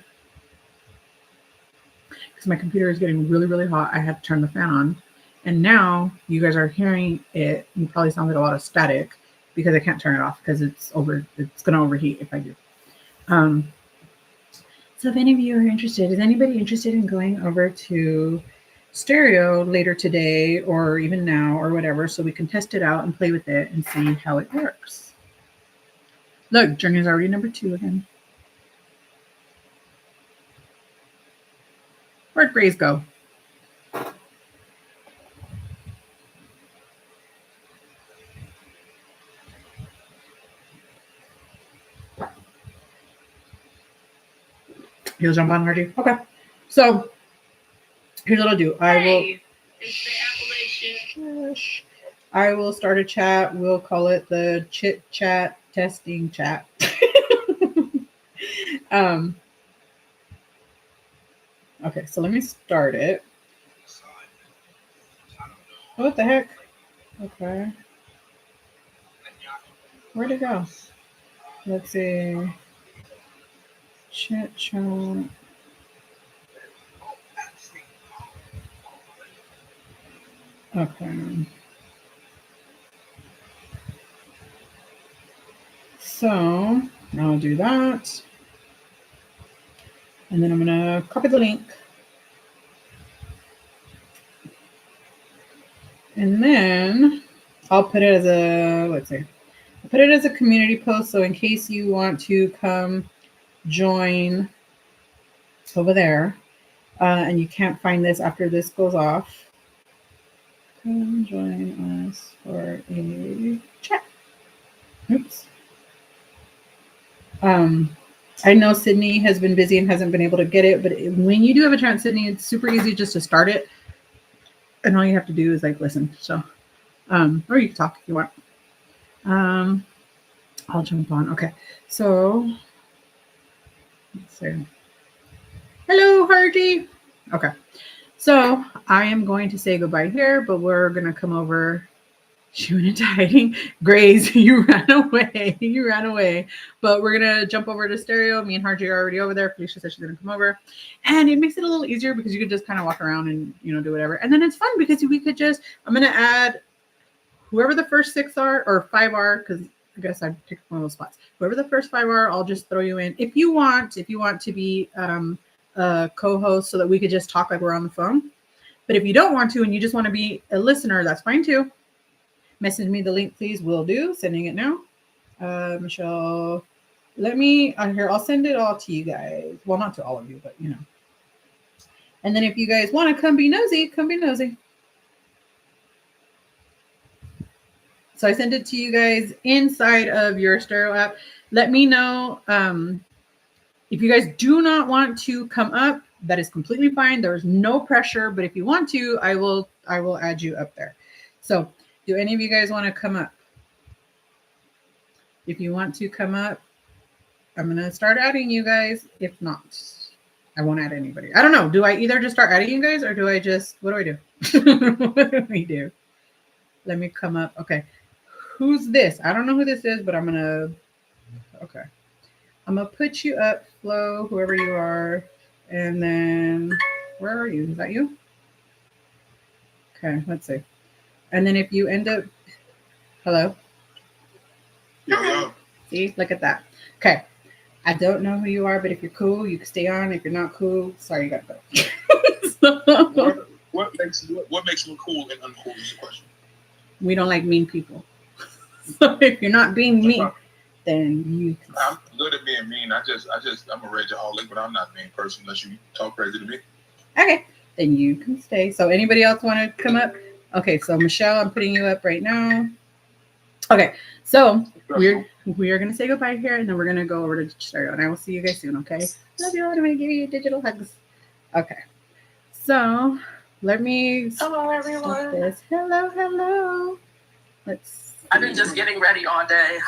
Because my computer is getting really, really hot. I had to turn the fan on. And now you guys are hearing it. You probably sound like a lot of static because I can't turn it off because it's going to overheat if I do. So if any of you are interested, is anybody interested in going over to stereo later today or even now or whatever, so we can test it out and play with it and see how it works? Look, Journey's already number 2 again. Where'd Grace go? He'll jump on, Hardy. Okay. So here's what I'll do. I will start a chat. We'll call it the Chit Chat testing chat. Okay, so let me start it. What the heck? Okay. Where'd it go? Let's see. Chit chat. Okay. So I'll do that. And then I'm going to copy the link. And then I'll put it as a community post. So in case you want to come join over there and you can't find this after this goes off, come join us for a chat. Oops. I know Sydney has been busy and hasn't been able to get it, but when you do have a chance, Sydney, it's super easy just to start it. And all you have to do is like listen. So, or you can talk if you want. I'll jump on. Okay. So, let's see. Hello, Hardy. Okay. So I am going to say goodbye here, but we're going to come over. She went into hiding. Grace, you ran away. You ran away. But we're going to jump over to stereo. Me and Harji are already over there. Felicia said she's going to come over. And it makes it a little easier because you could just kind of walk around and, do whatever. And then it's fun because we could just, I'm going to add whoever the first 6 are or 5 are, because I guess I picked one of those spots. Whoever the first 5 are, I'll just throw you in. If you want to be a co-host so that we could just talk like we're on the phone. But if you don't want to and you just want to be a listener, that's fine too. Message me the link, please. Will do. Sending it now. Michelle, let me here. I'll send it all to you guys. Well, not to all of you, but And then if you guys want to come be nosy, come be nosy. So I sent it to you guys inside of your stereo app. Let me know if you guys do not want to come up. That is completely fine. There's no pressure, but if you want to, I will add you up there. So do any of you guys want to come up? If you want to come up, I'm going to start adding you guys. If not, I won't add anybody. I don't know. Do I either just start adding you guys or do I just, what do I do? What do we do? Let me come up. Okay. Who's this? I don't know who this is, but I'm going to, okay. I'm going to put you up, Flo, whoever you are. And then, where are you? Is that you? Okay, let's see. And then if you end up, hello?
Yo.
See, look at that. Okay. I don't know who you are, but if you're cool, you can stay on. If you're not cool, sorry, you got to
go. What makes me cool and uncool is the question.
We don't like mean people. So if you're not being mean, then you can.
I'm good at being mean. I'm a rageaholic, but I'm not a mean person unless you talk crazy to me.
Okay, then you can stay. So anybody else want to come up? Okay, so Michelle, I'm putting you up right now. Okay, so we are going to say goodbye here, and then we're going to go over to stereo, and I will see you guys soon, okay? Love you all. I'm going to give you digital hugs. Okay, so let me...
Hello, everyone.
Hello. Let's see.
I've been just getting ready all day.